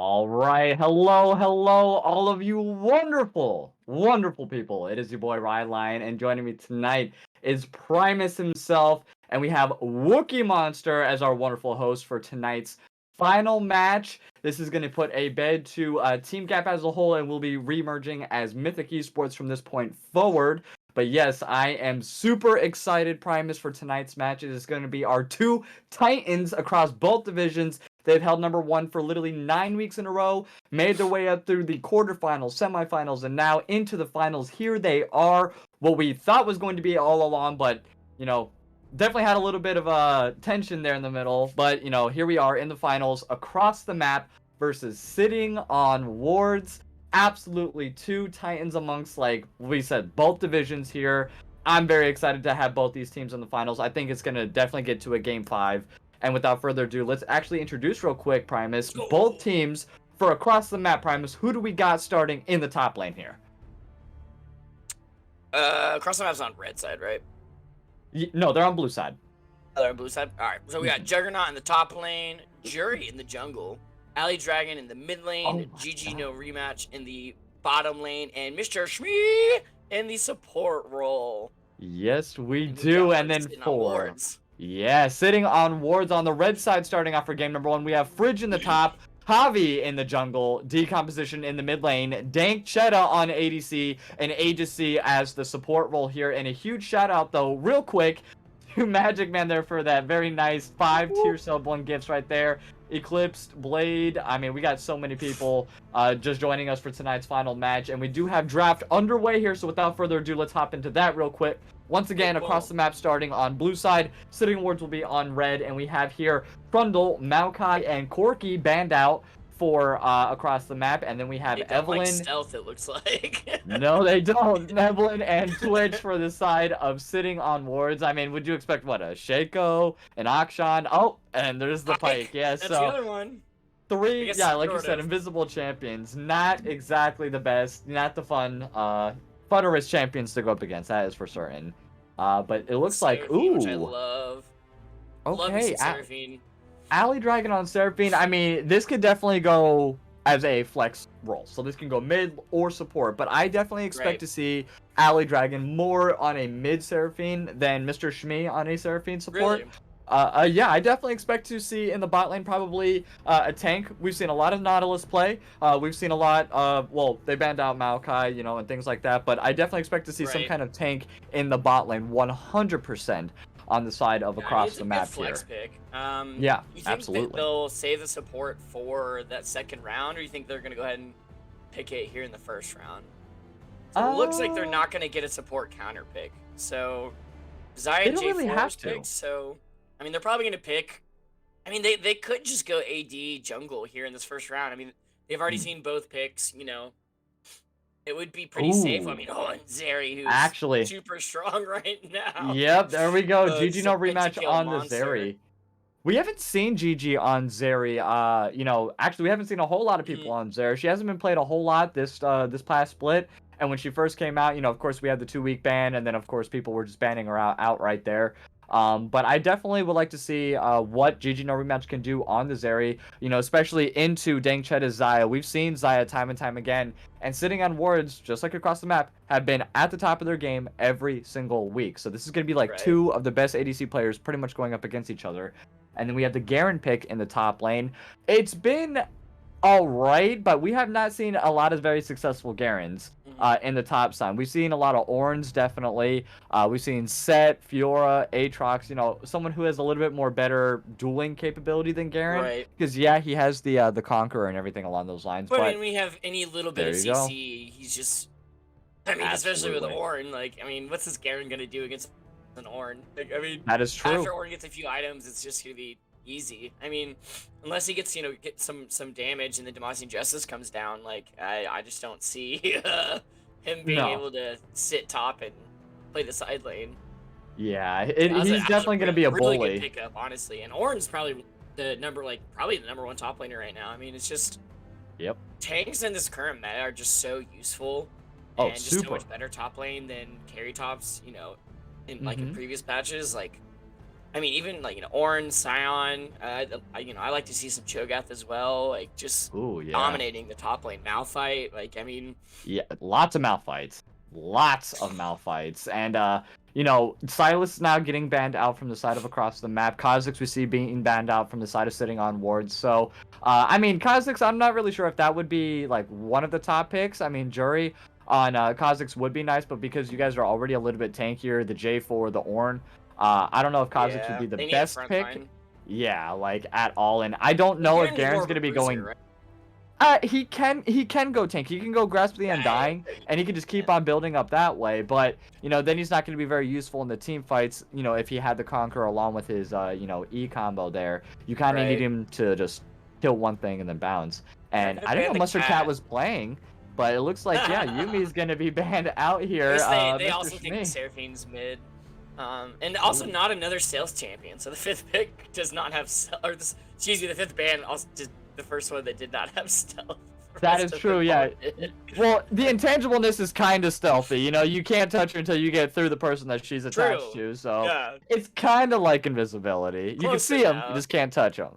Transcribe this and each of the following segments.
All right. Hello, all of you wonderful, wonderful people. It is your boy Rylionn, and joining me tonight is Primus himself, and we have Wookie Monster as our wonderful host for tonight's final match. This is going to put a bed to Team Gap as a whole, and we'll be remerging as Mythic Esports from this point forward. But yes, I am super excited, Primus, for tonight's match. It is going to be our two Titans across both divisions. They've held number one for literally 9 weeks in a row, made their way up through the quarterfinals, semifinals, and now into the finals. Here they are, what we thought was going to be all along, but, definitely had a little bit of tension there in the middle. But, here we are in the finals across the map versus Sitting on Wards. Absolutely two Titans amongst, like we said, both divisions here. I'm very excited to have both these teams in the finals. I think it's going to definitely get to a game 5. And without further ado, let's actually introduce real quick, Primus, both teams for across the map, Primus. Who do we got starting in the top lane here? Across the map's on red side, right? No, they're on blue side. Oh, they're on blue side? Alright, so we got Juggernaut in the top lane, Jury in the jungle, Alley Dragon in the mid lane, GG No Rematch in the bottom lane, and Mr. Shmee in the support role. Yes, we do. And then four. Yeah, Sitting on Wards on the red side starting off for game number 1. We have Fridge in the top, Javi in the jungle, Decomposition in the mid lane, Dank Cheddar on ADC, and Aegis as the support role here. And a huge shout out, though, real quick, to Magic Man there for that very nice 5-tier sub 1 gifts right there. Eclipsed, Blade, I mean, we got so many people just joining us for tonight's final match, and we do have draft underway here, so without further ado, let's hop into that real quick. Once again, across the map starting on blue side, Sitting Wards will be on red, and we have here Trundle, Maokai, and Corky banned out for across the map, and then we have Evelyn. Like stealth, it looks like. No, they don't. Evelyn and Twitch for the side of Sitting on Wards. I mean, would you expect what, a Shaco, an Akshan? Oh, and there's the Pike. Yeah, that's the other one. 3, yeah, like you said, invisible champions. Not exactly the best, not the funnerest champions to go up against. That is for certain. But it looks like, ooh, which I love. Okay, Seraphine. Alley Dragon on Seraphine. I mean, this could definitely go as a flex role, so this can go mid or support. But I definitely expect to see Alley Dragon more on a mid Seraphine than Mr. Shmee on a Seraphine support. Really? Yeah, I definitely expect to see in the bot lane probably a tank. We've seen a lot of Nautilus play. We've seen a lot of, well, they banned out Maokai, and things like that. But I definitely expect to see some kind of tank in the bot lane, 100% on the side of across the map here. Pick. Yeah, you think absolutely. They'll save the support for that second round, or you think they're going to go ahead and pick it here in the first round? So it looks like they're not going to get a support counter pick. So Xayah and J4 pick, so I mean, they're probably going to pick. I mean, they could just go AD jungle here in this first round. I mean, they've already seen both picks, It would be pretty safe. I mean, and Zeri, who's actually super strong right now. Yep, there we go. GG No Rematch on the Zeri. We haven't seen GG on Zeri. Actually, we haven't seen a whole lot of people on Zeri. She hasn't been played a whole lot this past split. And when she first came out, of course, we had the 2-week ban, and then, of course, people were just banning her out right there. But I definitely would like to see what GG No Rematch can do on the Zeri, especially into Dank Cheddar's Xayah. We've seen Xayah time and time again, and Sitting on Wards, just like across the map, have been at the top of their game every single week. So this is going to be like two of the best ADC players pretty much going up against each other. And then we have the Garen pick in the top lane. It's been alright, but we have not seen a lot of very successful Garens in the top side. We've seen a lot of Orns, definitely. We've seen Set, Fiora, Aatrox, someone who has a little bit more better dueling capability than Garen. Because, yeah, he has the Conqueror and everything along those lines. But when we have any little bit of CC, he's just... I mean, especially with Ornn, like, I mean, what's this Garen going to do against an Ornn? Like, I mean, that is true. After Ornn gets a few items, it's just going to be easy. I mean, unless he gets, get some damage and the Demacian Justice comes down, like, I just don't see him being able to sit top and play the side lane. Yeah, he's definitely going to be a bully. Really good pickup, honestly. And Ornn's probably the number 1 top laner right now. I mean, it's just... Yep. Tanks in this current meta are just so useful. And just so much better top lane than carry tops, in like in previous patches. Like, I mean, even like Ornn, Scion. I like to see some Cho'Gath as well. Like just Ooh, yeah. dominating the top lane. Malphite. Like I mean, Yeah, lots of Malphites. Lots of Malphites. And, Silas now getting banned out from the side of across the map. Kha'Zix we see being banned out from the side of sitting on wards. So, Kha'Zix, I'm not really sure if that would be, like, one of the top picks. I mean, Jury on Kha'Zix would be nice, but because you guys are already a little bit tankier, the J4, the Ornn, I don't know if Kha'Zix would yeah, be the they need a best front pick. line. Yeah, like, at all. And I don't Well, know if Garen's more Garen's of a going to be bruiser, going right? he can go tank. He can go grasp the Yeah, undying, and he can just yeah, keep on building up that way. But then he's not going to be very useful in the team fights. If he had the conquer along with his E combo there, you kind of need right. him to just kill one thing and then bounce. They're And gonna I didn't ban know the Mustard Cat cat. was playing, but it looks like yeah, Yumi's going to be banned out I here. guess they Mr. also think the Shmi. Seraphine's mid. And also Ooh. not another sales champion. So the fifth pick does not have, excuse me, the fifth ban also did the first one that did not have stealth. The That rest is of true, them all yeah. did. Well, the intangibleness is kind of stealthy. You can't touch her until you get through the person that she's attached True. to. So Yeah. it's kind of like invisibility. You can Close see them, you enough. just can't touch them.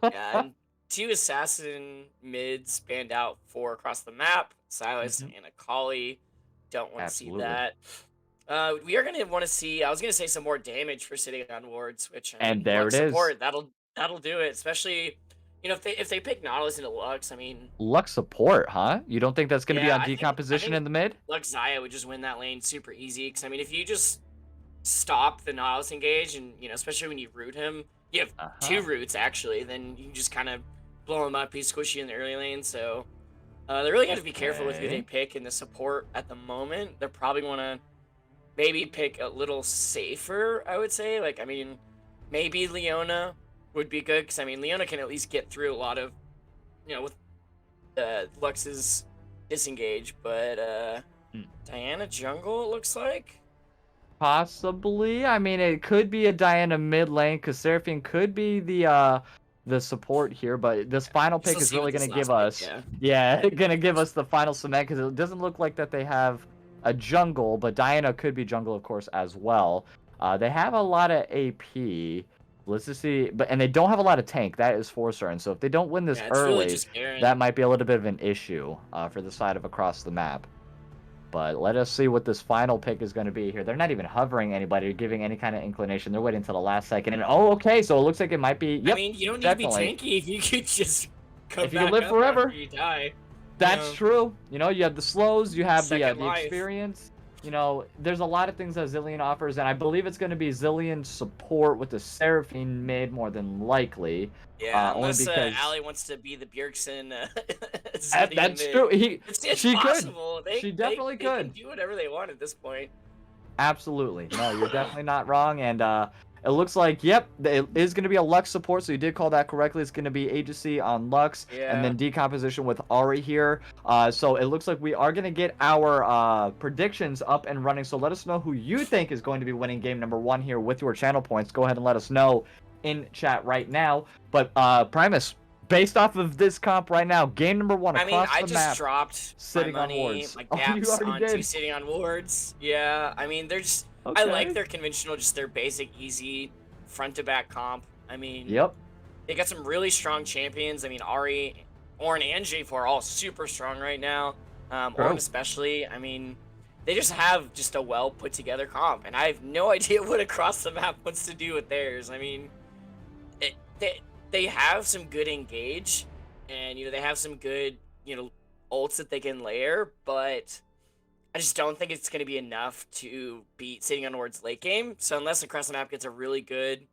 Yeah, and two assassin mids spanned out four across the map. Silas Mhm. and Akali. Don't want to see Absolutely. that. We are gonna want to see. I was gonna say some more damage for sitting on wards, which I And mean, there it Lux is. support that'll do it. Especially, if they pick Nautilus into Lux, I mean, Lux support, huh? You don't think that's going to be yeah, on I decomposition think in the mid? Lux Zaya would just win that lane super easy. Because I mean, if you just stop the Nautilus engage, and especially when you root him, you have two Uh-huh. roots actually. Then you can just kind of blow him up. He's squishy in the early lane, so they really got to be careful with who they Okay. pick in the support at the moment. They're probably want to maybe pick a little safer, I would say. Like, I mean, maybe Leona would be good because I mean, Leona can at least get through a lot of, with Lux's disengage. But Hmm. Diana jungle, it looks like. Possibly. I mean, it could be a Diana mid lane because Seraphine could be the support here, but this final Guess pick we'll is see really with going this to give last pick. us, Yeah. yeah, going to give us the final cement because it doesn't look like that they have a jungle, but Diana could be jungle, of course, as well. They have a lot of AP. Let's just see, and they don't have a lot of tank. That is for certain. So if they don't win this Yeah, it's really early, just Garen. that might be a little bit of an issue for the side of across the map. But let us see what this final pick is going to be here. They're not even hovering anybody or giving any kind of inclination. They're waiting until the last second. And oh, okay, so it looks like it might be. I Yep, mean, you don't need to be definitely. tanky if you could just come If you can back live up after forever, you die. that's true. You have the slows, you have Second the life. experience. There's a lot of things that Zillion offers, and I believe it's going to be Zillion support with the Seraphine mid more than likely. Yeah, Only unless because Ali wants to be the Bjergsen Zidian that's mid. true. It's She could. possible. She definitely They can could. do whatever they want at this point. Absolutely. No, you're definitely not wrong. And it looks like, yep, it is going to be a Lux support. So you did call that correctly. It's going to be agency on Lux and Yeah. then decomposition with Ari here. So it looks like we are going to get our predictions up and running. So let us know who you think is going to be winning game number 1 here with your channel points. Go ahead and let us know in chat right now. But Primus, based off of this comp right now, game number 1 I mean, across I the just map, dropped my sitting on money, wards. my Oh, you gaps already onto did. sitting on wards. Yeah, I mean, they're just. I like Okay. their conventional, just their basic, easy front to back comp. I mean, Yep. they got some really strong champions. I mean, Ari, Ornn, and J4 are all super strong right now. Ornn especially. I mean, they just have just a well put together comp, and I have no idea what across the map wants to do with theirs. I mean, they have some good engage, and they have some good ults that they can layer, but I just don't think it's going to be enough to beat sitting on wards late game. So unless across the map gets a really good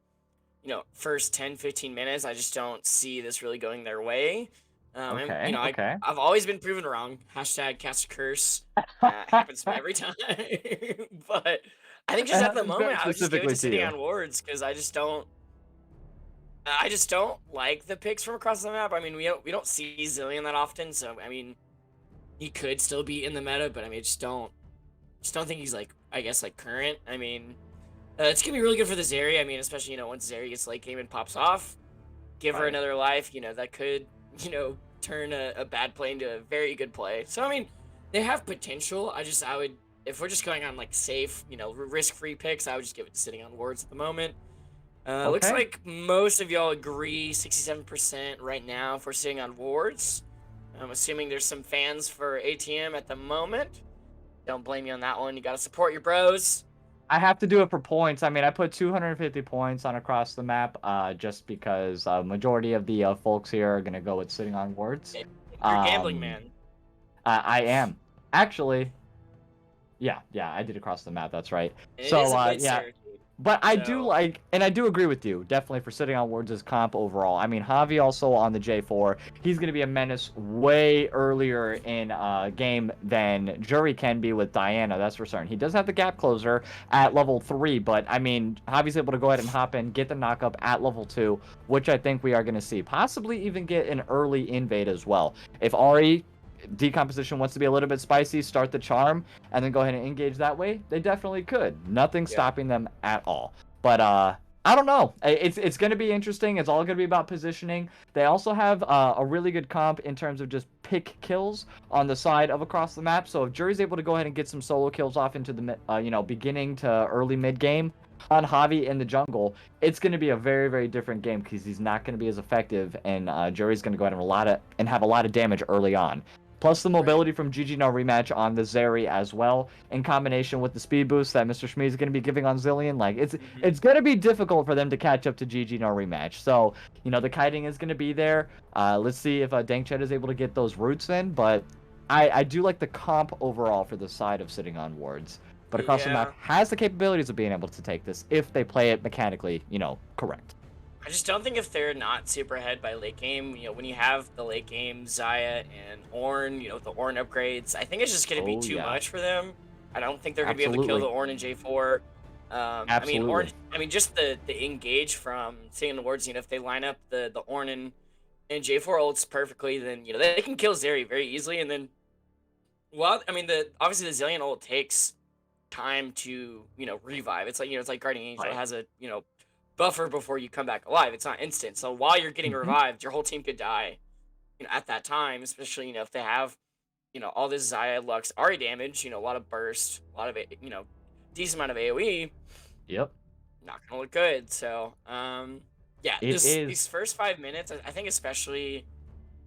first 10-15 minutes, I just don't see this really going their way. Okay. Okay. I've always been proven wrong. Hashtag cast a curse. Happens to me every time. But I think It just at the happens very moment, I would just give it specifically to to sitting you. on wards because I just don't like the picks from across the map. I mean, we don't see Zillion that often, so I mean, he could still be in the meta, but I mean, I just don't think he's like, I guess, like current. I mean, it's gonna be really good for this area. I mean, especially once Zeri gets late game and pops off, give her Right. another life. That could turn a bad play into a very good play. So I mean, they have potential. I would, if we're just going on like safe, risk-free picks, I would just give it to sitting on wards at the moment. Looks Okay. like most of y'all agree 67% right now for sitting on wards. I'm assuming there's some fans for ATM at the moment. Don't blame me on that one. You gotta support your bros. I have to do it for points. I mean, I put 250 points on across the map, just because majority of the folks here are gonna go with sitting on wards. You're a gambling Um, man. I am actually. Yeah, I did across the map. That's right. And it is So, a good yeah, Syracuse. but I do So, like, and I do agree with you, definitely for sitting on Words' comp overall. I mean, Javi also on the J4, he's going to be a menace way earlier in game than Jury can be with Diana, that's for certain. He does have the gap closer at level 3, but I mean, Javi's able to go ahead and hop in, get the knockup at level 2, which I think we are going to see. Possibly even get an early invade as well. If Ari decomposition wants to be a little bit spicy, start the charm, and then go ahead and engage that way, they definitely could. Nothing yeah. stopping them at all. But I don't know. It's going to be interesting. It's all going to be about positioning. They also have a really good comp in terms of just pick kills on the side of across the map. So if Jury's able to go ahead and get some solo kills off into the beginning to early mid game on Javi in the jungle, it's going to be a very, very different game because he's not going to be as effective, and Jury's going to go ahead and have a lot of damage early on. Plus the mobility from GG No Rematch on the Zeri as well, in combination with the speed boost that Mr. Shmee is going to be giving on Zillion. Like, it's going to be difficult for them to catch up to GG No Rematch. So, the kiting is going to be there. Let's see if Dangchet is able to get those roots in, but I do like the comp overall for the side of sitting on wards. But across the Yeah. map has the capabilities of being able to take this if they play it mechanically, correct. I just don't think if they're not super ahead by late game, when you have the late game Zaya and Ornn, the Ornn upgrades, I think it's just going to be too much for them. I don't think they're going to be able to kill the Ornn in J4. Absolutely. I mean, just the engage from seeing the wards, if they line up the Ornn and J4 ults perfectly, then, they can kill Zeri very easily. And then, obviously the Zillion ult takes time to, revive. It's like, it's like Guardian Angel. It has a, buffer before you come back alive. It's not instant. So while you're getting revived, your whole team could die, at that time, especially, if they have, all this Zaya Lux Ari damage, a lot of burst, a lot of, decent amount of AoE. Yep. Not gonna look good. So, yeah, these first 5 minutes, I think especially,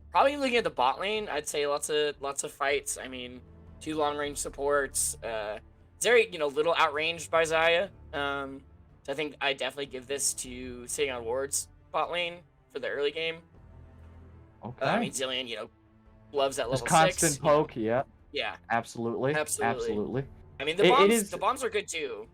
probably looking at the bot lane, I'd say lots of fights. I mean, 2 long range supports, very, little outranged by Zaya. So I think I definitely give this to sitting on wards bot lane for the early game. Okay. I mean, Zillion, loves that level just constant 6. poke, yeah. Yeah. Absolutely. I mean, the bombs are good too.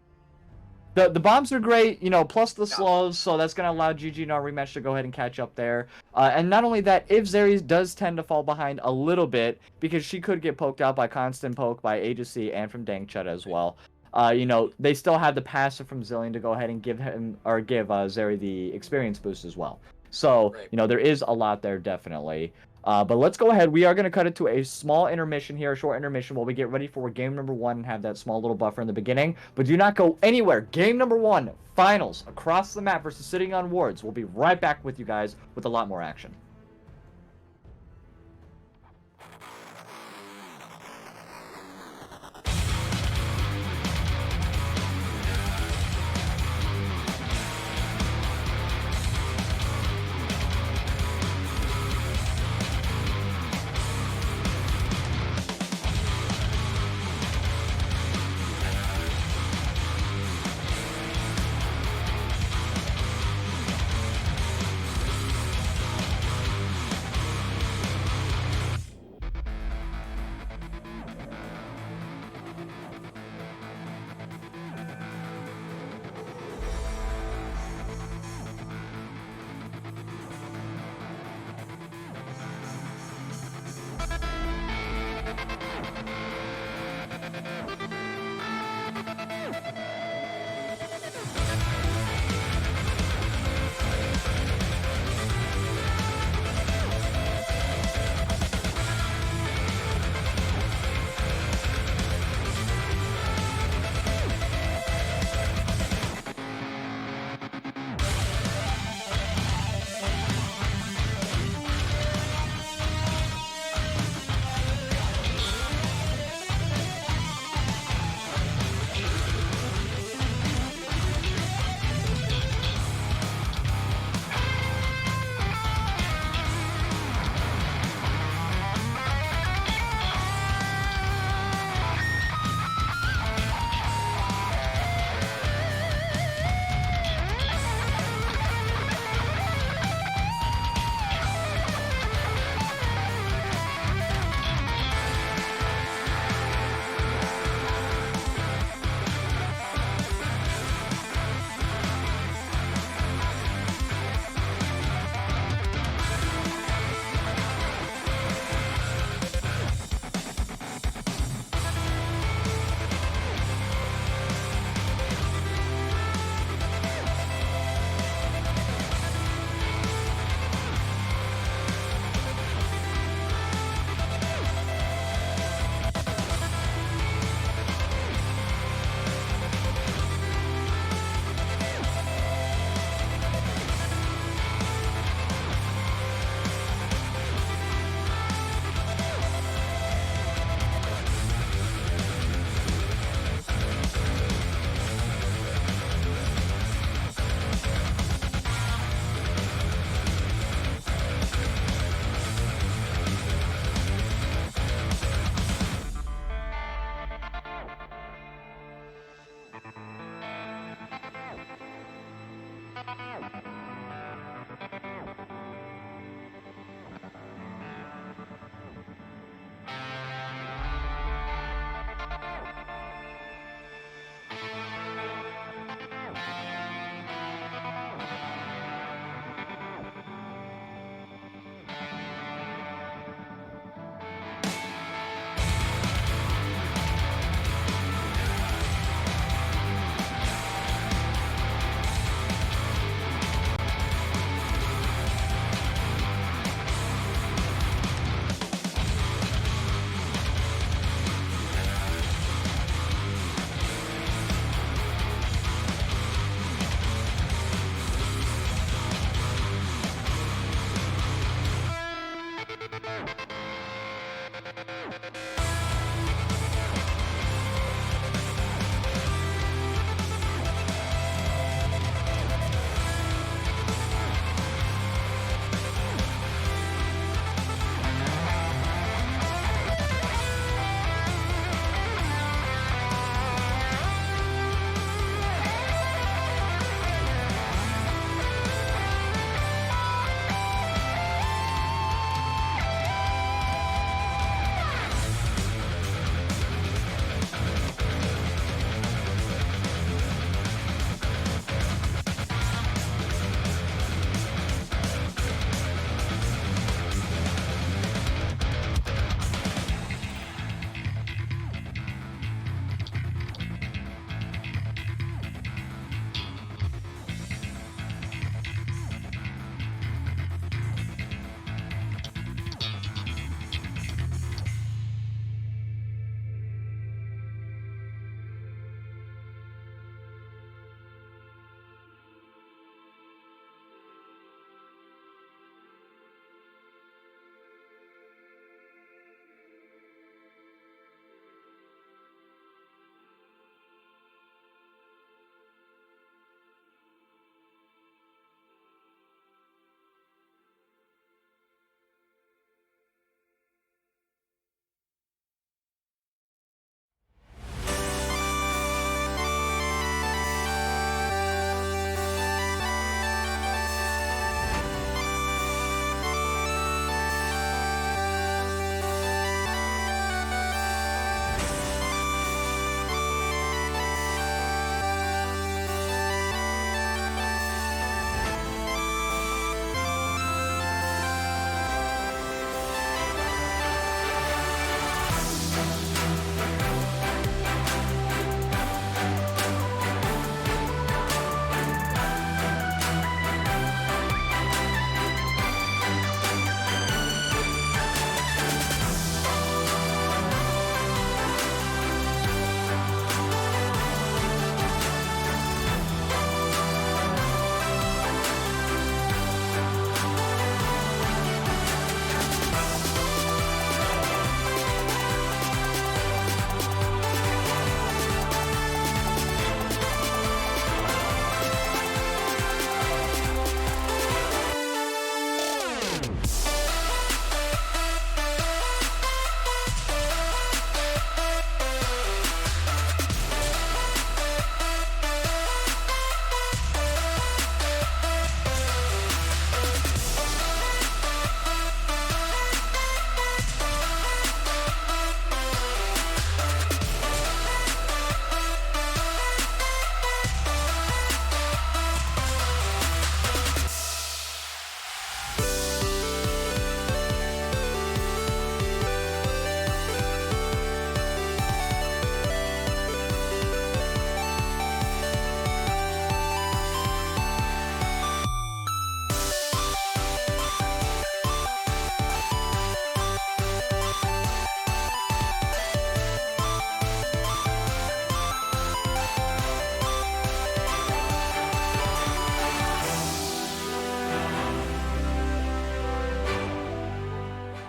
The bombs are great, plus the slows, so that's going to allow GG No Rematch to go ahead and catch up there. And not only that, if Zeri does tend to fall behind a little bit, because she could get poked out by constant poke by Aegis and from Dangchet as well. They still have the passive from Zillion to go ahead and give Zeri the experience boost as well. So, there is a lot there, definitely. But let's go ahead. We are going to cut it to a small intermission here, a short intermission, while we get ready for game number 1 and have that small little buffer in the beginning. But do not go anywhere. Game number 1, finals, across the map versus sitting on wards. We'll be right back with you guys with a lot more action.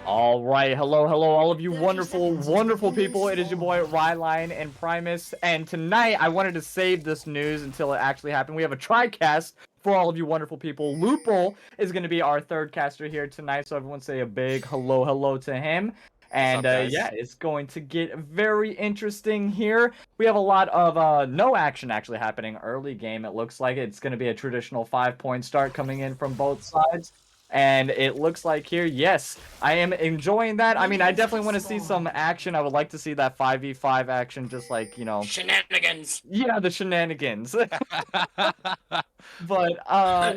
All right, hello, all of you wonderful, wonderful people. It is your boy Rylionn and Primus, and tonight I wanted to save this news until it actually happened. We have a tri-cast for all of you wonderful people. Lupul is going to be our third caster here tonight, so everyone say a big hello to him. And yeah, it's going to get very interesting here. We have a lot of no action actually happening early game. It looks like it's going to be a traditional 5-point start coming in from both sides. And it looks like here, yes, I am enjoying that. I mean, I definitely want to see some action. I would like to see that 5v5 action, just like, you know... Shenanigans! Yeah, the shenanigans. But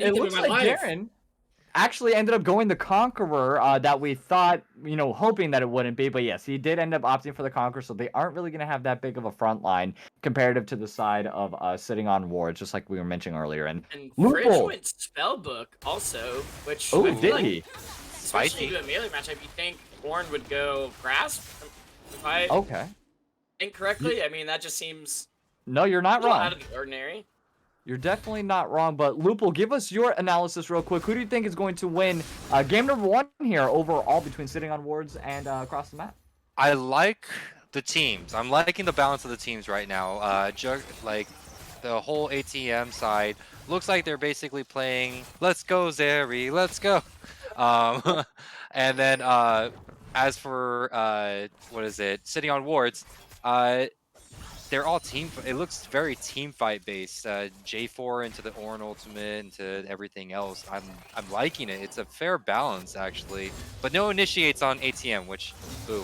it looks like Garen actually ended up going the Conqueror that we thought, you know, hoping that it wouldn't be. But yes, he did end up opting for the Conqueror, so they aren't really going to have that big of a front line comparative to the side of sitting on wards, just like we were mentioning earlier. And Fridge went Spellbook also, which oh, I feel did he? Especially to a melee matchup, you think Horn would go Grasp? If I think correctly, I mean, that just seems no, you're not wrong. out of the ordinary. You're definitely not wrong, but Lupul, give us your analysis real quick. Who do you think is going to win game number 1 here overall between sitting on wards and across the map? I like the teams. I'm liking the balance of the teams right now. Like the whole ATM side looks like they're basically playing "Let's go Zeri, let's go," and then as for what is it? Sitting on wards, they're all team. It looks very team fight based. J4 into the Ornn ultimate into everything else. I'm liking it. It's a fair balance actually, but no initiates on ATM, which boo,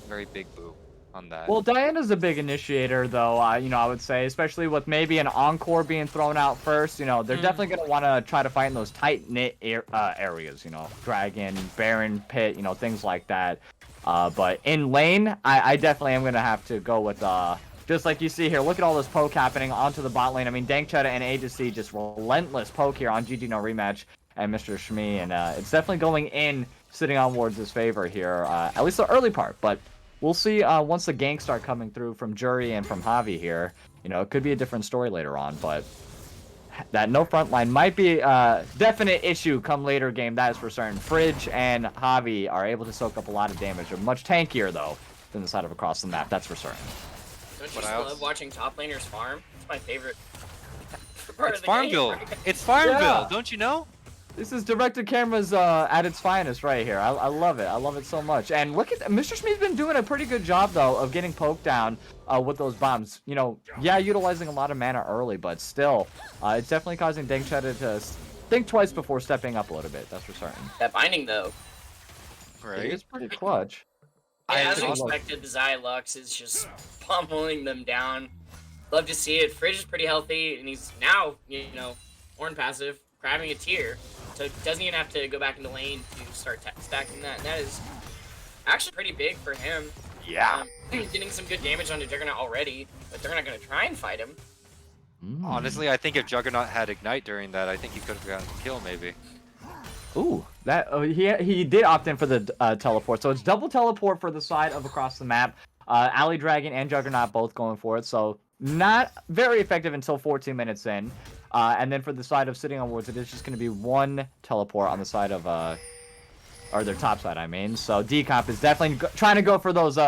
very big boo on that. Well, Diana's a big initiator, though. You know, I would say, especially with maybe an Encore being thrown out first. You know, they're definitely gonna want to try to fight in those tight knit areas. You know, Dragon, Baron, Pit. You know, things like that. But in lane, I definitely am gonna have to go with just like you see here. Look at all this poke happening onto the bot lane. I mean, Dankchetta and Agency just relentless poke here on GG No Rematch and Mr. Shmee, and it's definitely going in sitting on wards' favor here. At least the early part, but. We'll see once the ganks start coming through from Jury and from Javi here. You know, it could be a different story later on, but that no front line might be a definite issue come later game, that is for certain. Fridge and Javi are able to soak up a lot of damage. They're much tankier, though, than the side of across the map, that's for certain. Don't you just love watching top laners farm? It's my favorite part It's of the Farmville. game. It's Farmville, Yeah. don't you know? This is directed cameras at its finest right here. I love it. I love it so much. And look at Mr. Shmee's been doing a pretty good job, though, of getting poked down with those bombs. You know, yeah, utilizing a lot of mana early, but still, it's definitely causing Dankchetta to think twice before stepping up a little bit. That's for certain. That binding, though. Right. It is pretty clutch. As expected, the Xayah Lux is just pummeling them down. Love to see it. Fridge is pretty healthy, and he's now, you know, Ornn passive, grabbing a tier. So doesn't even have to go back into lane to start stacking that. And that is actually pretty big for him. Yeah. Getting some good damage onto Juggernaut already, but they're not going to try and fight him. Honestly, I think if Juggernaut had Ignite during that, I think he could have gotten the kill maybe. Ooh, that he did opt in for the teleport. So it's double teleport for the side of across the map. Alley Dragon and Juggernaut both going for it. So not very effective until 14 minutes in. And then for the side of sitting on wards, it is just going to be one teleport on the side of, or their top side, I mean. So Decomp is definitely trying to go for those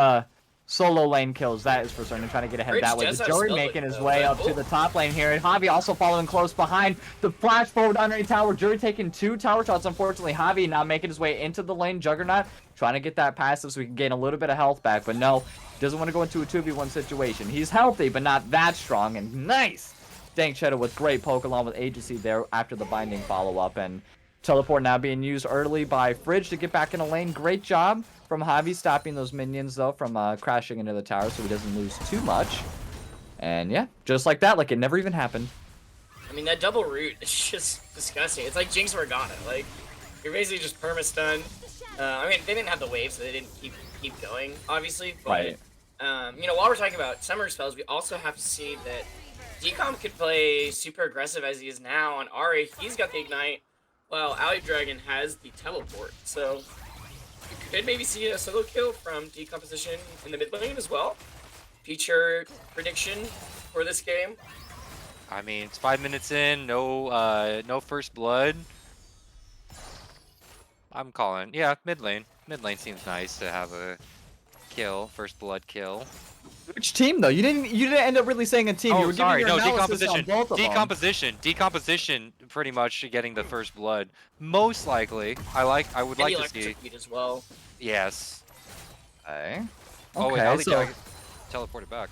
solo lane kills. That is for certain. Trying to get ahead that way. The Jory making his way up to the top lane here. And Javi also following close behind. The flash forward underneath tower. Jury taking 2 tower shots. Unfortunately, Javi now making his way into the lane. Juggernaut trying to get that passive so we can gain a little bit of health back. But no, doesn't want to go into a 2v1 situation. He's healthy, but not that strong. And nice! Dankchetta with great poke along with Agency there after the binding follow-up. And teleport now being used early by Fridge to get back in the lane. Great job from Javi stopping those minions, though, from crashing into the tower so he doesn't lose too much. And yeah, just like that, like it never even happened. I mean, that double root is just disgusting. It's like Jinx Morgana. Like, you're basically just perma-stunned. I mean, they didn't have the wave, so they didn't keep going, obviously. But, Right. You know, while we're talking about summer spells, we also have to see that Decomp could play super aggressive as he is now on Ahri. He's got the Ignite, while Alley Dragon has the Teleport. So, we could maybe see a solo kill from Decomposition in the mid lane as well. Future prediction for this game. I mean, it's 5 minutes in, no first blood. I'm calling, yeah, mid lane. Mid lane seems nice to have a kill, first blood kill. Which team though? You didn't end up really saying a team. You were sorry, giving your no, analysis on both of them. decomposition. Pretty much getting the first blood, most likely. I would like to see. As well. Yes. Okay. Oh, wait, Okay, so teleported back.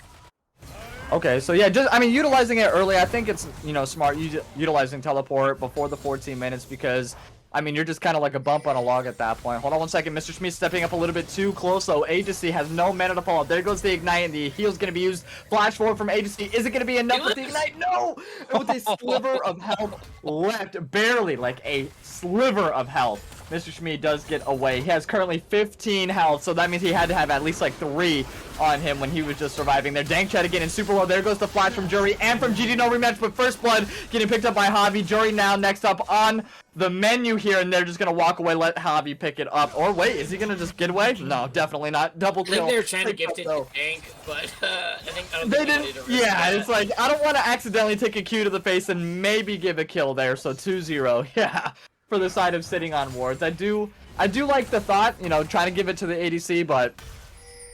okay, so yeah, just I mean, utilizing it early. I think it's smart utilizing teleport before the 14 minutes because. I mean, you're just kind of like a bump on a log at that point. Hold on 1 second. Mr. Shmee stepping up a little bit too close, though. Agency has no mana to follow up. There goes the Ignite, and the heal's going to be used. Flash forward from Agency. Is it going to be enough with the Ignite? No! With a sliver of health left. Barely, like a sliver of health Mr. Shmee does get away. He has currently 15 health, so that means he had to have at least like 3 on him when he was just surviving there. Dankchat getting super low. There goes the flash from Jury and from GD. No rematch, but First Blood getting picked up by Javi. Jury now next up on the menu here, and they're just going to walk away, let Javi pick it up. Or wait, is he going to just get away? No, definitely not. Double kill. I think they were trying to gift it to Tank, but I don't they think didn't. Yeah, it's like, I don't want to accidentally take a Q to the face and maybe give a kill there, so 2-0. Yeah. For the side of sitting on wards. I do like the thought, you know, trying to give it to the ADC, but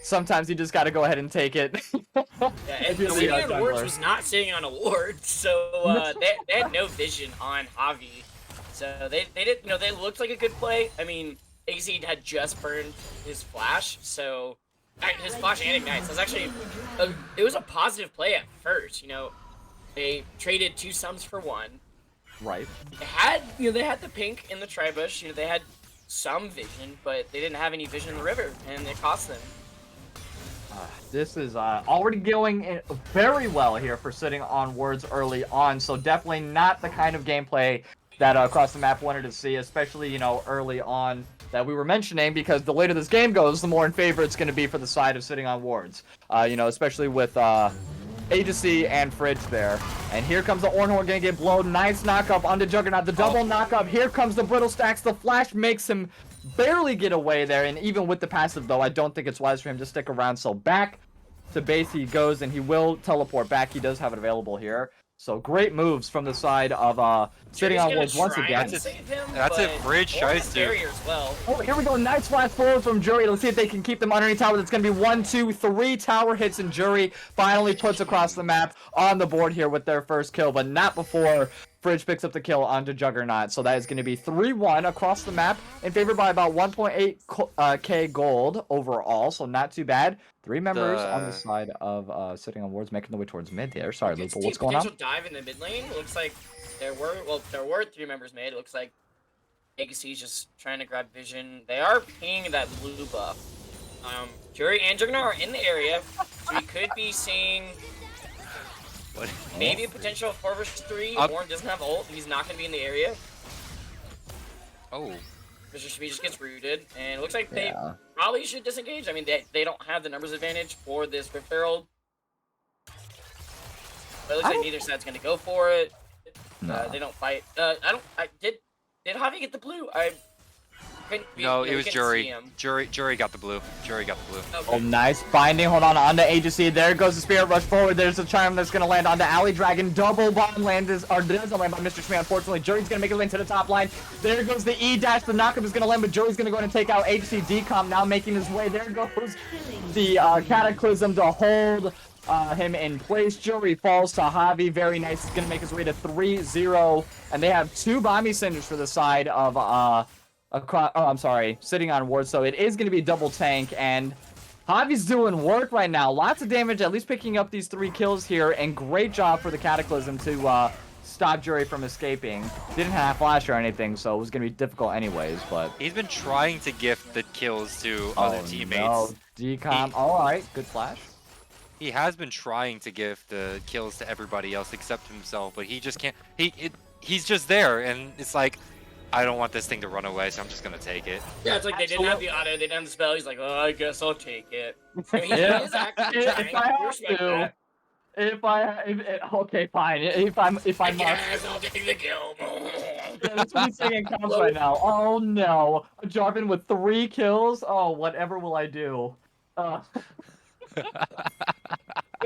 sometimes you just got to go ahead and take it. Yeah, and sitting on wards was not sitting on a ward, so they had no vision on Javi. So they did, you know, they looked like a good play. I mean, AZ had just burned his flash, so his flash and ignite. So it was actually it was a positive play at first. You know, they traded 2 sums for 1. Right. They had the pink in the tribush. You know, they had some vision, but they didn't have any vision in the river, and it cost them. This is already going very well here for sitting on wards early on, so definitely not the kind of gameplay that Across the Map wanted to see, especially, you know, early on that we were mentioning, because the later this game goes, the more in favor it's going to be for the side of sitting on wards. You know, especially with Agency and Fridge there. And here comes the Ornhorn gonna get blown. Nice knock-up onto Juggernaut. The double knock-up. Here comes the Brittle Stacks. The flash makes him barely get away there. And even with the passive, though, I don't think it's wise for him to stick around. So back to base he goes, and he will teleport back. He does have it available here. So great moves from the side of sitting on wards once again. That's it, Fridge tries to. Well. Oh, here we go. Nice flash forward from Jury. Let's see if they can keep them underneath tower. That's going to be 1, 2, 3 tower hits, and Jury finally puts across the map on the board here with their first kill, but not before Fridge picks up the kill onto Juggernaut. So that is going to be 3-1 across the map, in favor by about 1.8k gold overall, so not too bad. 3 members on the side of sitting on wards, making their way towards mid there. Sorry, Lupul, what's going on? Dive in the mid lane. Looks like there were 3 members made. It looks like Agassi just trying to grab vision. They are pinging that blue buff. Jury and Juggernaut are in the area, so we could be seeing maybe a potential 4 vs 3. Warren doesn't have ult. He's not going to be in the area. Oh. Mr. Shmee just gets rooted, and it looks like they probably should disengage. I mean, they don't have the numbers advantage for this Rift Herald. But it looks like neither side's going to go for it. No. They don't fight. Did Javi get the blue? No, it was Jury. Jury got the blue. Jury got the blue. Okay. Oh, nice binding. Hold on the agency. There goes the Spirit Rush forward. There's a charm that's going to land onto Alley Dragon. Double bomb doesn't land on Mr. Shmee. Unfortunately, Jury's going to make his way into the top line. There goes the E-dash. The knockup is going to land, but Jury's going to go in and take out agency. Decom now making his way. There goes the Cataclysm to hold him in place. Jury falls to Javi. Very nice. He's going to make his way to 3-0. And they have 2 Bomby Cinders for the side of sitting on ward, so it is going to be double tank, and Javi's doing work right now. Lots of damage, at least picking up these 3 kills here, and great job for the Cataclysm to stop Jury from escaping. Didn't have flash or anything, so it was going to be difficult anyways, but... He's been trying to gift the kills to other teammates. No. Decom, alright, good flash. He has been trying to gift the kills to everybody else except himself, but he just can't... He's just there, and it's like... I don't want this thing to run away, so I'm just gonna take it. Yeah, it's like they didn't have the auto, they didn't have the spell. He's like, oh, I guess I'll take it. I mean, If okay, fine. If I must, I'll take the kill. Yeah, that's what he's saying in comms right now. Oh no, Jarvan with 3 kills. Oh, whatever will I do? Let's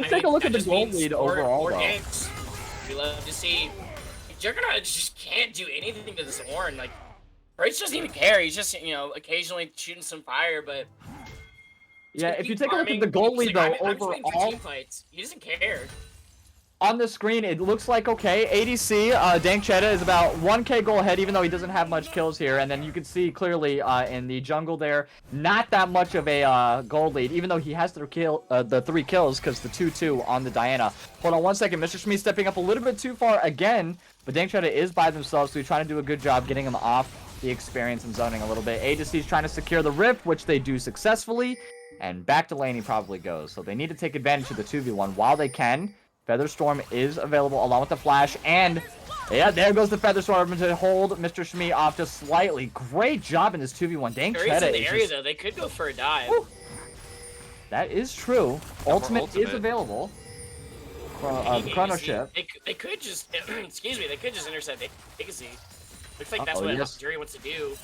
take a look at the gold lead overall, though. Games. We love to see. Juggernaut just can't do anything to this Horn. Like, Brace doesn't even care. He's just, you know, occasionally shooting some fire, but... Yeah, if you take a look at the goal lead, though, overall... He doesn't care. On the screen, it looks like, okay, ADC, Dankchetta is about 1k goal ahead, even though he doesn't have much kills here. And then you can see clearly in the jungle there, not that much of a goal lead, even though he has the 3 kills, because the 2-2 on the Diana. Hold on 1 second, Mr. Shmee stepping up a little bit too far again, but Dankchetta is by themselves, so he's trying to do a good job getting him off the experience and zoning a little bit. ADC's trying to secure the Rift, which they do successfully, and back to lane he probably goes. So they need to take advantage of the 2v1 while they can. Featherstorm is available along with the flash, and Yeah, there goes the Feather Sword to hold Mr. Shmee off just slightly. Great job in this 2v1. Dang, Area's in the area, just... though. They could go for a dive. Woo. That is true. Ultimate is available. The Chrono Shift. They could just, excuse me, they could just intercept Legacy. Looks like that's what Zeri wants to do.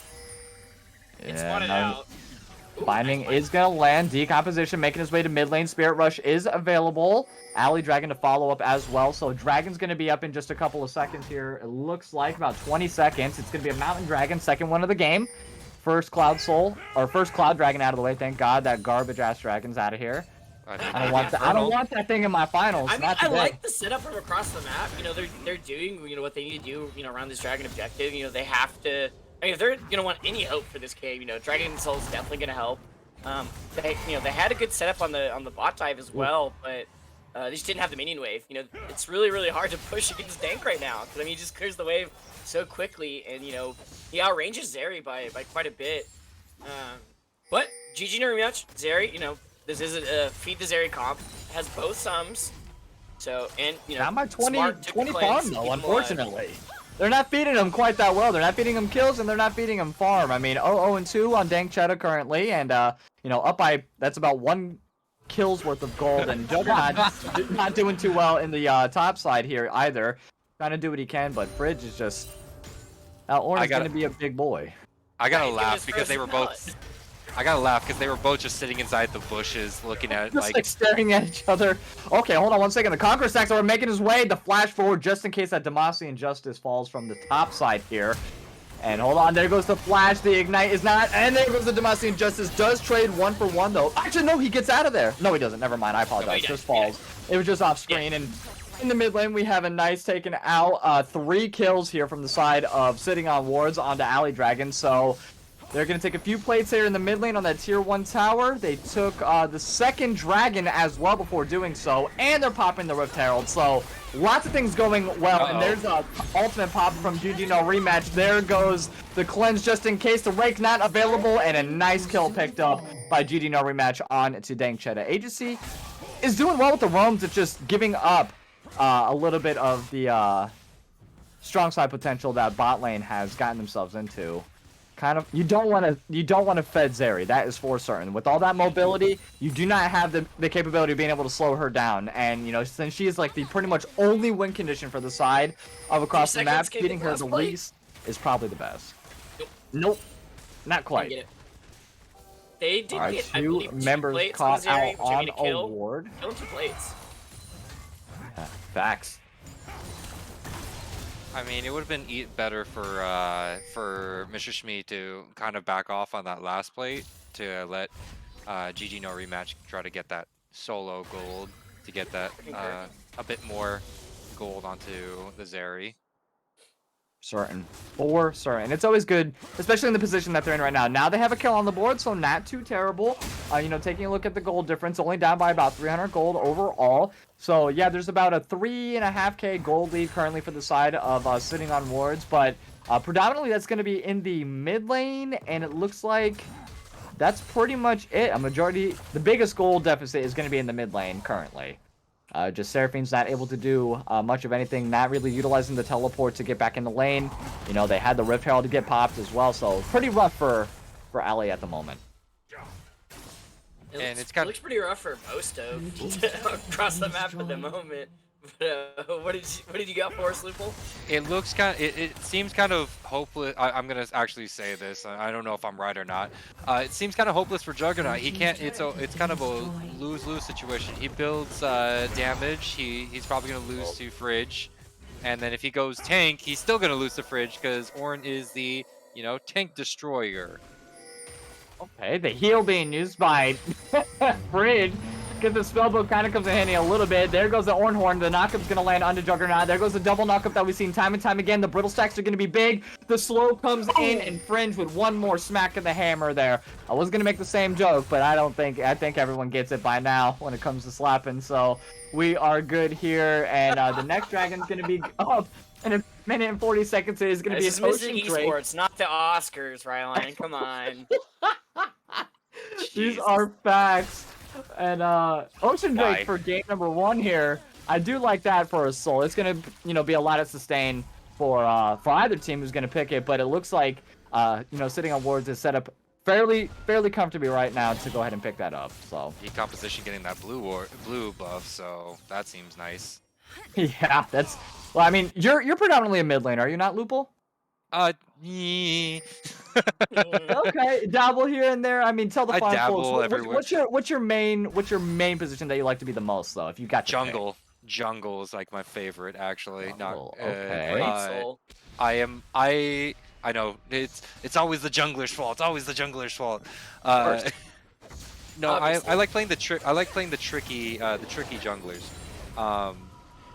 It's spotted out. Ooh, Binding nice is going to land. Decomposition making his way to mid lane. Spirit Rush is available. Ali Dragon to follow up as well. So Dragon's going to be up in just a couple of seconds here. It looks like about 20 seconds. It's going to be a Mountain Dragon, second one of the game. First Cloud Soul, or first Cloud Dragon out of the way. Thank God that garbage-ass Dragon's out of here. I don't want that. I don't want that thing in my finals. I mean, I like the setup from across the map. You know, they're doing what they need to do. Around this Dragon objective. They have to. I mean, if they're gonna want any hope for this game, Dragon Soul is definitely gonna help. They had a good setup on the bot dive as well, but they just didn't have the minion wave. It's really hard to push against Dank right now because I mean he just clears the wave so quickly, and he outranges Zeri by quite a bit. But GG no rematch. Zeri, this is a feed the Zeri comp. Has both sums. So and not my 20 farm though, unfortunately. Alive. They're not feeding him quite that well. They're not feeding him kills, and they're not feeding him farm. I mean, 0-2 on Dank Cheddar currently, and up by that's about 1 kill's worth of gold. And Juggernaut not doing too well in the top side here either. Trying to do what he can, but Fridge is just Orange is gonna be a big boy. I gotta laugh because they were both. I gotta laugh because they were both just sitting inside the bushes, looking at just like staring at each other. Okay, hold on 1 second. The Conqueror Stacks are making his way. The flash forward just in case that Demacian Justice falls from the top side here. And hold on, there goes the flash. The ignite is not, and there goes the Demacian Justice. Does trade 1 for 1 though. Actually, no, he gets out of there. No, he doesn't. Never mind. I apologize. Just falls. It was just off screen. And in the mid lane, we have a nice taken out. 3 kills here from the side of sitting on wards onto Ali Dragon. So they're going to take a few plates here in the mid lane on that tier 1 tower. They took the second dragon as well before doing so, and they're popping the Rift Herald. So lots of things going well, and there's a ultimate pop from GG No Rematch. There goes the cleanse just in case. The Rake not available, and a nice kill picked up by GG No Rematch on to Dank Cheddar. Agency is doing well with the roams. It's just giving up a little bit of the strong side potential that bot lane has gotten themselves into. Kind of, you don't want to fed Zeri. That is for certain. With all that mobility, you do not have the capability of being able to slow her down. And since she is like the pretty much only win condition for the side of across the map, feeding her the least is probably the best. Nope, not quite. They did get, I believe, 2 members plates caught on Zeri, out which on award. Kill 2 plates. Facts. I mean, it would have been better for Mr. Shmee to kind of back off on that last plate to let GG No Rematch try to get that solo gold to get that a bit more gold onto the Zeri. For certain. It's always good, especially in the position that they're in right now. Now they have a kill on the board, so not too terrible. Taking a look at the gold difference, only down by about 300 gold overall. So yeah, there's about a 3.5k gold lead currently for the side of sitting on wards, but predominantly that's going to be in the mid lane, and it looks like that's pretty much it. The biggest gold deficit is going to be in the mid lane currently. Just Seraphine's not able to do much of anything, not really utilizing the teleport to get back in the lane. They had the Rift Herald to get popped as well, so pretty rough for Ali at the moment. It looks pretty rough for most of across the map at the moment. But what did you got for us, Lupul? It looks it seems kind of hopeless. I'm gonna actually say this. I don't know if I'm right or not. It seems kind of hopeless for Juggernaut. He can't. It's kind of a lose-lose situation. He builds damage. He's probably gonna lose to Fridge, and then if he goes tank, he's still gonna lose to Fridge because Ornn is the tank destroyer. Okay, the heal being used by Fridge. Because the spellbook kind of comes in handy a little bit. There goes the Ornn Horn. The knockup's going to land onto Juggernaut. There goes the double knockup that we've seen time and time again. The brittle stacks are going to be big. The slow comes in, and Fringe with one more smack of the hammer there. I was going to make the same joke, but I think everyone gets it by now when it comes to slapping. So we are good here, and the next dragon's going to be up in a minute and 40 seconds. It is going to be a Ocean Drake. Esports, not the Oscars, Rylionn. Come on. These are facts. And Ocean Drake for game number 1 here. I do like that for a soul. It's gonna be a lot of sustain for either team who's gonna pick it, but it looks like you know, sitting on wards is set up fairly comfortably right now to go ahead and pick that up. So Decomposition getting that blue buff, so that seems nice. yeah, that's well. I mean, you're predominantly a mid lane, are you not, Lupul? Yeah. Okay, dabble here and there. I mean, tell the I fine folks dabble everywhere. what's your main position that you like to be the most though? If you got to pick. Jungle is like my favorite actually. Jungle, Not okay. Great soul. I know it's always the jungler's fault. It's always the jungler's fault. No, I like playing the tricky junglers.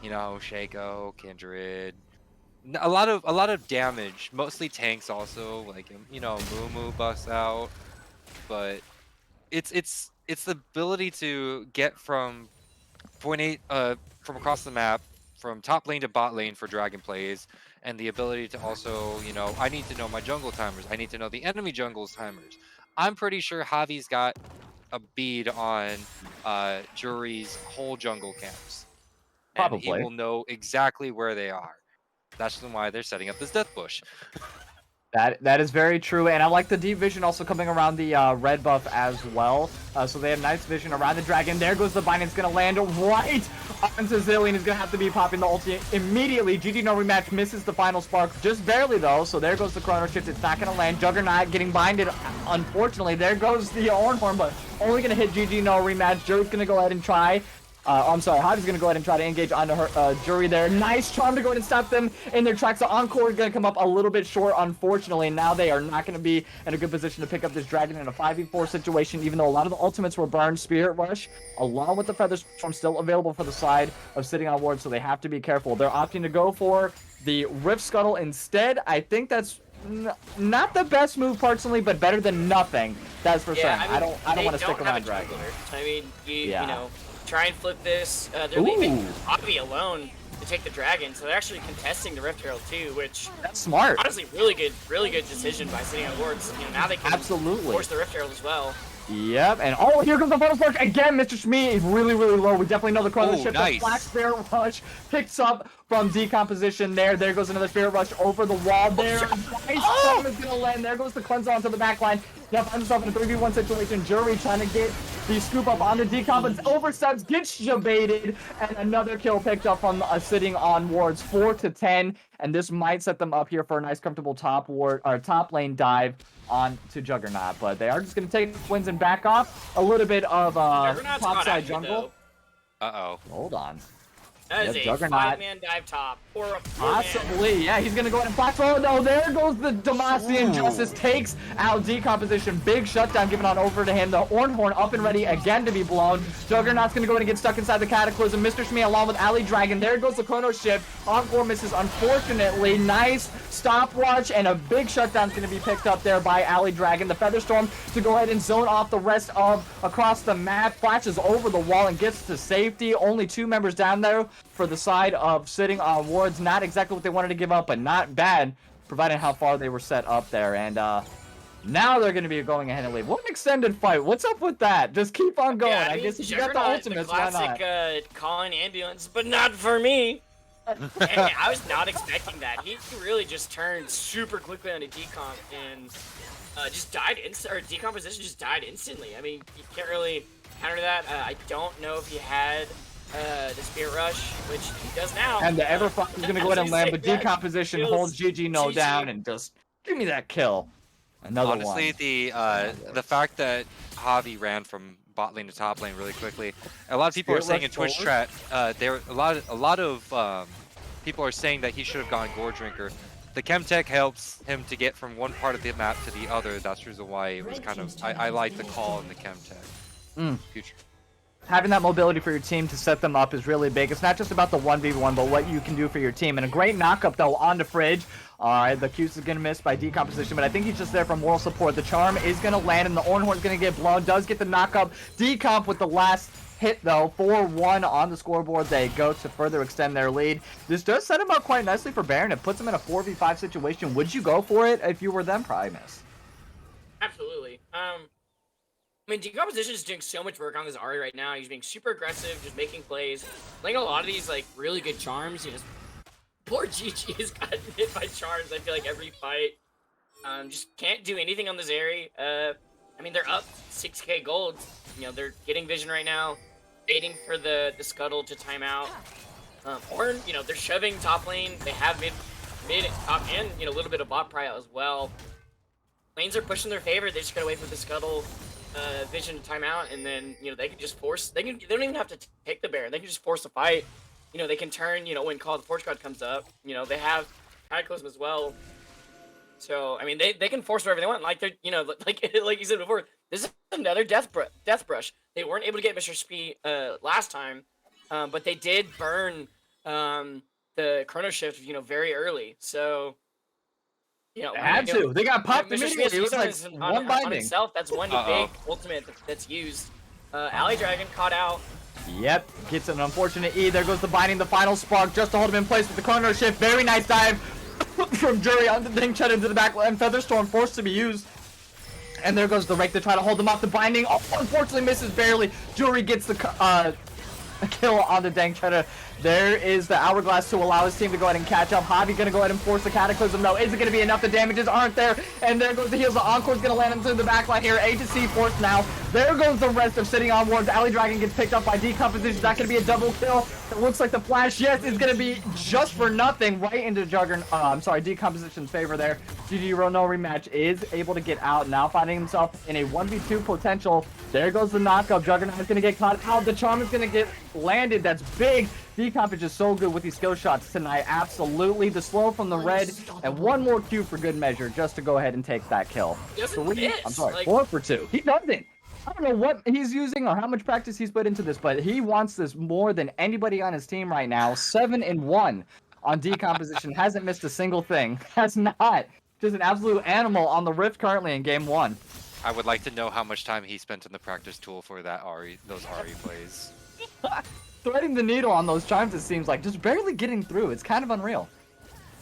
You know, Shaco, Kindred. A lot of damage, mostly tanks also, like, you know, Moo busts out, but it's the ability to get from point 8 from across the map from top lane to bot lane for dragon plays, and the ability to also, you know, I need to know my jungle timers, I need to know the enemy jungle's timers. I'm pretty sure Javi's got a bead on Jury's whole jungle camps, and he Probably. will know exactly where they are. That's why they're setting up this death bush. That is very true, and I like the deep vision also coming around the red buff as well. So they have nice vision around the dragon. There goes the bind. It's going to land right onto Zillion. He's going to have to be popping the ulti immediately. GG no rematch misses the final spark, just barely though. So there goes the chrono shift. It's not going to land. Juggernaut getting binded. Unfortunately, there goes the Ornhorn, but only going to hit GG no rematch. Jury's going to go ahead and try. I'm sorry, Javi's going to go ahead and try to engage onto her Jury there. Nice charm to go ahead and stop them in their tracks. The Encore is going to come up a little bit short, unfortunately. Now they are not going to be in a good position to pick up this dragon in a 5v4 situation, even though a lot of the ultimates were burned. Spirit Rush, along with the Feather Storm, still available for the side of sitting on ward, so they have to be careful. They're opting to go for the Rift Scuttle instead. I think that's not the best move personally, but better than nothing. That's for certain. I don't want to stick around dragon. I mean, you know, try and flip this. They're leaving Javi alone to take the dragon, so they're actually contesting the Rift Herald too, which that's smart. Honestly, really good decision by sitting on wards. You know, now they can force the Rift Herald as well. Yep, and oh, here comes the photo spark again. Mr. Shmee is really low. We definitely know the chrono shift. Nice. The Black Spirit Rush picks up from decomposition there. There goes another Spirit Rush over the wall there. Nice time is gonna land. There goes the cleanser onto the back line. Now finds himself in a 3v1 situation. Jury trying to get the scoop up onto decomp, but oversteps, gets jebaited, and another kill picked up from sitting on wards 4-10, and this might set them up here for a nice comfortable top lane dive on to Juggernaut, but they are just going to take wins and back off. A little bit of top side jungle. Hold on. That is a Juggernaut. 5-man dive top. Or a possibly, yeah, he's gonna go ahead and box. Oh no, there goes the Demacian Justice, takes out decomposition. Big shutdown given on over to him. The Ornhorn up and ready again to be blown. Juggernaut's gonna go ahead and get stuck inside the Cataclysm. Mr. Shmee along with Ali Dragon. There goes the Chrono Shift. Encore misses, unfortunately. Nice stopwatch, and a big shutdown's gonna be picked up there by Ali Dragon. The Featherstorm to go ahead and zone off the rest of across the map. Flashes over the wall and gets to safety. Only 2 members down there for the side of sitting on wards. Not exactly what they wanted to give up, but not bad, provided how far they were set up there. And now they're going to be going ahead and leave. What an extended fight. What's up with that? Just keep on going. Yeah, I guess if you got the ultimates, why not? Classic calling ambulance, but not for me. I was not expecting that. He really just turned super quickly on a decomp and just died decomposition just died instantly. I mean, you can't really counter that. I don't know if he had the Spirit Rush, which he does now. And the Everfuck is going to go ahead and land, but decomposition holds GG no down and just give me that kill. Another Honestly, the fact that Javi ran from bot lane to top lane really quickly, a lot of people are saying in Twitch chat, a lot of people are saying that he should have gone Gore Drinker. The Chemtech helps him to get from one part of the map to the other. That's the reason why it was kind of I like the call in the Chemtech. Future. Having that mobility for your team to set them up is really big. It's not just about the 1v1, but what you can do for your team. And a great knockup, though, onto Fridge. All right, the Q's is going to miss by decomposition, but I think he's just there for moral support. The charm is going to land, and the Ornhorn's going to get blown. Does get the knockup. Decomp with the last hit, though. 4-1 on the scoreboard. They go to further extend their lead. This does set him up quite nicely for Baron. It puts him in a 4v5 situation. Would you go for it if you were them, Primus? Absolutely. I mean, Decomposition is doing so much work on this Ahri right now. He's being super aggressive, just making plays, playing a lot of these like really good charms. He just Poor GG has gotten hit by charms, I feel like, every fight. Just can't do anything on the Zeri. I mean, they're up 6k gold. You know, they're getting vision right now, waiting for the scuttle to time out. Ornn, you know, they're shoving top lane. They have mid, top, and, you know, a little bit of bot pry as well. Lanes are pushing their favor. They just gotta wait for the scuttle vision to time out, and then, you know, they can just force. They don't even have to take the Baron. They can just force a fight. You know, they can turn. You know, when Call of the Forge God comes up. You know, they have Cataclysm as well. So I mean, they can force whatever they want. Like they're, you know, like you said before, this is another death brush. They weren't able to get Mr. Spee last time, but they did burn the Chrono Shift, you know, very early. So. You know, They had to. They got popped immediately. It was like one binding. On itself, that's one big ultimate that's used. Alley Dragon caught out. Yep, gets an unfortunate E. There goes the binding, the final spark, just to hold him in place with the Chrono Shift. Very nice dive from Jury on the Ding Chet into the back, and Featherstorm forced to be used. And there goes the rake to try to hold him off. The binding, unfortunately misses barely. Jury gets the kill on the Dang Cheddar. There is the Hourglass to allow his team to go ahead and catch up. Javi gonna go ahead and force the Cataclysm. No, is it gonna be enough? The damages aren't there. And there goes the heals. The Encore's gonna land into the backline here. A to C force now. There goes the rest of Sitting on Wards. Alley Dragon gets picked up by Decomposition. Is that gonna be a double kill? It looks like the flash, yes, is gonna be just for nothing right into Decomposition's favor there. GG Rono rematch is able to get out, now finding himself in a 1v2 potential. There goes the knockup. Juggernaut is gonna get caught out. The charm is gonna get landed. That's big. Decomp is just so good with these skill shots tonight. Absolutely. The slow from the red, and one more Q for good measure just to go ahead and take that kill. I'm sorry, like... 4 for 2. He doesn't. I don't know what he's using or how much practice he's put into this, but he wants this more than anybody on his team right now. 7-1 on Decomposition. Hasn't missed a single thing. Has not. Just an absolute animal on the Rift currently in game 1. I would like to know how much time he spent in the practice tool for that those Ahri plays. Threading the needle on those chimes, it seems like, just barely getting through. It's kind of unreal.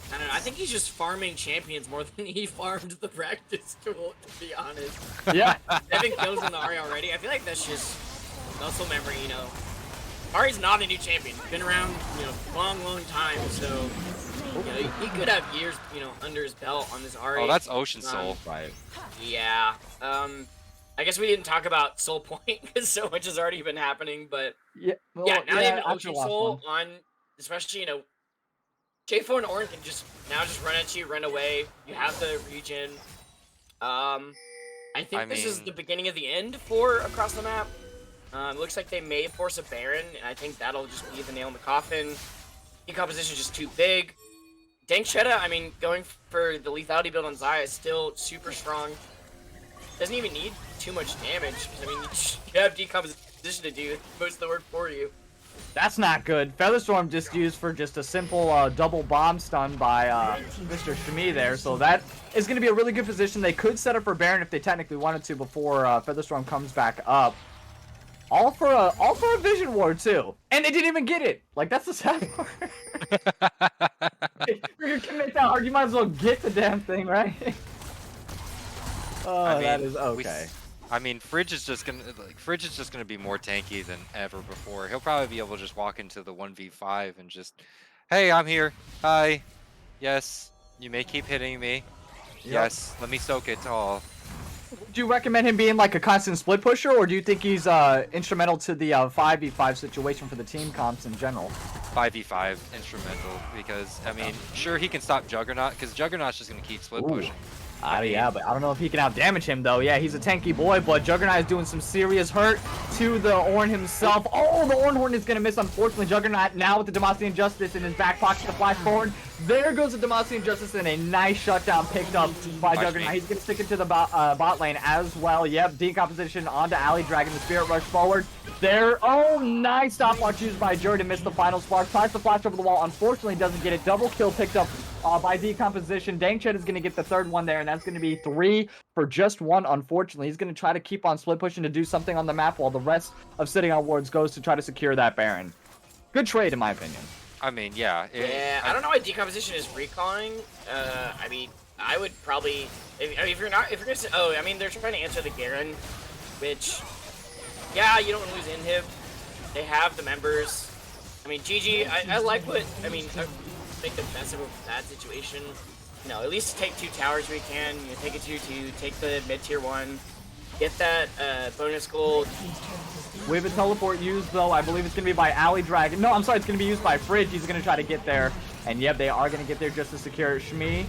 I don't know. I think he's just farming champions more than he farmed the practice tool, to be honest. Yeah. 7 kills in the Ahri already. I feel like that's just muscle memory, you know. Ahri's not a new champion. He's been around, you know, long time, so you know, he could have years, you know, under his belt on this Ahri. Oh, that's Ocean Soul. Right. Yeah. I guess we didn't talk about Soul Point because so much has already been happening, but yeah, well, yeah, now they have an Ocean Soul on, especially, you know, J4 and Ornn can just run at you, run away. You have the regen. I think this is the beginning of the end for across the map. Looks like they may force a Baron, and I think that'll just be the nail in the coffin. Decomposition is just too big. Dank Shetta, I mean, going for the lethality build on Xayah is still super strong. Doesn't even need too much damage. I mean, you have Decomposition to do most of the work for you. That's not good. Featherstorm just used for just a simple double bomb stun by Mr. Shami there. So that is going to be a really good position. They could set up for Baron if they technically wanted to before Featherstorm comes back up. All for a Vision Ward too. And they didn't even get it. Like, that's the sad part. If you're gonna make that hard, you might as well get the damn thing, right? Oh, I mean, that is okay. I mean, Fridge is just gonna be more tanky than ever before. He'll probably be able to just walk into the 1v5 and just, hey, I'm here. Hi. Yes. You may keep hitting me. Yep. Yes. Let me soak it all. Would you recommend him being like a constant split pusher, or do you think he's instrumental to the 5v5 situation for the team comps in general? 5v5 instrumental, because I mean, sure, he can stop Juggernaut, because Juggernaut's just gonna keep split pushing. Yeah, but I don't know if he can outdamage him, though. Yeah, he's a tanky boy, but Juggernaut is doing some serious hurt to the Ornn himself. Oh, the Ornn Horn is going to miss, unfortunately. Juggernaut now with the Demacian Justice in his back pocket to flash forward. There goes the Demacian Justice, and a nice shutdown picked up by Juggernaut. He's going to stick it to the bot lane as well. Yep, Decomposition onto Alley Dragon. The Spirit Rush forward. There. Oh, nice stopwatch used by Jury to miss the final spark. Tries to flash over the wall. Unfortunately, doesn't get it. Double kill picked up by Decomposition. Dangchet is going to get the third one there, and that's going to be 3 for just 1, unfortunately. He's going to try to keep on split pushing to do something on the map while the rest of Sitting on Wards goes to try to secure that Baron. Good trade, in my opinion. I mean, yeah. I don't know why Decomposition is recalling. I mean, I would probably... if you're going to say... Oh, I mean, they're trying to answer the Garen, which... Yeah, you don't want to lose Inhib. They have the members. I mean, GG, I like what... I mean... make the best of a bad situation. You know, at least take 2 towers if we can. You know, take a 2-2, take the mid tier 1, get that bonus gold. We have a teleport used though. I believe it's gonna be by Alley Dragon. No, I'm sorry, it's gonna be used by Fridge. He's gonna try to get there, and yep, they are gonna get there just to secure Shmi.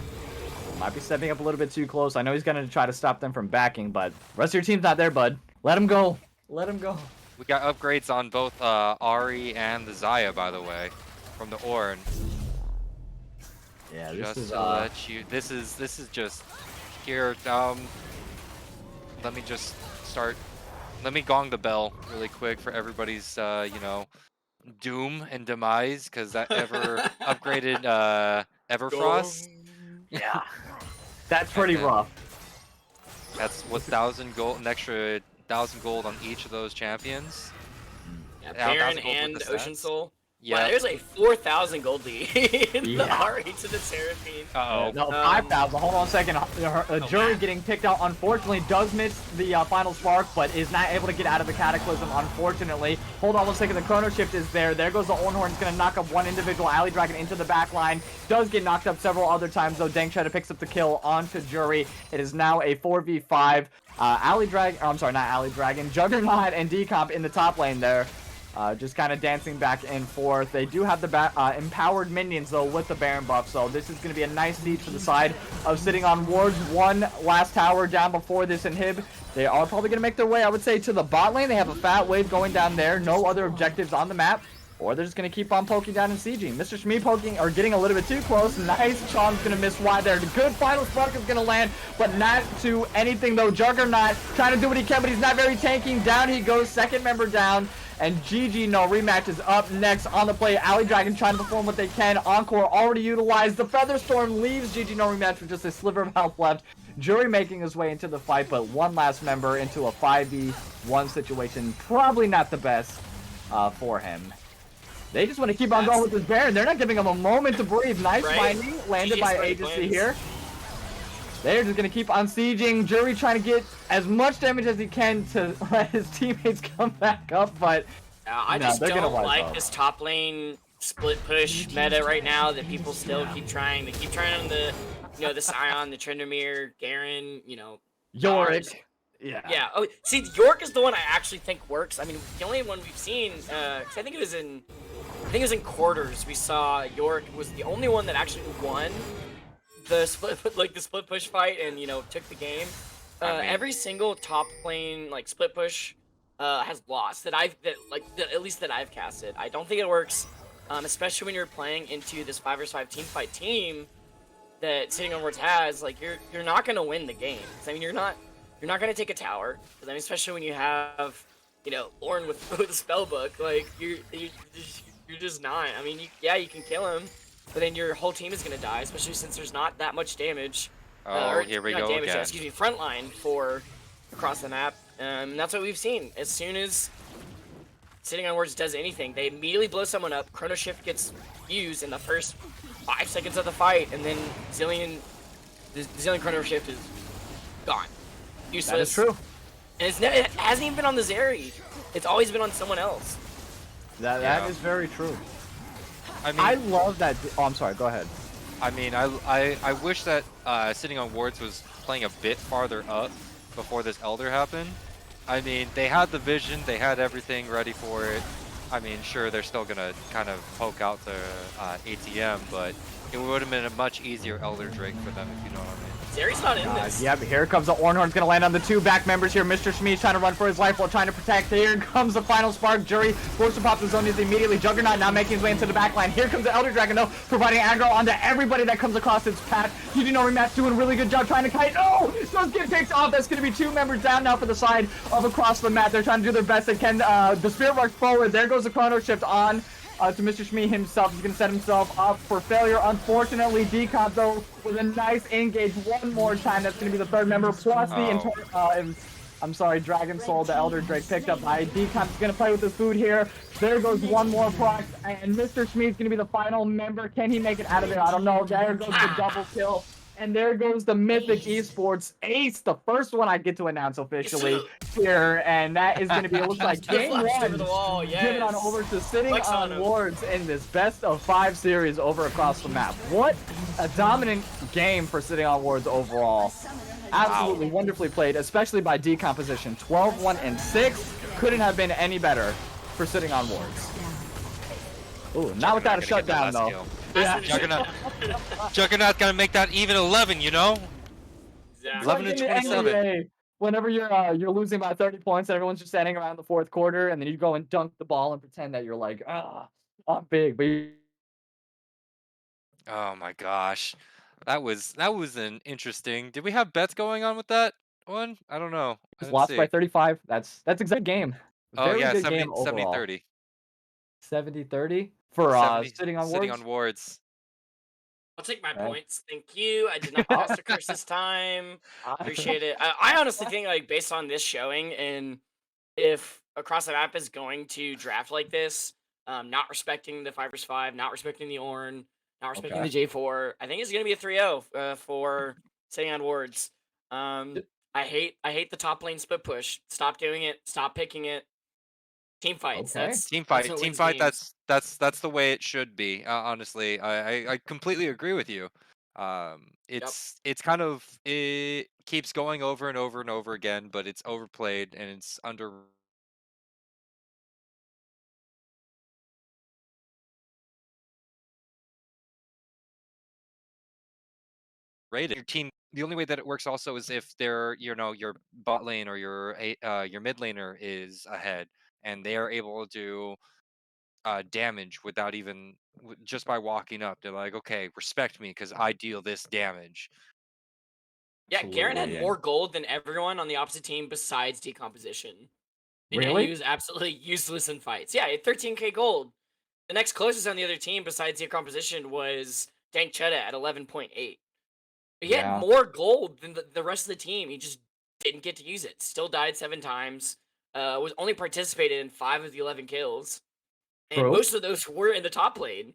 Might be stepping up a little bit too close. I know he's gonna try to stop them from backing, but the rest of your team's not there, bud. Let him go. Let him go. We got upgrades on both Ari and the Zaya, by the way, from the Ornn. Yeah, this Just is to let you. This is just here. Let me just start. Let me gong the bell really quick for everybody's, you know, doom and demise, because that ever upgraded Everfrost. Yeah, that's pretty then- rough. That's what 1,000 gold, an extra 1,000 gold on each of those champions. Yeah, Yeah, Baron 1,000 gold and with the Ocean stats. Soul. Yeah. Wow, there's a 4,000 gold lead in the Yeah. Ari to the Seraphine. Uh-oh. No, 5,000. Hold on a second. Jury man. getting picked out. Unfortunately, does miss the final spark, but is not able to get out of the Cataclysm, unfortunately. Hold on one second. The Chrono Shift is there. There goes the Ornhorn. It's going to knock up one individual Alley Dragon into the back line. Does get knocked up several other times, though. Dengshada picks up the kill onto Jury. It is now a 4v5. Alley Dragon, I'm sorry, not Alley Dragon. Juggernaut and Decomp in the top lane there. Just kind of dancing back and forth. They do have the empowered minions, though, with the Baron buff, so this is going to be a nice siege to the side of sitting on wards. One last tower down before this inhib. They are probably going to make their way, I would say, to the bot lane. They have a fat wave going down there. No other objectives on the map. Or they're just going to keep on poking down and sieging. Mr. Shmi poking, or getting a little bit too close. Nice. Chom's going to miss wide there. The good final spark is going to land, but not to anything, though. Juggernaut trying to do what he can, but he's not very tanking. Down he goes. Second member down. And GG no rematch is up next on the play. Alley Dragon trying to perform what they can. Encore already utilized. The Featherstorm leaves GG no rematch with just a sliver of health left. Jury making his way into the fight, but one last member into a 5v1 situation. Probably not the best for him. They just want to keep on going with this Baron. They're not giving him a moment to breathe. Nice finding. Landed by Agency here. They're just going to keep on sieging. Jury trying to get as much damage as he can to let his teammates come back up, but I no, just they're gonna don't wipe like out. this top lane split push meta right now that people still keep trying. They keep trying on the, you know, the Scion, the Tryndamere, Garen, you know. Yorick. Yeah. Yeah. Oh, see, York is the one I actually think works. I mean, the only one we've seen, 'cause I think it was in quarters. We saw York was the only one that actually won the split push fight and, you know, took the game. Every single top lane split push has lost at least that I've casted. I don't think it works, especially when you're playing into this 5v5 team fight team that Sitting on Words has. Like, you're not gonna win the game. I mean, you're not gonna take a tower. I mean, especially when you have, you know, Ornn with a spellbook. Like, you're just not. I mean, you can kill him, but then your whole team is gonna die, especially since there's not that much damage. Oh, here we go again. Excuse me, frontline for across the map. That's what we've seen. As soon as Sitting on Words does anything, they immediately blow someone up. Chrono Shift gets used in the first 5 seconds of the fight, and then the Zillion Chrono Shift is gone. Useless. That is true. And it hasn't even been on the Zeri. It's always been on someone else. That is very true. I mean, I love that. Oh, I'm sorry. Go ahead. I mean, I wish that Sitting on Wards was playing a bit farther up before this Elder happened. I mean, they had the vision, they had everything ready for it. I mean, sure, they're still gonna kind of poke out the ATM, but it would have been a much easier Elder Drake for them, if you know what I mean. Zeri's not in this. Yep, here comes the Ornhorn's gonna land on the 2 back members here. Mr. Shmi's trying to run for his life while trying to protect. Here comes the final spark. Jury forced to pop the zone immediately. Juggernaut now making his way into the back line. Here comes the Elder Dragon, though, providing aggro onto everybody that comes across its path. GG no rematch doing a really good job trying to kite. Oh, does get picked off. That's gonna be 2 members down now for the side of across the map. They're trying to do their best they can. The Spirit Rush forward. There goes the Chrono Shift on. To Mr. Shmi himself. He's going to set himself up for failure. Unfortunately, Decomp, though, with a nice engage one more time. That's going to be the 3rd member, plus I'm sorry, Dragon Soul, the Elder Drake, picked up by Decomp's going to play with his food here. There goes one more proc, and Mr. Shmi is going to be the final member. Can he make it out of there? I don't know. There goes the double kill. And there goes the Mythic Esports Ace, the first one I get to announce officially here. And that is going to be, it looks like game Flashed over one, the wall, given on yes. over to Sitting Flex on on him. Wards in this best of 5 series over across the map. What a dominant game for Sitting on Wards overall. Absolutely wonderfully played, especially by Decomposition. 12, 1, and 6. Couldn't have been any better for Sitting on Wards. Ooh, not without a shutdown though. Yeah. Juggernaut's gonna make that even 11, you know? Exactly. 11 to Like in the 27. NBA, whenever you're losing by 30 points, and everyone's just standing around the fourth quarter, and then you go and dunk the ball and pretend that you're like, I'm big, but you Oh my gosh. That was an interesting. Did we have bets going on with that one? I don't know. I just didn't lost by see. 35. That's exact game. Oh Very yeah, good 70 game 70 overall. 30. 70-30 for 70 Sitting on sitting Wards. on wards. I'll take my Okay. points. Thank you. I did not Oh. pass the curse this time. Appreciate it. I honestly think, like, based on this showing, and if Across the Map is going to draft like this, not respecting the 5vs5, not respecting the Ornn, not respecting the J4, I think it's going to be a 3-0 for Sitting on Wards. I hate the top lane split push. Stop doing it. Stop picking it. Team fights. Okay. Team That's fight. what Team wins fight. games. That's the way it should be. Honestly, I completely agree with you. Yep. It's kind of, it keeps going over and over and over again, but it's overplayed and it's underrated. Your team, the only way that it works also is if they're, you know, your bot lane or your mid laner is ahead and they are able to damage without even just by walking up. They're like, okay, respect me because I deal this damage. Yeah, Garen had Absolutely, more gold than everyone on the opposite team besides Decomposition. And he Really? was absolutely useless in fights. Yeah, he had 13k gold. The next closest on the other team besides Decomposition was Dank Chetta at 11.8. He had more gold than the rest of the team. He just didn't get to use it. Still died 7 times. Was only participated in 5 of the 11 kills. And True. most of those were in the top lane.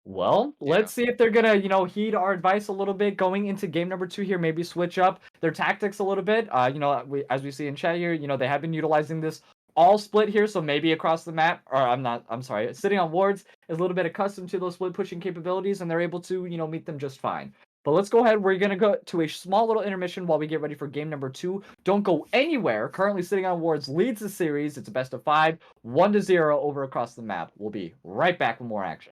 Well, Yeah. let's see if they're gonna, heed our advice a little bit going into game number 2 here. Maybe switch up their tactics a little bit. As we see in chat here, they have been utilizing this all split here, so maybe across the map, or I'm sorry, Sitting on Wards is a little bit accustomed to those split pushing capabilities, and they're able to, meet them just fine. But let's go ahead. We're gonna go to a small little intermission while we get ready for game number 2. Don't go anywhere. Currently, Sitting on Wards leads the series. It's a best of 5, 1-0 over across the map. We'll be right back with more action.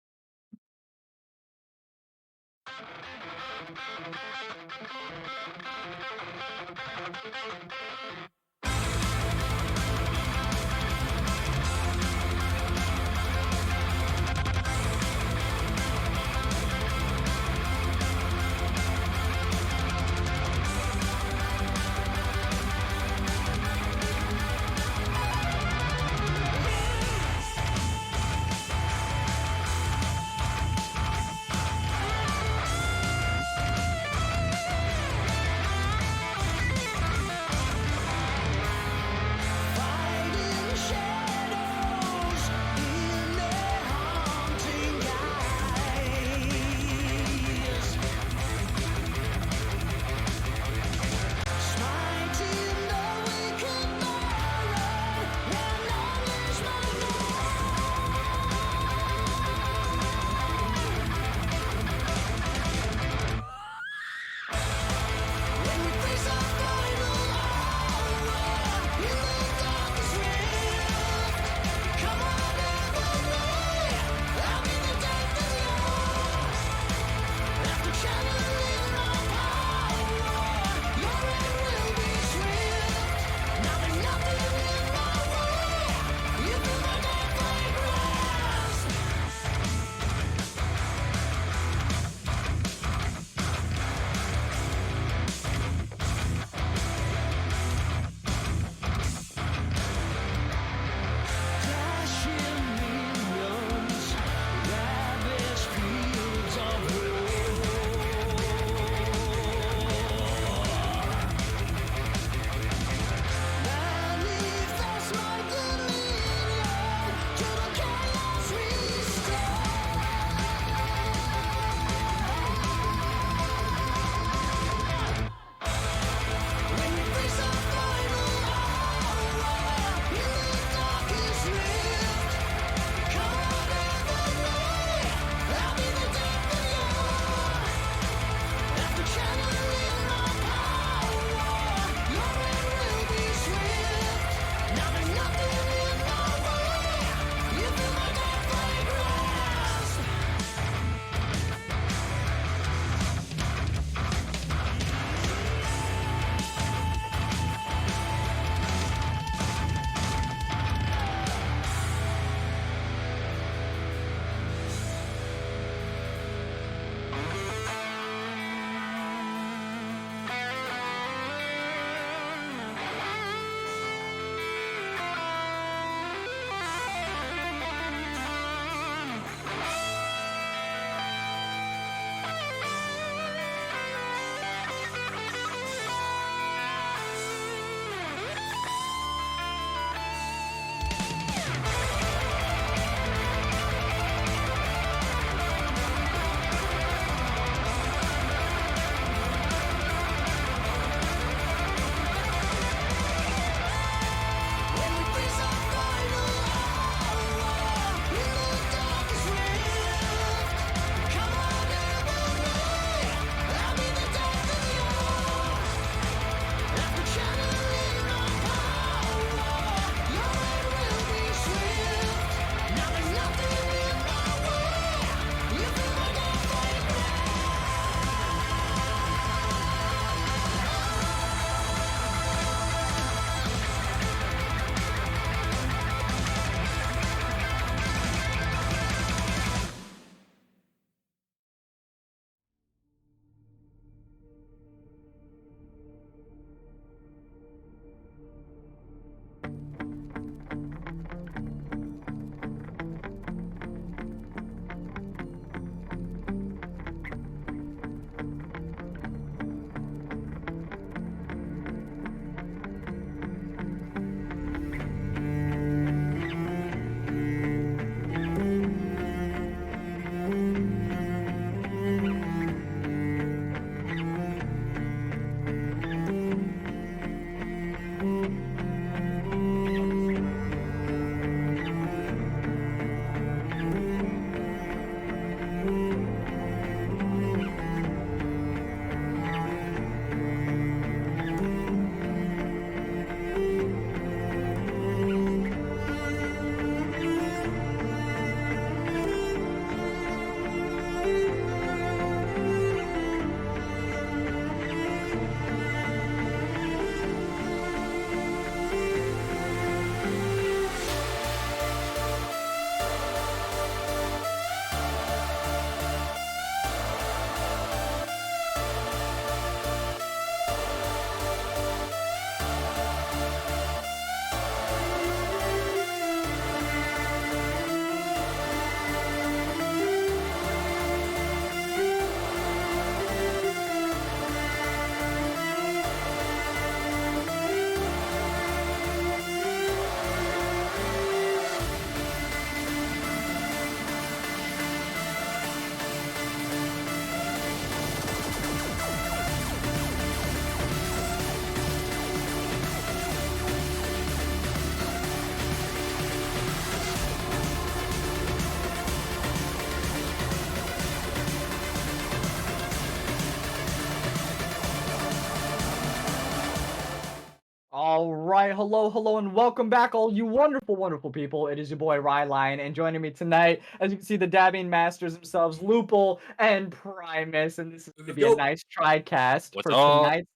right, hello, and welcome back, all you wonderful people. It is your boy Rylionn, and joining me tonight, as you can see, the dabbing masters themselves, Lupul and Primus, and this is going to be a nice tri-cast What's for up? tonight's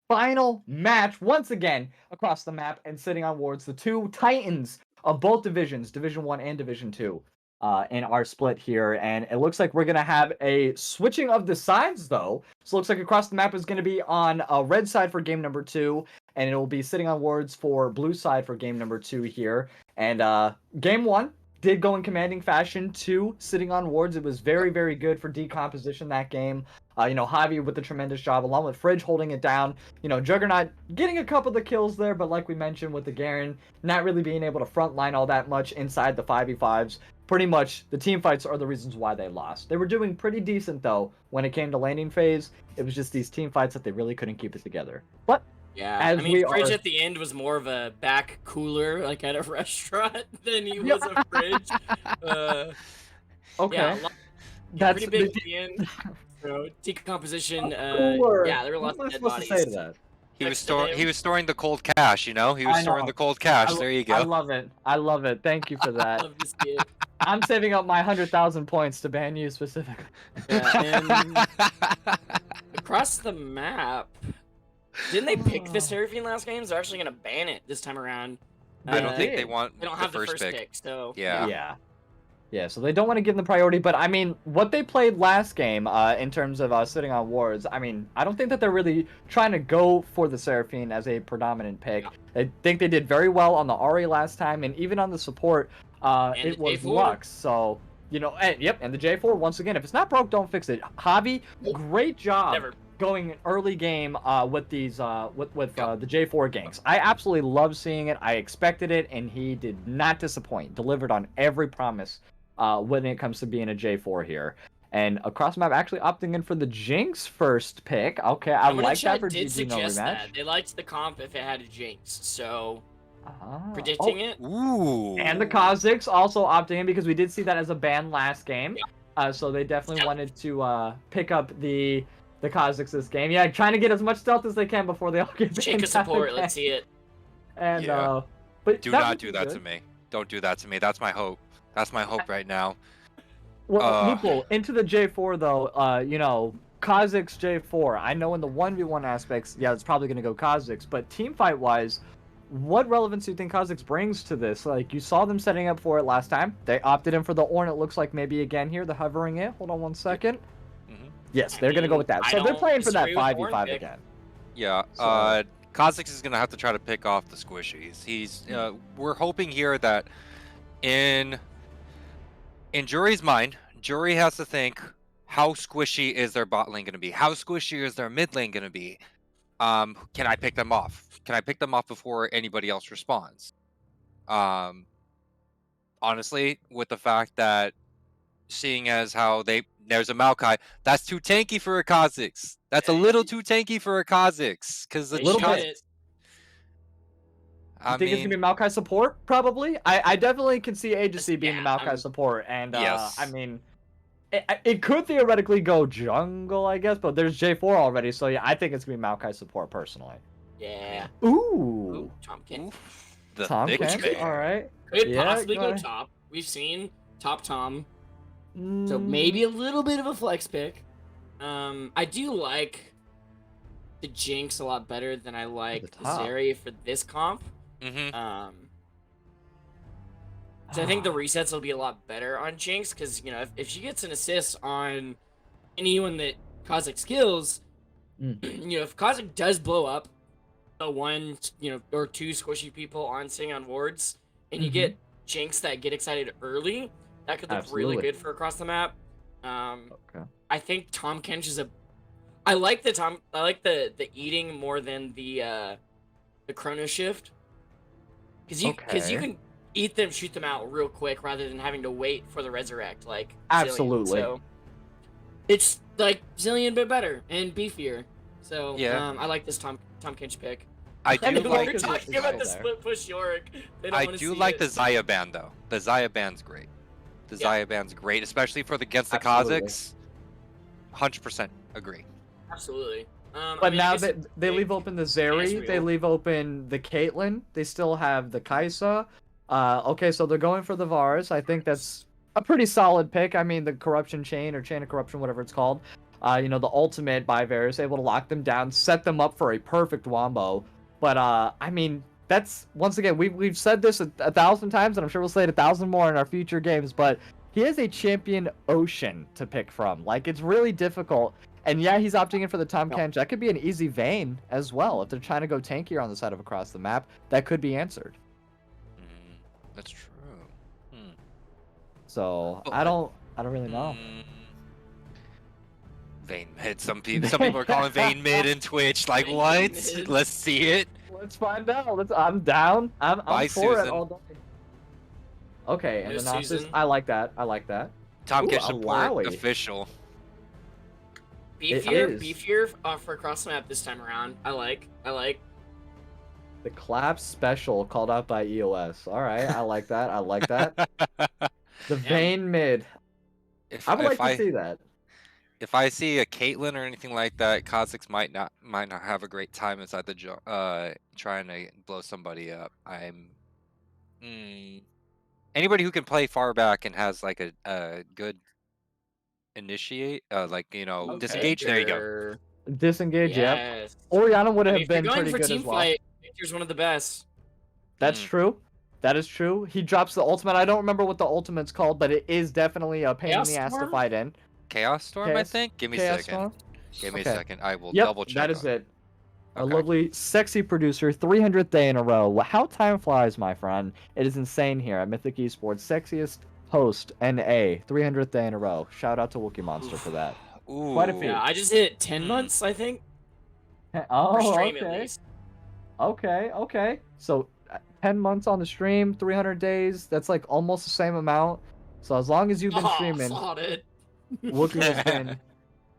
final match, once again, across the map, and sitting on wards, the two titans of both divisions, Division 1 and Division 2. In our split here, and it looks like we're gonna have a switching of the sides though. So it looks like across the map is gonna be on a red side for game number 2, and it will be sitting on wards for blue side for game number 2 here. And game 1 did go in commanding fashion. 2 sitting on wards. It was very good for decomposition that game. Javi with the tremendous job, along with Fridge holding it down. Juggernaut getting a couple of the kills there, but like we mentioned with the Garen, not really being able to frontline all that much inside the 5v5s. Pretty much, the team fights are the reasons why they lost. They were doing pretty decent, though, when it came to laning phase. It was just these team fights that they really couldn't keep it together. But, yeah, Fridge at the end was more of a back cooler, like at a restaurant, than he was a Fridge. Okay. Yeah, That's pretty big at the end. So, decomposition, cooler. yeah, there were lots What of am I dead supposed to bodies. say to that? He was storing the cold cash, you know? He was storing the cold cash. There you I go. love it. Thank you for that. Love to see it. I'm saving up my 100,000 points to ban you specifically. Yeah, and across the map, didn't they pick the Seraphine last game? So they're actually gonna ban it this time around. I don't think they want They don't have the first pick, so Yeah, so they don't want to give them the priority, but I mean, what they played last game, in terms of sitting on wards, I mean, I don't think that they're really trying to go for the Seraphine as a predominant pick. Yeah. I think they did very well on the Ahri last time, and even on the support, it was Lux. So, and the J4, once again, if it's not broke, don't fix it. Javi, great job going early game with these with the J4 ganks. I absolutely love seeing it. I expected it, and he did not disappoint. Delivered on every promise when it comes to being a J4 here. And across the map, actually opting in for the Jinx first pick. Okay, I like that for GG no rematch. That. They liked the comp if it had a Jinx, so predicting it. Ooh. And the Kha'Zix also opting in because we did see that as a ban last game. Yeah. So they definitely wanted to pick up the Kha'Zix this game. Yeah, trying to get as much stealth as they can before they all get banned. Shake a support, let's see it. And but do not do that to me. Don't do that to me. That's my hope. That's my hope right now. Well, Lupul, into the J4 though, Kha'Zix J4. I know in the 1v1 aspects, it's probably going to go Kha'Zix, but team fight wise, what relevance do you think Kha'Zix brings to this? Like, you saw them setting up for it last time. They opted in for the Ornn, it looks like maybe again here, the hovering it. Hold on one second. Yes, they're going to go with that. So they're playing for that 5v5 again. Yeah, Kha'Zix is going to have to try to pick off the squishies. We're hoping here that in Jury's mind, Jury has to think, how squishy is their bot lane going to be? How squishy is their mid lane going to be? Can I pick them off? Can I pick them off before anybody else responds? Honestly, with the fact that seeing as how there's a Maokai, that's too tanky for a Kha'Zix. That's a little too tanky for a Kha'Zix. Because the little bit. You think it's gonna be Maokai support? Probably. I definitely can see Agency being the Maokai support, and I mean, it could theoretically go jungle, I guess, but there's J4 already, so yeah, I think it's gonna be Maokai support personally. Yeah. Ooh. Tomkin. Tomkin. All right. Could possibly go top. We've seen top Tom, so maybe a little bit of a flex pick. I do like the Jinx a lot better than I like Zeri for this comp. So I think the resets will be a lot better on Jinx, because if she gets an assist on anyone that Kha'Zix kills, if Kha'Zix does blow up a one or two squishy people on sitting on wards, and you get Jinx that get excited early, that could look really good for across the map. I think Tom Kench is I like the eating more than the chrono shift, because you can eat them, shoot them out real quick rather than having to wait for the resurrect like absolutely. Zillion. So it's like Zillion, but better and beefier. So I like this Tom Kench pick. I do like we're talking about the split push Yorick. I do like the Xayah ban though. The Xayah ban's great. The Xayah ban's great, especially for against the Kha'Zix. 100% agree. Absolutely. But I mean, I now guess that it's they leave big. open the It's Zeri, they real. leave open the Caitlyn. They still have the Kaisa. Okay, so they're going for the Vars. I think that's a pretty solid pick. I mean, the Corruption Chain or Chain of Corruption, whatever it's called. The ultimate by Varus, able to lock them down, set them up for a perfect wombo. But I mean, that's once again we've said this a thousand times, and I'm sure we'll say it 1,000 more in our future games. But he has a champion ocean to pick from. Like, it's really difficult. And yeah, he's opting in for the Tom Kench. That could be an easy Vayne as well. If they're trying to go tankier on the side of across the map, that could be answered. That's true. So But I don't really know. Vayne mid. Some people are calling Vayne mid in Twitch. Like, Vayne what? mid. Let's see it. Let's find out. I'm down. I'm Bye, for it Susan. all day. Okay, and No the Gnosis. Susan. I like that. Tom Ooh, Kench support Alawi. official. Beefier, is. beefier for across the map this time around. I like. The clap special called out by EOS. All right, I like that. The Vayne mid. I would like to see that. If I see a Caitlyn or anything like that, Kha'Zix might not have a great time inside the trying to blow somebody up. Anybody who can play far back and has like a good initiate, disengage. There you go. Sure. Disengage. Yep. Yes. Oriana would I have mean, if you're been going pretty for good team as well. fight, Victor's one of the best. That's true. That is true. He drops the ultimate. I don't remember what the ultimate's called, but it is definitely a pain Chaos in the ass to Storm? fight in. Chaos Storm, I Chaos- think. Give me a Chaos second. Storm? Give me Okay. a second. I will Yep, double check. that is it. A Okay. lovely, sexy producer, 300th day in a row. How time flies, my friend. It is insane here at Mythic Esports. Sexiest host, NA, 300th day in a row. Shout out to Wookie Monster for that. Ooh. Quite a few. Yeah, I just hit 10 months, I think. Oh, For stream, at okay. least. Okay. So, 10 months on the stream, 300 days. That's like almost the same amount. So as long as you've been streaming, Slot it. Wookie has been.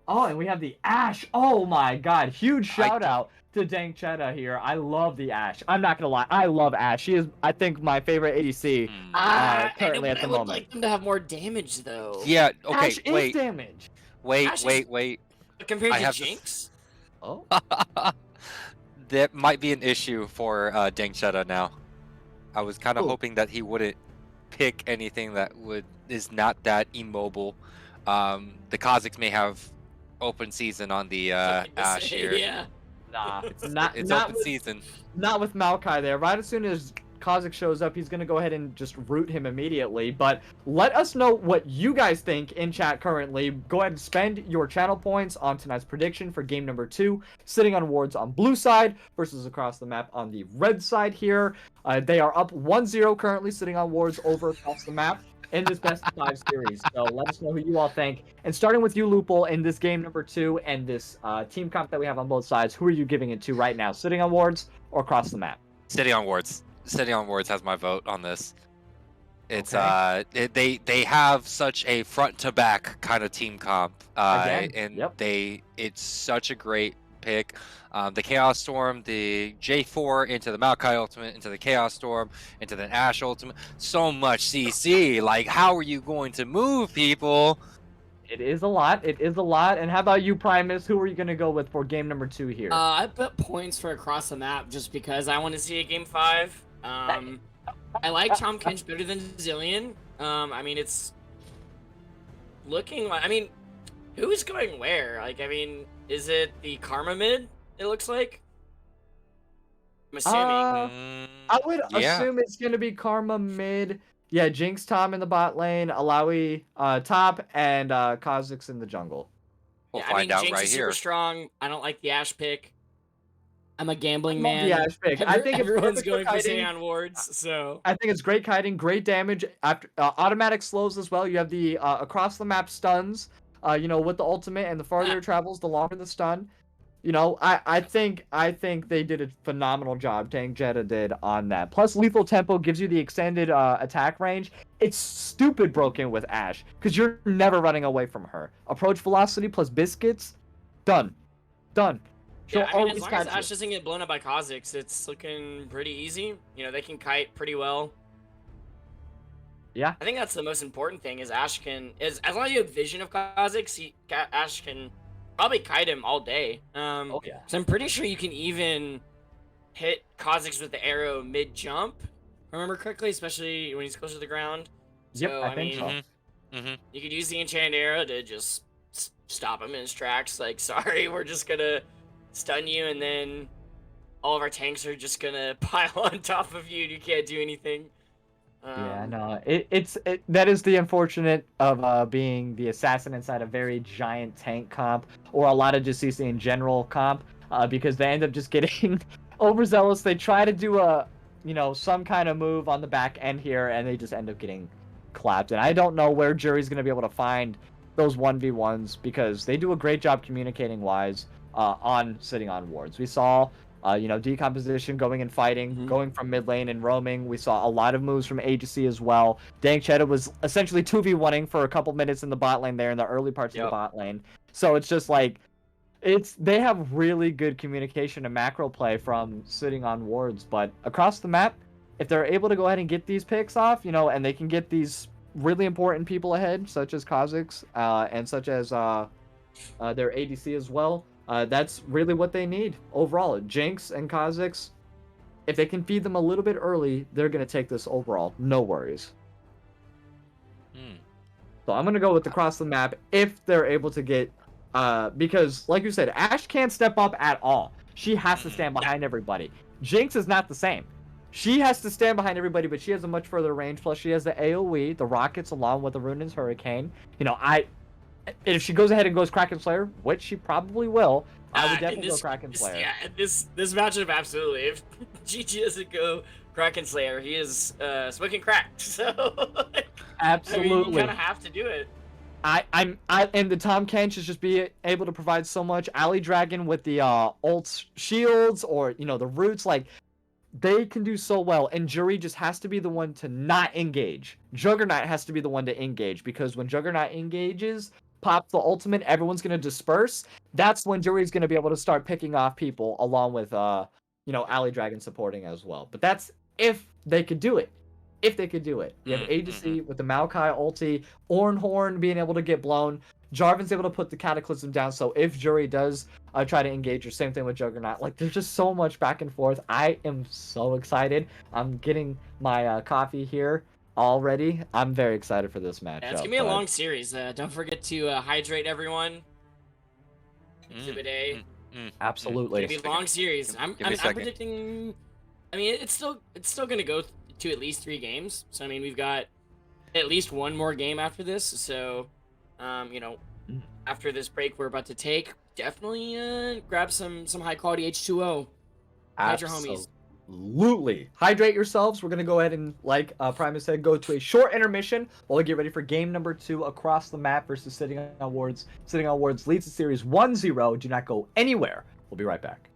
Oh, and we have the Ashe. Oh my God! Huge shout out to Dank Cheddar here. I love the Ashe. I'm not gonna lie, I love Ashe. She is, I think, my favorite ADC currently at the I would moment. like them to have more damage, though. Yeah. Okay. Ashe Wait. is damage. Ashe is- Wait. Compared I to have Jinx? Oh. That might be an issue for Dengsheta now. I was kind of Ooh. hoping that he wouldn't pick anything that is not that immobile. The Kha'Zix may have open season on the Ashe here. Yeah. Nah, it's not. It's not open with, season. Not with Maokai there. Right as soon as Kha'Zix shows up, he's gonna go ahead and just root him immediately. But let us know what you guys think in chat currently. Go ahead and spend your channel points on tonight's prediction for game number 2. Sitting on wards on blue side versus across the map on the red side here. They are up 1-0 currently, sitting on wards over across the map in this best of 5 series. So let us know who you all think. And starting with you, Lupul, in this game number 2 and this team comp that we have on both sides, who are you giving it to right now? Sitting on wards or across the map? Sitting on wards. Sitting on wards has my vote on this. It's Okay. they have such a front to back kind of team comp, Again, and yep. it's such a great pick. The Chaos Storm, the J4 into the Maokai ultimate, into the Chaos Storm, into the Ashe ultimate. So much CC. Like, how are you going to move people? It is a lot. And how about you, Primus? Who are you going to go with for game number 2 here? I put points for across the map just because I want to see a game 5. I like Tom Kench better than Zillion. I mean, it's looking like. I mean, who's going where? Like, I mean, is it the Karma mid? It looks like. I'm assuming. I would assume it's going to be Karma mid. Yeah, Jinx Tom in the bot lane, Alawi top, and Kha'Zix in the jungle. We'll Yeah, find out Jinx right is here. super strong. I don't like the Ashe pick. I'm a gambling I love man. the Ashe pick. I think it's everyone's perfect for going for kiting. Xeon wards, so I think it's great kiting, great damage. After automatic slows as well. You have the across the map stuns. With the ultimate, and the farther it travels, the longer the stun. I think they did a phenomenal job. Tank Jetta did on that. Plus, lethal tempo gives you the extended attack range. It's stupid broken with Ashe because you're never running away from her. Approach velocity plus biscuits, done. yeah, I mean, always as long catch as you. Ashe doesn't get blown up by Kha'Zix, it's looking pretty easy. They can kite pretty well. Yeah. I think that's the most important thing is Ashe can as long as you have vision of Kha'Zix, Ashe can probably kite him all day. Oh yeah. So I'm pretty sure you can even hit Kha'Zix with the arrow mid jump. Remember correctly, especially when he's close to the ground. Yep, So I think so. you could use the enchanted arrow to just stop him in his tracks. Like, sorry, we're just gonna stun you, and then all of our tanks are just gonna pile on top of you, and you can't do anything. Yeah, no, that is the unfortunate of being the assassin inside a very giant tank comp, or a lot of just CC in general comp, because they end up just getting overzealous. They try to do some kind of move on the back end here, and they just end up getting clapped. And I don't know where Jury's gonna be able to find those 1v1s, because they do a great job communicating wise on sitting on wards. We saw decomposition, going and fighting, going from mid lane and roaming. We saw a lot of moves from agency as well. Dang Cheddar was essentially 2v1ing for a couple minutes in the bot lane there in the early parts of the bot lane. So it's just like, they have really good communication and macro play from sitting on wards. But across the map, if they're able to go ahead and get these picks off, and they can get these really important people ahead, such as Kha'Zix, and such as their ADC as well, that's really what they need overall. Jinx and Kha'Zix, if they can feed them a little bit early, they're going to take this overall. No worries. So I'm going to go with across the map if they're able to get... because, like you said, Ashe can't step up at all. She has to stand behind everybody. Jinx is not the same. She has to stand behind everybody, but she has a much further range. Plus, she has the AoE, the rockets, along with the Runaan's Hurricane. If she goes ahead and goes Kraken Slayer, which she probably will, I would definitely go Kraken Slayer. This matchup, absolutely. If GG doesn't go Kraken Slayer, he is smoking crack. So Absolutely, you kind of have to do it. And the Tom Kench is just be able to provide so much. Alley Dragon with the ult shields, or the roots, like, they can do so well, and Jury just has to be the one to not engage. Juggernaut has to be the one to engage, because when Juggernaut engages, pops the ultimate, everyone's going to disperse. That's when Jury's going to be able to start picking off people, along with Alley Dragon supporting as well. But that's if they could do it. If they could do it. You have ADC with the Maokai ulti, Ornhorn being able to get blown, Jarvan's able to put the Cataclysm down, so if Jury does try to engage, or same thing with Juggernaut, like, there's just so much back and forth. I am so excited. I'm getting my coffee here already. I'm very excited for this matchup. Yeah, it's gonna be a long series. Don't forget to hydrate everyone. Exhibit A. Absolutely. It's gonna be a long series. I'm predicting. I mean, it's still gonna go to at least 3 games. So I mean, we've got at least one more game after this. So, after this break we're about to take, definitely grab some high quality H2O. Hide your homies. Absolutely. Hydrate yourselves. We're going to go ahead and, like Primus said, go to a short intermission while we get ready for game number 2 across the map versus Sitting on Wards. Sitting on Wards leads the series 1-0. Do not go anywhere. We'll be right back.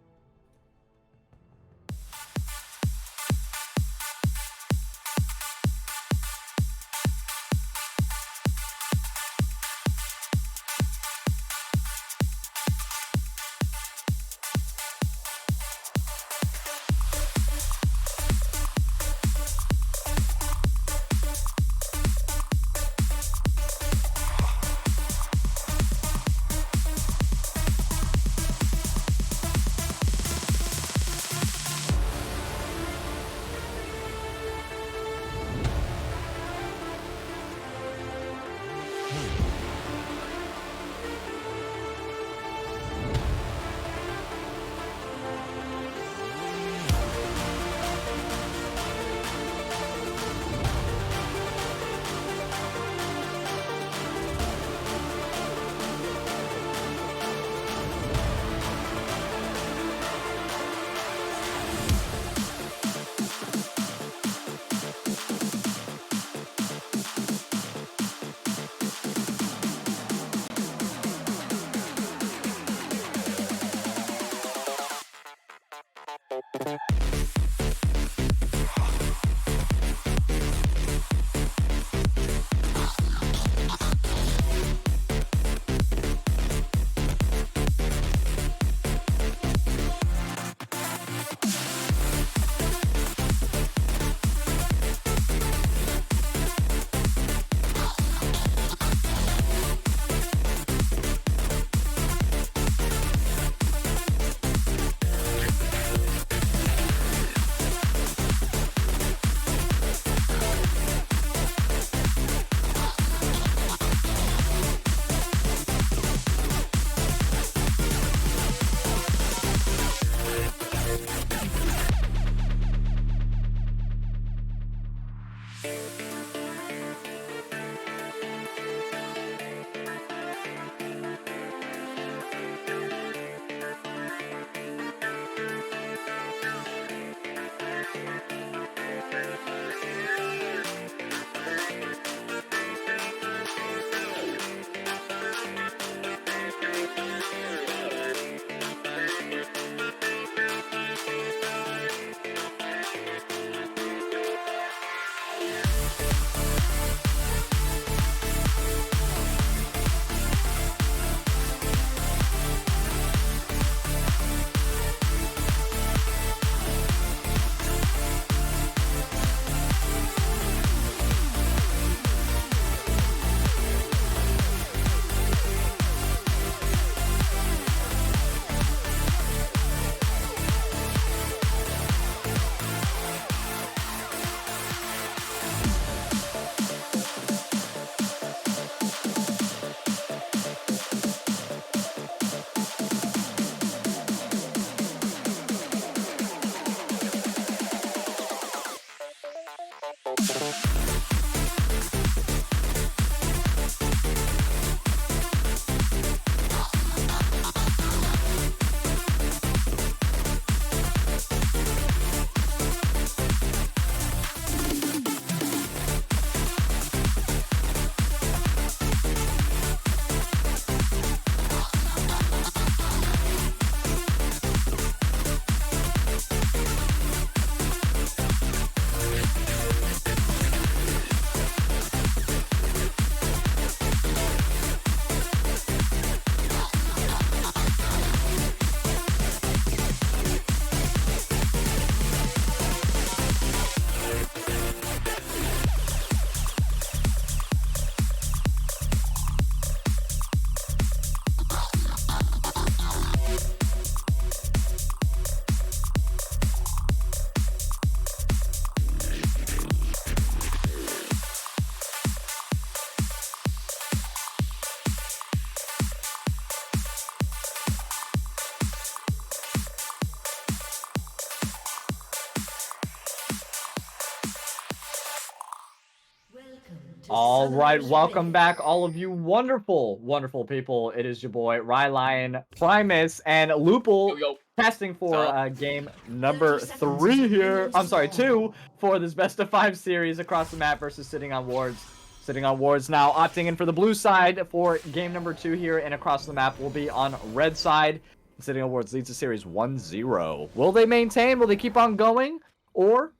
All right, welcome back, all of you wonderful, wonderful people. It is your boy Rylionn, Primus, and Lupul testing for game number 3 here. I'm sorry, 2 for this best of 5 series across the map versus Sitting on Wards. Sitting on Wards now opting in for the blue side for game number 2 here, and across the map will be on red side. Sitting on Wards leads the series 1-0. Will they maintain? Will they keep on going? Or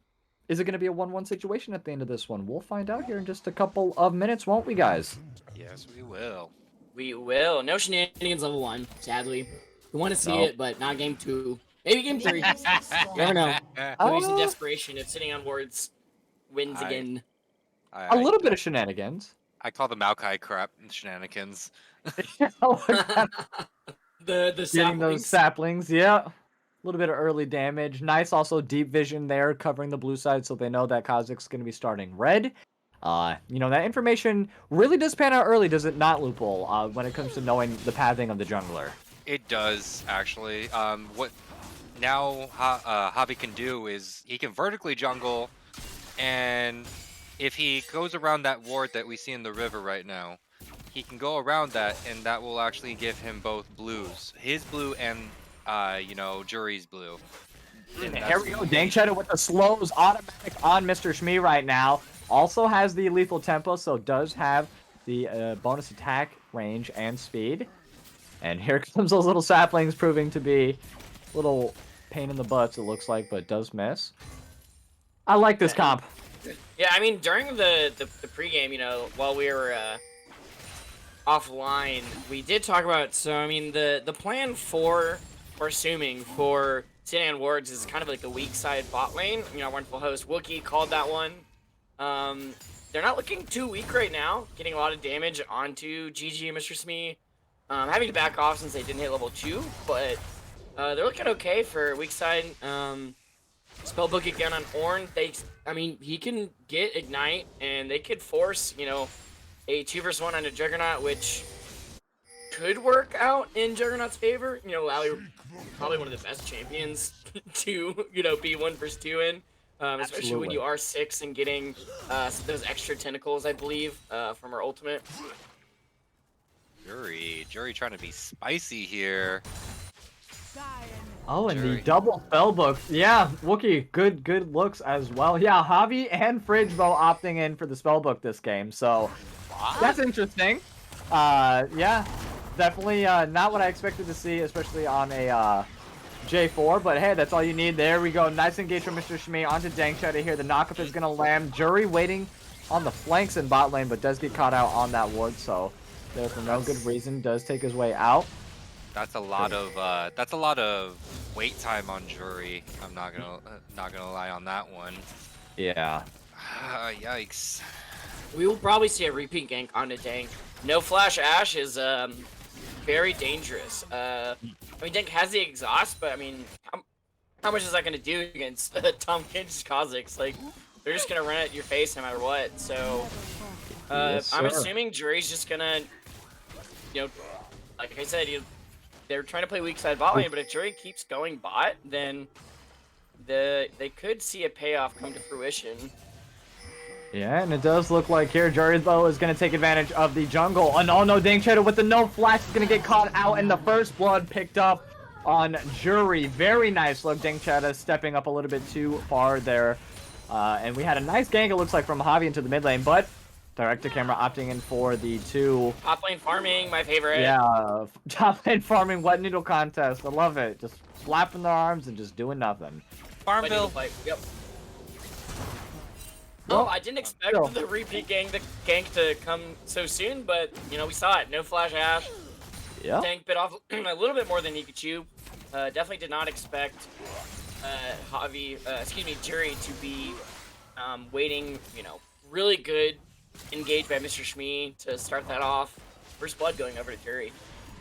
is it going to be a 1-1 situation at the end of this one? We'll find out here in just a couple of minutes, won't we, guys? Yes, we will. We will. No shenanigans level 1, sadly. We want to see it, but not game 2. Maybe game 3. You never know. Maybe some desperation if Sitting on Wards wins again. A little bit of shenanigans. I call the Maokai crap shenanigans. the Getting those saplings, yeah. A little bit of early damage. Nice also deep vision there covering the blue side so they know that Kha'Zix's going to be starting red. You know, that information really does pan out early, does it not, Lupul, when it comes to knowing the pathing of the jungler? It does, actually. What now Javi can do is he can vertically jungle, and if he goes around that ward that we see in the river right now, he can go around that, and that will actually give him both blues. His blue and you know, Jury's blue. And here we go, Dank Shadow with the slows automatic on Mr. Shmee right now. Also has the lethal tempo, so does have the bonus attack range and speed. And here comes those little saplings proving to be a little pain in the butts, it looks like, but does miss. I like this comp. Yeah, I mean, during the pregame, you know, while we were offline, we did talk about, so, I mean, the plan for, or assuming, for Sitting on Wards is kind of like the weak side bot lane. You know, our wonderful host, Wookie, called that one. They're not looking too weak right now, getting a lot of damage onto GG and Mr. Smee. Having to back off since they didn't hit level 2, but they're looking okay for weak side. Spellbook again on Ornn. I mean, he can get Ignite, and they could force, you know, a 2v1 on a Juggernaut, which could work out in Juggernaut's favor. You know, Lally, probably one of the best champions to, you know, be 1 vs 2 in. Especially when you are 6 and getting those extra tentacles, I believe, from her ultimate. Jury trying to be spicy here. Oh, and the double spellbook. Yeah, Wookie, good looks as well. Yeah, Javi and Fridge both opting in for the spellbook this game, so that's interesting. Yeah, definitely not what I expected to see, especially on a J4, but hey, that's all you need. There we go. Nice engage from Mr. Shmee onto Dank Shadow here. The knockup is going to land. Jury waiting on the flanks in bot lane, but does get caught out on that ward, so there's for no good reason, does take his way out. That's a lot of wait time on Jury. I'm not gonna lie on that one. Yeah. Yikes. We will probably see a repeat gank on a tank. No flash Ash is very dangerous. I mean, Dank has the exhaust, but I mean, how much is that gonna do against Tom Kench's Kha'Zix? Like, they're just gonna run at your face no matter what. So, Yes, I'm sir. assuming Jury's just gonna, you know, like I said, they're trying to play weak side bot lane, but if Jury keeps going bot, then they could see a payoff come to fruition. Yeah, and it does look like here Jury's though is going to take advantage of the jungle. And oh no, Dangchetta with the no flash is going to get caught out, and the first blood picked up on Jury. Very nice look. Dangchetta stepping up a little bit too far there. And we had a nice gank, it looks like, from Javi into the mid lane, but direct to camera opting in for the two. Top lane farming, my favorite. Yeah, top lane farming wet needle contest. I love it. Just flapping their arms and just doing nothing. Farmville. Yep. Well, Oh, I didn't expect the repeat gank to come so soon, but you know, we saw it. No flash Ash. Yeah. Tank bit off a little bit more than he could chew. Definitely did not expect Jury to be waiting, you know, really good engaged by Mr. Shmee to start that off. First blood going over to Jury.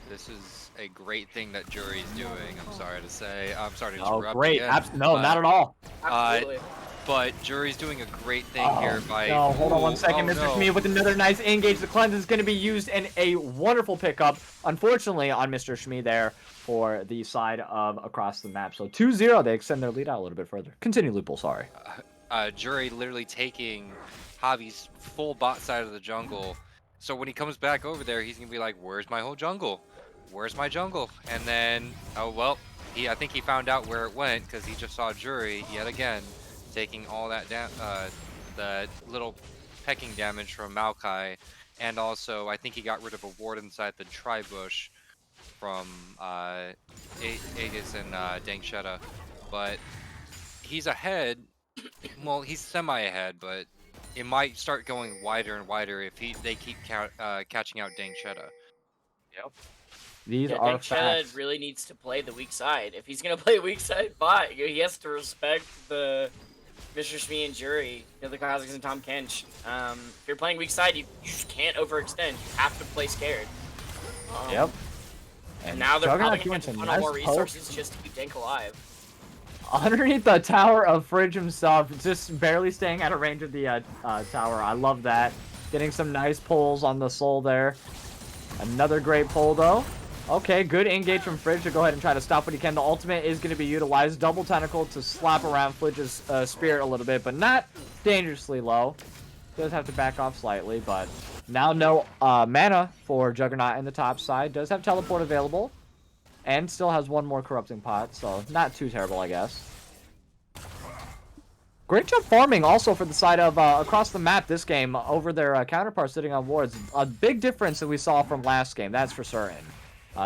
This is a great thing that Jury's doing. I'm sorry to say. I'm sorry to Oh, interrupt. great. Again, No, not at all. Absolutely. But Jury's doing a great thing here by. No, hold on one second. Oh, Mr. no. Shmee with another nice engage. The cleanse is going to be used in a wonderful pickup, unfortunately, on Mr. Shmee there for the side of across the map. So 2-0, they extend their lead out a little bit further. Continue, Lupul, sorry. Jury literally taking Javi's full bot side of the jungle. So when he comes back over there, he's gonna be like, "Where's my whole jungle? Where's my jungle?" And then, oh well, I think he found out where it went because he just saw Jury yet again taking all that the little pecking damage from Maokai, and also I think he got rid of a ward inside the tri-bush from Aegis and Dangshetta. But he's ahead. Well, he's semi-ahead, but it might start going wider and wider if they keep catching out Dangshetta. Yep. These Yeah, are Dangchetta facts. really needs to play the weak side. If he's gonna play weak side bot, he has to respect the Mr. Shmee and Jury, you know, the Kha'Zix and Tom Kench. If you're playing weak side, you just can't overextend. You have to play scared. Yep. And now they're Juggernaut probably going to doing some funnel more nice resources just to keep Dank alive. Underneath the tower of Fridge himself, just barely staying out of range of the tower. I love that. Getting some nice pulls on the soul there. Another great pull, though. Okay, good engage from Fridge to go ahead and try to stop what he can. The ultimate is going to be utilized. Double tentacle to slap around Fridge's spirit a little bit, but not dangerously low. Does have to back off slightly, but now no mana for Juggernaut in the top side. Does have teleport available. And still has one more corrupting pot, so not too terrible, I guess. Great job farming also for the side of across the map this game over their counterparts sitting on wards. A big difference that we saw from last game, that's for certain.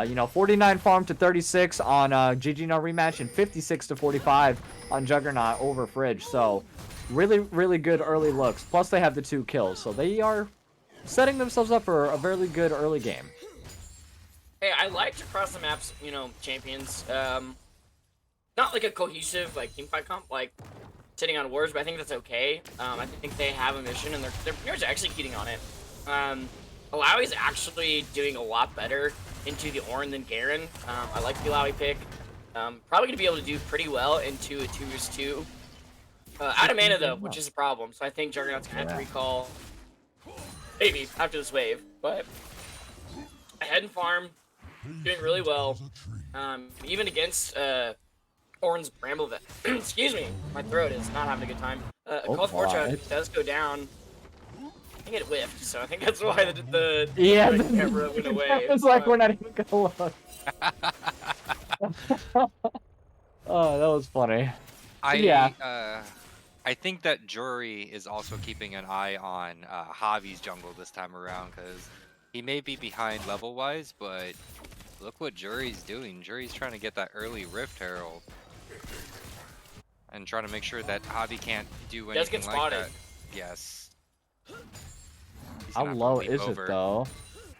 You know, 49 farm to 36 on GG No Rematch and 56 to 45 on Juggernaut over Fridge. So really, really good early looks. Plus they have the 2 kills, so they are setting themselves up for a very good early game. Hey, I liked across the maps, you know, champions. Not like a cohesive like teamfight comp, like sitting on wards, but I think that's okay. I think they have a mission and they're pretty much executing on it. Alawi's actually doing a lot better into the Ornn than Garen. I like the Alawi pick. Probably gonna be able to do pretty well into a 2v2. Out of mana though, which is a problem. So I think Juggernaut's gonna have to recall maybe after this wave, but ahead in farm. Doing really well, even against Ornn's Bramble Vet. Excuse me, my throat is not having a good time. Call Fortune does go down. I think it whiffed, so I think that's why the camera went away. It's like we're not even gonna look. Oh, that was funny. I think that Jury is also keeping an eye on Javi's jungle this time around because he may be behind level-wise, but look what Jury's doing. Jury's trying to get that early Rift Herald. And trying to make sure that Javi can't do anything like that. Yes. He's How gonna have to low leap is over. it though?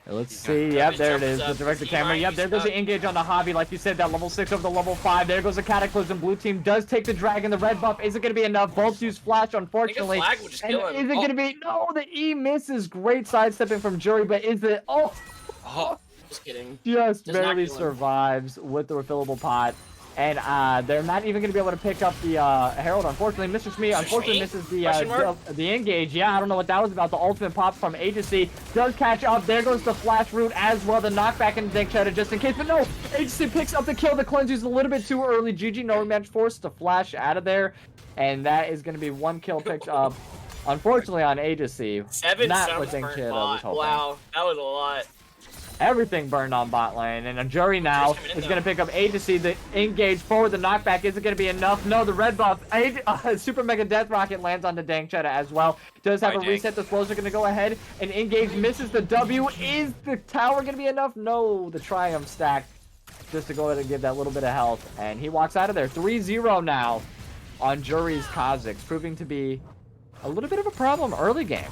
Let's He's see. gonna- Yep, there it Jumps is. The up. direct to Is he camera. lying? Yep, there He's goes the up. engage on the hobby. Like you said, that level 6 over the level 5. There goes the cataclysm. Blue team does take the dragon. The red buff isn't going to be enough. Both use flash, unfortunately. flag will just And kill him. is it going to be? No, the E misses. Great sidestepping from Jury, but is it? Oh, Oh, Just kidding. just Does not barely kill him. survives with the refillable pot. And they're not even going to be able to pick up the Herald, unfortunately. Mr. Smee, unfortunately, Smee? misses Question mark? the engage. Yeah, I don't know what that was about. The ultimate pop from Agency does catch up. There goes the flash route as well. The knockback into Dank Shadow just in case. But no, Agency picks up the kill. The cleanse is a little bit too early. GG, no rematch, forced to flash out of there. And that is going to be 1 kill picked up, unfortunately, on Agency. 7 Not summons what Dank per Shadow was bot. hoping. Wow, that was a lot. Everything burned on bot lane, and a Jury now coming in, is though. going to pick up Agency. The engage forward, the knockback isn't going to be enough. No, the red buff, Super Mega Death Rocket lands on the Dank Cheddar as well. Does have Bye, a Dank. reset. The slows are going to go ahead, and engage misses the W. Is the tower going to be enough? No, the Triumph stack just to go ahead and give that little bit of health, and he walks out of there. 3-0 now on Jury's Kha'Zix, proving to be a little bit of a problem early game.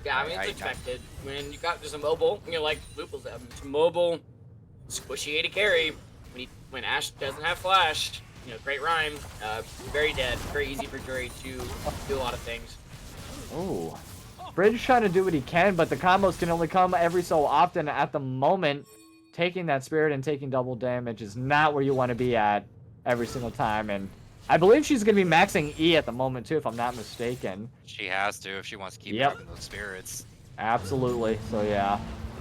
Yeah, I mean, it's expected. When you got just a mobile, you know, like Lupul's it's a mobile, squishy 80 carry. When Ashe doesn't have flash, you know, great rhyme. Very dead. Very easy for Jury to do a lot of things. Oh, Bridge trying to do what he can, but the combos can only come every so often. At the moment, taking that spirit and taking double damage is not where you want to be at every single time. And I believe she's going to be maxing E at the moment too, if I'm not mistaken. she has to if she wants to keep Yep. dropping those spirits. Absolutely. So yeah.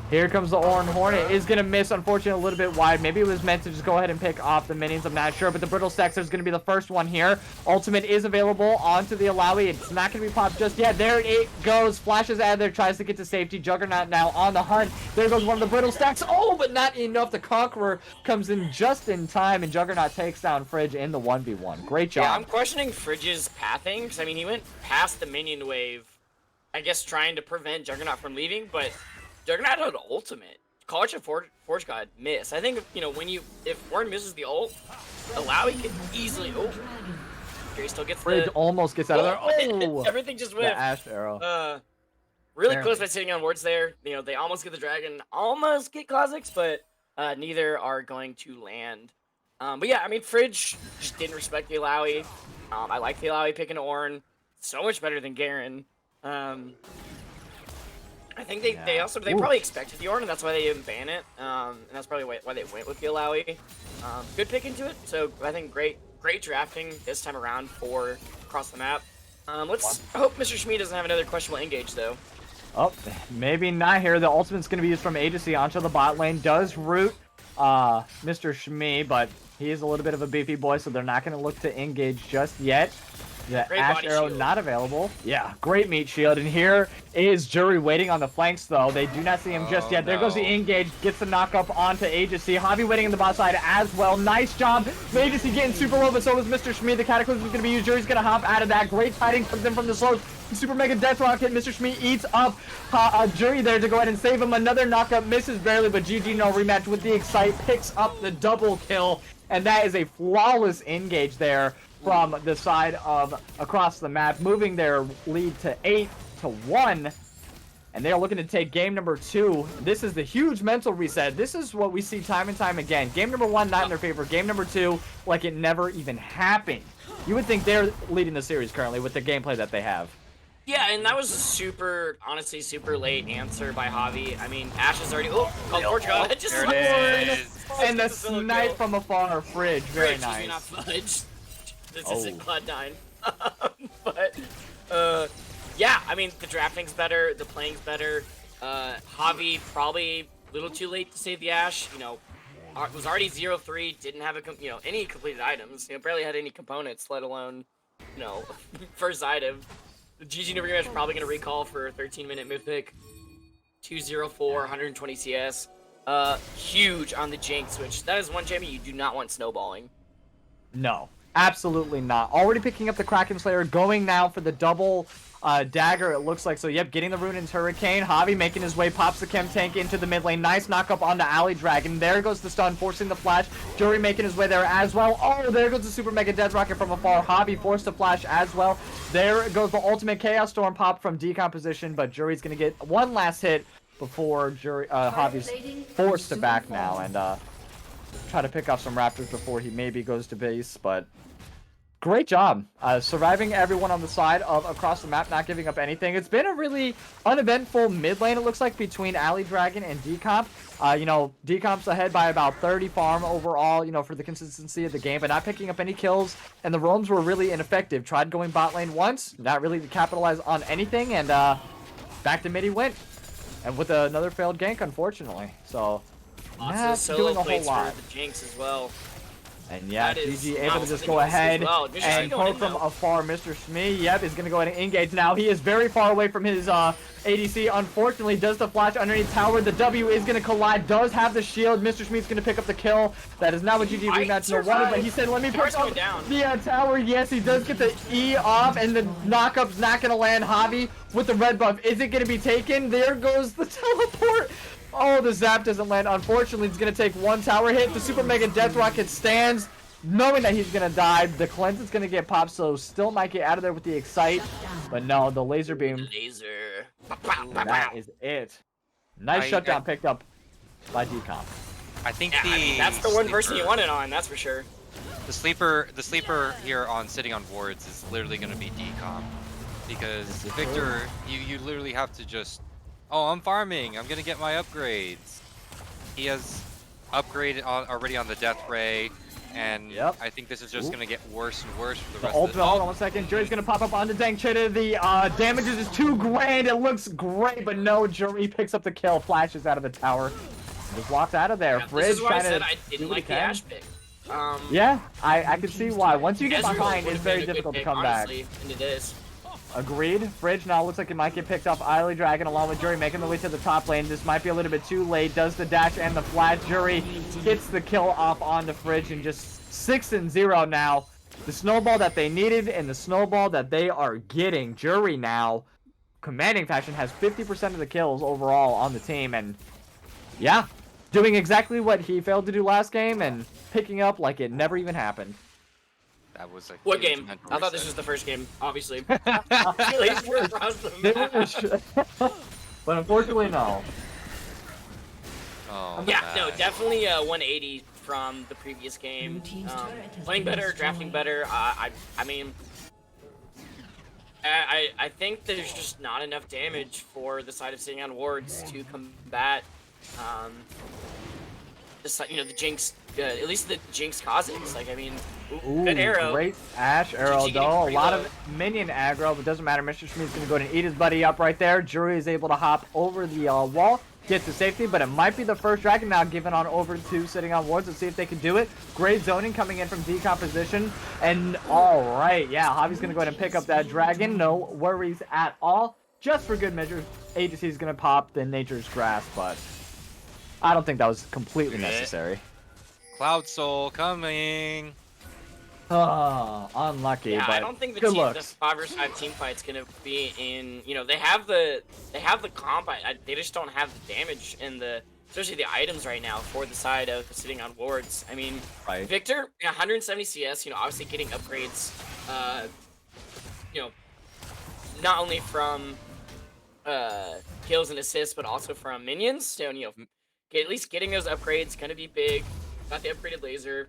Here comes the Oran Horn. It is going to miss, unfortunately, a little bit wide. Maybe it was meant to just go ahead and pick off the minions. I'm not sure, but the Brittle Stacks is going to be the first one here. Ultimate is available onto the Alawi. It's not going to be popped just yet. There it goes. Flashes out of there, tries to get to safety. Juggernaut now on the hunt. There goes one of the Brittle Stacks. Oh, but not enough. The Conqueror comes in just in time, and Juggernaut takes down Fridge in the 1v1. Great job. Yeah, I'm questioning Fridge's pathing, because, I mean, he went past the minion wave, I guess trying to prevent Juggernaut from leaving, but Juggernaut had an ultimate. College of Forge God miss. I think, you know, if Warren misses the ult, Alawi can easily. Oh, he still gets Fridge the. almost gets out of there. Oh, Everything just the whiffed. Ashe arrow. Really Fair. close by sitting on wards there. You know, they almost get the dragon, almost get Kha'Zix, but neither are going to land. But yeah, I mean, Fridge just didn't respect the Alawi. I like the Alawi picking Ornn. So much better than Garen. I think they probably expected the Ornn, and that's why they didn't ban it. And that's probably why they went with the Alawi. Good pick into it. So I think great drafting this time around for across the map. Let's hope Mr. Shmee doesn't have another questionable engage though. Oh, maybe not here. The ultimate's going to be used from Agency onto the bot lane. Does root Mr. Shmee, but he is a little bit of a beefy boy, so they're not going to look to engage just yet. The Great Ashe body arrow shield. not available. Yeah, great meat shield. And here is Jury waiting on the flanks, though. They do not see him just yet. There goes the no. engage. Gets the knock up onto Agency. Hobby waiting in the bot side as well. Nice job. Agency getting super low, but so was Mr. Shmee. The Cataclysm is going to be used. Jury's going to hop out of that. Great tidings comes in from the slows. Super Mega Death Rocket. Mr. Shmee eats up Jury there to go ahead and save him. Another knockup. Misses barely, but GG no rematch with the Excite. Picks up the double kill. And that is a flawless engage there from the side of across the map, moving their lead to 8-1. And they're looking to take game number 2. This is the huge mental reset. This is what we see time and time again. Game number 1, not in their favor. Game number 2, like it never even happened. You would think they're leading the series currently with the gameplay that they have. Yeah, and that was a honestly, super late answer by Javi. I mean, Ashe is already. Oh, called Forge God. Just There it is. And the snipe from afar, Fridge. Very Fridge, nice. Not fudge. This Oh. isn't Cloud9. But, yeah, I mean, the drafting's better, the playing's better. Javi probably a little too late to save the Ashe. You know, was already 0-3, didn't have any completed items. You know, barely had any components, let alone, you know, first item. The GG no rematch probably gonna recall for a 13-minute mythic. 204, 120 CS. Huge on the Jinx, which that is one champion you do not want snowballing. No, Absolutely not. Already picking up the Kraken Slayer, going now for the double dagger, it looks like. So, yep, getting the rune into Hurricane. Javi making his way, pops the Chem Tank into the mid lane. Nice knock up onto Alley Dragon. There goes the stun, forcing the flash. Jury making his way there as well. Oh, there goes the Super Mega Death Rocket from afar. Javi forced to flash as well. There goes the ultimate Chaos Storm pop from decomposition, but Jury's going to get one last hit before Javi's forced to back now and try to pick off some Raptors before he maybe goes to base, but great job surviving everyone on the side of across the map, not giving up anything. It's been a really uneventful mid lane, it looks like, between Alley Dragon and Decomp. You know, Decomp's ahead by about 30 farm overall, you know, for the consistency of the game, but not picking up any kills, and the roams were really ineffective. Tried going bot lane once, not really to capitalize on anything, and back to mid he went. And with another failed gank, unfortunately. So, not doing a whole lot. For the Jinx as well. And yeah, GG able to just go ahead and poke from afar. Mr. Shmee, yep, is going to go ahead and engage now. He is very far away from his ADC. Unfortunately, does the flash underneath tower. The W is going to collide. Does have the shield. Mr. Shmee's going to pick up the kill. That is not what GG rematch no wanted, but he said, let me pick up the tower. Yes, he does get the E off, and the knockup's not going to land. Javi with the red buff. Is it going to be taken? There goes the teleport. Oh, the zap doesn't land. Unfortunately, it's going to take one tower hit. The Super Mega Death Rocket stands, knowing that he's going to die. The cleanse is going to get popped, so still might get out of there with the excite. But no, the laser beam. Laser. That is it. Nice shutdown picked up by Decomp. I think that's the one person you wanted on, that's for sure. The sleeper here on sitting on wards is literally going to be Decomp, because Victor, you literally have to just, oh, I'm farming, I'm gonna get my upgrades. He has upgraded already on the Death Ray, and I think this is just gonna get worse and worse for the rest of the hold on 1 second. Jury's gonna pop up onto Dang Cheetah. The damages is too grand. It looks great, but no, Jury picks up the kill, flashes out of the tower. Just walks out of there. Fridge this is why I said I didn't like the Ash pick. Yeah, I can see why. Once you get behind, it's very difficult to come back. And it is. Agreed. Fridge now looks like it might get picked up. Alley Dragon along with Jury making the way to the top lane. This might be a little bit too late. Does the dash and the flash. Jury gets the kill off onto Fridge, and just 6-0 now. The snowball that they needed and the snowball that they are getting. Jury now, commanding fashion, has 50% of the kills overall on the team, and yeah, doing exactly what he failed to do last game and picking up like it never even happened. That was like what game? I thought this was the first game, obviously. But unfortunately, no. Oh, yeah, no, definitely 180 from the previous game. Playing better, drafting better. I mean, I think there's just not enough damage for the side of sitting on wards to combat, you know, the Jinx. At least the Jinx Kha'Zix. Like, I mean, good arrow. Great Ash arrow, though. A lot of minion aggro, but doesn't matter. Mr. Schmid's going to go ahead and eat his buddy up right there. Jury is able to hop over the wall, get to safety, but it might be the first dragon now given on over to sitting on wards. Let's see if they can do it. Great zoning coming in from decomposition. And all right, yeah, Javi's going to go ahead and pick up that dragon. No worries at all. Just for good measure, agency is going to pop the Nature's Grasp, but I don't think that was completely necessary. Cloud Soul coming. Oh, unlucky. Yeah, but I don't think the 5v5 team fight's gonna be in. You know, they have the comp. They just don't have the damage and especially the items right now for the side of sitting on wards. I mean, Victor, 170 CS. You know, obviously getting upgrades. You know, not only from kills and assists, but also from minions. So you know, at least getting those upgrades gonna be big. Got the upgraded laser.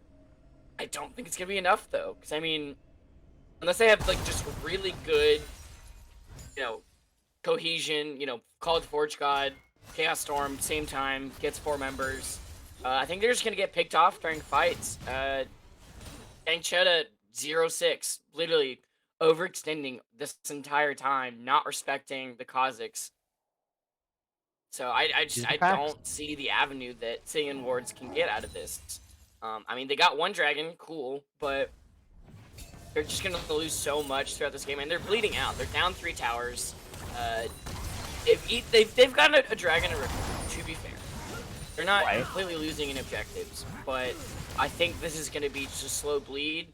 I don't think it's gonna be enough though, because I mean, unless they have like just really good, you know, cohesion. You know, College Forge God, Chaos Storm, same time gets 4 members. I think they're just gonna get picked off during fights. Dangchetta 0-6, literally overextending this entire time, not respecting the Kha'Zix. So I don't see the avenue that Sitting Wards can get out of this. I mean, they got 1 dragon, cool, but they're just gonna lose so much throughout this game, and they're bleeding out. They're down 3 towers. They've got a dragon to be fair. They're not completely losing in objectives, but I think this is gonna be just a slow bleed.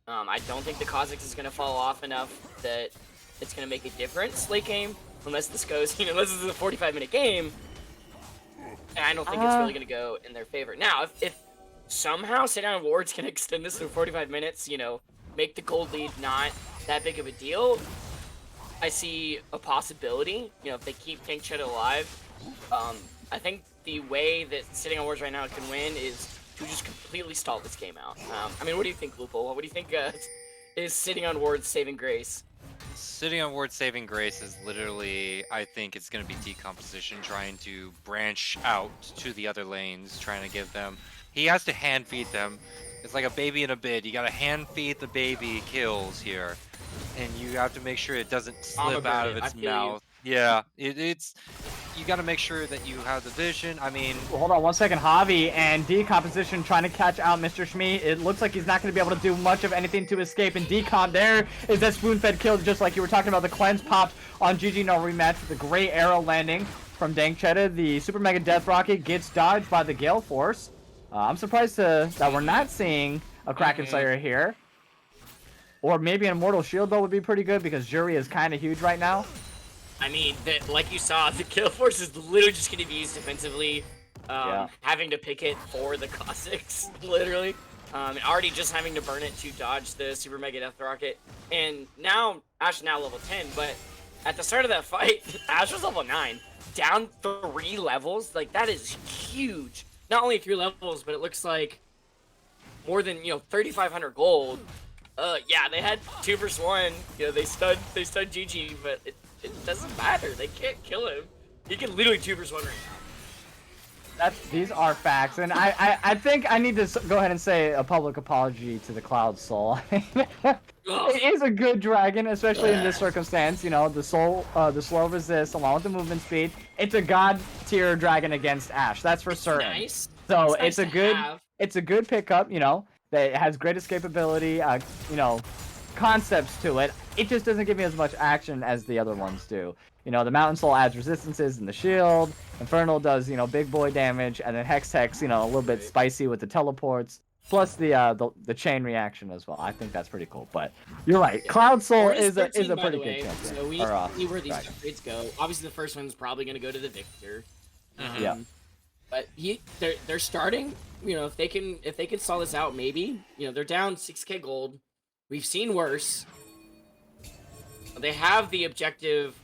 I don't think the Kazakhs is going to fall off enough that it's going to make a difference late game, unless this goes, unless this is a 45-minute game. And I don't think it's really going to go in their favor. Now, if somehow sit-down wards can extend this to 45 minutes, make the gold lead not that big of a deal, I see a possibility. If they keep Tank Cheddar alive, I think the way that sitting on wards right now can win is to just completely stall this game out. I mean, what do you think, Lupul? What do you think is sitting on wards saving grace? Sitting on ward saving grace is literally, I think it's going to be decomposition, trying to branch out to the other lanes, trying to give them. He has to hand feed them. It's like a baby in a bid. You got to hand feed the baby kills here, and you have to make sure it doesn't slip out of its mouth. Yeah, it's you got to make sure that you have the vision. I mean, hold on 1 second. Javi and decomposition trying to catch out Mr. Shmee. It looks like he's not going to be able to do much of anything to escape. And decom, there is that spoon-fed kill, just like you were talking about. The cleanse popped on GG no rematch with the great arrow landing from Dankchetta. The super mega death rocket gets dodged by the Gale Force. I'm surprised that we're not seeing a Kraken Slayer here. Or maybe an Immortal Shield, though, would be pretty good because Jury is kind of huge right now. I mean, like you saw, the Gale Force is literally just going to be used defensively, having to pick it for the Cossacks, literally. And already just having to burn it to dodge the Super Mega Death Rocket. And now, Ash is now level 10, but at the start of that fight, Ash was level 9. Down 3 levels, like, that is huge. Not only 3 levels, but it looks like more than, 3,500 gold. Yeah, they had 2 versus 1. They stunned GG, but it doesn't matter. They can't kill him. He can literally 2 versus 1 right now. These are facts, and I think I need to go ahead and say a public apology to the Cloud Soul. It is a good dragon, especially in this circumstance. The slow resist along with the movement speed. It's a god tier dragon against Ashe. That's for certain. Nice. So it's a good pickup. That has great escapability. Concepts to it. It just doesn't give me as much action as the other ones do. The Mountain Soul adds resistances in the shield. Infernal does, big boy damage, and then Hex, a little bit spicy with the teleports, plus the chain reaction as well. I think that's pretty cool. But you're right, Cloud Soul is a pretty good champion. So we see where these trades go. Obviously, the first one's probably going to go to the victor. Yeah. But they're starting. If they can stall this out, maybe. They're down 6k gold. We've seen worse. They have the objective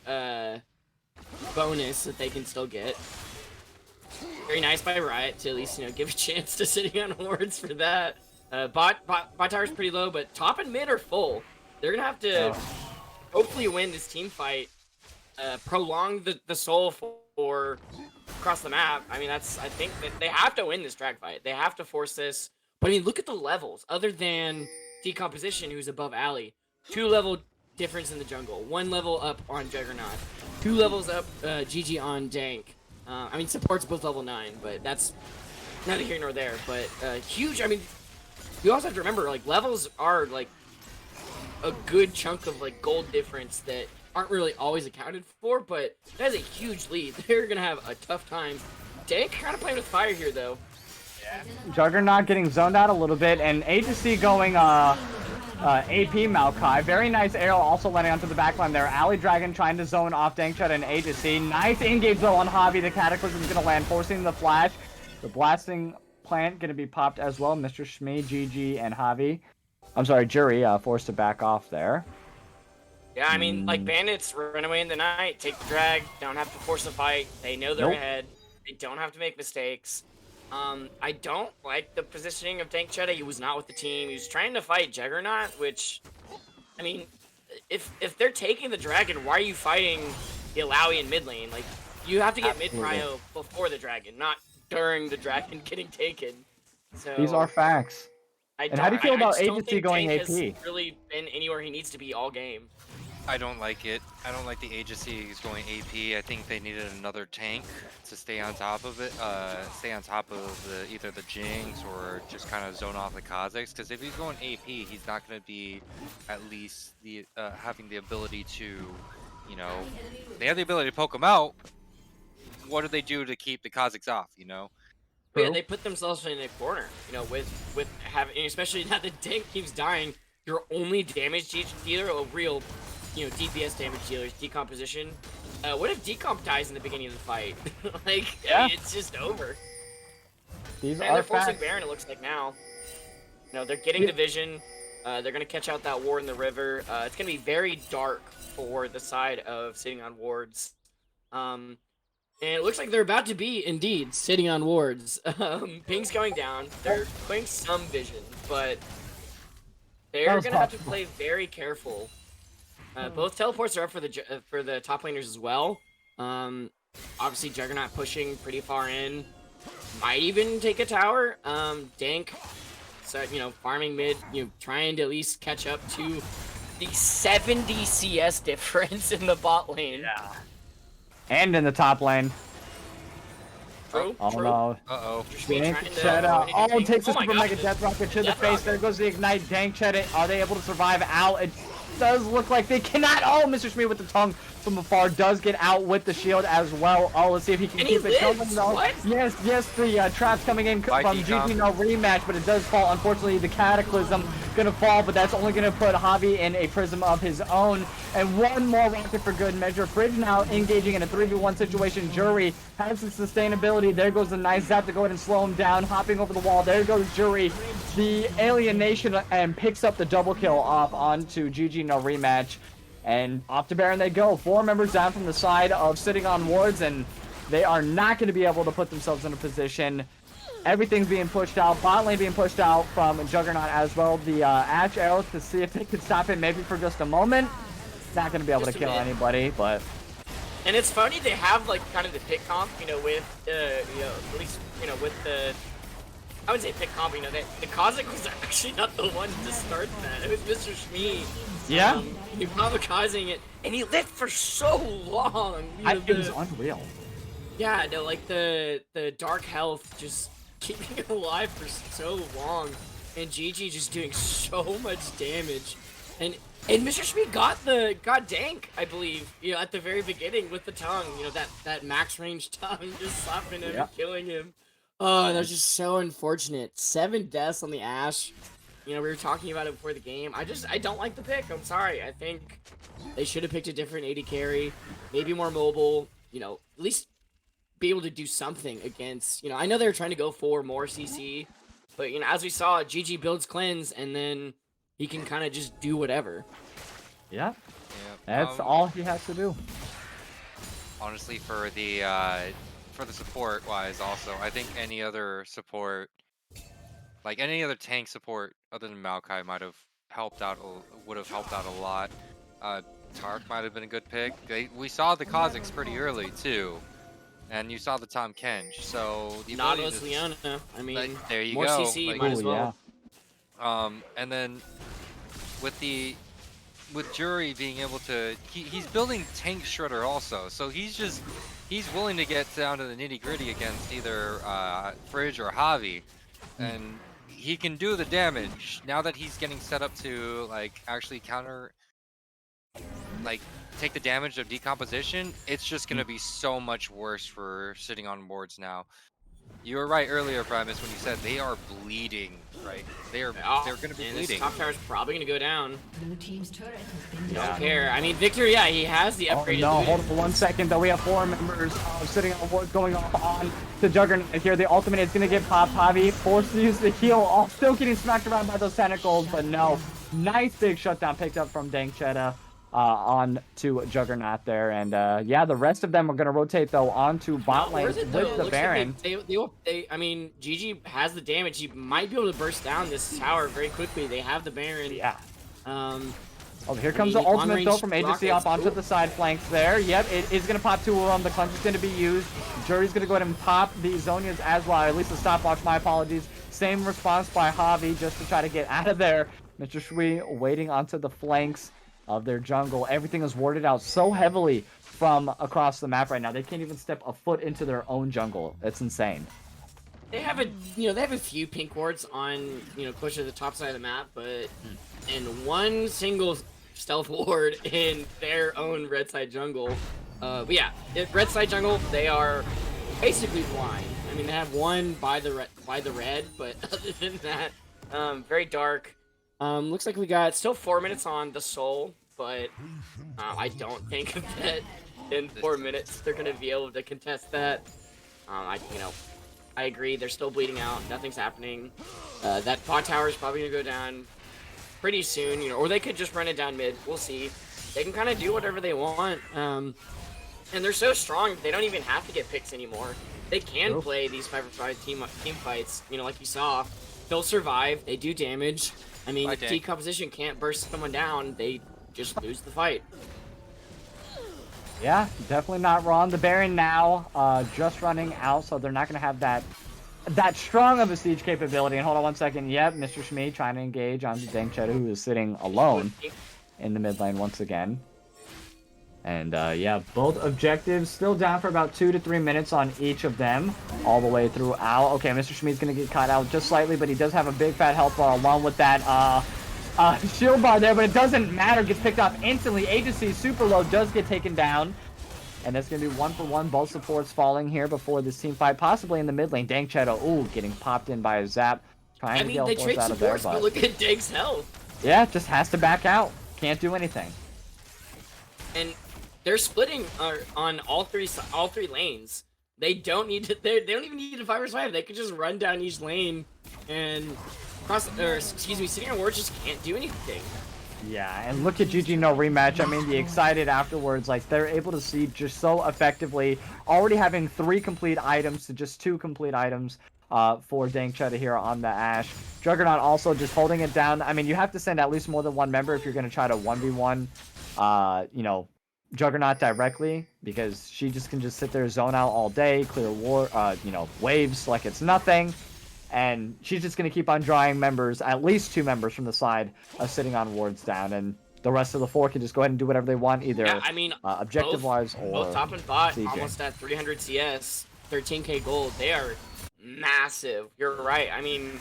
bonus that they can still get. Very nice by Riot to at least give a chance to sitting on wards for that. Bot tower's pretty low, but top and mid are full. They're gonna have to hopefully win this team fight. Prolong the soul for across the map. I mean, I think that they have to win this drag fight. They have to force this. But I mean, look at the levels. Other than Decomposition, who's above Alley, 2 level difference in the jungle, 1 level up on Juggernaut, 2 levels up GG on Dank. I mean, support's both level 9, but that's neither here nor there. But huge. I mean, you also have to remember, like, levels are like a good chunk of like gold difference that aren't really always accounted for, but that is a huge lead. They're gonna have a tough time. Dank kind of playing with fire here, though. Juggernaut getting zoned out a little bit, and Agency going AP Maokai. Very nice arrow also landing onto the backline there. Alley Dragon trying to zone off Dankchetta and Agency. Nice engage though on Javi. The Cataclysm is going to land, forcing the flash. The blasting plant going to be popped as well. Mr. Shmee, GG, and Javi. I'm sorry, Jury forced to back off there. Yeah, I mean, like, bandits run away in the night, take the drag, don't have to force a fight. They know they're ahead. They don't have to make mistakes. I don't like the positioning of Dankchetta. He was not with the team. He was trying to fight Juggernaut, which, I mean, if they're taking the dragon, why are you fighting the Alawi in mid lane? Like, you have to get mid prio before the dragon, not during the dragon getting taken. So these are facts. And how do you feel about Agency going AP? Has really been anywhere he needs to be all game. I don't like it. I don't like the Agency going AP. I think they needed another tank to stay on top of it. Stay on top of either the Jinx or just kind of zone off the Kazakhs. Because if he's going AP, he's not going to be at least having the ability to, they have the ability to poke him out. What do they do to keep the Kazakhs off? Yeah, they put themselves in a corner. With having, especially now that Dank keeps dying. your only damage dealer, a real, DPS damage dealer is decomposition. What if decomp dies in the beginning of the fight? Like, Yeah. it's just over. These And are they're forcing facts. Baron, it looks like now. They're getting division. They're gonna catch out that ward in the river. It's gonna be very dark for the side of sitting on wards. And it looks like they're about to be, indeed, sitting on wards. Ping's going down. They're playing some vision, but they're gonna have to play very careful. Both teleports are up for the top laners as well. Obviously, Juggernaut pushing pretty far in. Might even take a tower. Dank, so farming mid, trying to at least catch up to the 70 CS difference in the bot lane. Yeah. And in the top lane. True. Oh true. no. Uh-oh. Dank Trying to- Chetta. Oh, takes a Oh my super God, mega death rocket to the Death face. Rocket. There goes the ignite. Dank Chetta. Are they able to survive out? It does look like they cannot. Oh, Mr. Schmid with the tongue from afar does get out with the shield as well. Oh, let's see if he can And keep he it going. lives? though. What? Yes, the traps coming in By from decomp. GG no rematch, but it does fall. Unfortunately, the Cataclysm gonna fall, but that's only gonna put Javi in a prism of his own. And one more rocket for good measure. Fridge now engaging in a 3v1 situation. Jury has the sustainability. There goes the nice zap to go ahead and slow him down. Hopping over the wall. There goes Jury. The alienation and picks up the double kill off onto GG no rematch. And off to Baron they go. 4 members down from the side of sitting on wards, and they are not going to be able to put themselves in a position. Everything's being pushed out. Bot lane being pushed out from Juggernaut as well. The Ash arrows to see if they could stop it maybe for just a moment. Not going to be able to kill anybody, but... And it's funny they have like kind of the pick comp, with at least with the. I would say pick comp, the Kha'Zix was actually not the one to start that. It was Mr. Shmee. Yeah. He kamikazing it, and he lived for so long. It was unreal. Yeah, no, like the dark health just keeping him alive for so long, and GG just doing so much damage, and Mr. Shmee got Dank, I believe, at the very beginning with the tongue, that max range tongue just slapping him and killing him. Oh, that was just so unfortunate. 7 deaths on the Ashe. We were talking about it before the game. I don't like the pick. I'm sorry. I think they should have picked a different AD carry, maybe more mobile. At least be able to do something against. I know they were trying to go for more CC, but as we saw, GG builds cleanse, and then he can kind of just do whatever. Yeah. That's all he has to do. Honestly, for the support wise, also, I think any other support, like any other tank support other than Maokai, would have helped out a lot. Tark might have been a good pick. We saw the Kha'Zix pretty early too, and you saw the Tom Kench. So the Nautilus Leona. I mean, like, there you more go. CC, Like, might as well. Yeah. And then with Jury being able to, he's building Tank Shredder also, so he's willing to get down to the nitty gritty against either Fridge or Javi, and he can do the damage now that he's getting set up to like actually counter, like take the damage of decomposition. It's just gonna be so much worse for sitting on boards now. You were right earlier, Primus, when you said they are bleeding, right? They're gonna be bleeding. This top tower's probably gonna go down. Blue team's turret has been Don't care. I mean, Victor, yeah, he has the upgraded. Oh no, loot. hold on for 1 second though. We have 4 members sitting on wards going off on the Juggernaut here. The ultimate is gonna get popped. Javi forced to use the heal, all still getting smacked around by those tentacles, but no. Nice big shutdown picked up from Dank Chetta on to Juggernaut there. And yeah, the rest of them are gonna rotate though onto bot lane Where's it, with though? It the looks Baron. like I mean, GG has the damage. He might be able to burst down this tower very quickly. They have the Baron. Yeah. Oh, here I comes mean, the ultimate though long-range from Agency rockets. off onto Ooh. the side flanks there. Yep, it is going to pop 2 of them. The clutch is going to be used. Jury's going to go ahead and pop the Zonias as well. At least the stopwatch, my apologies. Same response by Javi just to try to get out of there. Mr. Shui waiting onto the flanks of their jungle. Everything is warded out so heavily from across the map right now. They can't even step a foot into their own jungle. It's insane. They have a few pink wards on closer to the top side of the map, but in one single stealth ward in their own red side jungle. But yeah, red side jungle, they are basically blind. I mean, they have one by the red, but other than that, very dark. Looks like we got still 4 minutes on the Soul, but I don't think that in 4 minutes they're gonna be able to contest that. I agree. They're still bleeding out. Nothing's happening. That bot tower is probably gonna go down pretty soon, or they could just run it down mid. We'll see. They can kind of do whatever they want. And they're so strong they don't even have to get picks anymore. They can play these 5v5 team fights. Like you saw, they'll survive. They do damage. I mean, if decomposition can't burst someone down, they just lose the fight. Yeah, definitely not wrong. The Baron now just running out, so they're not going to have that strong of a siege capability. And hold on one second. Yep, Mr. Shmee trying to engage on Dangchetta, who is sitting alone in the mid lane once again. And yeah, both objectives still down for about 2 to 3 minutes on each of them, all the way throughout. Okay, Mr. Shmee's going to get caught out just slightly, but he does have a big fat health bar along with that shield bar there, but it doesn't matter. Gets picked off instantly. Agency super low does get taken down. And that's going to be 1-for-1. Both supports falling here before this team fight, possibly in the mid lane. Dangchetta, ooh, getting popped in by a zap. Trying to get force out of there, but look at Dang's health. Yeah, just has to back out. Can't do anything. And they're splitting on all three lanes. They don't need to. They don't even need to 5v5. They could just run down each lane and Sitting on Wards just can't do anything. Yeah, and look at GG No Rematch. I mean, the excited afterwards, like, they're able to see just so effectively, already having 3 complete items to just 2 complete items for Dangchetta here on the Ashe. Juggernaut also just holding it down. I mean, you have to send at least more than 1 member if you're going to try to 1v1, Juggernaut directly, because she just can just sit there, zone out all day, clear waves like it's nothing. And she's just going to keep on drawing members, at least 2 members from the side, sitting on wards down. And the rest of the 4 can just go ahead and do whatever they want, either objective-wise or both top and bot, CJ. almost at 300 CS, 13k gold. They are massive. You're right. I mean,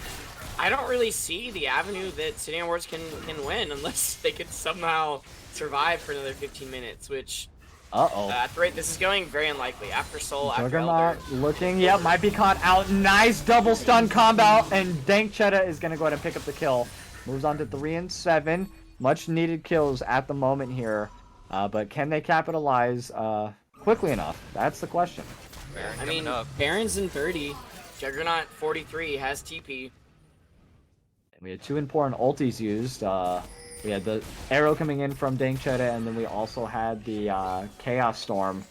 I don't really see the avenue that Sitting on Wards can win unless they could somehow survive for another 15 minutes, which... at the rate this is going, very unlikely. After Soul, after Elder. Looking, yep, might be caught out. Nice double stun combo, and Dangchetta is going to go ahead and pick up the kill. Moves on to 3 and 7. Much needed kills at the moment here. But can they capitalize quickly enough? That's the question. I mean, Baron's in 30. Juggernaut 43 has TP. And we had 2 important ultis used. We had the arrow coming in from Dangchetta, and then we also had the Chaos Storm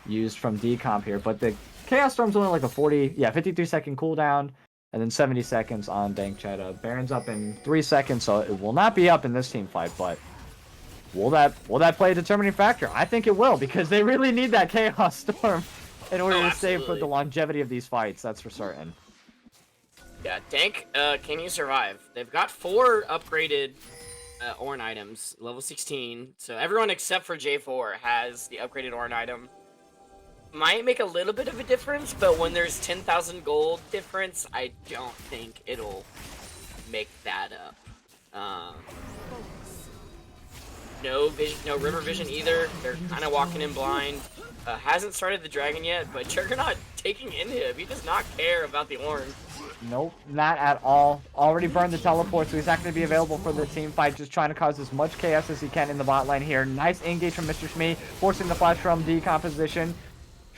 used from Decomp here. But the Chaos Storm's only like a 53-second cooldown, and then 70 seconds on Dangchetta. Baron's up in 3 seconds, so it will not be up in this team fight, but will that play a determining factor? I think it will, because they really need that Chaos Storm in order to save for the longevity of these fights, that's for certain. Yeah, Dank, can you survive? They've got 4 upgraded Ornn items, level 16. So everyone except for J4 has the upgraded Ornn item. Might make a little bit of a difference, but when there's 10,000 gold difference, I don't think it'll make that up. No river vision either. They're kind of walking in blind. Hasn't started the dragon yet, but Juggernaut taking inhib. He does not care about the Ornn. Nope, not at all. Already burned the teleport, so he's not going to be available for the team fight. Just trying to cause as much chaos as he can in the bot lane here. Nice engage from Mr. Shmee, forcing the flash from decomposition.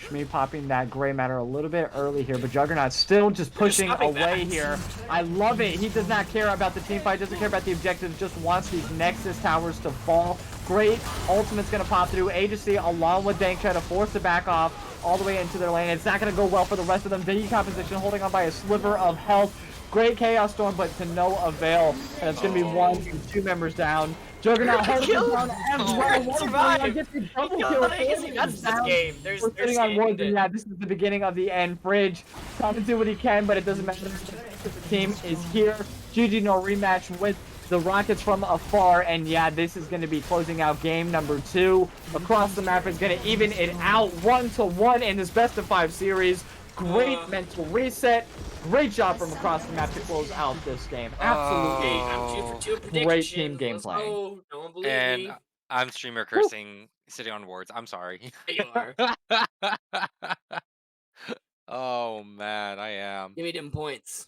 Shmee popping that gray matter a little bit early here, but Juggernaut still just pushing away here. I love it. He does not care about the team fight, doesn't care about the objectives, just wants these Nexus towers to fall. Great ultimate's going to pop through. Agency along with Dangchetta forced to back off all the way into their lane. It's not going to go well for the rest of them. Decomposition holding on by a sliver of health. Great Chaos Storm, but to no avail. And it's going to be 1 and 2 members down. Juggernaut holding down as well. Survive. Gets the double kill. That's this game. We're sitting on Wards, and yeah, this is the beginning of the end. Fridge trying to do what he can, but it doesn't matter because the team is here. GG No Rematch with the Rockets from afar, and yeah, this is going to be closing out game number 2. Across the map is going to even it out 1-1 in this best of 5 series. Great mental reset. Great job from across the map to close out this game. Absolutely. I'm 2 for 2 predictions. Great team gameplay. No one believe And me. I'm streamer cursing, Sitting on Wards. I'm sorry. You are. Oh man, I am. Give me them points.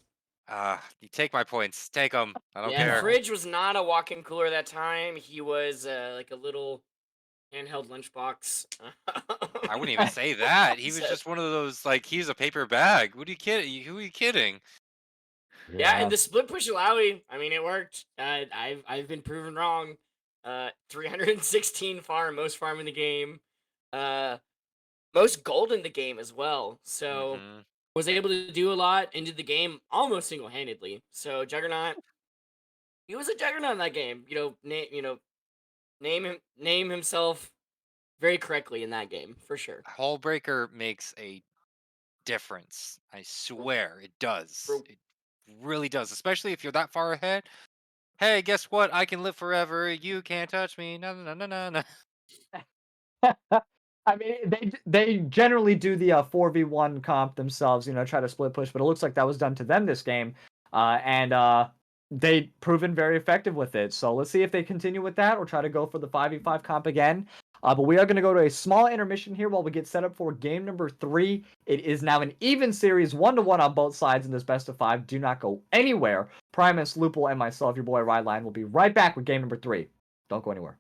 You take my points. Take them. I don't Yeah, care. Fridge was not a walk-in cooler that time. He was like a little handheld lunchbox. I wouldn't even say that. He was So- just one of those, like, he's a paper bag. What are you kidding? Who are you kidding? Yeah, and the split push Alawi, I mean, it worked. I've been proven wrong. 316 farm, most farm in the game. Most gold in the game as well. So Hmm. was able to do a lot into the game almost single-handedly. So Juggernaut, he was a juggernaut in that game. Name himself very correctly in that game for sure. Hull Breaker makes a difference. I swear it does. For- It really does, especially if you're that far ahead. Hey, guess what? I can live forever. You can't touch me. No, no, no, no, no. I mean, they generally do the 4v1 comp themselves, try to split push, but it looks like that was done to them this game, and they proven very effective with it. So let's see if they continue with that or try to go for the 5v5 comp again. But we are going to go to a small intermission here while we get set up for game number 3. It is now an even series, 1-1 on both sides in this best of 5. Do not go anywhere. Primus, Lupul, and myself, your boy Rylionn, will be right back with game number 3. Don't go anywhere.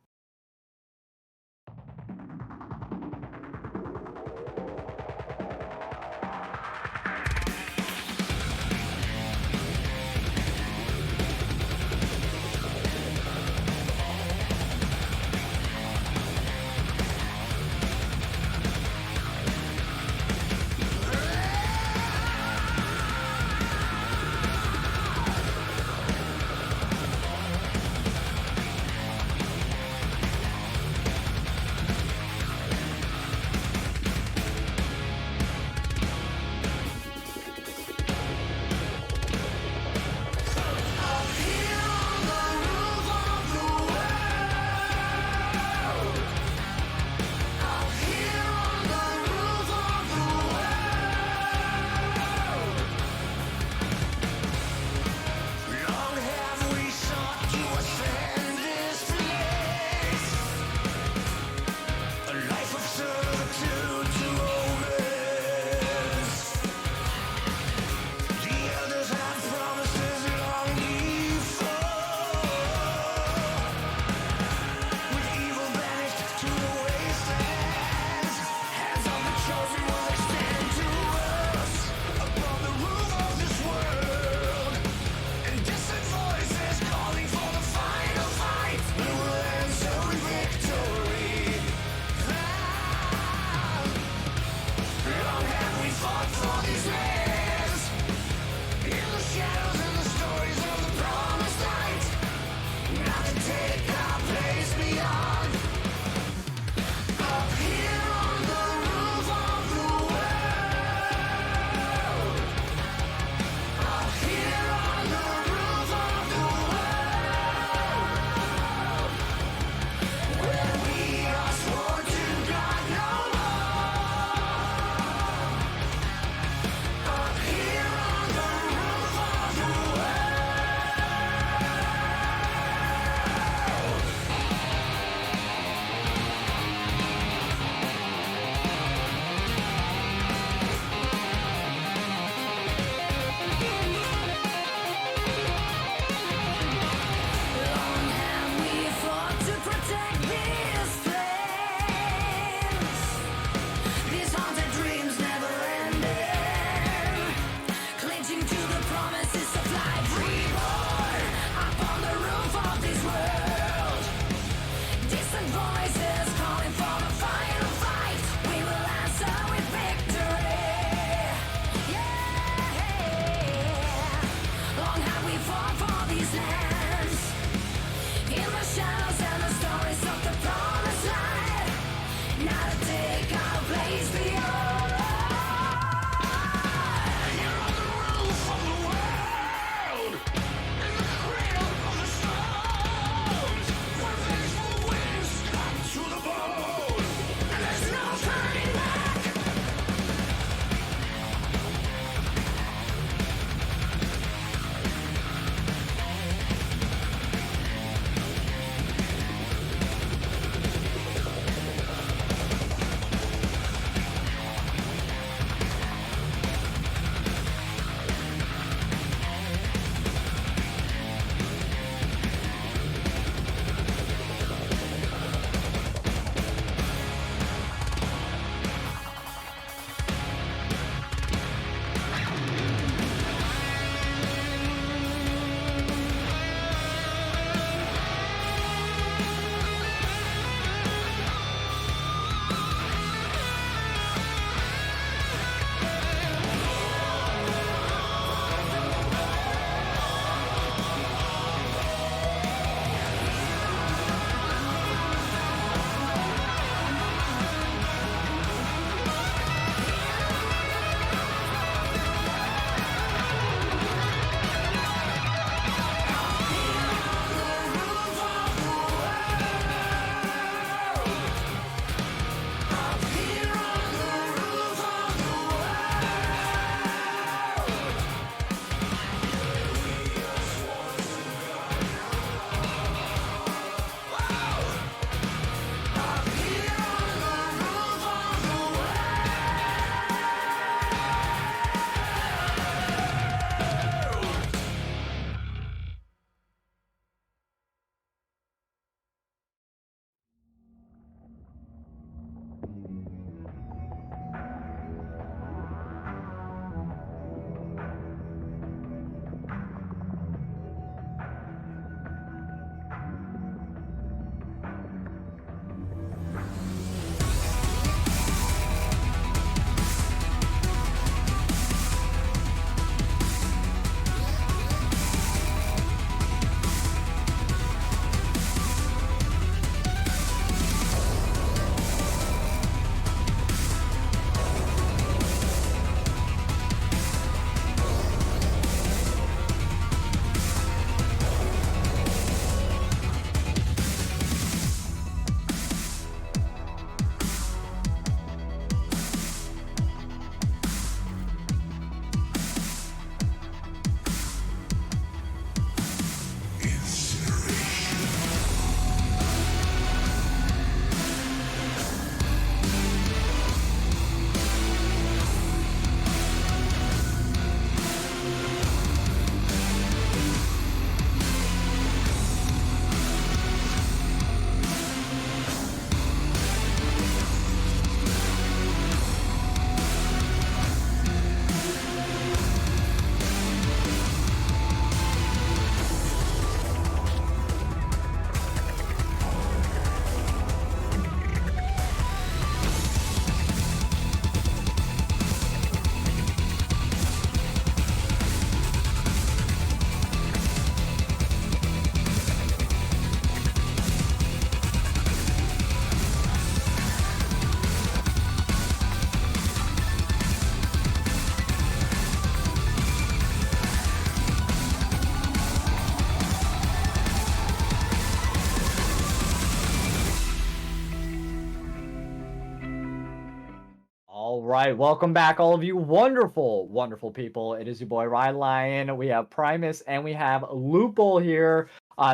right, welcome back, all of you wonderful, wonderful people. It is your boy Rylionn. We have Primus and we have Lupul here,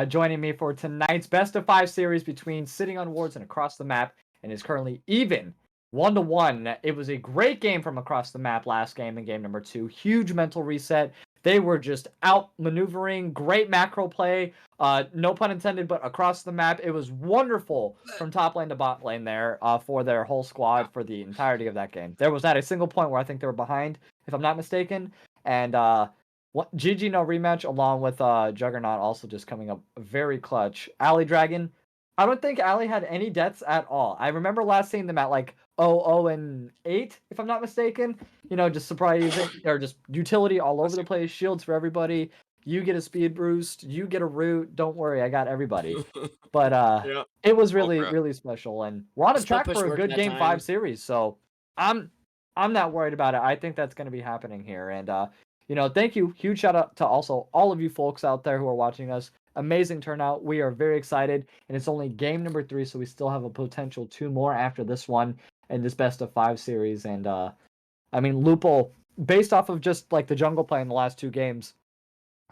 joining me for tonight's best of 5 series between Sitting on Wards and Across the Map, and is currently even 1-1. It was a great game from Across the Map last game in game number 2. Huge mental reset. They were just out maneuvering, great macro play. No pun intended, but across the map, it was wonderful from top lane to bot lane there for their whole squad for the entirety of that game. There was not a single point where I think they were behind, if I'm not mistaken. And GG no rematch along with Juggernaut also just coming up very clutch. Alley Dragon, I don't think Alley had any deaths at all. I remember last seeing them at like 0-8, if I'm not mistaken. You know, just surprising or just utility all over the place, shields for everybody. You get a speed boost, you get a root. Don't worry, I got everybody. But Yeah. it was really, Oprah. really special, and we're on a Still track push for a work good that game time. 5 series. So I'm not worried about it. I think that's going to be happening here, and you know, thank you. Huge shout out to also all of you folks out there who are watching us. Amazing turnout. We are very excited, and it's only game number 3, so we still have a potential 2 more after this one in this best of 5 series. And I mean, Lupul, based off of just like the jungle play in the last 2 games,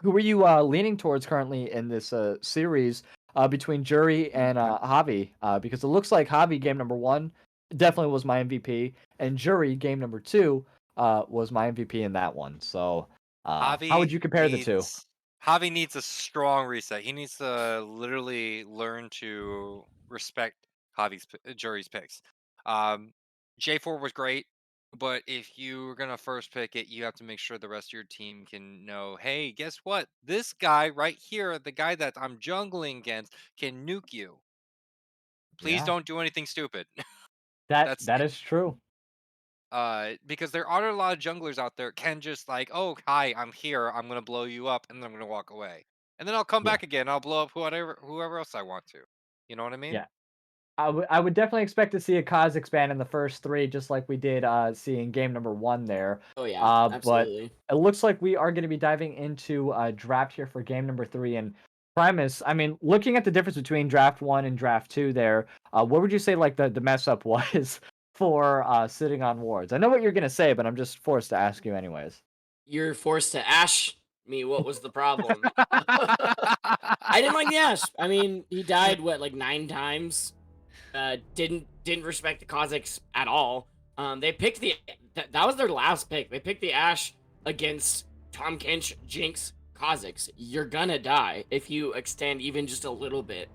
who are you leaning towards currently in this series between Jury and Javi? Because it looks like Javi game number 1 definitely was my MVP, and Jury game number 2 was my MVP in that one. So how would you compare the two? Javi needs a strong reset. He needs to literally learn to respect Jury's picks. J4 was great, but if you're gonna first pick it, you have to make sure the rest of your team can know, hey, guess what? This guy right here, the guy that I'm jungling against, can nuke you. Please Yeah. don't do anything stupid. That That's is true. because there are a lot of junglers out there can just like, oh hi, I'm here, I'm gonna blow you up, and then I'm gonna walk away, and then I'll come Yeah. back again. I'll blow up whoever else I want to. You know what I mean? Yeah. I would definitely expect to see a Kaz expand in the first 3, just like we did see in game number 1 there. Oh yeah, But absolutely. it looks like we are going to be diving into draft here for game number 3. And Primus, I mean, looking at the difference between draft 1 and draft 2 there, what would you say like the mess up was for sitting on wards? I know what you're going to say, but I'm just forced to ask you anyways. You're forced to ash me. What was the problem? I didn't like the ash. I mean, he died like 9 times. Didn't respect the Kazakhs at all. They picked that was their last pick. They picked the Ash against Tom Kench, Jinx, Kazakhs. You're gonna die if you extend even just a little bit.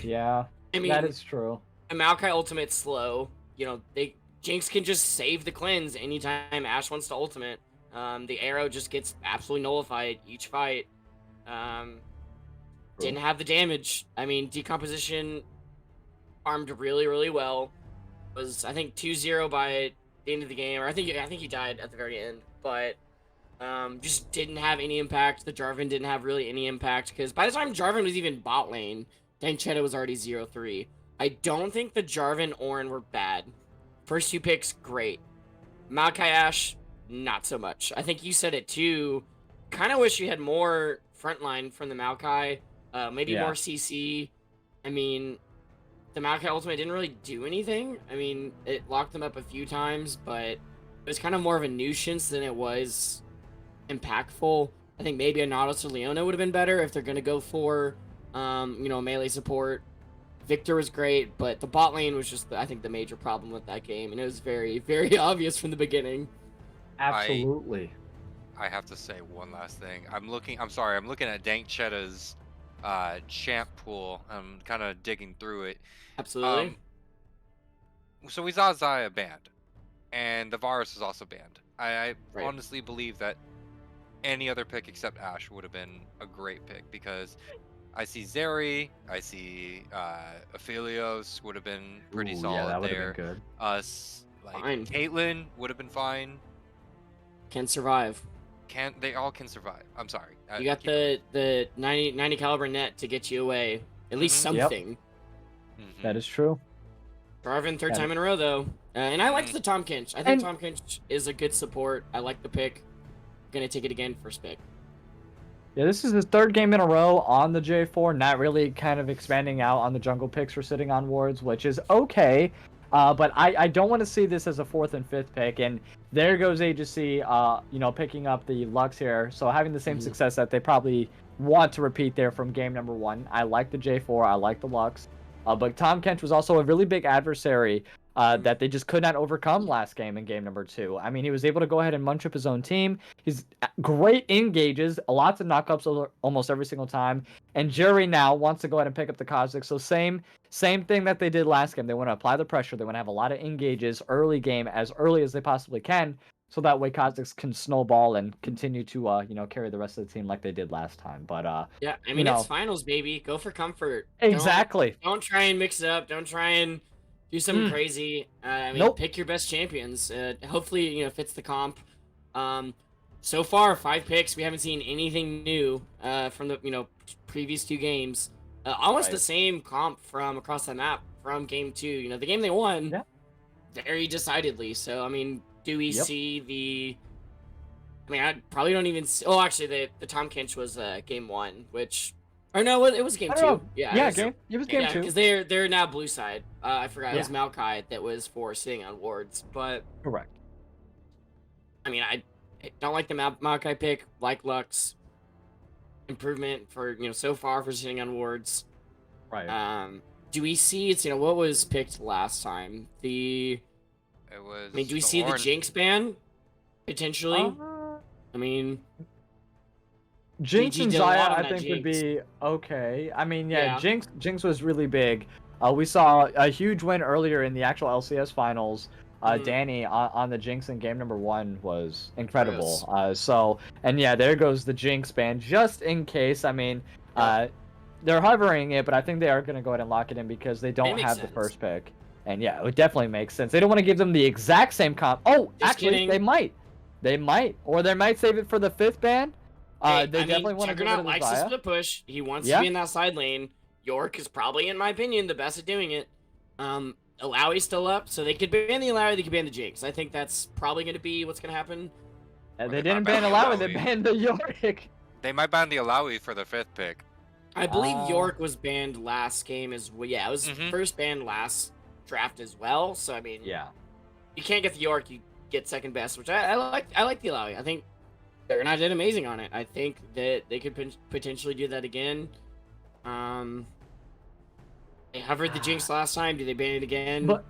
Yeah, I mean, that is true. a Maokai ultimate's slow. You know, Jinx can just save the cleanse anytime Ash wants to ultimate. The arrow just gets absolutely nullified each fight. Didn't have the damage. I mean, decomposition farmed really, really well. Was, I think, 2-0 by the end of the game, or I think he died at the very end, but just didn't have any impact. The Jarvan didn't have really any impact, because by the time Jarvan was even bot lane, Danchetta was already 0-3. I don't think the Jarvan Ornn were bad. First 2 picks, great. Maokai Ash, not so much. I think you said it too. Kind of wish you had more frontline from the Maokai, maybe more CC. I mean, the Maokai ultimate didn't really do anything. I mean, it locked them up a few times, but it was kind of more of a nuisance than it was impactful. I think maybe a Nautilus or Leona would have been better if they're going to go for, you know, melee support. Victor was great, but the bot lane was just, I think, the major problem with that game, and it was very, very obvious from the beginning. Absolutely. I have to say one last thing. I'm looking at Danchetta's champ pool. I'm kind of digging through it. Absolutely. So we saw Zaya banned, and the Varus is also banned. I Right. honestly believe that any other pick except Ashe would have been a great pick, because I see Zeri, I see Aphelios would have been pretty solid yeah, that would there. have been good. Us, like Fine. Caitlyn would have been fine. Can survive. They all can survive. I'm sorry. You got the 90 caliber net to get you away. At least Mhm. Yep. something. That is true. Jarvan, third Got time in a row, though. And I liked the Tom Kench. I think And- Tom Kench is a good support. I like the pick. Gonna take it again, first pick. Yeah, this is his 3rd game in a row on the J4, not really kind of expanding out on the jungle picks for sitting on wards, which is okay. But I don't want to see this as a 4th and 5th pick. And there goes Agency, picking up the Lux here. So having the same success that they probably want to repeat there from game number 1. I like the J4. I like the Lux. But Tom Kench was also a really big adversary that they just could not overcome last game in game number 2. I mean, he was able to go ahead and munch up his own team. He's great engages, lots of knockups almost every single time. And Jury now wants to go ahead and pick up the Kha'Zix. So same thing that they did last game. They want to apply the pressure. They want to have a lot of engages early game as early as they possibly can. So that way Kha'Zix can snowball and continue to carry the rest of the team like they did last time. But yeah, I mean it's finals, baby. Go for comfort. Exactly. Don't try and mix it up. Don't try and do something crazy. I mean, pick your best champions. Hopefully, fits the comp. So far, 5 picks. We haven't seen anything new from the previous 2 games. Almost the same comp from across the map from game 2. The game they won very decidedly. So I mean, do we see the? I mean, I probably don't even. See, actually, the Tom Kench was game 1, which. Or no, it was game 2. Yeah, it was game 2. Because they're now blue side. I forgot it was Maokai that was for sitting on wards, but correct. I mean, I don't like the Maokai pick. Like Lux, improvement for so far for sitting on wards. Right. Do we see it's what was picked last time? It was. I mean, do we see the Jinx ban potentially? I mean. Jinx GG and did a lot Zaya, on I that think, Jinx. would be okay. I mean, Yeah. Jinx was really big. We saw a huge win earlier in the actual LCS finals. Danny on the Jinx in game number 1 was incredible. There goes the Jinx ban just in case. I mean, they're hovering it, but I think they are going to go ahead and lock it in because they don't have the first pick. And yeah, it definitely makes sense. They don't want to give them the exact same comp. Oh, actually, kidding. they might. Or they might save it for the 5th ban. Hey, They definitely want to get rid of the likes to Zaya. split push. He wants to be in that side lane. York is probably, in my opinion, the best at doing it. Alawi's still up, so they could ban the Alawi, they could ban the Jinx. I think that's probably going to be what's going to happen. They didn't ban Alawi, they banned the Yorick. They might ban the Alawi for the 5th pick. I believe York was banned last game as well. Yeah, it was first banned last draft as well. So I mean, you can't get the York, you get second best, which I like. I like the Alawi. I think they're not did amazing on it. I think that they could potentially do that again. They hovered the Jinx last time. Do they ban it again? But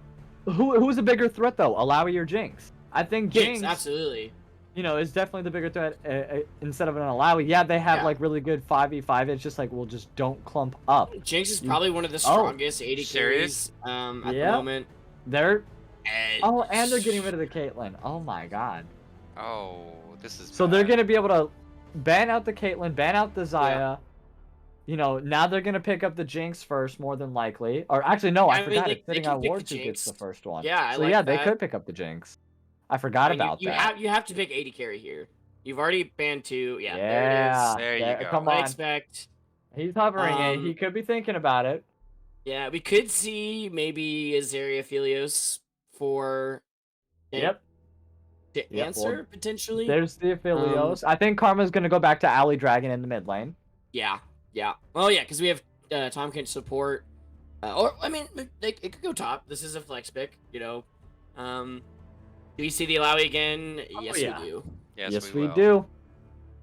who's a bigger threat though, Alawi or Jinx? I think Jinx absolutely. Is definitely the bigger threat instead of an Alawi. Yeah, they have like really good 5v5. It's just like, well, just don't clump up. Jinx is probably one of the strongest AD carries at the moment. And they're getting rid of the Caitlyn. Oh my god. Oh, this is so bad. they're gonna be able to ban out the Caitlyn, ban out the Zaya. Now they're gonna pick up the Jinx first, more than likely. Or actually, no, I forgot. It's sitting on wards who gets the first one. Yeah, they could pick up the Jinx. I forgot about that. You have to pick AD carry here. You've already banned 2. Yeah, there it is. There you go. Come on. I expect. He's hovering it. He could be thinking about it. Yeah, we could see maybe Azaria Philios for Yep. to answer potentially. There's the Philios. I think Karma's gonna go back to Alley Dragon in the mid lane. Yeah. Well, yeah, because we have Tom Kench support. Or I mean, it could go top. This is a flex pick, Do we see the Alawi again? Yes, we do. Yes, we do.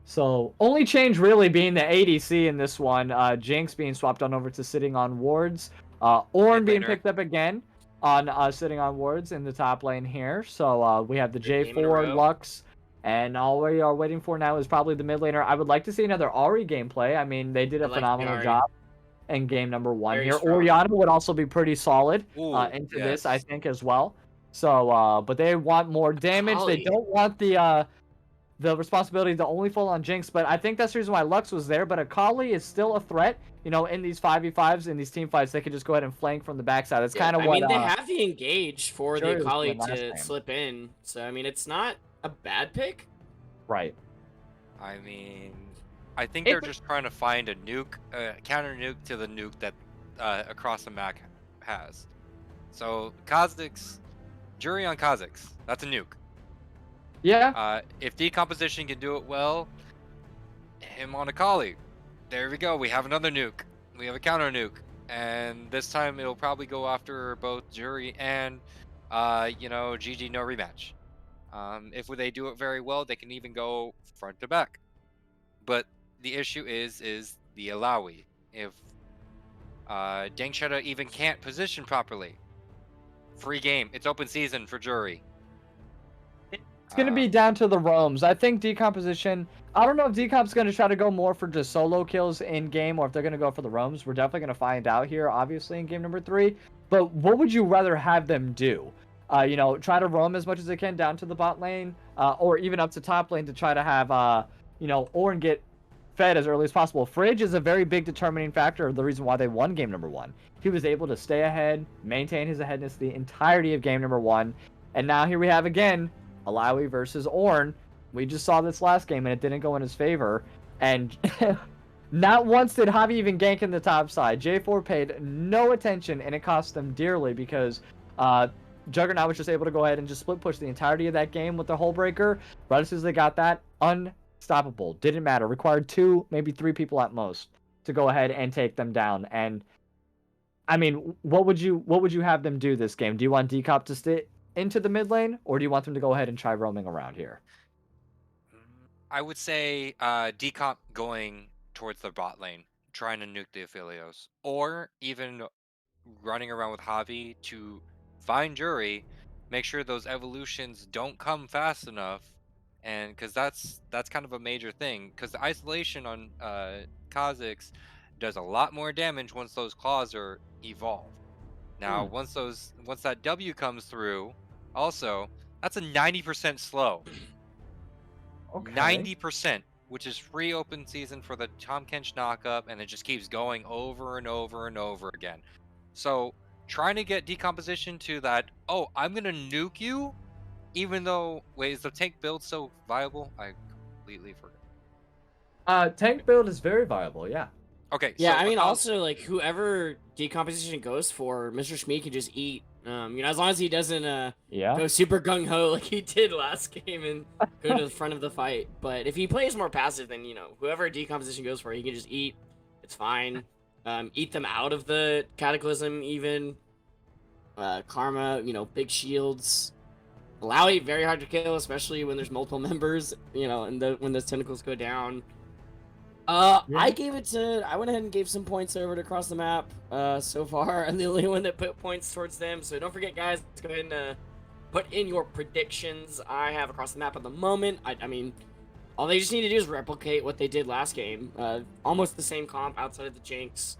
So, only change really being the ADC in this one. Jinx being swapped on over to sitting on wards. Ornn being picked up again on sitting on wards in the top lane here. So, we have the J4, Lux, and all we are waiting for now is probably the mid laner. I would like to see another Ahri gameplay. I mean, they did a phenomenal job in game number 1 here. Orianna would also be pretty solid into this, I think, as well. So, but they want more damage. They don't want the responsibility to only fall on Jinx, but I think that's the reason why Lux was there. But Akali is still a threat, in these 5v5s, in these team fights. They could just go ahead and flank from the backside. That's kind of what. I mean, they have the engage for the Akali to slip in, so I mean, it's not a bad pick. Right. I mean, I think they're just trying to find a nuke, counter nuke to the nuke that across the map has. So Kha'Zix, Jury on Kha'Zix, that's a nuke. Yeah. If decomposition can do it well, him on Akali. There we go. We have another nuke. We have a counter nuke. and this time it'll probably go after both Jury and, GG no rematch. If they do it very well, they can even go front to back. But the issue is the Alawi. If Dengsheta even can't position properly, free game. It's open season for Jury. It's going to be down to the roams. I think Decomposition, I don't know if Decomp's going to try to go more for just solo kills in game or if they're going to go for the roams. We're definitely going to find out here, obviously, in game number 3. But what would you rather have them do? Try to roam as much as they can down to the bot lane or even up to top lane to try to have, Ornn get fed as early as possible. Fridge is a very big determining factor of the reason why they won game number 1. He was able to stay ahead, maintain his aheadness the entirety of game number 1. And now here we have again Alawi versus Ornn. We just saw this last game and it didn't go in his favor. And not once did Javi even gank in the top side. J4 paid no attention and it cost them dearly because Juggernaut was just able to go ahead and just split push the entirety of that game with the hull breaker. Right as soon as they got that, unstoppable. Didn't matter. Required 2, maybe 3 people at most to go ahead and take them down. And I mean, what would you have them do this game? Do you want Decop to stay into the mid lane, or do you want them to go ahead and try roaming around here? I would say Decomp going towards the bot lane, trying to nuke the Aphelios, or even running around with Javi to find Jury, make sure those evolutions don't come fast enough, and because that's kind of a major thing. Because the isolation on Kha'Zix does a lot more damage once those claws are evolved. Now, once that W comes through, also that's a 90% slow. Okay. 90%, which is free open season for the Tom Kench knockup, and it just keeps going over and over and over again. So trying to get Decomposition to that, oh, I'm gonna nuke you, even though wait, is the tank build so viable? I completely forgot. Tank build is very viable, yeah. Okay. Yeah, so I mean, also like whoever Decomposition goes for, Mr. Shmee can just eat. As long as he doesn't go super gung ho like he did last game and go to the front of the fight. But if he plays more passive, then whoever Decomposition goes for, he can just eat. It's fine. Eat them out of the Cataclysm even. Karma, big shields. Alawi, very hard to kill, especially when there's multiple members. And when those tentacles go down. I went ahead and gave some points over to Across the Map so far. I'm the only one that put points towards them. So don't forget, guys, let's go ahead and put in your predictions. I have Across the Map at the moment. I mean, all they just need to do is replicate what they did last game. Almost the same comp outside of the Jinx.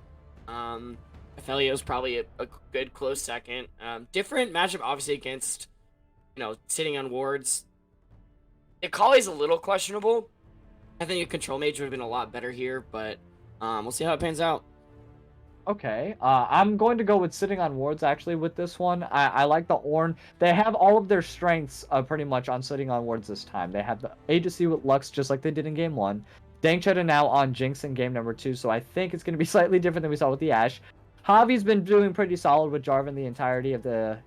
Aphelio's probably a good close second. Different matchup, obviously, against, sitting on wards. Akali's a little questionable. I think a control mage would have been a lot better here, but we'll see how it pans out. Okay, I'm going to go with sitting on wards actually with this one. I like the Ornn. They have all of their strengths pretty much on sitting on wards this time. They have the agency with Lux just like they did in game 1. Dengsheta now on Jinx in game number 2, so I think it's going to be slightly different than we saw with the Ashe. Javi's been doing pretty solid with Jarvan the entirety of the,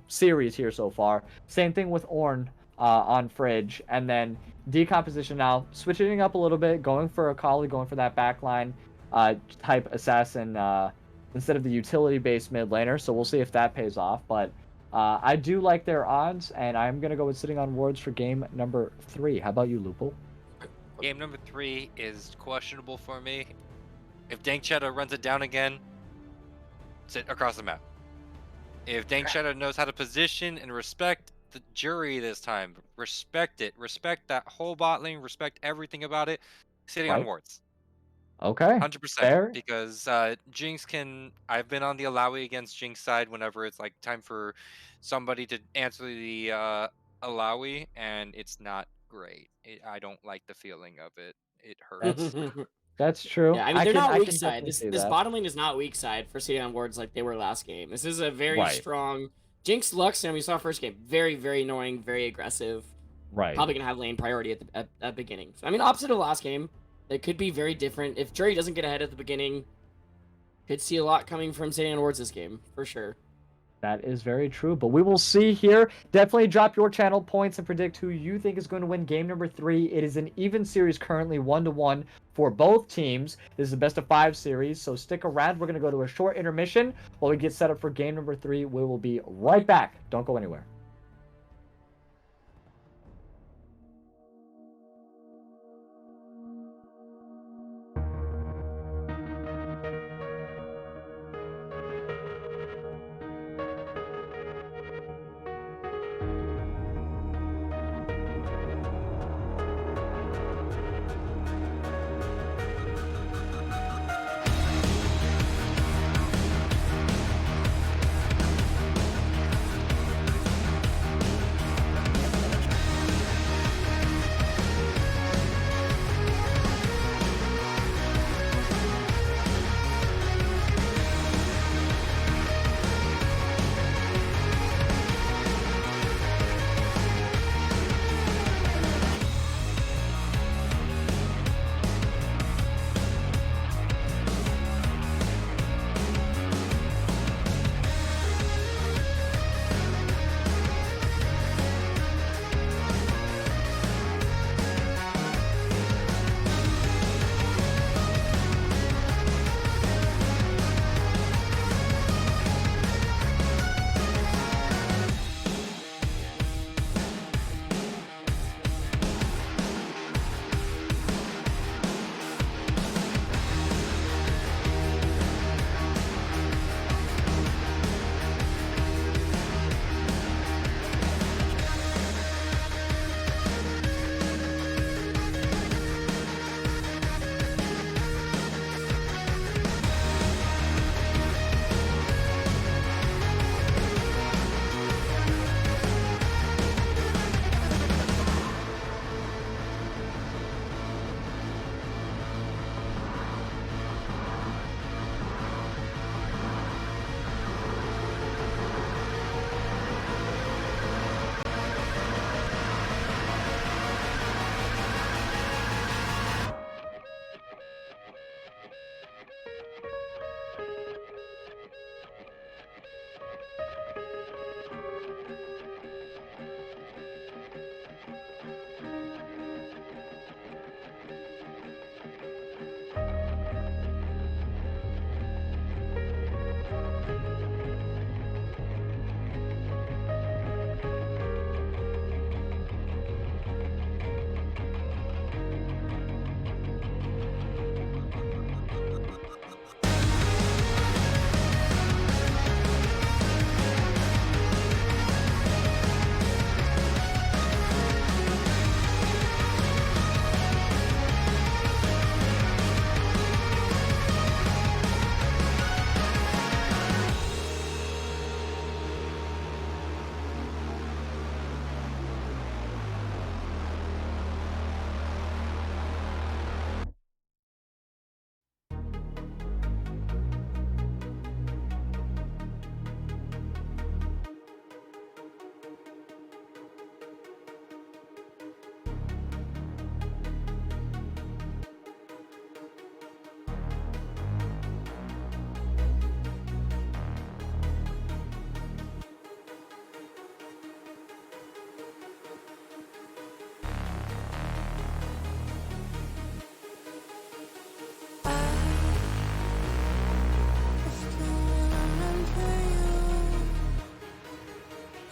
series here so far. Same thing with Ornn on Fridge, and then Decomposition now switching up a little bit, going for Akali, going for that backline type assassin instead of the utility-based mid laner. So we'll see if that pays off. But I do like their odds, and I'm gonna go with sitting on wards for game number 3. How about you, Lupul? Game number 3 is questionable for me. If Dengsheta runs it down again, sit across the map. If Dengsheta knows how to position and respect the Jury this time, respect it, respect that whole bot lane, respect everything about it, sitting on wards. Okay. 100%. Fair. Because Jinx can. I've been on the Alawi against Jinx side whenever it's like time for somebody to answer the Alawi, and it's not great. I don't like the feeling of it. It hurts. That's true. Yeah, I mean, they're not weak side. definitely This see this that. bottom lane is not weak side for sitting on wards like they were last game. This is a very Right. strong Jinx Lux, and we saw first game. Very, very annoying, very aggressive. Right. Probably gonna have lane priority at the beginning. So I mean, opposite of last game, it could be very different. If Jury doesn't get ahead at the beginning, could see a lot coming from sitting on wards this game for sure. That is very true, but we will see here. Definitely drop your channel points and predict who you think is going to win game number 3. It is an even series currently 1-1 for both teams. This is a best of 5 series, so stick around. We're going to go to a short intermission while we get set up for game number 3. We will be right back. Don't go anywhere.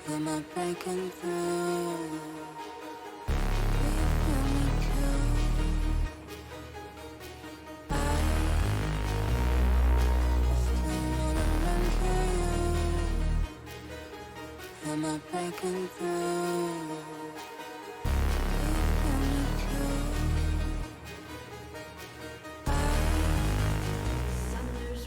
Am I breaking through? Will you feel me too? I still wanna run to you. Am I breaking through? Will you feel me too?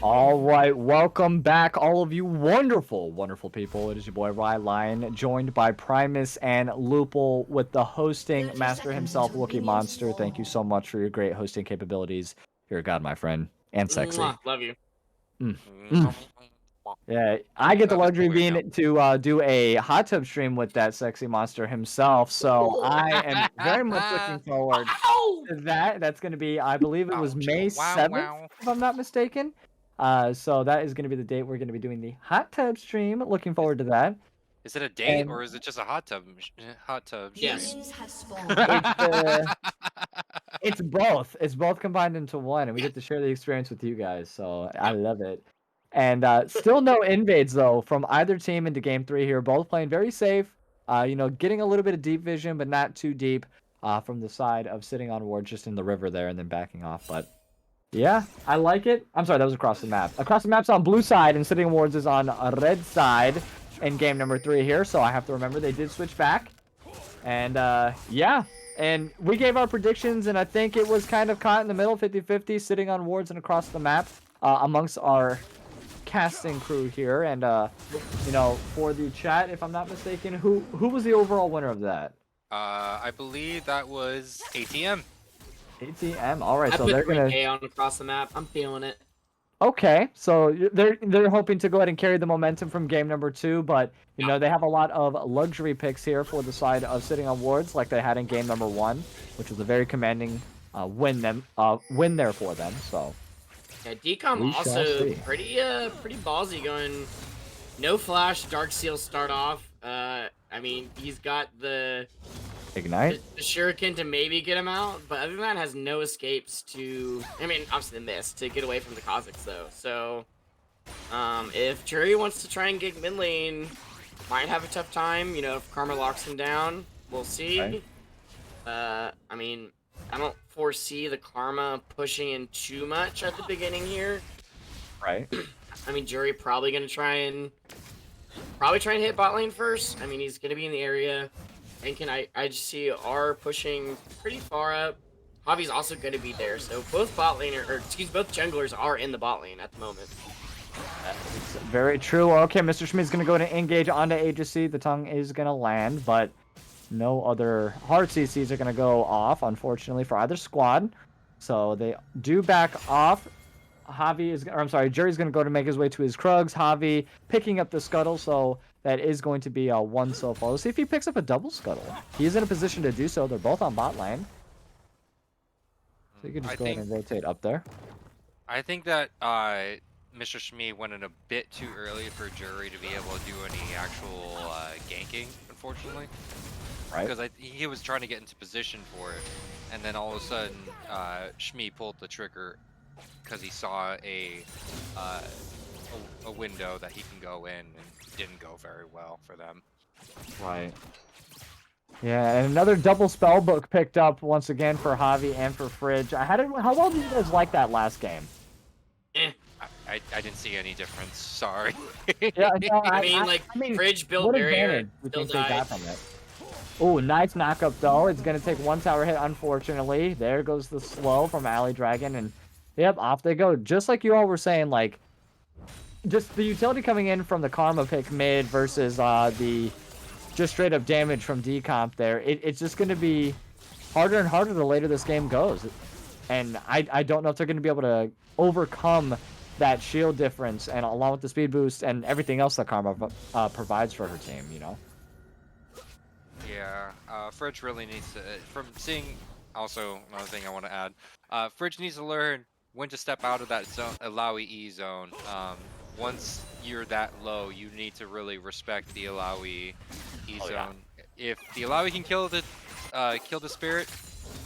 All right, welcome back, all of you wonderful, wonderful people. It is your boy Rylionn, joined by Primus and Lupul with the hosting master himself, Wookie Monster. Thank you so much for your great hosting capabilities. You're a god, my friend, and sexy. Mwah, love you. Yeah, I get the Love is luxury of weird being to do a hot tub stream with that sexy monster himself. So I am very much looking forward Ow! to that. That's going to be, I believe it was May 7th, if I'm not mistaken. So that is going to be the date we're going to be doing the hot tub stream. Looking forward to that. Is it a date And or is it just a hot tub? Hot tub. Yes. Minions have spawned. It's both. It's both combined into one, and we get to share the experience with you guys. So I love it. And still no invades though from either team into game 3 here. Both playing very safe. Getting a little bit of deep vision, but not too deep. From the side of sitting on ward just in the river there and then backing off. But yeah, I like it. I'm sorry, that was across the map. Across the map's on blue side and sitting wards is on a red side in game number 3 here. So I have to remember they did switch back. And yeah, and we gave our predictions and I think it was kind of caught in the middle, 50-50, sitting on wards and across the map amongst our casting crew here. And for the chat, if I'm not mistaken, who was the overall winner of that? I believe that was ATM. ATM. All right, I so put they're gonna 3K on across the map. I'm feeling it. Okay, so they're hoping to go ahead and carry the momentum from game number 2, but they have a lot of luxury picks here for the side of sitting on wards like they had in game number 1, which was a very commanding win there for them. So yeah, decom we shall also see. pretty ballsy going. No flash, Dark Seal start off. I mean he's got the Ignite. the shuriken to maybe get him out, but other than that has no escapes to. I mean, obviously the miss to get away from the Kazakhs though. So, if Jury wants to try and get mid lane, might have a tough time. If Karma locks him down, we'll see. Right. I mean, I don't foresee the Karma pushing in too much at the beginning here. Right. I mean, Jury probably gonna try and hit bot lane first. I mean, he's gonna be in the area. And I just see R pushing pretty far up. Javi's also going to be there, so both both junglers are in the bot lane at the moment. It's very true. Okay, Mr. Schmidt's going to go ahead and engage onto Agency. The tongue is going to land, but no other hard CCs are going to go off, unfortunately, for either squad. So they do back off. Jury's going to go to make his way to his Krugs. Javi picking up the scuttle, so that is going to be a one so far. Let's see if he picks up a double scuttle. He's in a position to do so. They're both on bot lane. So you can just go ahead and rotate up there. I think that Mr. Shmee went in a bit too early for Jury to be able to do any actual ganking, unfortunately. Right. Because he was trying to get into position for it, and then all of a sudden Shmee pulled the trigger because he saw a window that he can go in, and it didn't go very well for them. Right. Yeah, and another double spell book picked up once again for Javi and for Fridge. How well did you guys like that last game? I didn't see any difference. Sorry. Yeah, no, I mean, Fridge built barrier, still died. Oh, nice knockup though. It's gonna take one tower hit, unfortunately. There goes the slow from Alley Dragon, and yep, off they go. Just like you all were saying, like, just the utility coming in from the Karma pick mid versus the just straight up damage from decomp there. It's just going to be harder and harder the later this game goes. And I don't know if they're going to be able to overcome that shield difference and along with the speed boost and everything else that Karma provides for her team, you know? Yeah, Fridge really needs to, from seeing, also another thing I want to add, Fridge needs to learn when to step out of that zone, Alawi E zone. Once you're that low, you need to really respect the Alawi E zone. Yeah. If the Alawi can kill the spirit,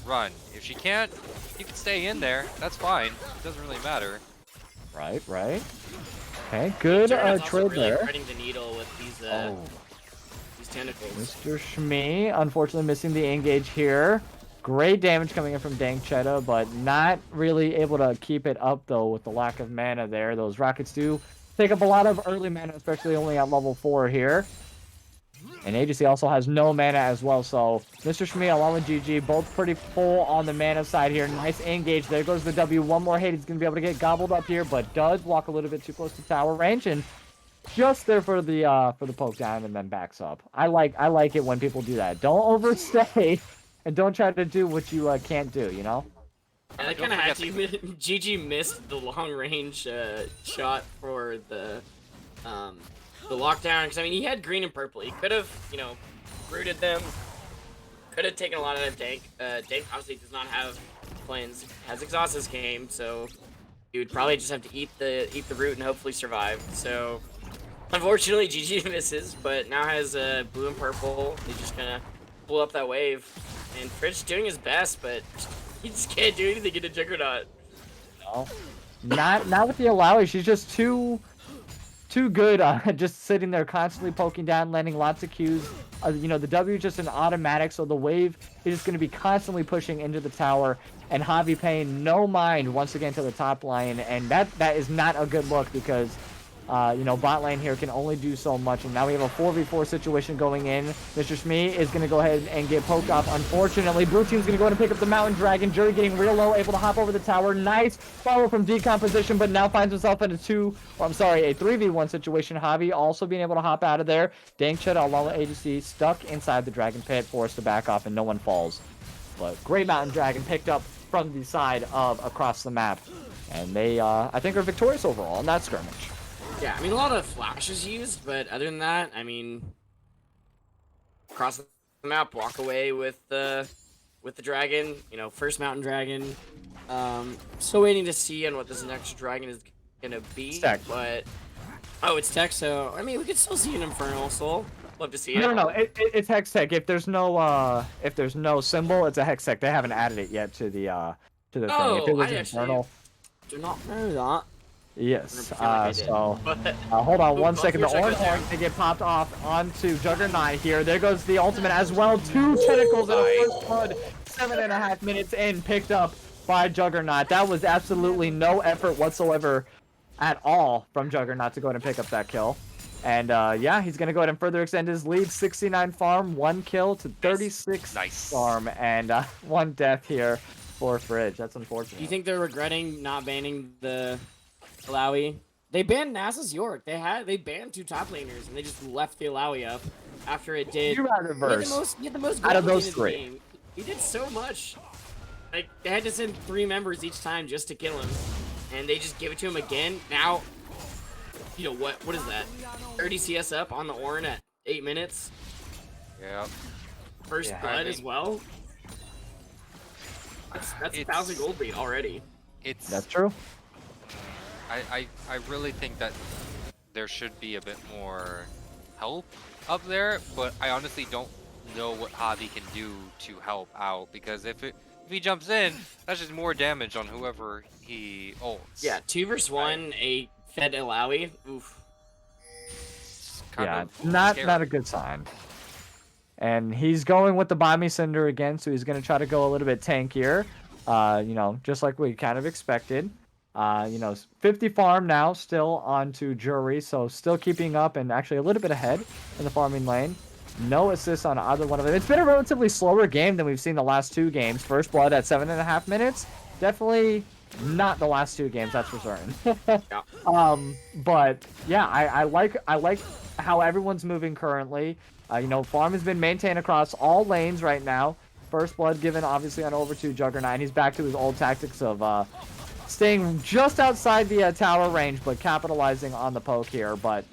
run. If she can't, you can stay in there. That's fine. It doesn't really matter. Right. Okay, good trade really there. Threading the needle with these tentacles. Mr. Shmee, unfortunately missing the engage here. Great damage coming in from Dank Cheddar, but not really able to keep it up though with the lack of mana there. Those rockets do take up a lot of early mana, especially only at level 4 here. And Agency also has no mana as well, so Mr. Shmee along with GG, both pretty full on the mana side here. Nice engage. There goes the W. One more hit. He's going to be able to get gobbled up here, but does walk a little bit too close to tower range, and just there for the poke down and then backs up. I like it when people do that. Don't overstay, and don't try to do what you can't do, you know? Yeah, that kind of had to. GG missed the long range shot for the lockdown, because I mean he had green and purple. He could have, rooted them. Could have taken a lot of that Dank. Dank obviously does not have planes. Has exhaust this game, so he would probably just have to eat the root and hopefully survive. So unfortunately, GG misses, but now has blue and purple. He's just gonna pull up that wave, and Fritz doing his best, but he just can't do anything in a Juggernaut. No. Not with the Alawi. She's just too good. Just sitting there constantly poking down, landing lots of Qs. You know, the W is just an automatic, so the wave is just going to be constantly pushing into the tower, and Javi paying no mind once again to the top line, and that is not a good look because, you know, bot lane here can only do so much, and now we have a 4v4 situation going in. Mr. Shmee is going to go ahead and get poked off. Unfortunately, blue team's going to go ahead and pick up the Mountain Dragon. Jury getting real low, able to hop over the tower. Nice follow from decomposition, but now finds himself in a 3v1 situation. Javi also being able to hop out of there. Dangchud, Alala ADC stuck inside the Dragon Pit, forced to back off, and no one falls. But great Mountain Dragon picked up from the side of across the map, and they, I think, are victorious overall in that skirmish. Yeah, I mean, a lot of flashes used, but other than that, I mean, across the map, walk away with the dragon. You know, first Mountain Dragon. Still waiting to see on what this next dragon is gonna be. Tech. But it's tech, so I mean, we could still see an Infernal Soul. Love to see it. No, it's Hex Tech. If there's no symbol, it's a Hex Tech. They haven't added it yet to the thing. If it was Infernal, do not know that. yes. Like Hold on one second. The orange horn to get popped off onto Juggernaut here. There goes the ultimate as well. 2 tentacles and a first blood. 7.5 minutes in, picked up by Juggernaut. That was absolutely no effort whatsoever at all from Juggernaut to go ahead and pick up that kill. And yeah, he's gonna go ahead and further extend his lead. 69 farm, 1 kill to 36 farm, and 1 death here for Fridge. That's unfortunate. Do you think they're regretting not banning the Alawi? They banned Nasus York. They banned 2 top laners, and they just left the Alawi up after it did. You're out of reverse. He had the most out of gold those in his 3. game. He did so much. Like, they had to send 3 members each time just to kill him, and they just give it to him again. Now, you know what is that? 30 CS up on the Ornn at 8 minutes. Yep. First blood as well. That's 1,000 gold lead already. That's true. I really think that there should be a bit more help up there, but I honestly don't know what Javi can do to help out, because if he jumps in, that's just more damage on whoever he ults. Yeah, 2 versus 1, a fed Alawi. Oof. Yeah, not a good sign. And he's going with the Bami Cinder again, so he's going to try to go a little bit tankier. You know, just like we kind of expected. You know, 50 farm now, still onto Jury, so still keeping up and actually a little bit ahead in the farming lane. No assists on either one of them. It's been a relatively slower game than we've seen the last 2 games. First blood at 7.5 minutes. Definitely not the last 2 games, that's for certain. But yeah, I like how everyone's moving currently. You know, farm has been maintained across all lanes right now. First blood given obviously on over to Juggernaut, and he's back to his old tactics of staying just outside the tower range, but capitalizing on the poke here, but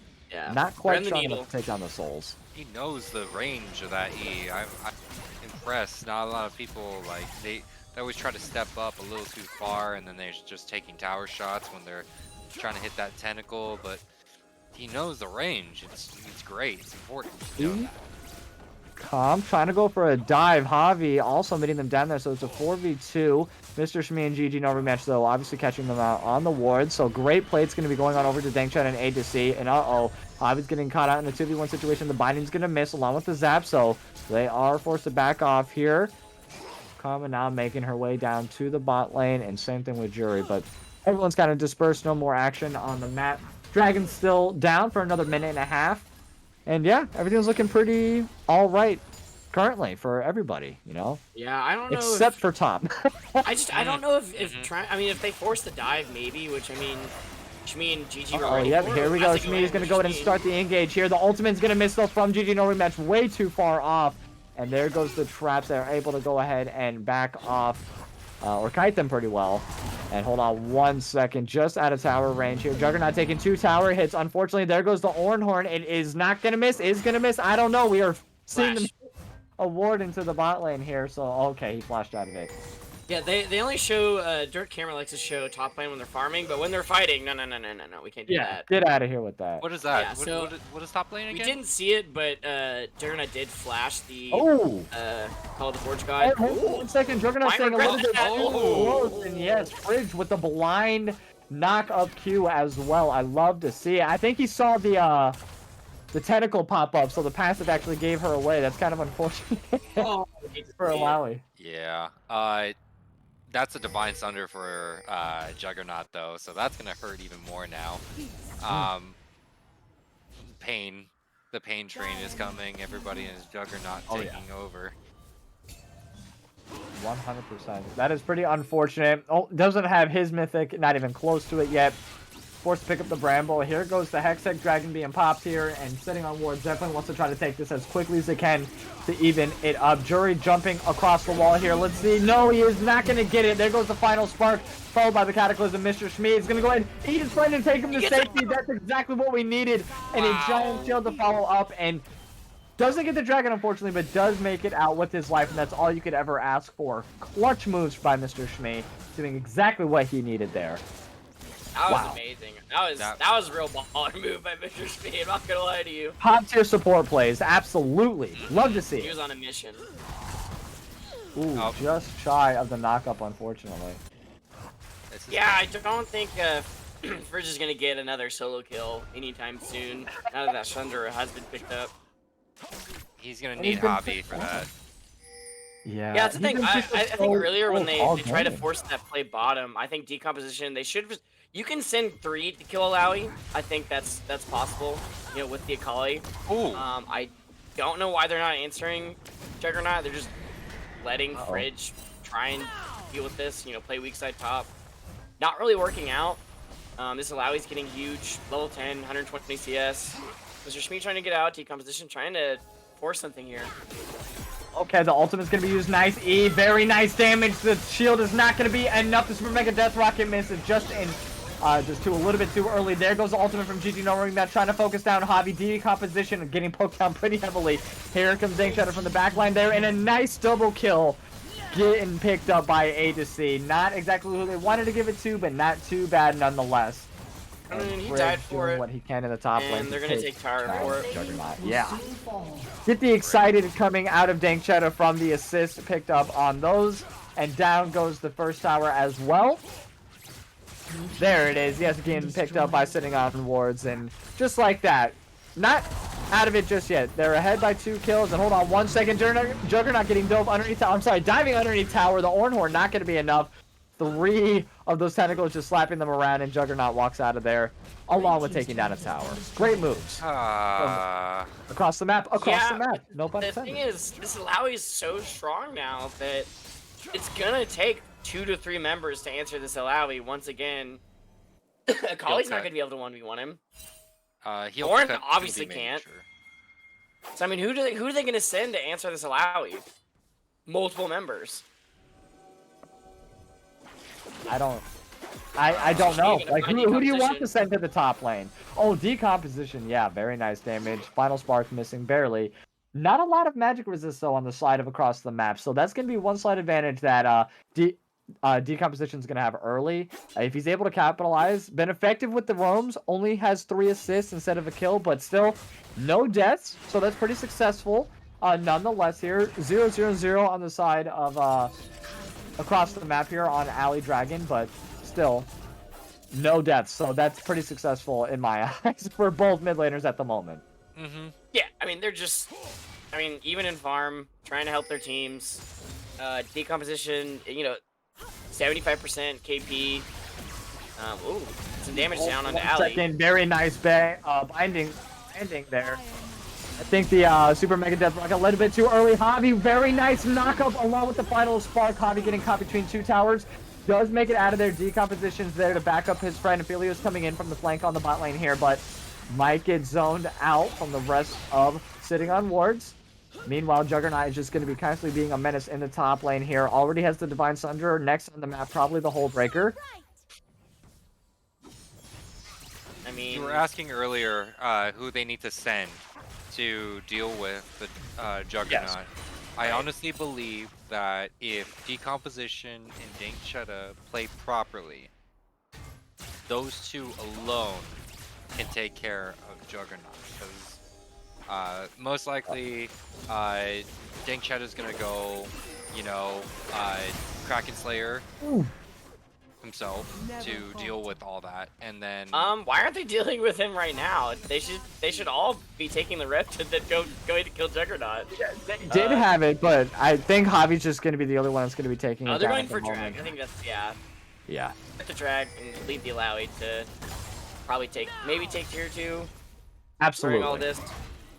not quite strong enough to take down the souls. He knows the range of that E. I'm impressed. Not a lot of people, like, they always try to step up a little too far, and then they're just taking tower shots when they're trying to hit that tentacle, but he knows the range. It's great. It's important to know that. Calm, trying to go for a dive. Javi also meeting them down there, so it's a 4v2. Mr. Shmee and GG no rematch, though, obviously catching them out on the ward. So great plate's going to be going on over to Dangchud and A to C. And Javi's getting caught out in a 2v1 situation. The binding's going to miss along with the zap, so they are forced to back off here. Karma now making her way down to the bot lane, and same thing with Jury, but everyone's kind of dispersed, no more action on the map. Dragon's still down for another minute and a half. And yeah, everything's looking pretty all right currently for everybody, you know? Yeah, I don't know. Except for top. I don't know if they force the dive, maybe, which, I mean, Shmee and GG were ready for. Here we go. Shmee's going to go ahead and start the engage here. The ultimate's going to miss, though, from GG no rematch, way too far off. And there goes the traps. They're able to go ahead and back off, or kite them pretty well. And hold on 1 second, just out of tower range here. Juggernaut taking 2 tower hits. Unfortunately, there goes the Ornn Horn. It is not going to miss. Is going to miss. I don't know. We are seeing them a ward into the bot lane here. So, okay, he flashed out of it. Yeah, they only show Dirt Camera likes to show top lane when they're farming, but when they're fighting, no, we can't do Yeah, that. get out of here with that. What is that? Yeah, so what is top lane we again? didn't see it, but Durna did flash the Oh! Call of the Forge God. Hold on 1 second, Juggernaut Might saying a regret little bit that. close, and yes, Fridge with the blind knock up Q as well. I love to see it. I think he saw the tentacle pop up, so the passive actually gave her away. That's kind of unfortunate Oh, for Alawi. Yeah. That's a Divine Thunder for Juggernaut though, so that's gonna hurt even more now. Pain. The pain train is coming. Everybody is Juggernaut taking over. 100%. That is pretty unfortunate. Oh, doesn't have his mythic, not even close to it yet. Forced to pick up the Bramble. Here goes the Hextech Dragon being popped here, and sitting on wards definitely wants to try to take this as quickly as they can to even it up. Jury jumping across the wall here. Let's see. No, he is not going to get it. There goes the final spark, followed by the Cataclysm. Mr. Shmee is going to go ahead and eat his friend and take him to safety. That's exactly what we needed. And a giant shield to follow up, and doesn't get the dragon, unfortunately, but does make it out with his life, and that's all you could ever ask for. Clutch moves by Mr. Shmee, doing exactly what he needed there. That was amazing. That was a real baller move by Mr. Shmee. I'm not gonna lie to you. Top tier support plays, absolutely. Love to see it. He was on a mission. Ooh, just shy of the knockup, unfortunately. Yeah, I don't think Fridge is gonna get another solo kill anytime soon. Now that Thunder has been picked up. He's gonna need Hobby for that. Yeah, that's the thing. I think earlier when they tried to going. force that play bottom, I think decomposition, they should just, you can send 3 to kill Alawi. I think that's possible, you know, with the Akali. Ooh. I don't know why they're not answering Juggernaut. They're just letting Fridge try and deal with this, you know, play weak side top. Not really working out. This Alawi's getting huge, level 10, 120 CS. Mr. Shmee trying to get out, decomposition trying to force something here. Okay, the ultimate's gonna be used. Nice E, very nice damage. The shield is not gonna be enough. The Super Mega Death Rocket misses just a little bit too early. There goes the ultimate from GG knowing that, trying to focus down Hobby. Decomposition and getting poked down pretty heavily. Here comes Dankshadder from the backline there, and a nice double kill getting picked up by A to C. Not exactly who they wanted to give it to, but not too bad nonetheless. I mean, he died for doing it. what he can in the top lane. And they're gonna take tower for it. Juggernaut. Yeah. Get the excited coming out of Dankshadder from the assist picked up on those. And down goes the first tower as well. There it is. Yes, again picked up by sitting on wards. And just like that. Not out of it just yet. They're ahead by 2 kills. And hold on 1 second. Juggernaut getting dove underneath tower. I'm sorry, diving underneath tower. The Ornhorn not going to be enough. 3 of those tentacles just slapping them around, and Juggernaut walks out of there, along with taking down a tower. Great moves. Across the map, the map. No pun The intended. thing is, this Alawi is so strong now that it's gonna take 2 to 3 members to answer this Alawi once again. Akali's not gonna be able to 1v1 him. Ornn obviously can't. So I mean, who are they gonna send to answer this Alawi? Multiple members. I don't know. Like, who do you want to send to the top lane? Oh, decomposition. Yeah, very nice damage. Final spark missing barely. Not a lot of magic resist though on the side of across the map, so that's gonna be one slight advantage that decomposition is gonna have early. If he's able to capitalize, been effective with the roams. Only has 3 assists instead of a kill, but still no deaths, so that's pretty successful. Nonetheless, here 0-0-0 on the side of across the map here on Alley Dragon, but still no deaths, so that's pretty successful in my eyes for both mid laners at the moment. Yeah, I mean, they're just, I mean, even in farm, trying to help their teams. Decomposition, you know, 75% KP. Ooh, some damage down on the Alley. Second, very nice binding there. I think the Super Mega Death Rocket a little bit too early. Hobby, very nice knockup along with the final spark. Hobby getting caught between 2 towers. Does make it out of there. Decomposition's there to back up his friend. Aphelios coming in from the flank on the bot lane here, but might get zoned out from the rest of sitting on wards. Meanwhile, Juggernaut is just going to be constantly being a menace in the top lane here. Already has the Divine Sunder. Next on the map, probably the Hull Breaker. I mean, You were asking earlier who they need to send to deal with the Juggernaut. Yes. I honestly believe that if Decomposition and Dankchetta play properly, those two alone can take care of Juggernaut. Because most likely, Dankchetta is gonna go, you know, Kraken Slayer himself to deal with all that, and then why aren't they dealing with him right now? They should all be taking the rift and then going to kill Juggernaut. They did have it, but I think Javi's just going to be the only one that's going to be taking it. Oh, they're down going at for the drag. moment. I think that's Yeah. Get the drag and leave the Alawi to probably take tier 2 Absolutely. during all this.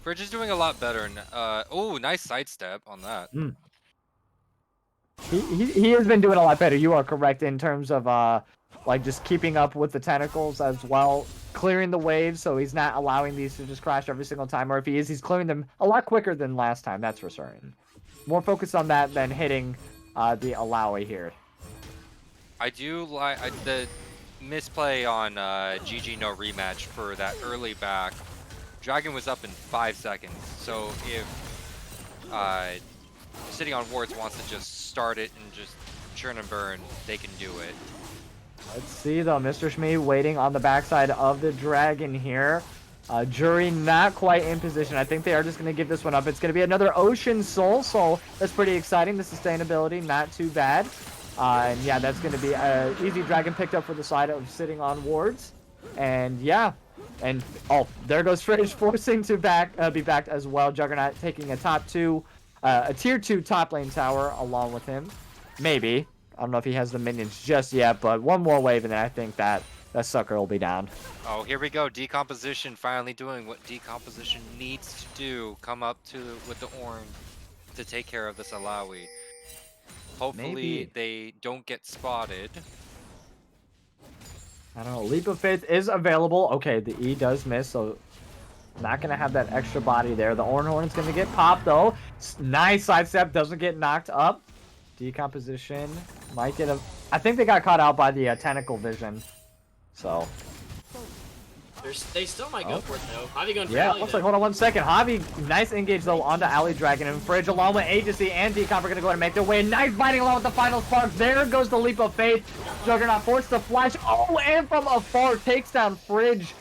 Fridge is doing a lot better. Oh, nice sidestep on that. He has been doing a lot better. You are correct in terms of like just keeping up with the tentacles as well, clearing the waves so he's not allowing these to just crash every single time, or if he is, he's clearing them a lot quicker than last time, that's for certain. More focused on that than hitting the Alawi here. I do like the misplay on GG no rematch for that early back. Dragon was up in 5 seconds, so if Sitting on Wards wants to just start it and just churn and burn, they can do it. Let's see though, Mr. Shmee waiting on the backside of the dragon here. Jury not quite in position. I think they are just going to give this one up. It's going to be another Ocean Soul, so that's pretty exciting. The sustainability, not too bad. And yeah, that's going to be an easy dragon picked up for the side of Sitting on Wards. And yeah, and oh, there goes Fridge forcing to be backed as well. Juggernaut taking a tier 2 top lane tower along with him. Maybe. I don't know if he has the minions just yet, but one more wave and then I think that sucker will be down. Oh, here we go. Decomposition finally doing what Decomposition needs to do. Come up with the Ornn to take care of this Alawi. Hopefully they don't get spotted. I don't know. Leap of Faith is available. Okay, the E does miss, so not going to have that extra body there. The Ornn Horn is going to get popped, though. Nice sidestep. Doesn't get knocked up. Decomposition might get a... I think they got caught out by the tentacle vision. So... They still might go for it, though. Javi going for yeah, Alley, looks though. like, hold on one second. Javi, nice engage, though, onto Alley Dragon. And Fridge, along with Agency and Decomp, are going to go ahead and make their way. Nice biting along with the final spark. There goes the Leap of Faith. Juggernaut forced to flash. Oh, and from afar, takes down Fridge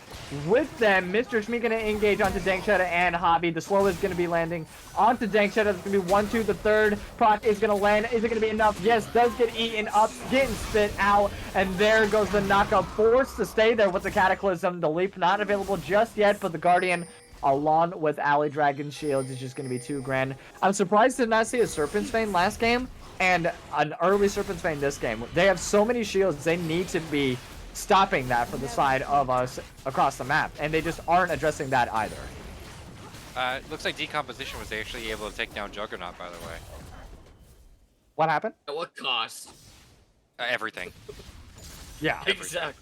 with them. Mr. Shmee going to engage onto Dankchetta and Javi. The slow is going to be landing onto Dankchetta. It's going to be 1-2. The third proc is going to land. Is it going to be enough? Yes, does get eaten up, getting spit out. And there goes the knockup. Forced to stay there with the Cataclysm. The leap not available just yet, but the Guardian, along with Alley Dragon Shields, is just going to be 2 grand. I'm surprised to not see a Serpent's Vein last game and an early Serpent's Vein this game. They have so many shields, they need to be stopping that for the side of us across the map, and they just aren't addressing that either. Looks like Decomposition was actually able to take down Juggernaut, by the way. What happened? At what cost? Everything. Yeah. Exactly.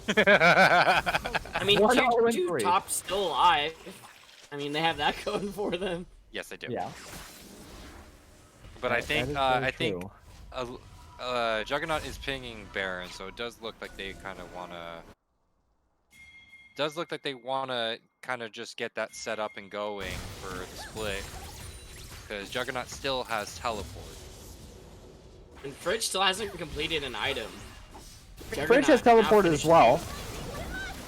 I mean, 1-0-3. top still alive. I mean, they have that going for them. Yes, they do. Yeah. But I think That is very true. Juggernaut is pinging Baron, so it does look like they kind of wanna kind of just get that set up and going for the split, because Juggernaut still has teleport. And Fridge still hasn't completed an item. Fridge has teleported as well.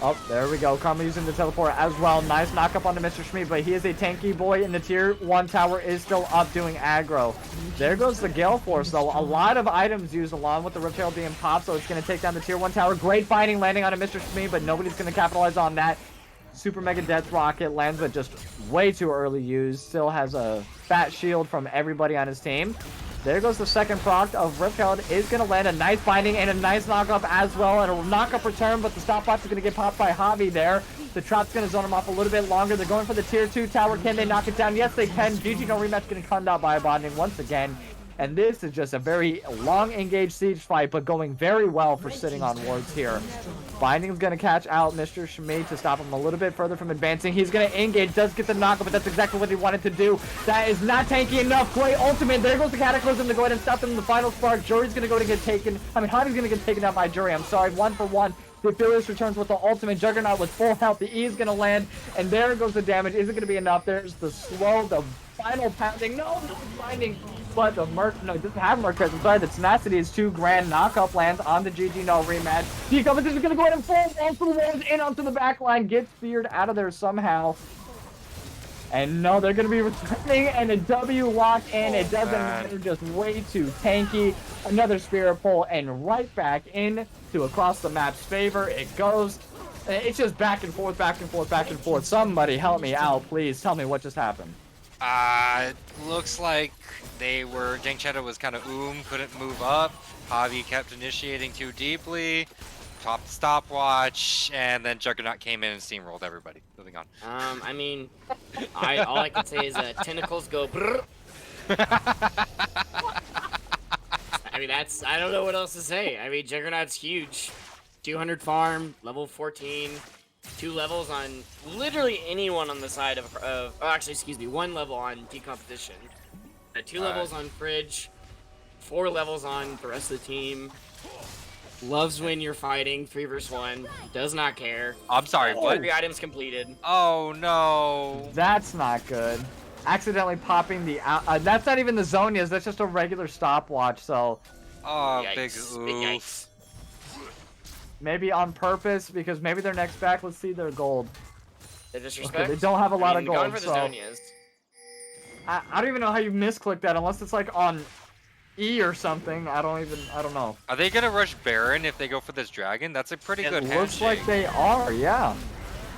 Oh, there we go. Karma using the teleport as well. Nice knock-up onto Mr. Shmee, but he is a tanky boy, and the tier 1 tower is still up doing aggro. There goes the Gale Force, though. A lot of items used along with the Riptail being popped, so it's going to take down the tier 1 tower. Great fighting landing on a Mr. Shmee, but nobody's going to capitalize on that. Super Mega Death Rocket lands, but just way too early used. Still has a fat shield from everybody on his team. There goes the second proc of Riptail. Is going to land a nice binding and a nice knock-up as well. And a knock-up return, but the stopwatch is going to get popped by Javi there. The trap's going to zone him off a little bit longer. They're going for the tier 2 tower. Can they knock it down? Yes, they can. GG no rematch getting conned out by a bonding once again. And this is just a very long engaged siege fight, but going very well for Sitting on Wards here. Binding's going to catch out Mr. Shmee to stop him a little bit further from advancing. He's going to engage, does get the knockup, but that's exactly what he wanted to do. That is not tanky enough. Great ultimate. There goes the Cataclysm to go ahead and stop them in the final spark. Jury's going to go to get taken. Javi's going to get taken out by Jury. I'm sorry. 1 for 1. The Aphelios returns with the ultimate. Juggernaut with full health. The E is going to land, and there goes the damage. Is it going to be enough? There's the slow, the final pounding. No finding, but the Merc, no, it doesn't have Merc presence. Sorry, the tenacity is too grand. Knockup lands on the GG no rematch. Competition is gonna go ahead and fall onto the walls, in onto the back line, gets feared out of there somehow. And no, they're gonna be returning, and a W lock in. It doesn't matter, just way too tanky. Another spirit pull, and right back in to across the map's favor it goes. It's just back and forth, back and forth, back and forth. Somebody help me out, please. Tell me what just happened. It looks like Jangchetta was kind of couldn't move up. Javi kept initiating too deeply. Top stopwatch, and then Juggernaut came in and steamrolled everybody. Moving on. I mean, all I can say is tentacles go brrr. I mean, I don't know what else to say. I mean, Juggernaut's huge. 200 farm, level 14, 2 levels on literally anyone on the side of oh, actually, excuse me, 1 level on decomposition. 2 levels on Fridge, 4 levels on the rest of the team. Loves when you're fighting 3 vs 1. Does not care. I'm sorry, what? 3 items completed. Oh no. That's not good. Accidentally popping the that's not even the Zonias, that's just a regular stopwatch, so. Oh, Yikes. big Big oof. yikes. Maybe on purpose, because maybe their next back, let's see their gold. The disrespect. Okay, they don't have a lot of going gold, for the so. Zonias. I don't even know how you misclick that, unless it's like on E or something. I don't know. Are they gonna rush Baron if they go for this dragon? That's a pretty good It looks handshake. like they are, yeah.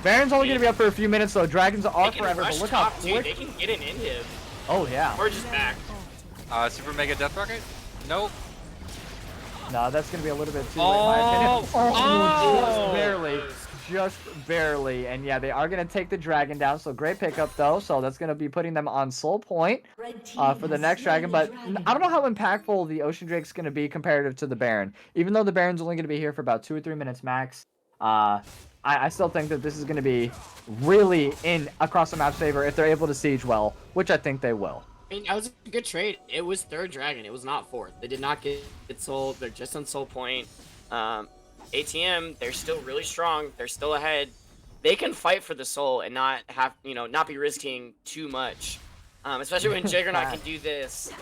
Baron's only gonna be up for a few minutes, though. Dragons are They can forever, rush but look how top, too. quick. They can get an inhib. Oh, yeah. Or just back. Super Mega Death Rocket? Nope. No, that's gonna be a little bit too late, in my opinion. Oh! Just barely. And yeah, they are gonna take the dragon down, so great pickup, though. So that's gonna be putting them on soul point for the next dragon. But I don't know how impactful the Ocean Drake's gonna be comparative to the Baron. Even though the Baron's only gonna be here for about 2 or 3 minutes max. I still think that this is going to be really in across the map's favor if they're able to siege well, which I think they will. I mean, that was a good trade. It was 3rd dragon. It was not 4th. They did not get sold. They're just on soul point. ATM, they're still really strong. They're still ahead. They can fight for the soul and not have, not be risking too much. Especially when Juggernaut can do this.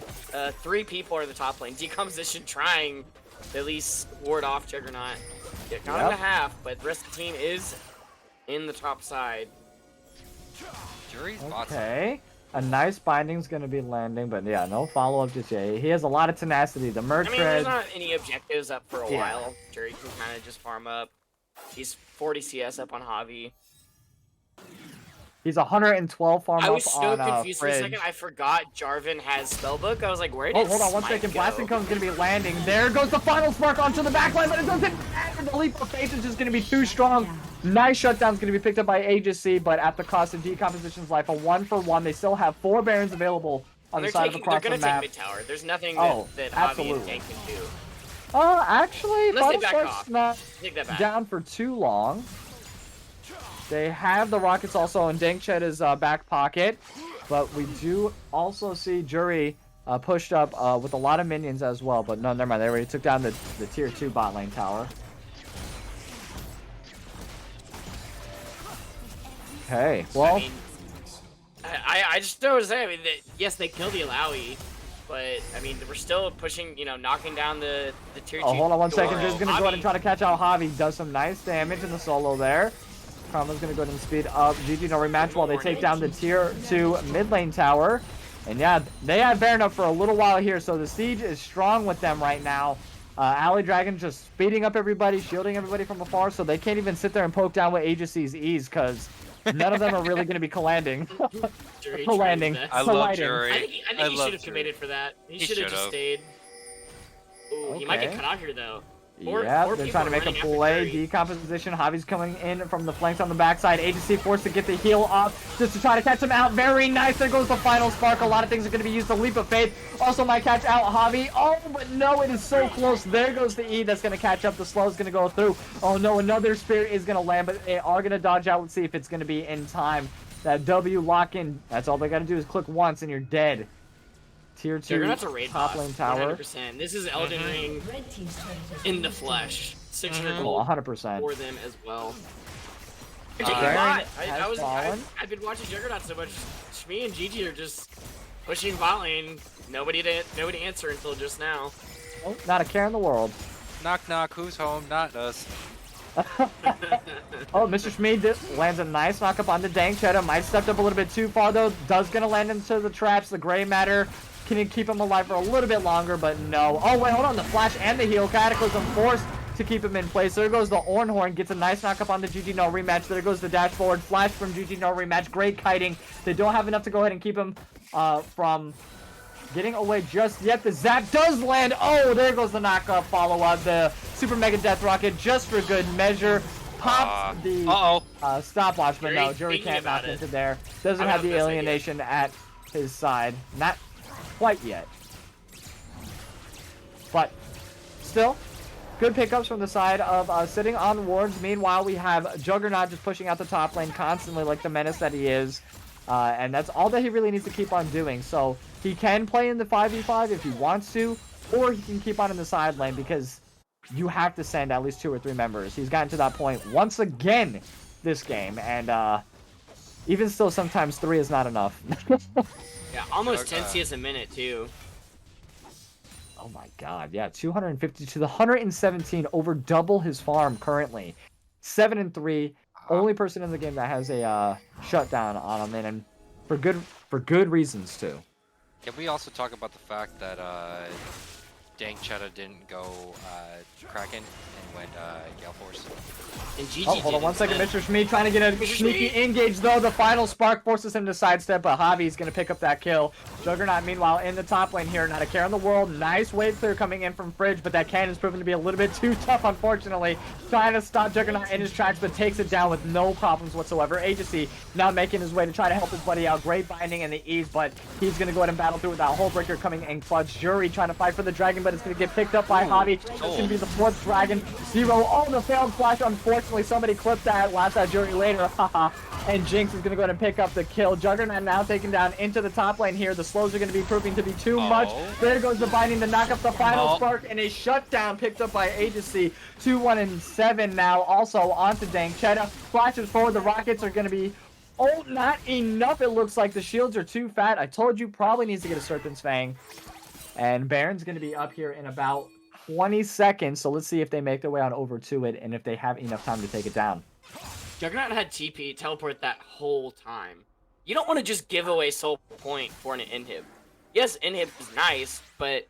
3 people are in the top lane. Decomposition trying to at least ward off Juggernaut. Got him to half, but the rest of the team is in the top side. Jury's Okay. A nice binding's going to be landing, but yeah, no follow-up just yet. He has a lot of tenacity. The Merc there's not any objectives up for a Yeah. while. Jury can kind of just farm up. He's 40 CS up on Javi. He's 112 farm I was up so on confused for a Fridge. second. I forgot Jarvan has Spellbook. I was like, where did Hold on one Smite second. go? Blasting Cone's going to be landing. There goes the final spark onto the backline, but it doesn't matter. The leap of faith is just going to be too strong. Nice shutdown's going to be picked up by Aegis, but at the cost of Decomposition's life, a 1-for-1. They still have 4 Barons available on the side of across the They're map. gonna take mid tower. There's nothing Oh, that Javi and absolutely. Tank can do. Actually, Unless they final back spark's off. not Take that back. down for too long. They have the rockets also in Dankchetta's back pocket, but we do also see Jury pushed up with a lot of minions as well. But no, never mind. They already took down the tier 2 bot lane tower. Okay, well, I mean, I just don't know what to say. I mean, yes, they killed the Alawi, but I mean, we're still pushing, knocking down the tier 2. oh, hold on one second. door. Just gonna go ahead and try to catch out Javi. Does some nice damage in the solo there. Karma's gonna go ahead and speed up GG no rematch while they take down the tier 2 mid lane tower. And yeah, they have Baron up for a little while here, so the siege is strong with them right now. Alley Dragon just speeding up everybody, shielding everybody from afar, so they can't even sit there and poke down with Aegis's ease, because none of them are really gonna be landing. Jury landing. tries I that. love Colliding. Jury. I think he should have Jury. committed for that. He He should have just should've. stayed. Ooh, he might get Okay. cut off here though. Yeah, Four they're people trying to are make a running after play. Jury. Decomposition. Javi's coming in from the flanks on the backside. Agency forced to get the heal off just to try to catch him out. Very nice. There goes the final spark. A lot of things are going to be used. The leap of faith also might catch out Javi. Oh, but no, it is so close. There goes the E that's going to catch up. The slow is going to go through. Oh no, another spirit is going to land, but they are going to dodge out. Let's see if it's going to be in time. That W lock in. That's all they got to do is click once and you're dead. Tier 2 They're gonna have to raid top boss, lane tower. 100%. This is Elden Ring Red team's turret has in been the destroyed. flesh. 600 Oh, gold 100%. for them as well. I've been watching Juggernaut so much. Shmi and Gigi are just pushing bot lane. Nobody to answer until just now. Oh, not a care in the world. Knock knock, who's home? Not us. Oh, Mr. Shmi lands a nice knock up on the Dank. Cheddar might stepped up a little bit too far though. Does gonna land into the traps. The gray matter. Can you keep him alive for a little bit longer? But no. Oh wait, hold on. The flash and the heal. Cataclysm forced to keep him in place. There goes the Ornhorn. Gets a nice knock up on the GG no rematch. There goes the dash forward. Flash from GG no rematch. Great kiting. They don't have enough to go ahead and keep him from getting away just yet. The zap does land. Oh, there goes the knockup follow-up. The Super Mega Death Rocket just for good measure. Pops the stopwatch, but no, Jury can't knock into there. Doesn't have the alienation at his side. Not quite yet. But still, good pickups from the side of sitting on wards. Meanwhile, we have Juggernaut just pushing out the top lane constantly like the menace that he is. And that's all that he really needs to keep on doing. So he can play in the 5v5 if he wants to, or he can keep on in the side lane because you have to send at least 2 or 3 members. He's gotten to that point once again this game, and even still, sometimes 3 is not enough. Yeah, almost 10 CS a minute too. Oh my god, yeah, 250 to the 117, over double his farm currently. 7-3. Only person in the game that has a shutdown on him, and for good reasons too. Can we also talk about the fact that Dank Cheddar didn't go Kraken and went Gale Force? And GG hold on one second, Mr. Shmi trying to get a sneaky engage though. The final spark forces him to sidestep, but Javi's gonna pick up that kill. Juggernaut meanwhile in the top lane here, not a care in the world. Nice wave clear coming in from Fridge, but that cannon's proven to be a little bit too tough, unfortunately. Trying to stop Juggernaut in his tracks, but takes it down with no problems whatsoever. Agency now making his way to try to help his buddy out. Great binding in the ease, but he's gonna go ahead and battle through with that whole breaker coming in clutch. Jury trying to fight for the dragon, but it's gonna get picked up by Javi. It's gonna be the 4th dragon. 0. Oh, the failed flash. Unfortunately, somebody clipped that. Last out Jury later. Haha. And Jinx is gonna go ahead and pick up the kill. Juggernaut now taken down into the top lane here. The slows are gonna be proving to be too much. There goes the binding to knock up the final spark, and a shutdown picked up by Agency. 2-1-7 now. Also onto Dank. Cheddar flashes forward. The rockets are gonna be not enough. It looks like the shields are too fat. I told you, probably needs to get a Serpent's Fang. And Baron's gonna be up here in about 20 seconds. So let's see if they make their way on over to it and if they have enough time to take it down. Juggernaut had TP teleport that whole time. You don't want to just give away soul point for an inhib. Yes, inhib is nice, but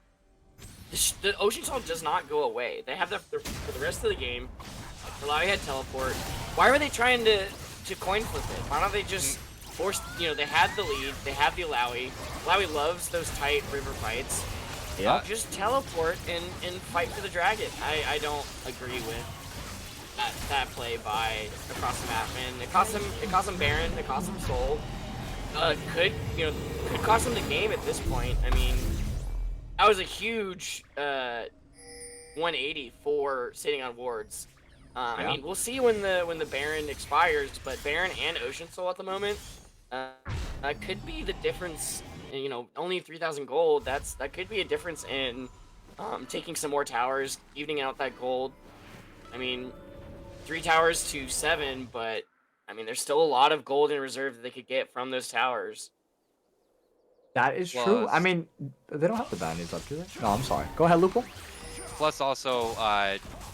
the Ocean Salt does not go away. They have that for the rest of the game. Malawi had teleport. Why were they trying to coin flip it? Why don't they just force, they had the lead, they have the Malawi. Malawi loves those tight river fights. Yeah. Just teleport and fight for the dragon. I don't agree with that play by across the map, man. It cost him Baron, it cost him Soul. Could cost him the game at this point. I mean, that was a huge 180 for sitting on wards. I mean, we'll see when the Baron expires, but Baron and Ocean Soul at the moment could be the difference. Only 3,000 gold. That could be a difference in taking some more towers, evening out that gold. I mean, 3 towers to 7, but I mean, there's still a lot of gold in reserve that they could get from those towers. That is true. I mean, they don't have the bounties up, do they? No, I'm sorry. Go ahead, Lupul. Plus, also,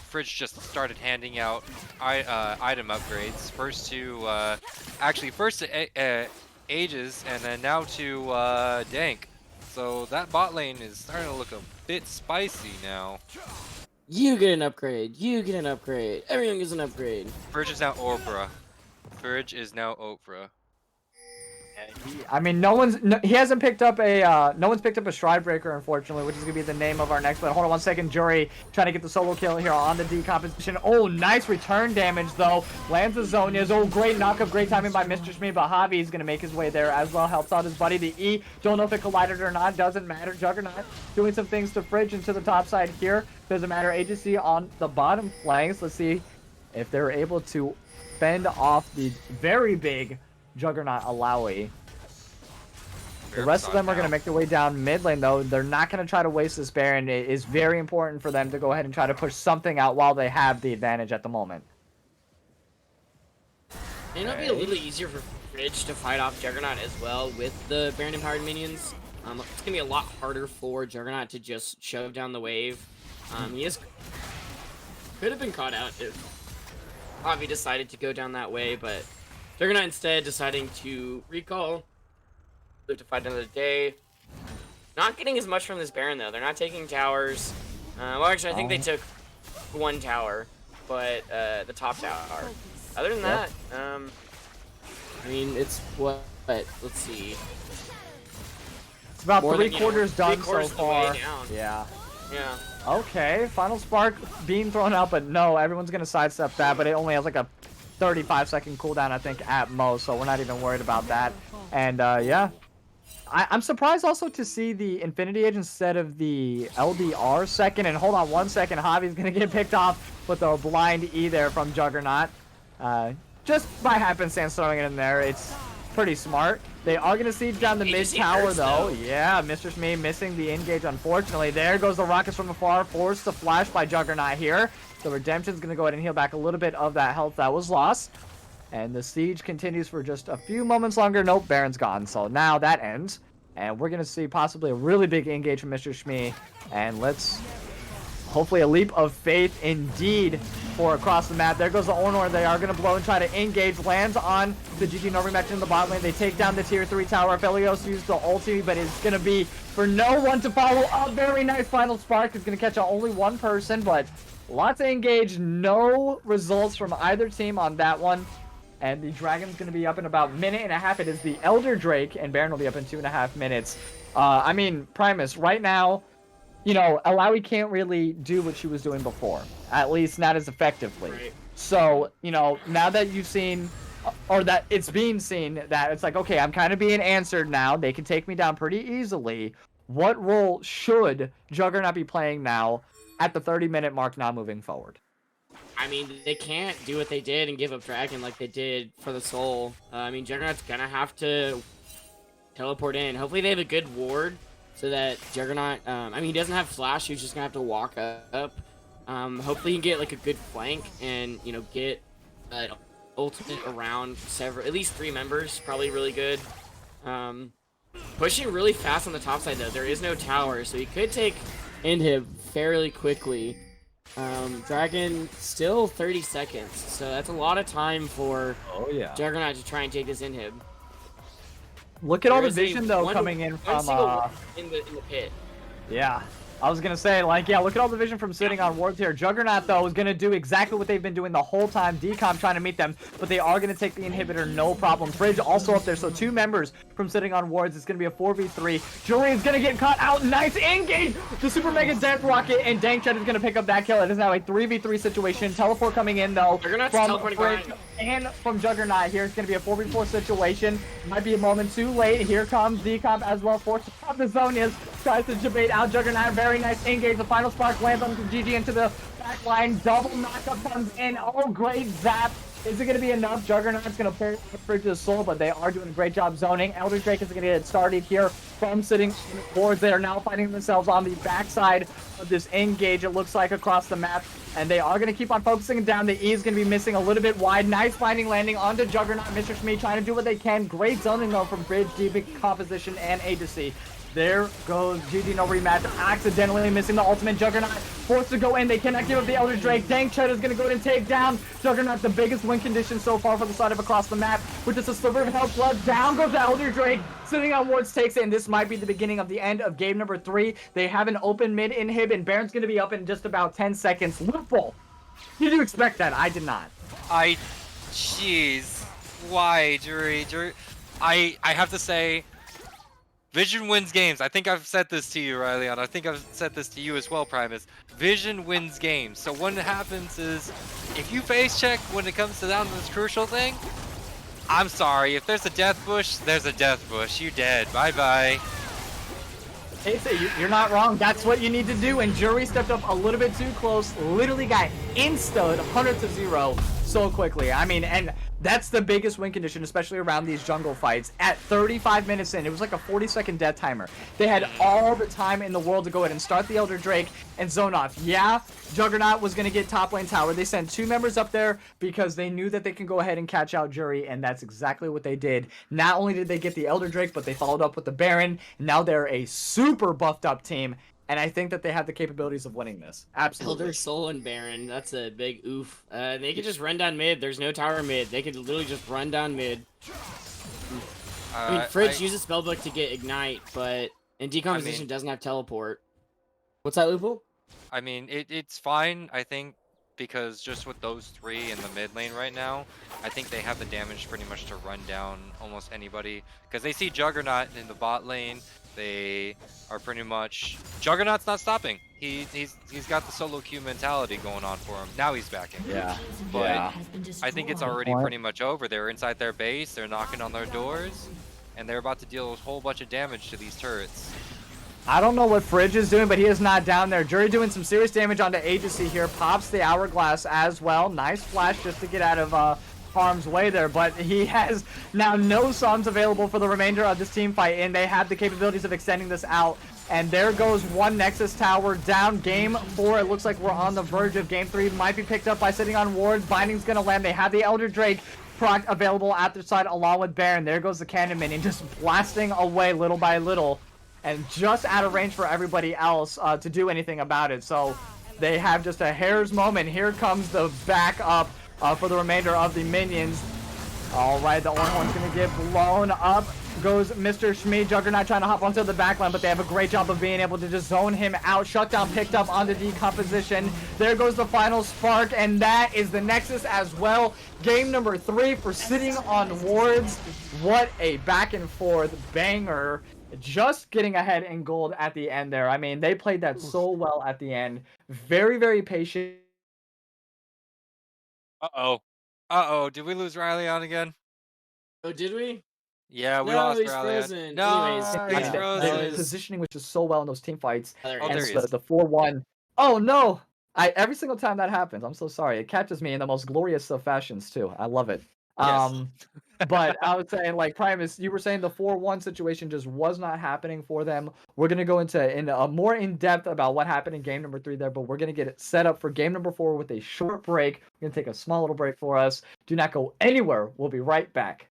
Fridge just started handing out item upgrades. First to Ages, and then now to Dank. So that bot lane is starting to look a bit spicy now. You get an upgrade. You get an upgrade. Everyone gets an upgrade. Fridge is now Oprah. Fridge is now Oprah. I mean, he hasn't picked up no one's picked up a Stride Breaker, unfortunately, which is gonna be the name of our next play. Hold on one second, Jury trying to get the solo kill here on the decomposition. Oh, nice return damage though. Lands the Zonias. Oh, great knockup, great timing by Mr. Shmi, but Javi's gonna make his way there as well. Helps out his buddy. The E, don't know if it collided or not, doesn't matter. Juggernaut doing some things to Fridge and to the top side here. Doesn't matter. Agency on the bottom flanks. Let's see if they're able to fend off the very big Juggernaut Alawi. The rest of them are going to make their way down mid lane, though. They're not going to try to waste this Baron. It is very important for them to go ahead and try to push something out while they have the advantage at the moment. And it'll be a little easier for Bridge to fight off Juggernaut as well with the Baron Empowered minions. It's gonna be a lot harder for Juggernaut to just shove down the wave. Could have been caught out if Avi decided to go down that way, but Juggernaut instead deciding to recall, live to fight another day. Not getting as much from this Baron though. They're not taking towers. Well, actually, I think they took one tower, but the top tower. Other than that, I mean, it's what? Let's see. It's about More three than, quarters done so of the way far. down. Yeah. Yeah. Okay, final spark being thrown out, but no, everyone's gonna sidestep that, but it only has like a 35-second cooldown, I think, at most, so we're not even worried about that. And yeah, I'm surprised also to see the Infinity Age instead of the LDR second. And hold on 1 second, Javi's gonna get picked off with a blind E there from Juggernaut. Just by happenstance throwing it in there, it's pretty smart. They are gonna siege down the mid tower though. Yeah, Mr. Shmee missing the engage, unfortunately. There goes the rockets from afar, forced to flash by Juggernaut here. So Redemption's gonna go ahead and heal back a little bit of that health that was lost. And the siege continues for just a few moments longer. Nope, Baron's gone. So now that ends. And we're gonna see possibly a really big engage from Mr. Shmee. And let's hopefully a leap of faith indeed for across the map. There goes the Ornor. They are going to blow and try to engage. Lands on the GG no rematch in the bot lane. They take down the tier 3 tower. Felios used the ulti, but it's going to be for no one to follow up. Very nice final spark. It's going to catch only one person, but lots of engage. No results from either team on that one. And the Dragon's going to be up in about a minute and a half. It is the Elder Drake, and Baron will be up in 2.5 minutes. I mean, Primus, right now, you know, Alawi can't really do what she was doing before. At least not as effectively. Right. So, you know, now that you've seen, or that it's being seen, that it's like, okay, I'm kind of being answered now. They can take me down pretty easily. What role should Juggernaut be playing now at the 30-minute mark now moving forward? I mean, they can't do what they did and give up Dragon like they did for the Soul. I mean, Juggernaut's gonna have to teleport in. Hopefully they have a good ward so that Juggernaut, I mean, he doesn't have Flash, he's just gonna have to walk up. Hopefully he can get like a good flank and, you know, get ultimate around at least 3 members, probably really good. Pushing really fast on the top side though, there is no tower, so he could take inhib fairly quickly. Dragon still 30 seconds, so that's a lot of time for Juggernaut to try and take this inhib. Look at all the vision though coming in from in the pit. Yeah. I was gonna say, like, yeah, look at all the vision from sitting on wards here. Juggernaut, though, is gonna do exactly what they've been doing the whole time. Decom trying to meet them, but they are gonna take the inhibitor, no problem. Bridge also up there, so 2 members from sitting on wards. It's gonna be a 4v3. Julie is gonna get caught out. Nice engage! The Super Mega Death Rocket, and Dankchat is gonna pick up that kill. It is now a 3v3 situation. Teleport coming in, though, Juggernaut's from teleporting Bridge behind. and from Juggernaut here. It's gonna be a 4v4 situation. Might be a moment too late. Here comes Decom as well. Forced to pop the zone is. Tries to debate out Juggernaut. Very nice engage. The final spark lands on GG into the back line. Double knockup comes in. Oh, great zap. Is it going to be enough? Juggernaut's going to pull Bridge's soul, but they are doing a great job zoning. Elder Drake is going to get it started here from sitting on the boards. They are now fighting themselves on the backside of this engage, it looks like, across the map. And they are going to keep on focusing down. The E is going to be missing a little bit wide. Nice finding landing onto Juggernaut. Mr. Shmee trying to do what they can. Great zoning, though, from Bridge, deep composition, and A to C. There goes GG no rematch, accidentally missing the ultimate. Juggernaut forced to go in. They cannot give up the Elder Drake. Dankchat is going to go ahead and take down Juggernaut, the biggest win condition so far for the side of across the map. With just a sliver of health left, down goes the Elder Drake. Sitting on wards takes it, and this might be the beginning of the end of game number 3. They have an open mid inhib, and Baron's going to be up in just about 10 seconds. Lupul, did you expect that? I did not. Jeez. Why, Jury? I have to say, Vision wins games. I think I've said this to you, Rylionn. I think I've said this to you as well, Primus. Vision wins games. So what happens is, if you face check when it comes to down to this crucial thing, I'm sorry. If there's a death bush, there's a death bush. You dead. Bye-bye. Hey, you're not wrong. That's what you need to do. And Jury stepped up a little bit too close. Literally got insta 100-0. so quickly. I mean, and that's the biggest win condition, especially around these jungle fights. At 35 minutes in, it was like a 40-second death timer. They had all the time in the world to go ahead and start the Elder Drake and zone off. Yeah, Juggernaut was going to get top lane tower. They sent 2 members up there because they knew that they can go ahead and catch out Jury, and that's exactly what they did. Not only did they get the Elder Drake, but they followed up with the Baron. Now they're a super buffed up team, and I think that they have the capabilities of winning this. Absolutely. Elder Soul and Baron, that's a big oof. They could just run down mid. There's no tower mid. They could literally just run down mid. I mean, Fridge uses Spellbook to get Ignite, but in Decomposition doesn't have Teleport. What's that, Lupul? I mean, it's fine, I think, because just with those 3 in the mid lane right now, I think they have the damage pretty much to run down almost anybody. Because they see Juggernaut in the bot lane, they are pretty much... Juggernaut's not stopping. He's got the solo queue mentality going on for him. Now he's backing. Yeah. But Yeah. I think it's already pretty much over. They're inside their base, they're knocking on their doors, and they're about to deal a whole bunch of damage to these turrets. I don't know what Fridge is doing, but he is not down there. Jury doing some serious damage onto Agency here. Pops the Hourglass as well. Nice flash just to get out of harm's way there, but he has now no sums available for the remainder of this team fight, and they have the capabilities of extending this out. And there goes one Nexus tower down. Game 4, it looks like we're on the verge of Game 3. Might be picked up by sitting on wards. Binding's gonna land. They have the Elder Drake proc available at their side along with Baron. There goes the Cannon Minion just blasting away little by little, and just out of range for everybody else to do anything about it. So they have just a hair's moment. Here comes the backup for the remainder of the minions. All right, the Ornhorn's going to get blown up. Goes Mr. Shmee. Juggernaut trying to hop onto the backline, but they have a great job of being able to just zone him out. Shutdown picked up on the decomposition. There goes the final spark, and that is the Nexus as well. Game number 3 for sitting on wards. What a back and forth banger. Just getting ahead in gold at the end there. I mean, they played that so well at the end. Very, very patient. Uh-oh. Uh-oh, did we lose Rylionn again? Oh, did we? Yeah, we No, lost he's Rylionn. frozen. No, Anyways, he's yeah, frozen. that was- Positioning was just so well in those team fights. There Oh, And there he is. the 4-1. Oh, no. Every single time that happens, I'm so sorry. It catches me in the most glorious of fashions, too. I love it. Yes. But I was saying, like, Primus, you were saying the 4-1 situation just was not happening for them. We're going to go into a more in-depth about what happened in game number 3 there, but we're going to get it set up for game number 4 with a short break. We're going to take a small little break for us. Do not go anywhere. We'll be right back.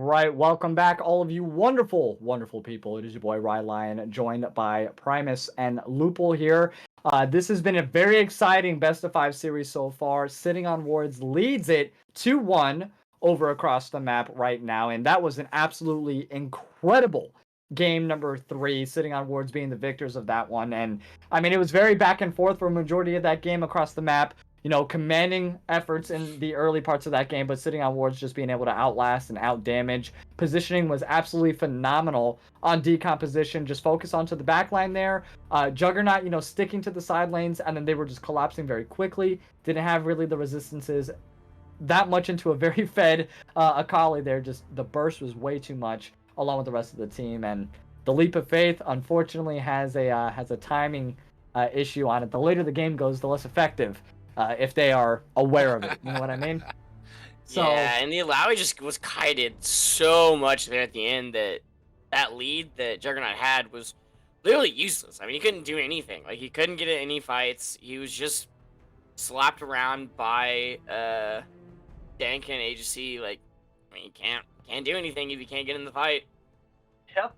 right, welcome back, all of you wonderful, wonderful people. It is your boy Rylionn, joined by Primus and Lupul here. This has been a very exciting best of 5 series so far. Sitting on Wards leads it 2-1 over across the map right now, and that was an absolutely incredible game number 3. Sitting on Wards being the victors of that one, and I mean it was very back and forth for a majority of that game across the map. You know, commanding efforts in the early parts of that game, but Sitting on Wards just being able to outlast and outdamage. Positioning was absolutely phenomenal on decomposition. Just focus onto the backline there. Juggernaut, you know, sticking to the side lanes, and then they were just collapsing very quickly. Didn't have really the resistances that much into a very fed Akali there. Just the burst was way too much, along with the rest of the team. And the Leap of Faith, unfortunately, has a timing issue on it. The later the game goes, the less effective. If they are aware of it, you know what I mean? So, yeah, and the Alawi just was kited so much there at the end that lead that Juggernaut had was literally useless. I mean, he couldn't do anything. Like, he couldn't get in any fights. He was just slapped around by Dank and Agency. Like, I mean, you can't do anything if you can't get in the fight. Yep.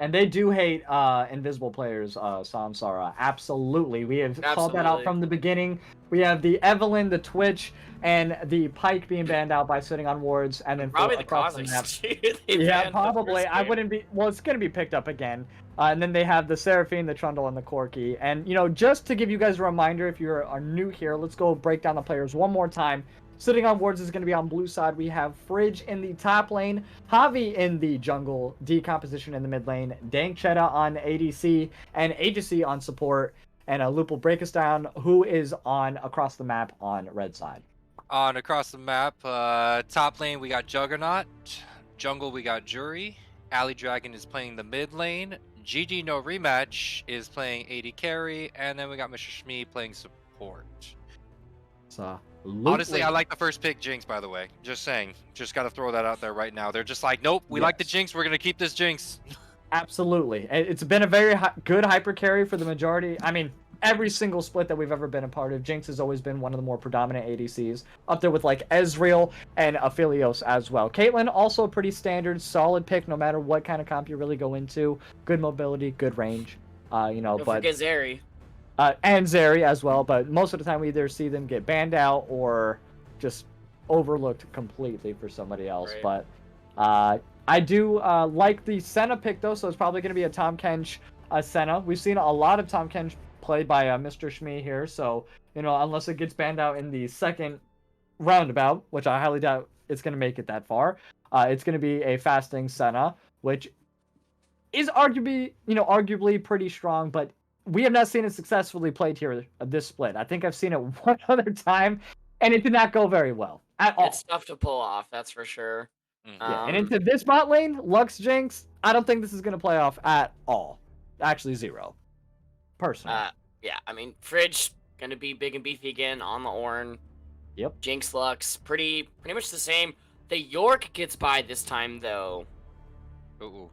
And they do hate invisible players, Samsara. Absolutely. We have called that out from the beginning. We have the Evelyn, the Twitch, and the Pike being banned out by Sitting on Wards, and then probably the across the Cosmic. map. Yeah, probably. I wouldn't be. Well, it's gonna be picked up again. And then they have the Seraphine, the Trundle, and the Corki. And you know, just to give you guys a reminder, if you are new here, let's go break down the players one more time. Sitting on Wards is going to be on blue side. We have Fridge in the top lane, Javi in the jungle, Decomposition in the mid lane, Dank Cheta on ADC, and Agency on support. And Lupul, break us down who is on across the map on red side. On across the map, top lane we got Juggernaut, jungle we got Jury, Alley Dragon is playing the mid lane, GG No Rematch is playing AD carry, and then we got Mr. Shmee playing support. So, honestly, I like the first pick Jinx, by the way. Just saying. Just got to throw that out there right now. They're just like, nope, we like the Jinx. We're going to keep this Jinx. Absolutely. It's been a very good hyper carry for the majority. I mean, every single split that we've ever been a part of, Jinx has always been one of the more predominant ADCs. Up there with like Ezreal and Aphelios as well. Caitlyn, also a pretty standard, solid pick no matter what kind of comp you really go into. Good mobility, good range. You know, Don't but... forget Zeri. And Zeri as well, but most of the time we either see them get banned out or just overlooked completely for somebody else. Right. But I do like the Senna pick though, so it's probably going to be a Tahm Kench Senna. We've seen a lot of Tahm Kench played by Mr. Shmee here, so you know, unless it gets banned out in the second roundabout, which I highly doubt it's going to make it that far, it's going to be a fasting Senna, which is arguably pretty strong, but we have not seen it successfully played here this split. I think I've seen it one other time, and it did not go very well at all. It's tough to pull off, that's for sure. Yeah, and into this bot lane, Lux Jinx, I don't think this is going to play off at all. Actually, zero. Personally. Yeah, I mean, Fridge going to be big and beefy again on the Ornn. Yep. Jinx Lux, pretty much the same. The York gets by this time, though. Ooh.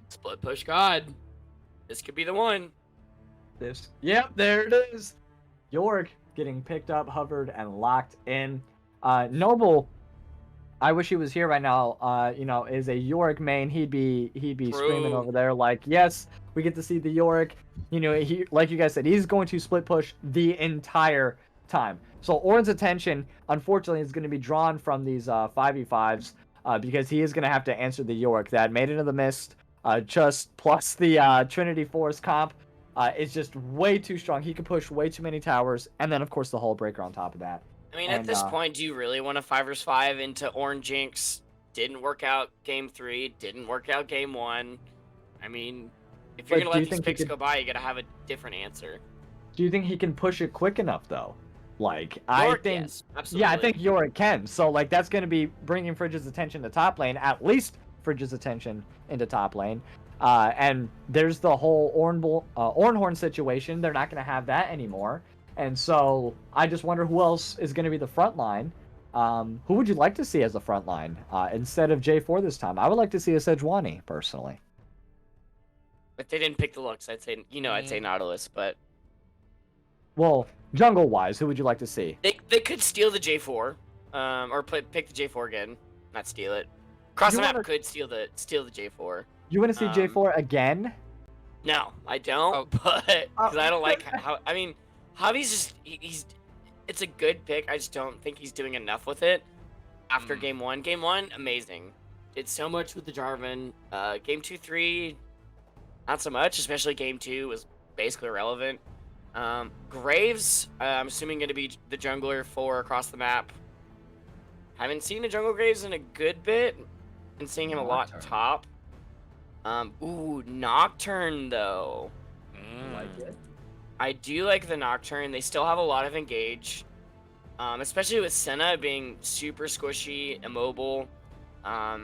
Split push God. This could be the one. Yep, there it is. York getting picked up, hovered, and locked in. Noble, I wish he was here right now. You know, is a York main. He'd be screaming over there like, yes, we get to see the York. You know, he, like you guys said, he's going to split push the entire time. So Ornn's attention, unfortunately, is going to be drawn from these 5v5s because he is going to have to answer the York that made into the mist. Just plus the Trinity Force comp is just way too strong. He can push way too many towers, and then of course the Hull Breaker on top of that. I mean, at this point, do you really want a 5v5 into Ornn Jinx? Didn't work out game 3, didn't work out game 1. I mean, if you're gonna let these picks go by, you gotta have a different answer. Do you think he can push it quick enough though? Like, York, I think, yes, absolutely. yeah, I think York can. So like that's gonna be bringing Fridge's attention to top lane, at least Fridge's attention into top lane. And there's the whole Ornhorn situation. They're not going to have that anymore. And so I just wonder who else is going to be the front line. Who would you like to see as the front line instead of J4 this time? I would like to see a Sejuani, personally. If they didn't pick the Lux, I'd say, I'd say Nautilus, but... Well, jungle-wise, who would you like to see? They could steal the J4, or pick the J4 again. Not steal it. Cross You the map wanna- could steal the J4. You want to see J4 again? No, I don't. Oh. But because I don't like how. I mean, Javi's just he's. It's a good pick. I just don't think he's doing enough with it. After game one, amazing. Did so much with the Jarvan. Game 2, 3, not so much. Especially game 2 was basically irrelevant. Graves, I'm assuming going to be the jungler for across the map. Haven't seen a jungle Graves in a good bit. Been seeing him a lot top. Ooh, Nocturne though. Like it. I do like the Nocturne. They still have a lot of engage. Especially with Senna being super squishy, immobile. I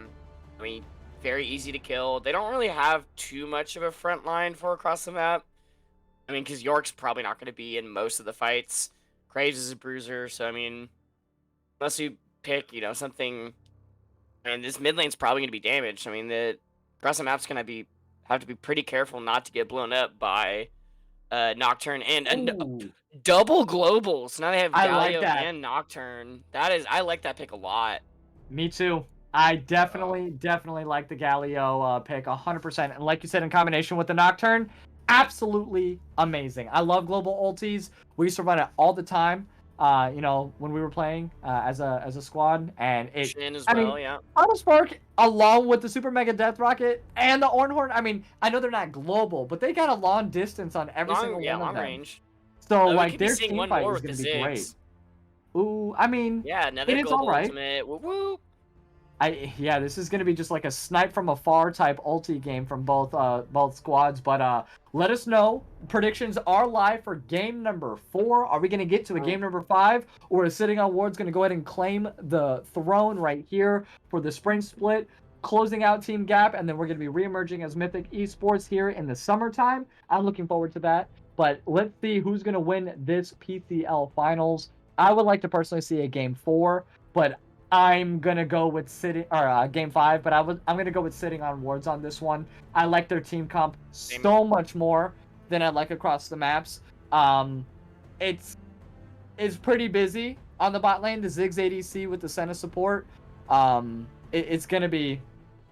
mean, very easy to kill. They don't really have too much of a front line for across the map. I mean, because York's probably not going to be in most of the fights. Graves is a bruiser, so I mean, unless you pick, something. I mean, this mid lane's probably going to be damaged. I mean, the across the map's going to have to be pretty careful not to get blown up by Nocturne and double globals. Now they have I like Galio that. and Nocturne. I like that pick a lot. Me too. I definitely like the Galio pick 100%. And like you said, in combination with the Nocturne, absolutely amazing. I love global ultis. We used to run it all the time. When we were playing as a squad, and Shin as well, yeah. Auto Spark, along with the Super Mega Death Rocket and the Ornhorn. I mean, I know they're not global, but they got a long distance on every single one of long them. range. So We like could be their seeing team one fight more is with going the to be great. Ziggs. Ooh, I mean, Yeah, another it's global all right. ultimate. Woo woo. Yeah, this is gonna be just like a snipe from afar type ulti game from both squads. But let us know. Predictions are live for game number 4. Are we gonna get to a game number 5, or is Sitting on Ward's gonna go ahead and claim the throne right here for the spring split, closing out Team Gap, and then we're gonna be reemerging as Mythic Esports here in the summertime. I'm looking forward to that. But let's see who's gonna win this PCL finals. I would like to personally see a game 4, but I'm gonna go with game 5, but I'm gonna go with Sitting on Wards on this one. I like their team comp so much more than I like across the maps. It's pretty busy on the bot lane. The Ziggs ADC with the Senna support. It's gonna be.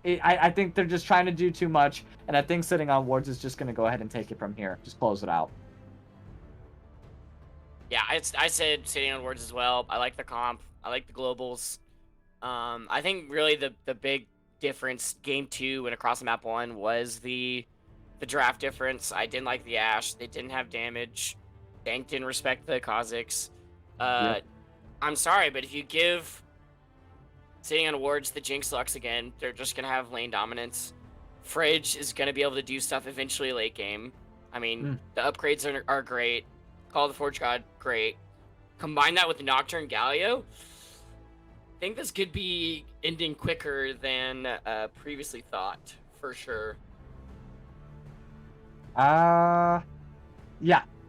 I think they're just trying to do too much, and I think Sitting on Wards is just gonna go ahead and take it from here. Just close it out. Yeah, I said Sitting on Wards as well. I like the comp. I like the globals. I think really the big difference game 2 and across the map 1 was the draft difference. I didn't like the Ashe. They didn't have damage. Bank didn't respect the Kha'Zix. I'm sorry, but if you give Sitting on Wards the Jinx Lux again, they're just gonna have lane dominance. Fridge is gonna be able to do stuff eventually late game. I mean, the upgrades are great. Call of the Forge God, great. Combine that with Nocturne Galio. I think this could be ending quicker than previously thought, for sure. Yeah,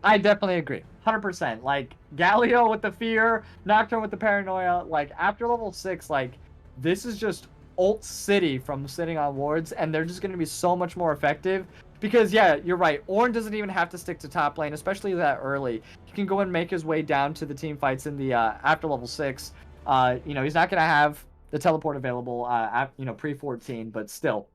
I definitely agree. 100%. Like, Galio with the fear, Nocturne with the paranoia. Like, after level 6, like, this is just ult city from Sitting on Wards, and they're just going to be so much more effective. Because, yeah, you're right. Ornn doesn't even have to stick to top lane, especially that early. He can go and make his way down to the team fights in the after level 6. He's not going to have the teleport available, pre-14, but still,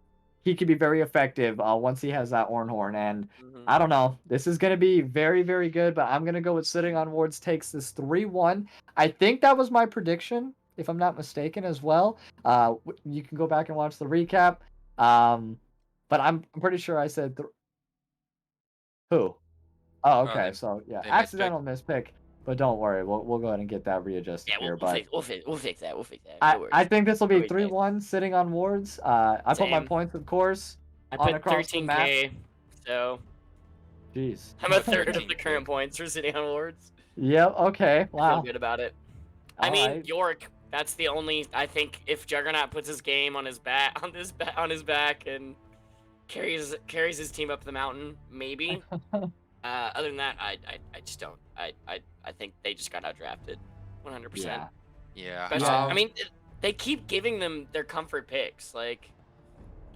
he could be very effective once he has that Ornhorn. And I don't know, this is going to be very, very good, but I'm going to go with Sitting on Wards takes this 3-1. I think that was my prediction, if I'm not mistaken, as well. You can go back and watch the recap. But I'm pretty sure I said who? Oh, okay. So yeah, accidental mispick. But don't worry, we'll go ahead and get that readjusted here. We'll fix that. No I think this will be 3-1 Sitting on Wards. I put my points, of course. I put 13K, so jeez. I'm a third of the current points for Sitting on Wards. Yep. Okay. Wow. I feel good about it. All right. York. That's the only. I think if Juggernaut puts his game on his back, and carries his team up the mountain, maybe. Other than that, I just don't. I think they just got outdrafted, 100%. Yeah. I mean, they keep giving them their comfort picks. Like,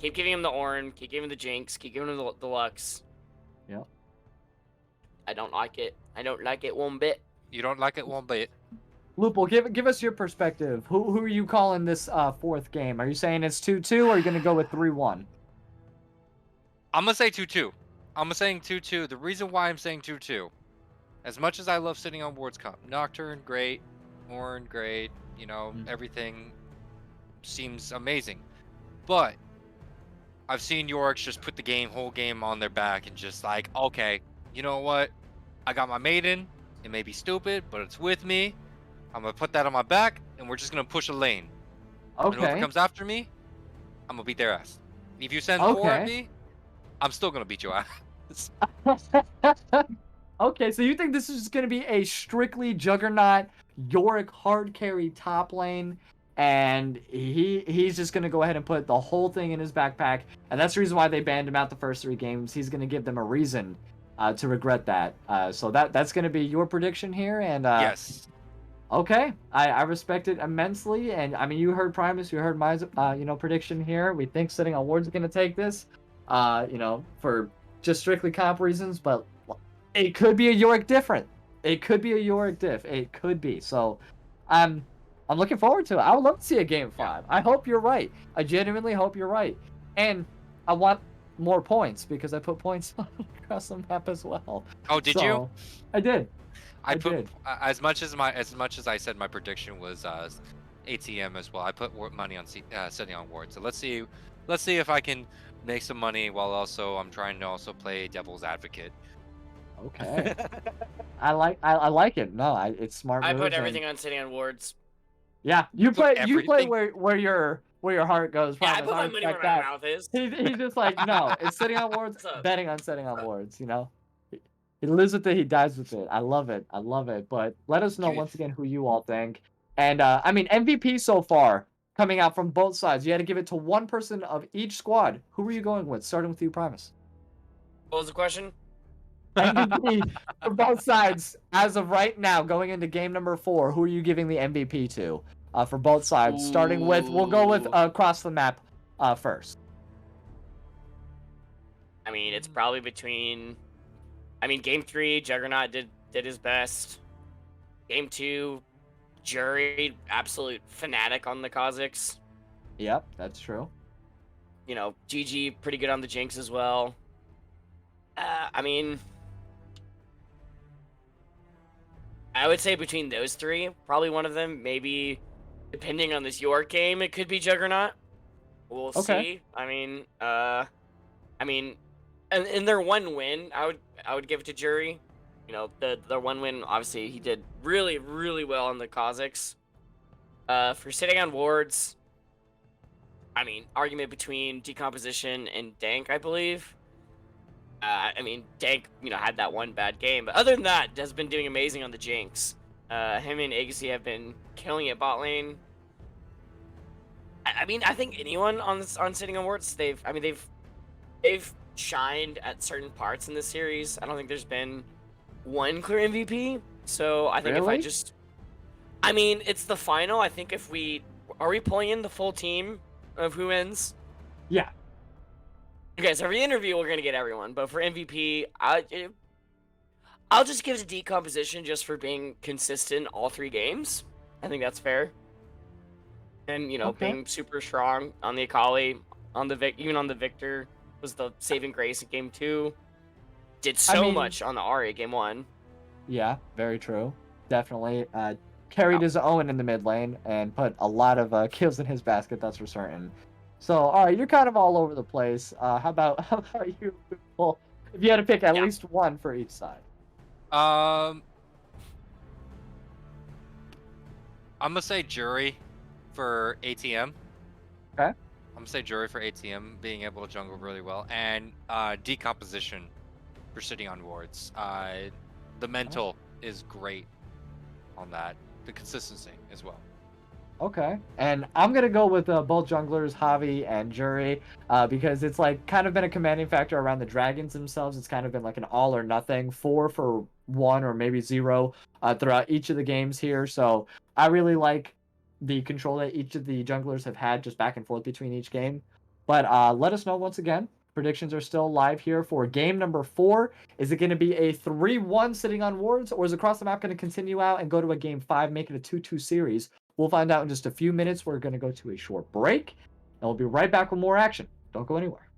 keep giving them the Ornn, keep giving them the Jinx, keep giving them the Lux. Yep. I don't like it. I don't like it one bit. You don't like it one bit. Lupul, give us your perspective. Who are you calling this fourth game? Are you saying it's 2-2, or are you gonna go with 3-1? I'm gonna say 2-2. I'm saying 2-2. The reason why I'm saying 2-2, as much as I love sitting on Wards Cup, Nocturne great, Horn great, everything seems amazing, but I've seen Yorks just put the whole game on their back and just like, okay, you know what? I got my maiden. It may be stupid, but it's with me. I'm gonna put that on my back, and we're just gonna push a lane. And whoever Okay. comes after me, I'm gonna beat their ass. If you send 4 at Okay. me, I'm still gonna beat your ass. Okay, so you think this is just gonna be a strictly Juggernaut Yorick hard carry top lane, and he's just gonna go ahead and put the whole thing in his backpack, and that's the reason why they banned him out the first 3 games. He's gonna give them a reason to regret that. So that's gonna be your prediction here, and Yes. okay, I respect it immensely, and I mean you heard Primus, you heard my prediction here. We think Sitting on Ward's gonna take this, for just strictly comp reasons, but it could be a Yorick different. It could be a Yorick diff. It could be. So, I'm looking forward to it. I would love to see a game 5. I hope you're right. I genuinely hope you're right, and I want more points because I put points across the map as well. Oh, did you? I did. I put did. as much as I said my prediction was ATM as well. I put money on Sitting on Ward. So let's see if I can make some money while also I'm trying to also play devil's advocate. Okay. I like it. No, it's smart. I moves put and- everything on City on Wards. Yeah, you play everything? where your heart goes. Yeah, I Promise, put my money where respect my that. mouth is. He's just like, no, it's Sitting on Wards, What's up? betting on Sitting on Wards, He lives with it, he dies with it. I love it. But let us know once again who you all think. And I mean MVP so far coming out from both sides. You had to give it to one person of each squad. Who were you going with? Starting with you, Primus. What was the question? MVP for both sides as of right now, going into game number 4. Who are you giving the MVP to? For both sides, starting with we'll go with across the map first. I mean, it's probably between. I mean, game 3, Juggernaut did his best. Game 2, Jury, absolute fanatic on the Kazakhs. Yep, that's true. GG, pretty good on the Jinx as well. I mean, I would say between those 3, probably one of them. Maybe, depending on this York game, it could be Juggernaut. We'll see. I mean, and their one win, I would give it to Jury. Their one win, obviously, he did really, really well on the Kazakhs. For Sitting on Wards, I mean, argument between Decomposition and Dank, I believe. I mean, Dank, had that one bad game, but other than that, has been doing amazing on the Jinx. Him and Agassi have been killing it bot lane. I mean, I think anyone on Sitting on Wards, they've shined at certain parts in this series. I don't think there's been one clear MVP. So I think if I just, I mean, it's the final. I think if are we pulling in the full team of who wins? Yeah. Okay, so for the interview, we're gonna get everyone, but for MVP, I'll just give it to Decomposition just for being consistent all 3 games. I think that's fair. And being super strong on the Akali, even on the Victor, was the saving grace in game 2. Did so much on the Ahri game 1. Yeah, very true. Definitely carried his own in the mid lane and put a lot of kills in his basket. That's for certain. So, all right, you're kind of all over the place. How about you? Well, if you had to pick at least one for each side. I'm gonna say Jury for ATM. Okay. I'm gonna say Jury for ATM, being able to jungle really well, and Decomposition for Sitting on Wards. The mental is great on that. The consistency as well. Okay, and I'm gonna go with both junglers, Javi and Jury, because it's like kind of been a commanding factor around the dragons themselves. It's kind of been like an all or nothing, 4 for 1 or maybe 0 throughout each of the games here. So I really like the control that each of the junglers have had just back and forth between each game. But let us know once again predictions are still live here for game number 4. Is it going to be a 3-1 sitting on wards, or is Across the Map going to continue out and go to a game 5, make it a 2-2 series? We'll find out in just a few minutes. We're going to go to a short break, and we'll be right back with more action. Don't go anywhere.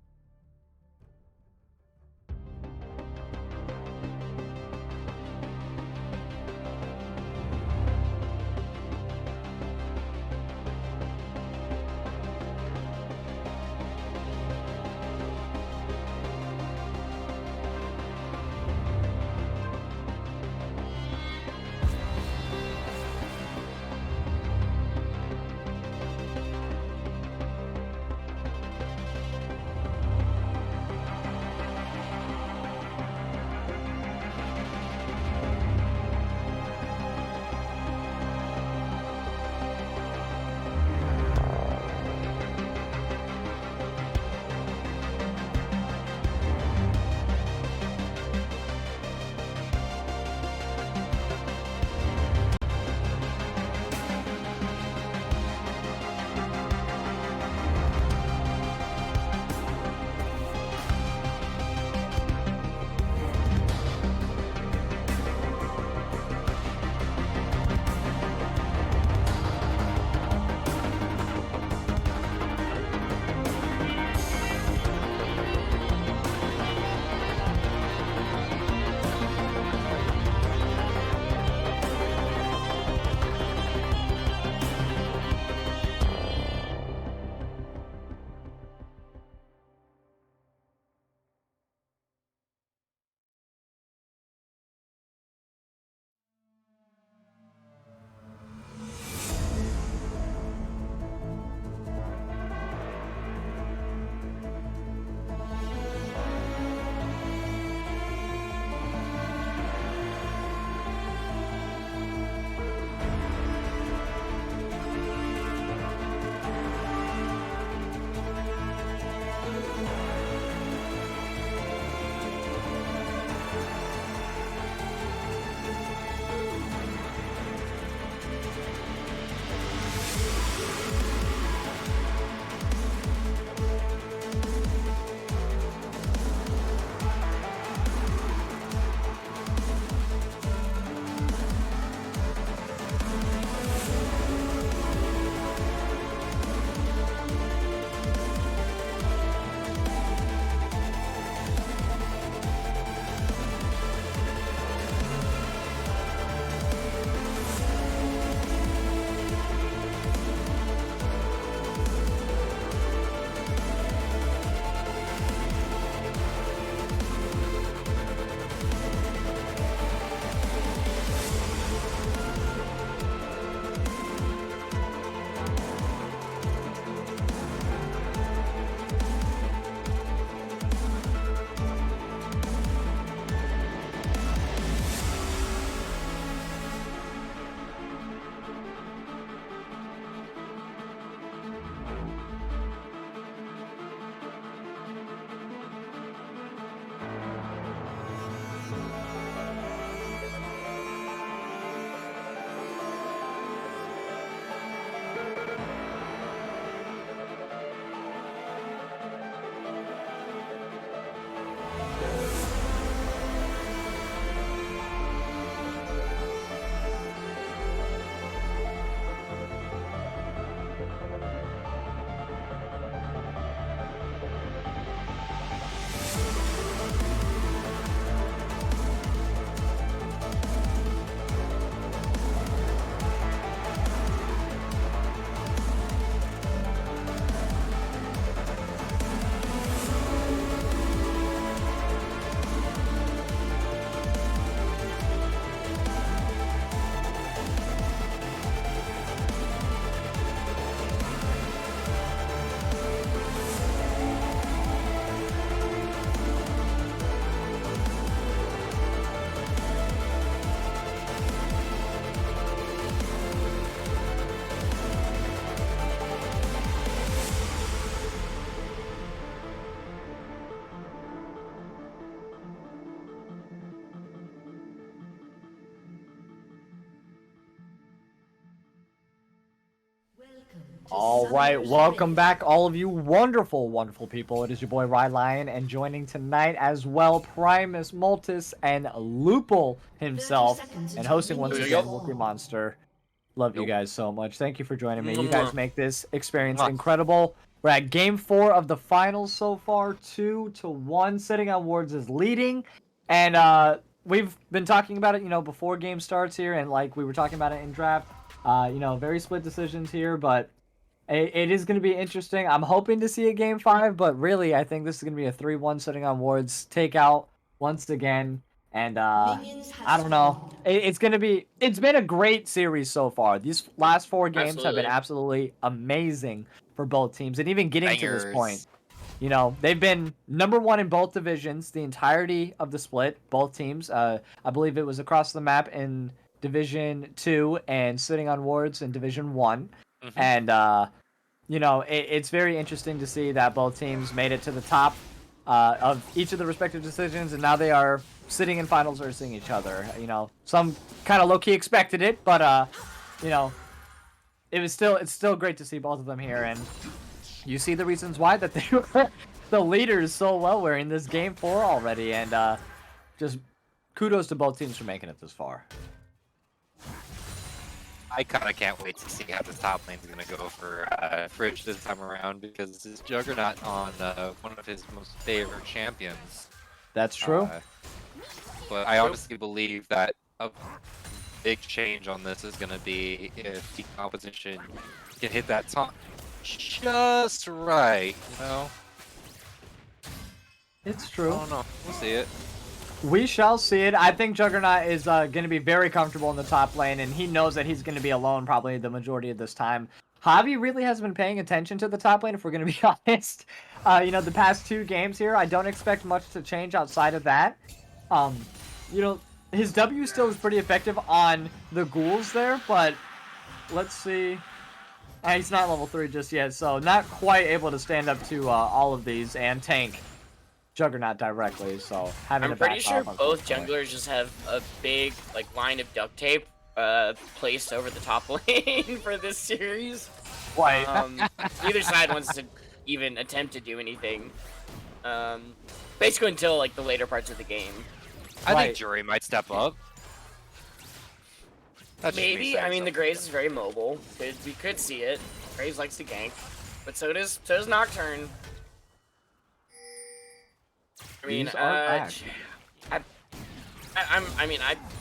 All right, welcome back, all of you wonderful, wonderful people. It is your boy Rylionn, and joining tonight as well, Primus, Multis, and Lupul himself, and hosting once again, Wookie Monster. Love you guys so much. Thank you for joining me. You guys make this experience incredible. We're at Game 4 of the finals so far, 2-1. Sitting on Wards is leading, and we've been talking about it, before game starts here, and like we were talking about it in draft. Very split decisions here, but it is going to be interesting. I'm hoping to see a Game 5, but really, I think this is going to be a 3-1 sitting on Wards takeout once again. And I don't know. It's been a great series so far. These last 4 games have been absolutely amazing for both teams. And even getting to this point, they've been #1 in both divisions the entirety of the split, both teams. I believe it was across the map in Division 2 and sitting on Wards in Division 1. Mm-hmm. And, it's very interesting to see that both teams made it to the top of each of the respective decisions, and now they are sitting in finals versus each other. Some kind of low-key expected it, but, it's still great to see both of them here, and you see the reasons why that they were the leaders so well. We're in this Game 4 already, and just kudos to both teams for making it this far. I kind of can't wait to see how this top lane is going to go for Fridge this time around, because this Juggernaut on one of his most favorite champions. That's true. But I honestly believe that a big change on this is going to be if the composition can hit that top just right, It's true. I don't know. We'll see it. We shall see it. I think Juggernaut is going to be very comfortable in the top lane, and he knows that he's going to be alone probably the majority of this time. Javi really has been paying attention to the top lane, if we're going to be honest. The past 2 games here, I don't expect much to change outside of that. His W still is pretty effective on the ghouls there, but let's see. He's not level 3 just yet, so not quite able to stand up to all of these and tank Juggernaut directly, so having I'm pretty sure both junglers just have a big line of duct tape placed over the top lane for this series. Right. Neither side wants to even attempt to do anything. Basically until the later parts of the game. I think Jury might step up. Maybe. I mean, the Graves is very mobile. We could see it. Graves likes to gank, but so does Nocturne. I mean,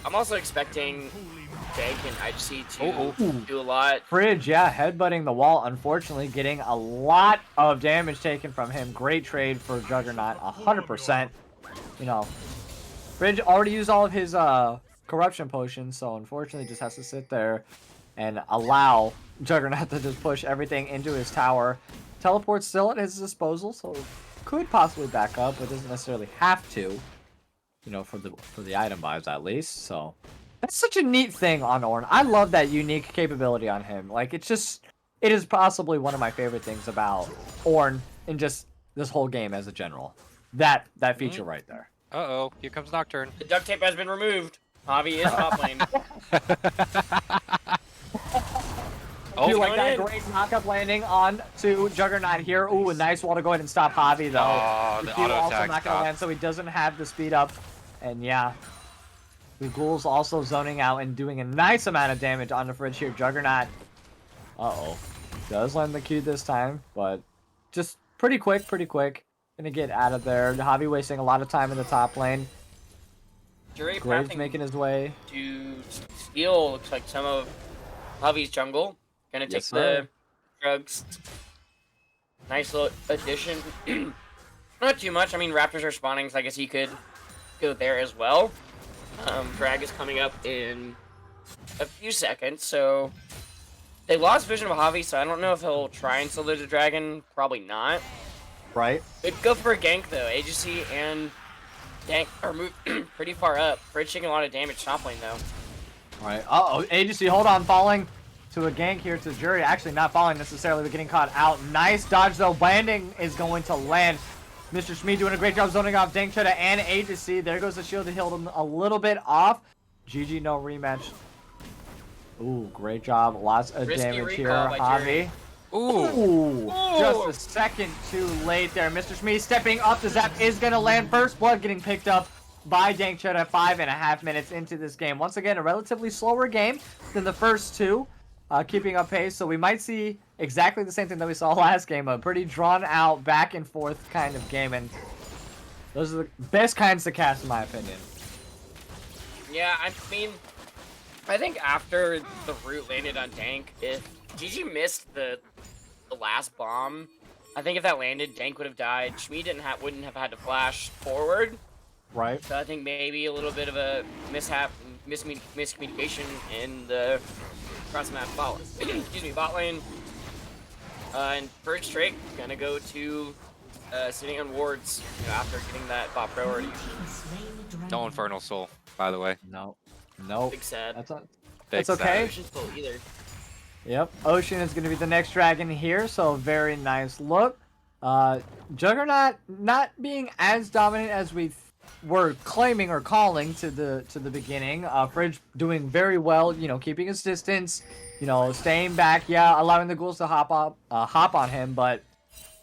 I'm also expecting Jake and IGC to do a lot. Fridge, yeah, headbutting the wall, unfortunately getting a lot of damage taken from him. Great trade for Juggernaut, 100%. Fridge already used all of his corruption potions, so unfortunately just has to sit there and allow Juggernaut to just push everything into his tower. Teleport's still at his disposal, so could possibly back up, but doesn't necessarily have to, for the item buys at least. So that's such a neat thing on Ornn. I love that unique capability on him. It is possibly one of my favorite things about Ornn in just this whole game as a general. That feature right there. Uh-oh, here comes Nocturne. The duct tape has been removed. Javi is top lane. That great knockup landing on to Juggernaut here. Ooh, a nice wall to go ahead and stop Javi, though. Oh, the auto also attack not going to land, so he doesn't have the speed up. And yeah, the ghouls also zoning out and doing a nice amount of damage on the Fridge here. Juggernaut, does land the Q this time, but just pretty quick. Gonna get out of there. Javi wasting a lot of time in the top lane. Graves making his way to steal, looks like, some of Javi's jungle. Gonna take the drugs. Nice little addition. Not too much. I mean, Raptors are spawning, so I guess he could go there as well. Drag is coming up in a few seconds, so they lost vision of Javi, so I don't know if he'll try and salute the dragon. Probably not. Right. It'd go for a gank though. Agency and gank are moved pretty far up. Fridge taking a lot of damage top lane though. Alright. Agency, hold on, falling to a gank here to Jury. Actually not falling necessarily, but getting caught out. Nice dodge though. Landing is going to land. Mr. Schmid doing a great job zoning off Dank Cheddar and Agency. There goes the shield to heal him a little bit off. GG, no rematch. Ooh, great job. Lots of Risky damage here, recall by Javi. Jury. Ooh, just a second too late there. Mr. Shmee stepping up. The zap is going to land. First blood getting picked up by Dank Cheddar 5.5 minutes into this game. Once again, a relatively slower game than the first two, keeping up pace. So we might see exactly the same thing that we saw last game, a pretty drawn out, back and forth kind of game. And those are the best kinds to cast, in my opinion. Yeah, I mean, I think after the root landed on Dank, if GG missed the last bomb, I think if that landed, Dank would have died. Shmee wouldn't have had to flash forward. Right. So I think maybe a little bit of a miscommunication in the cross-map bot lane. And first Drake gonna go to sitting on wards, you know, after getting that bot priority. No Infernal Soul, by the way. No. Nope. Big sad. That's okay. Ocean's full either. Yep, Ocean is going to be the next dragon here, so very nice look. Juggernaut not being as dominant as we were claiming or calling to the beginning. Fridge doing very well, you know, keeping his distance, you know, staying back, yeah, allowing the ghouls to hop on him, but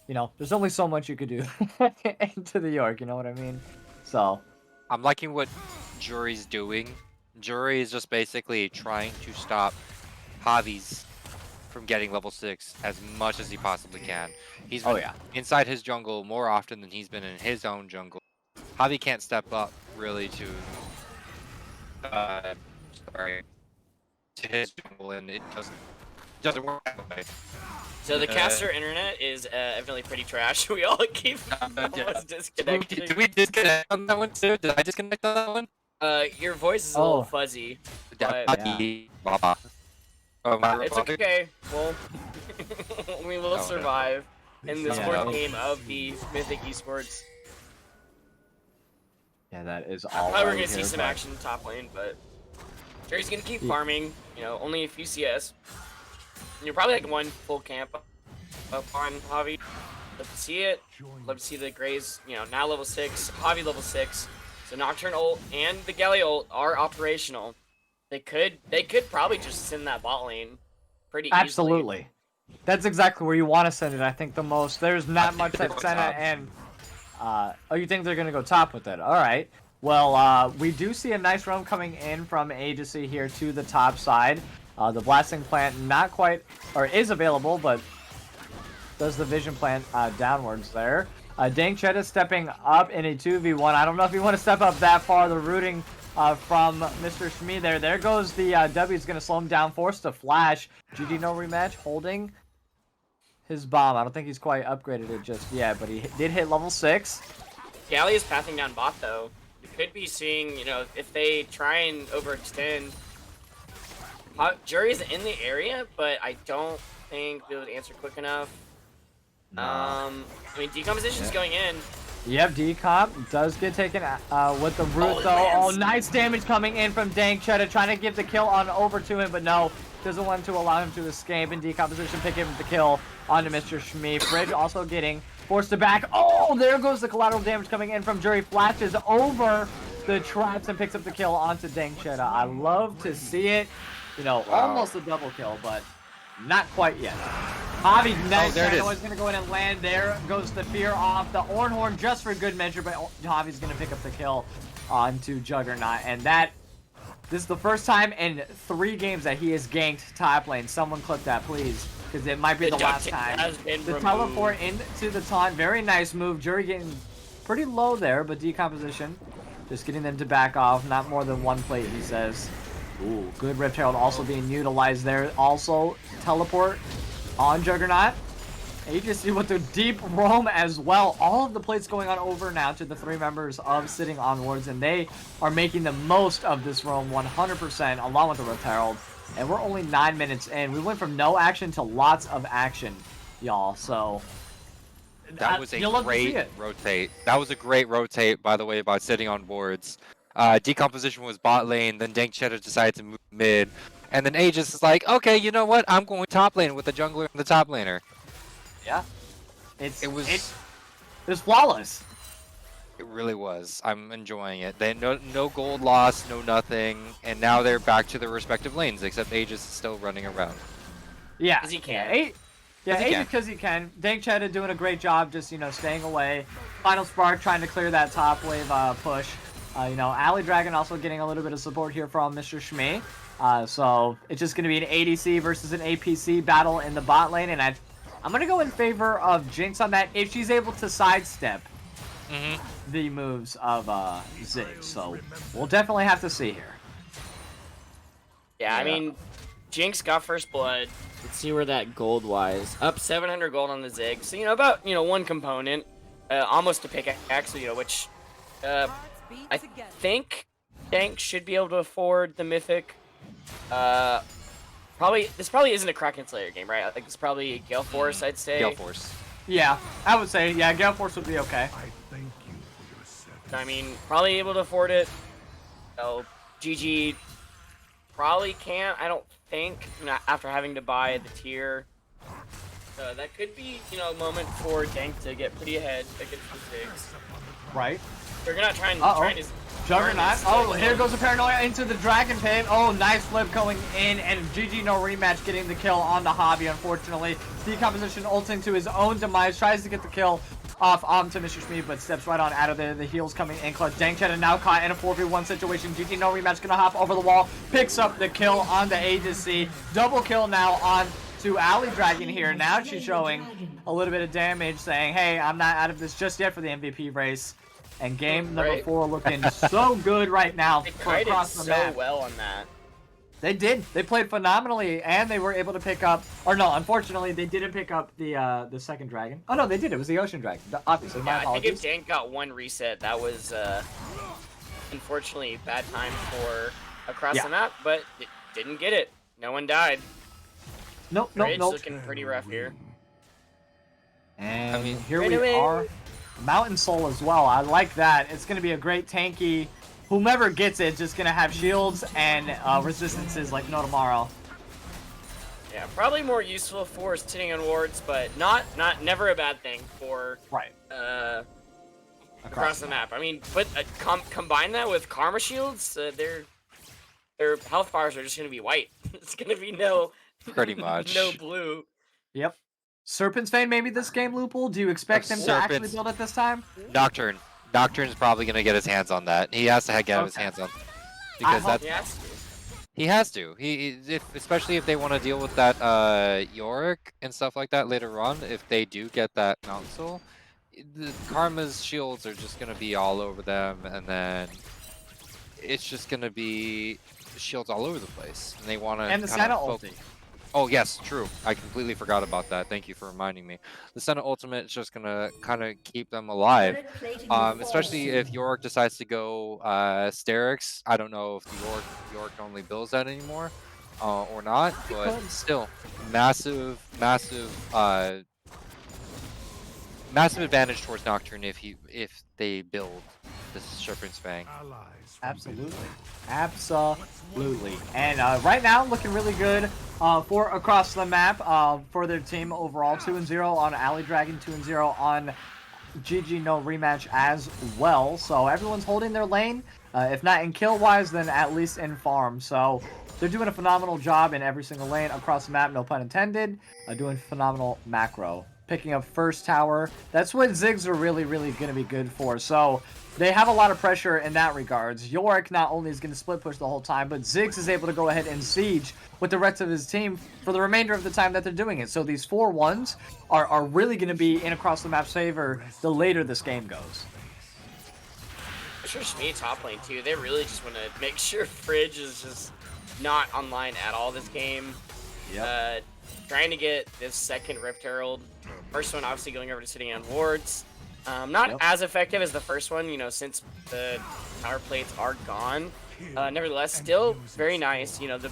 you know, there's only so much you could do into the York, you know what I mean? So I'm liking what Jury's doing. Jury is just basically trying to stop Javi's from getting level 6 as much as he possibly can. He's been inside his jungle more often than he's been in his own jungle. Javi can't step up really to his jungle, and it doesn't work that way. So the caster internet is evidently pretty trash. We all keep almost disconnecting. Did we disconnect on that one too? Did I disconnect on that one? Your voice is a little fuzzy. But it's okay. Well, we will survive in this fourth game of the Mythic Esports. yeah, that is all. Probably we're gonna see some action top lane, but Jerry's gonna keep farming. You know, only a few CS. And you're probably like one full camp up on Javi. Love to see it. Love to see the Grays. You know, now level 6, Javi level 6. So Nocturne ult and the Galley ult are operational. They could probably just send that bot lane pretty easily. Absolutely. That's exactly where you want to send it, I think, the most. There's not much that Senna and... oh, you think they're going to go top with it? Alright. Well, we do see a nice roam coming in from Agency here to the top side. The Blasting Plant not quite... or is available, but does the Vision Plant downwards there. Dank Cheddar stepping up in a 2v1. I don't know if you want to step up that far. The rooting from Mr. Shmee there. There goes the W. Is going to slow him down. Forced to flash. GG no rematch. Holding his bomb. I don't think he's quite upgraded it just yet, but he did hit level 6. Galley is pathing down bot, though. You could be seeing, you know, if they try and overextend. Jury's in the area, but I don't think they'll be able to answer quick enough. No. I mean, decomposition's going in. Yep, decomp does get taken with the root though. Oh, nice damage coming in from Dank Cheddar, trying to give the kill on over to him, but no, doesn't want to allow him to escape. And decomposition picking up the kill onto Mr. Shmee. Fridge also getting forced to back. Oh, there goes the collateral damage coming in from Jury. Flashes over the traps and picks up the kill onto Dank Cheddar. I love to see it. You know, almost a double kill, but not quite yet. Javi, nice. I know he's going to go in and land. There goes the fear off the Ornhorn just for good measure, but Javi's going to pick up the kill onto Juggernaut. And this is the first time in 3 games that he has ganked top lane. Someone clip that, please, because it might be the last time. The teleport into the taunt. Very nice move. Jury getting pretty low there, but decomposition. Just getting them to back off. Not more than 1 plate, he says. Ooh, good Rift Herald also being utilized there. Also, teleport on Juggernaut. And you can see with the deep roam as well. All of the plates going on over now to the 3 members of Sitting on Wards, and they are making the most of this roam 100% along with the Rift Herald. And we're only 9 minutes in. We went from no action to lots of action, y'all. So that was a great rotate. That was a great rotate, by the way, by Sitting on Wards. Decomposition was bot lane, then Dank Cheddar decided to move mid, and then Aegis is like, okay, you know what? I'm going top lane with the jungler and the top laner. Yeah, it was flawless. It really was. I'm enjoying it. They no gold loss, no nothing, and now they're back to their respective lanes, except Aegis is still running around. Yeah, because he can. Yeah, 'Cause he can. because he can. Dankchetta doing a great job just, staying away. Final Spark trying to clear that top wave push. Ali Dragon also getting a little bit of support here from Mr. Shmee. So it's just going to be an ADC versus an APC battle in the bot lane. And I'm going to go in favor of Jinx on that if she's able to sidestep the moves of Ziggs. So we'll definitely have to see here. Yeah, I mean, Jinx got first blood. Let's see where that gold wise. Up 700 gold on the Zig. So, about, one component. Almost a pickaxe, which I think Dank should be able to afford the mythic. This probably isn't a Kraken Slayer game, right? Like, it's probably Gale Force, I'd say. Gale Force. Yeah, I would say, Gale Force would be okay. I mean, probably able to afford it. So, GG probably can't, I don't think, after having to buy the tier. So that could be, a moment for Dank to get pretty ahead against the Ziggs. Right. They're not trying to... Juggernaut. Oh, here goes the Paranoia into the Dragon Pit. Oh, nice flip going in, and GG no rematch getting the kill on the Hobby, unfortunately. Decomposition ulting to his own demise, tries to get the kill off onto Mr. Shmee, but steps right on out of there. The heals coming in clutch. Dankchetta now caught in a 4v1 situation. GG no rematch gonna hop over the wall, picks up the kill on the ADC. Double kill now on to Ali Dragon here. Now she's showing a little bit of damage, saying, hey, I'm not out of this just yet for the MVP race. And game number 4 looking so good right now for across the map. So well on that. They did. They played phenomenally, and they were able to pick up. Or no, unfortunately, they didn't pick up the second dragon. Oh no, they did. It was the Ocean Dragon. Obviously, my I apologies. think if Dank got one reset, that was unfortunately bad time for across the map, but it didn't get it. No one died. Nope. Looking pretty rough here. And I mean, here we are. Mountain Soul as well. I like that. It's going to be a great tanky. Whomever gets it, just going to have shields and resistances like no tomorrow. Yeah, probably more useful for sitting on wards, but never a bad thing for across the map. I mean, but combine that with Karma shields, their health bars are just going to be white. It's going to be pretty much no blue. Yep. Serpent's Fane maybe this game, Lupul? Do you expect him to actually build it this time? Nocturne. Nocturne's probably going to get his hands on that. He has to get his hands on because that's... He has to. Especially if they want to deal with that Yorick and stuff like that later on, if they do get that Mountain Soul, the Karma's shields are just going to be all over them, and then it's just going to be shields all over the place. And they want to... And the Senna ulti. Oh, yes, true. I completely forgot about that. Thank you for reminding me. The Senna ultimate is just going to kind of keep them alive, especially if Yorick decides to go Sterix. I don't know if the Yorick only builds that anymore or not, but still, massive advantage towards Nocturne if they build this Serpent's Fang. Absolutely. And right now, looking really good for across the map for their team overall. 2-0 on Ali Dragon, 2-0 on GG No Rematch as well. So everyone's holding their lane. If not in kill-wise, then at least in farm. So they're doing a phenomenal job in every single lane across the map, no pun intended. Doing phenomenal macro. Picking up first tower. That's what Ziggs are really going to be good for. So they have a lot of pressure in that regards. Yorick not only is going to split push the whole time, but Ziggs is able to go ahead and siege with the rest of his team for the remainder of the time that they're doing it. So these 4-1s are really going to be in across the map's favor the later this game goes. I'm sure Shmee top lane too. They really just want to make sure Fridge is just not online at all this game. Yep. Trying to get this second Rift Herald. First one obviously going over to sitting on wards. Not as effective as the first one, since the power plates are gone. Nevertheless, still very nice. The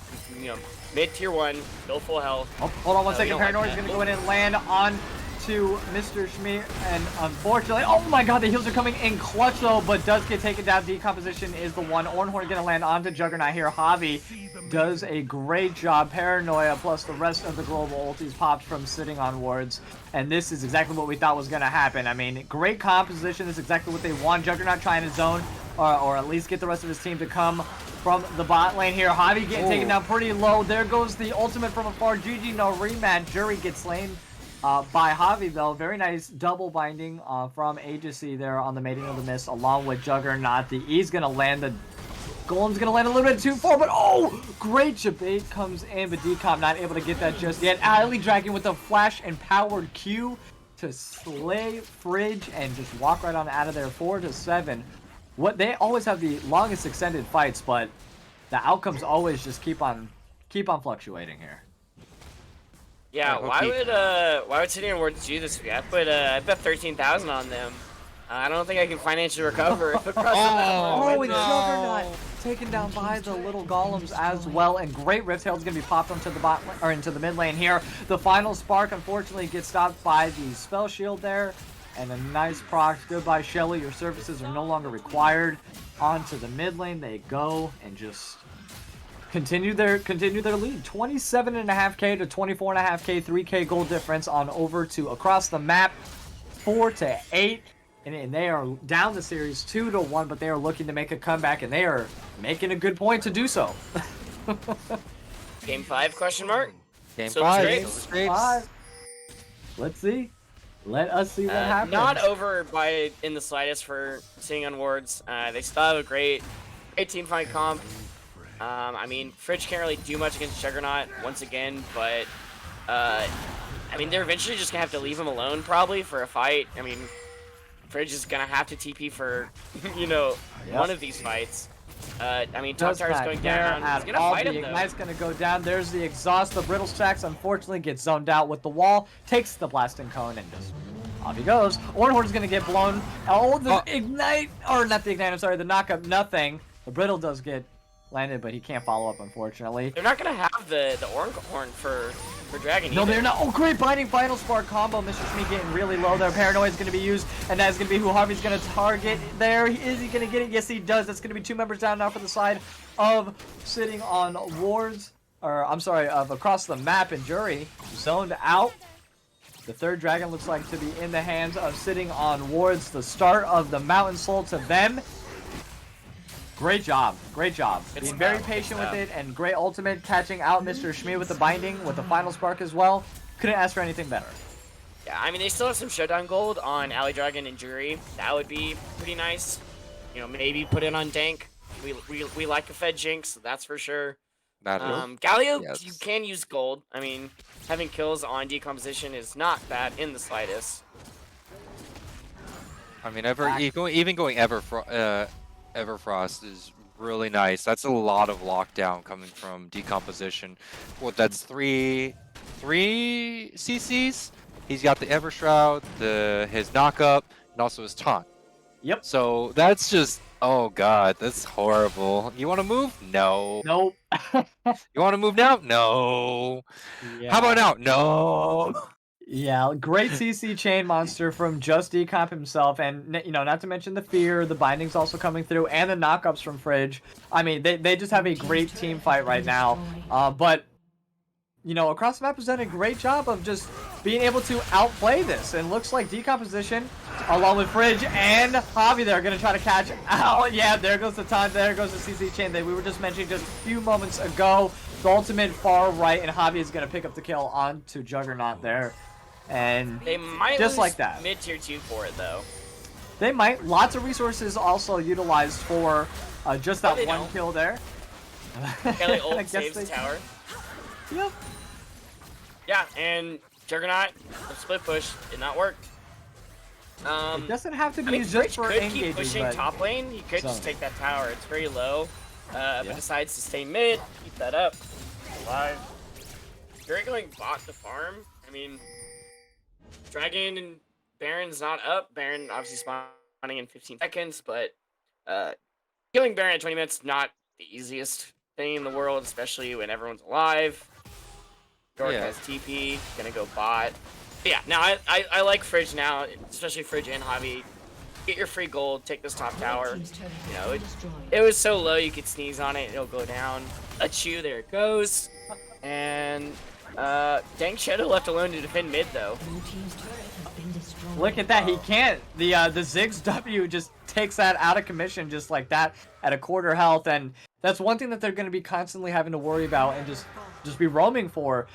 mid tier 1, still full health. Oh, hold on one second. Paranoia is going to go in and land on to Mr. Shmee, and unfortunately, oh my god, the heals are coming in clutch though, but does get taken down. Decomposition is the one. Ornhorn gonna land onto Juggernaut here. Javi does a great job. Paranoia plus the rest of the global ultis popped from sitting on wards, and this is exactly what we thought was gonna happen. I mean, great composition. This is exactly what they want. Juggernaut trying to zone, or at least get the rest of his team to come from the bot lane here. Javi getting taken down pretty low. There goes the ultimate from afar. GG no rematch. Jury gets slain by Javi, though. Very nice double binding from Agency there on the Mating of the Mist, along with Juggernaut. The E's going to land. The Golem's going to land a little bit too far, but oh! Great Jabate comes in, but Decomp not able to get that just yet. Alley Dragon with a flash and powered Q to slay Fridge and just walk right on out of there. 4-7. What they always have the longest extended fights, but the outcomes always just keep on fluctuating here. Yeah, why would City and Wards do this to me? I bet 13,000 on them. I don't think I can financially recover if it crosses that one. Oh, and Juggernaut taken down by the little golems as well, and great Rift Tail's gonna be popped onto the bot or into the mid lane here. The final spark unfortunately gets stopped by the spell shield there, and a nice proc. Goodbye, Shelly. Your services are no longer required. Onto the mid lane they go and just continue their lead. 27.5k to 24.5k, 3k gold difference on over to across the map, 4-8. And they are down the series 2-1, but they are looking to make a comeback, and they are making a good point to do so. Game 5, question mark? Game So 5. Scrapes. Five. Let's see. Let us see what happens. Not over by in the slightest for Sitting on Wards. They still have a great team fight comp. I mean, Fridge can't really do much against Juggernaut once again, but I mean, they're eventually just gonna have to leave him alone probably for a fight. I mean, Fridge is gonna have to TP for, you know, one of these fights. I mean, Top Tower's going down. He's gonna fight him, though. Ignite's gonna go down. There's the exhaust. The Brittle Stacks unfortunately gets zoned out with the wall. Takes the blasting cone and just off he goes. Oranhorn is gonna get blown. Oh, the Ignite, or not the Ignite, I'm sorry, the knockup, nothing. The Brittle does get landed, but he can't follow up, unfortunately. They're not gonna have the Oranhorn for Dragon No, either. they're not. Oh, great binding final spark combo. Mr. Schmee getting really low there. Paranoia is going to be used, and that's going to be who Harvey's going to target there. Is he going to get it? Yes, he does. That's going to be 2 members down now for the side of Sitting on Wards. Or, I'm sorry, of across the map, and Jury zoned out. The third dragon looks like to be in the hands of Sitting on Wards. The start of the Mountain Soul to them. Great job. Great job. Being very patient with it, and great ultimate catching out Mr. Schmee with the binding, with the final spark as well. Couldn't ask for anything better. Yeah, I mean, they still have some showdown gold on Alley Dragon and Jury. That would be pretty nice. You know, maybe put it on Dank. We like a Fed Jinx, that's for sure. Galio, yes. You can use gold. I mean, having kills on decomposition is not bad in the slightest. I mean, even going Everfrost is really nice. That's a lot of lockdown coming from decomposition. Well, that's three CCs. He's got the Evershroud, his knockup, and also his taunt. Yep. So that's just, oh god, that's horrible. You want to move? No. Nope. You want to move now? No. Yeah. How about now? No. Yeah, great CC chain monster from Just Decomp himself, and you know, not to mention the fear, the bindings also coming through, and the knockups from Fridge. I mean, they just have a great team fight right now. But you know, across the map has done a great job of just being able to outplay this, and looks like Decomposition, along with Fridge and Javi, they're gonna try to catch out. Yeah, there goes the time, there goes the CC chain that we were just mentioning just a few moments ago. The ultimate far right, and Javi is gonna pick up the kill onto Juggernaut there. And They might just lose like that. mid-tier 2 for it, though. They might. Lots of resources also utilized for just that they one don't. kill there. Kelly I ult guess saves they- tower. Yep. Yeah, and Juggernaut, the split push, did not work. It doesn't have to I be mean, just Fridge for could engaging, keep pushing but top lane. He could just So- take that tower. It's very low, but decides to stay mid, keep that up. Alive. You're going bot to farm. I mean, Dragon and Baron's not up. Baron obviously spawning in 15 seconds, but killing Baron at 20 minutes not the easiest thing in the world, especially when everyone's alive. Dork has TP, gonna go bot. But yeah, now I like Fridge now, especially Fridge and Javi. Get your free gold, take this top tower. You know, it was so low you could sneeze on it, it'll go down. A chew, there it goes. And Dank Shadow left alone to defend mid though. look at that. He can't. The Ziggs W just takes that out of commission just like that at a quarter health, and that's one thing that they're going to be constantly having to worry about and just be roaming for,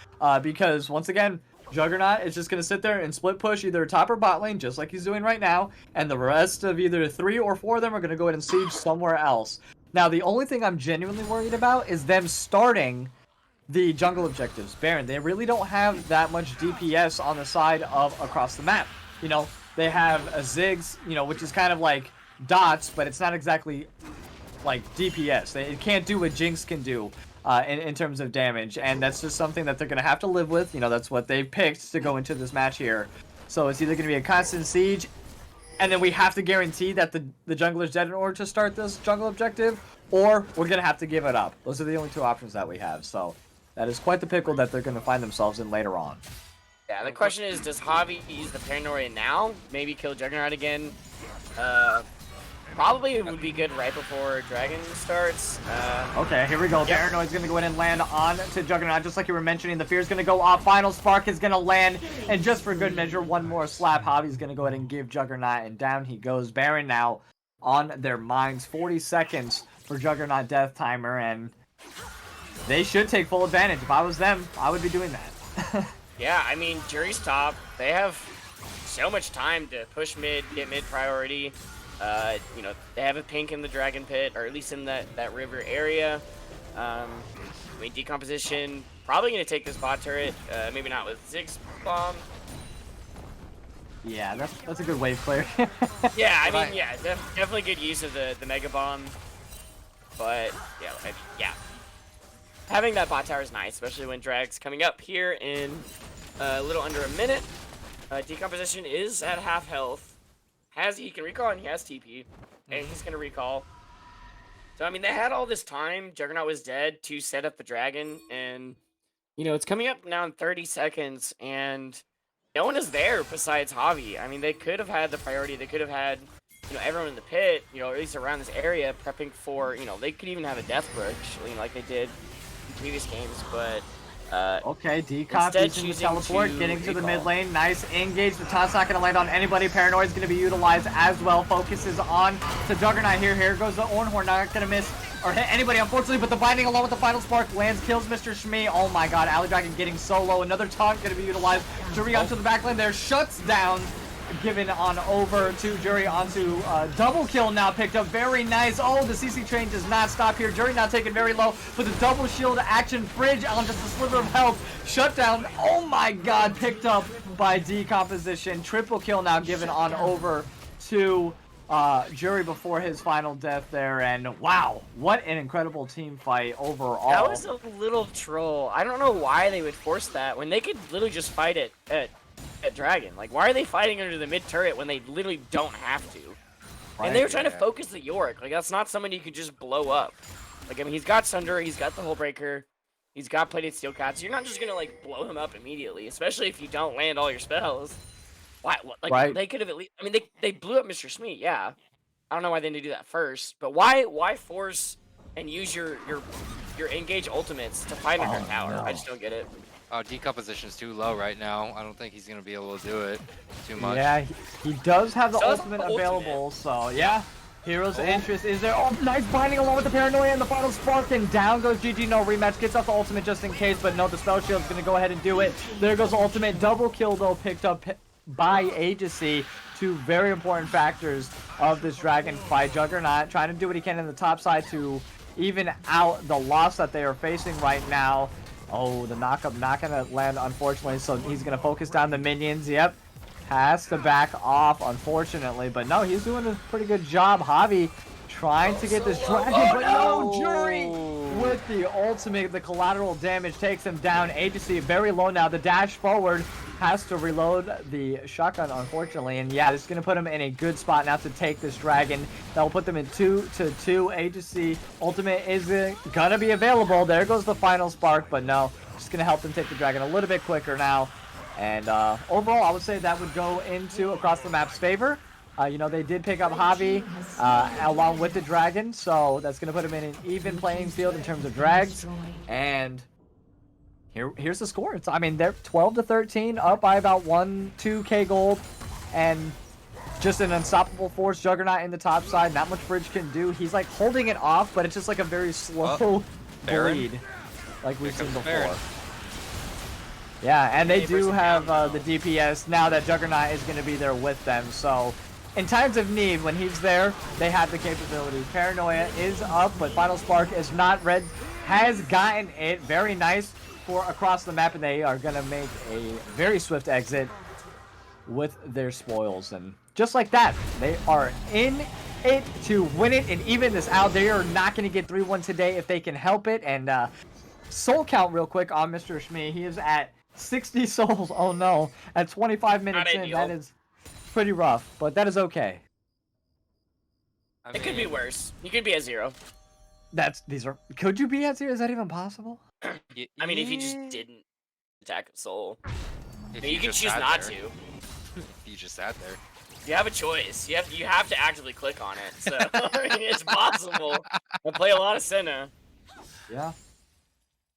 because once again, Juggernaut is just going to sit there and split push either top or bot lane, just like he's doing right now, and the rest of either 3 or 4 of them are going to go ahead and siege somewhere else. Now, the only thing I'm genuinely worried about is them starting the jungle objectives. Baron, they really don't have that much DPS on the side of across the map. You know, they have a Ziggs, you know, which is kind of like dots, but it's not exactly like DPS. It can't do what Jinx can do in terms of damage, and that's just something that they're going to have to live with. You know, that's what they picked to go into this match here. So it's either going to be a constant siege, and then we have to guarantee that the jungler's dead in order to start this jungle objective, or we're going to have to give it up. Those are the only 2 options that we have. So that is quite the pickle that they're going to find themselves in later on. Yeah, the question is, does Javi use the Paranoia now? Maybe kill Juggernaut again? Probably it would be good right before Dragon starts. Okay, here we go. Yep. Paranoid's going to go in and land on to Juggernaut. Just like you were mentioning, the Fear's going to go off. Final Spark is going to land. And just for good measure, one more slap. Javi's going to go ahead and give Juggernaut, and down he goes. Baron now on their minds. 40 seconds for Juggernaut death timer, and they should take full advantage. If I was them, I would be doing that. Yeah, I mean, Jury's top. They have so much time to push mid, get mid priority. You know, they have a pink in the Dragon Pit, or at least in that river area. I mean, Decomposition, probably going to take this bot turret. Maybe not with Ziggs Bomb. Yeah, that's a good wave clear. Yeah, I mean, yeah, definitely good use of the Mega Bomb. But, yeah, yeah. Having that bot tower is nice, especially when Drag's coming up here in a little under a minute. Decomposition is at half health. He can recall and he has TP, and he's gonna recall. So I mean, they had all this time. Juggernaut was dead to set up the dragon, and you know it's coming up now in 30 seconds, and no one is there besides Javi. I mean, they could have had the priority. They could have had, you know, everyone in the pit, you know, or at least around this area, prepping for, you know, they could even have a death brush, you know, like they did in previous games, but. Okay, Decomp using the teleport, getting to the mid lane. Nice engage. The taunt's not going to land on anybody. Paranoid's going to be utilized as well. Focuses on to Juggernaut here. Here goes the Ornhorn. Not going to miss or hit anybody, unfortunately, but the binding along with the final spark lands, kills Mr. Shmee. Oh my god, Alley Dragon getting so low. Another taunt going to be utilized. Jury onto the back lane there. Shuts down. Given on over to Jury onto double kill now picked up. Very nice. Oh, the CC train does not stop here. Jury now taken very low with the double shield action fridge on just a sliver of health. Shut down. Oh my god, picked up by Decomposition. Triple kill now given on over to Jury before his final death there. And wow, what an incredible team fight overall. That was a little troll. I don't know why they would force that when they could literally just fight it at Dragon. Like, why are they fighting under the mid turret when they literally don't have to? Right, and they were trying to focus the Yorick. Like, that's not somebody you could just blow up. Like, I mean, he's got Sunder, he's got the Hull Breaker, he's got Plated Steel Cats. You're not just gonna like blow him up immediately, especially if you don't land all your spells. Why? Like, right. They could have at least. I mean, they blew up Mr. Shmee. Yeah, I don't know why they didn't do that first, but why force and use your engage ultimates to fight under tower? No. I just don't get it. Oh, Decomposition's too low right now. I don't think he's gonna be able to do it too much. Yeah, he does have the ultimate available, so yeah. Hero's interest is there. Oh, nice binding along with the Paranoia and the final spark, and down goes GG. No rematch. Gets off the ultimate just in case, but no, the spell shield's gonna go ahead and do it. There goes the ultimate. Double kill though, picked up by Agency. 2 very important factors of this dragon fight. Juggernaut trying to do what he can in the top side to even out the loss that they are facing right now. Oh, the knockup not going to land, unfortunately, so he's going to focus down the minions. Yep, has to back off, unfortunately, but no, he's doing a pretty good job. Javi trying to get this dragon, but no, Jury with the ultimate. The collateral damage takes him down. Agency very low now. The dash forward has to reload the shotgun, unfortunately, and yeah, this is going to put him in a good spot now to take this dragon. That will put them in 2-2. Agency ultimate is going to be available. There goes the final spark, but no, just going to help them take the dragon a little bit quicker now. And overall, I would say that would go into across the map's favor. You know, they did pick up Javi along with the dragon, so that's going to put him in an even playing field in terms of drags. And here's the score. I mean, they're 12-13, up by about 2K gold, and just an unstoppable force. Juggernaut in the top side, not much Bridge can do. He's like holding it off, but it's just like a very slow bleed, like we've seen before. Yeah, and they do person have down, the DPS now that Juggernaut is going to be there with them. So in times of need, when he's there, they have the capability. Paranoia is up, but Final Spark is not. Red has gotten it. Very nice for across the map, and they are going to make a very swift exit with their spoils. And just like that, they are in it to win it and even this out. They are not going to get 3-1 today if they can help it. And soul count real quick on Mr. Shmee. He is at 60 souls. Oh no, at 25 minutes in, that is pretty rough, but that is okay. It could be worse. You could be at 0. Could you be at 0? Is that even possible? I mean, if you just didn't attack a soul. If You can just choose sat not there. to. You just sat there. You have a choice. You have to actively click on it. So I mean, it's possible. I play a lot of Senna. Yeah.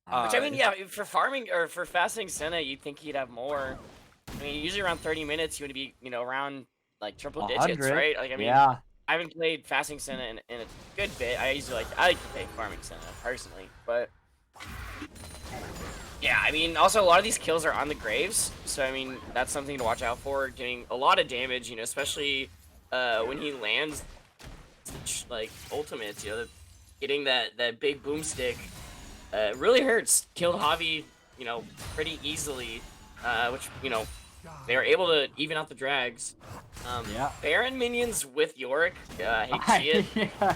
Which I mean, yeah, for farming or for fasting Senna, you'd think he'd have more. I mean, usually around 30 minutes, you want to be, around like triple digits, 100. right? Like, I mean, Yeah. I haven't played fasting Senna in a good bit. I like to play farming Senna personally, but yeah, I mean, also a lot of these kills are on the graves, so I mean, that's something to watch out for. Getting a lot of damage, especially when he lands like ultimates, getting that big boomstick really hurts. Killed Javi, pretty easily, which they were able to even out the drags. Yeah. Baron minions with Yorick, I hate to see it. Yeah.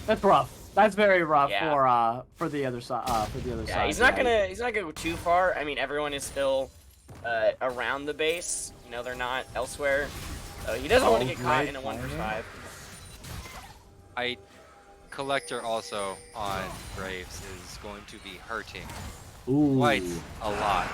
That's rough. That's very rough Yeah. for the other side. Yeah, he's not gonna go too far. I mean, everyone is still around the base. They're not elsewhere. So he doesn't want to get caught in a 1v5. Collector also on Graves is going to be hurting Ooh. quite a lot.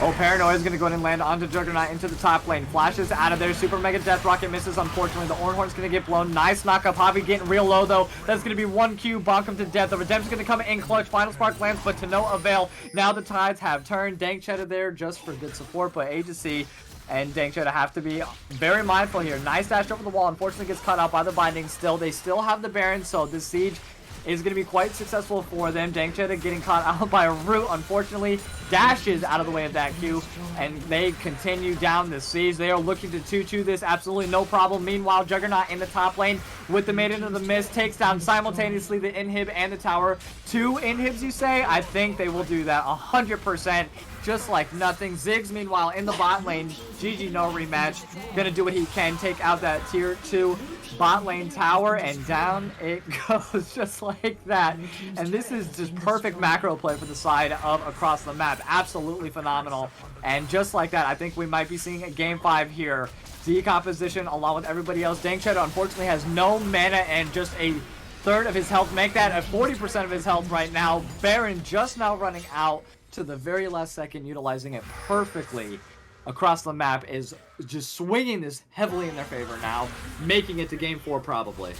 Oh, Paranoia is going to go ahead and land onto Juggernaut into the top lane. Flashes out of there. Super Mega Death Rocket misses, unfortunately. The Ornhorn's going to get blown. Nice knock-up. Javi getting real low, though. That's going to be 1Q. Bonk him to death. The Redemption's going to come in clutch. Final Spark lands, but to no avail. Now the tides have turned. Dank Cheddar there just for good support, but Agency and Dank Cheddar have to be very mindful here. Nice dash over the wall. Unfortunately, gets cut out by the binding still. They still have the Baron, so this siege is going to be quite successful for them. Dank Cheddar getting caught out by a root, unfortunately, dashes out of the way of that Q, and they continue down the siege. They are looking to 2-2 this, absolutely no problem. Meanwhile, Juggernaut in the top lane with the Maiden of the Mist takes down simultaneously the inhib and the tower. 2 inhibs, you say? I think they will do that 100%. Just like nothing. Ziggs, meanwhile, in the bot lane. GG, no rematch. Gonna do what he can. Take out that tier 2 bot lane tower, and down it goes just like that. And this is just perfect macro play for the side of across the map. Absolutely phenomenal. And just like that, I think we might be seeing a game 5 here. Decomposition along with everybody else. Dank Cheddar unfortunately has no mana and just a third of his health. Make that at 40% of his health right now. Baron just now running out to the very last second, utilizing it perfectly across the map, is just swinging this heavily in their favor now, making it to game 4 probably.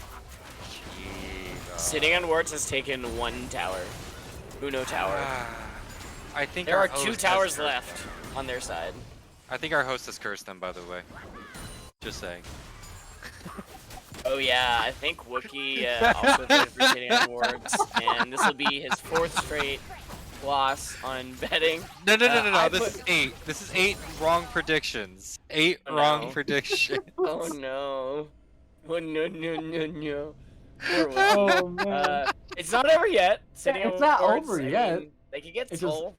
Sitting on wards has taken 1 tower. Uno tower. I think There our are 2 host towers has left on their side. I think our host has cursed them, by the way. Just saying. Oh yeah, I think Wookie also voted for sitting on wards, and this will be his 4th straight loss on betting. No. This is 8. This is 8 wrong predictions. 8 Oh, wrong no. predictions. Oh no. Oh no. Poor Wookie. Oh man. It's not over yet. Sitting It's on not wards, over I yet. mean, they could get It's Soul.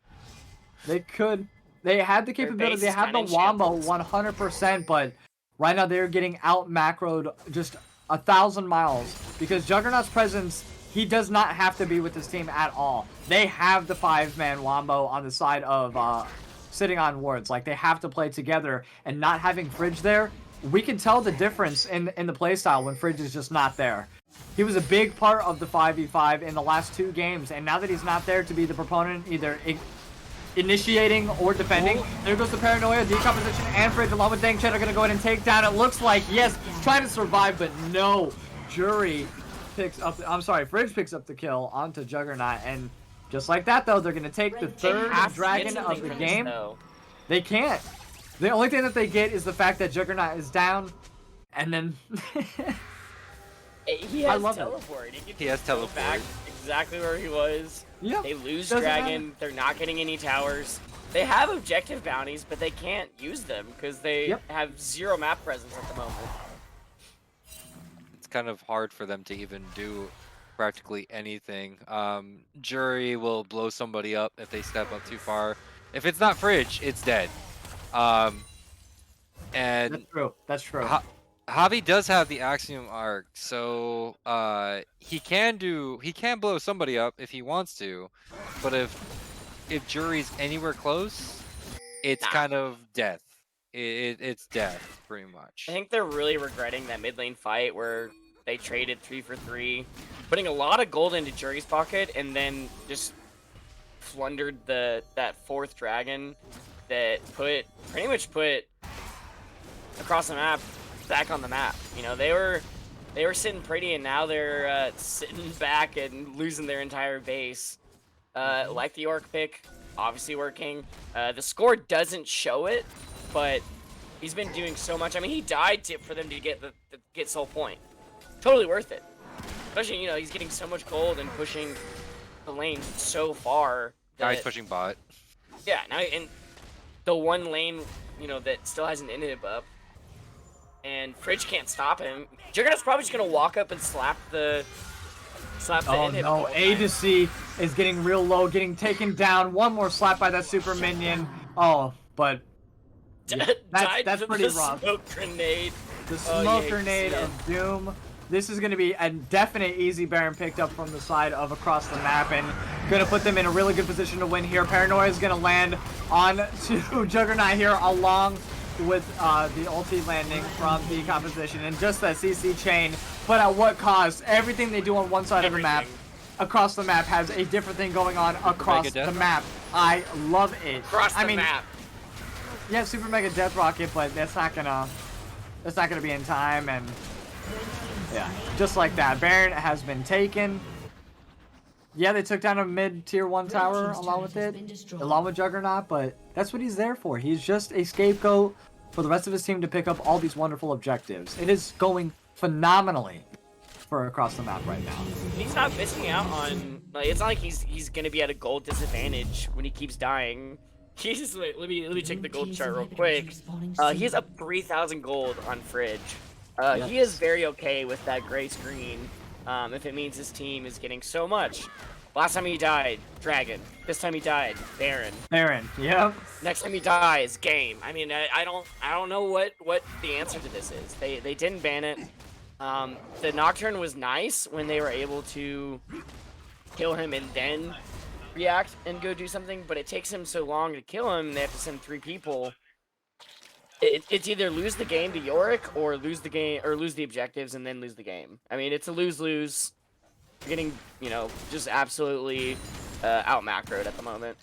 They could. They had the Their capability. base They is have the kinda Wombo shambles. 100%, but right now they're getting out macroed just 1,000 miles because Juggernaut's presence, he does not have to be with this team at all. They have the 5-man Wombo on the side of sitting on wards. Like, they have to play together, and not having Fridge there, we can tell the difference in the playstyle when Fridge is just not there. He was a big part of the 5v5 in the last 2 games, and now that he's not there to be the proponent, either initiating or defending. There goes the Paranoia, Decomposition, and Fridge along with Dank Cheddar are going to go ahead and take down. It looks like, yes, trying to survive, but no. Jury picks up, Fridge picks up the kill onto Juggernaut, and just like that, though, they're going to take the 3rd dragon of the game. They can't. The only thing that they get is the fact that Juggernaut is down, and then... He has love it. teleport. He has go back teleport. exactly where he was. Yeah, They lose doesn't dragon. matter. They're not getting any towers. They have objective bounties, but they can't use them because they Yep. have 0 map presence at the moment. It's kind of hard for them to even do practically anything. Jury will blow somebody up if they step up too far. If it's not Fridge, it's dead. And That's true. That's true. Javi does have the Axiom Arc, so he can blow somebody up if he wants to, but if Jury's anywhere close, it's kind of death. It's death pretty much. I think they're really regretting that mid lane fight where they traded 3 for 3, putting a lot of gold into Jury's pocket, and then just plundered that 4th dragon that pretty much put across the map back on the map. You know, they were sitting pretty, and now they're sitting back and losing their entire base. Like the Orc pick, obviously working. The score doesn't show it, but he's been doing so much. I mean, he died for them to get soul point. Totally worth it. Especially, you know, he's getting so much gold and pushing the lane so far. Now he's pushing bot. Yeah, now in the one lane, you know, that still has an inhib up, and Fridge can't stop him. Juggernaut's probably just gonna walk up and slap the Oh inhib. no, Agency is getting real low, getting taken down. One more slap by that super minion. Oh, but yeah, that's to pretty the rough. Smoke grenade. The Oh, smoke yeah, grenade you see of doom. This is going to be a definite easy Baron picked up from the side of across the map, and going to put them in a really good position to win here. Paranoia is going to land on to Juggernaut here, along with the ulti landing from the composition, and just that CC chain, but at what cost? Everything they do on one side of the map, across the map, has a different thing going on across the map. I love it. Across the map. Yeah, Super Mega Death Rocket, but that's not gonna be in time, and yeah, just like that, Baron has been taken. Yeah, they took down a mid-tier 1 tower along with it, along with Juggernaut, but that's what he's there for. He's just a scapegoat for the rest of his team to pick up all these wonderful objectives. It is going phenomenally for across the map right now. He's not missing out on, like, it's not like he's gonna be at a gold disadvantage when he keeps dying. He's wait, let me check the gold chart real quick. He has up 3,000 gold on Fridge. He is very okay with that gray screen, if it means his team is getting so much. Last time he died, Dragon. This time he died, Baron. Baron, yep. Next time he dies, game. I mean, I don't know what the answer to this is. They didn't ban it. The Nocturne was nice when they were able to kill him and then react and go do something, but it takes him so long to kill him. They have to send 3 people. It's either lose the game to Yorick or lose the game or lose the objectives and then lose the game. I mean, it's a lose-lose. You're getting, you know, just absolutely out macroed at the moment.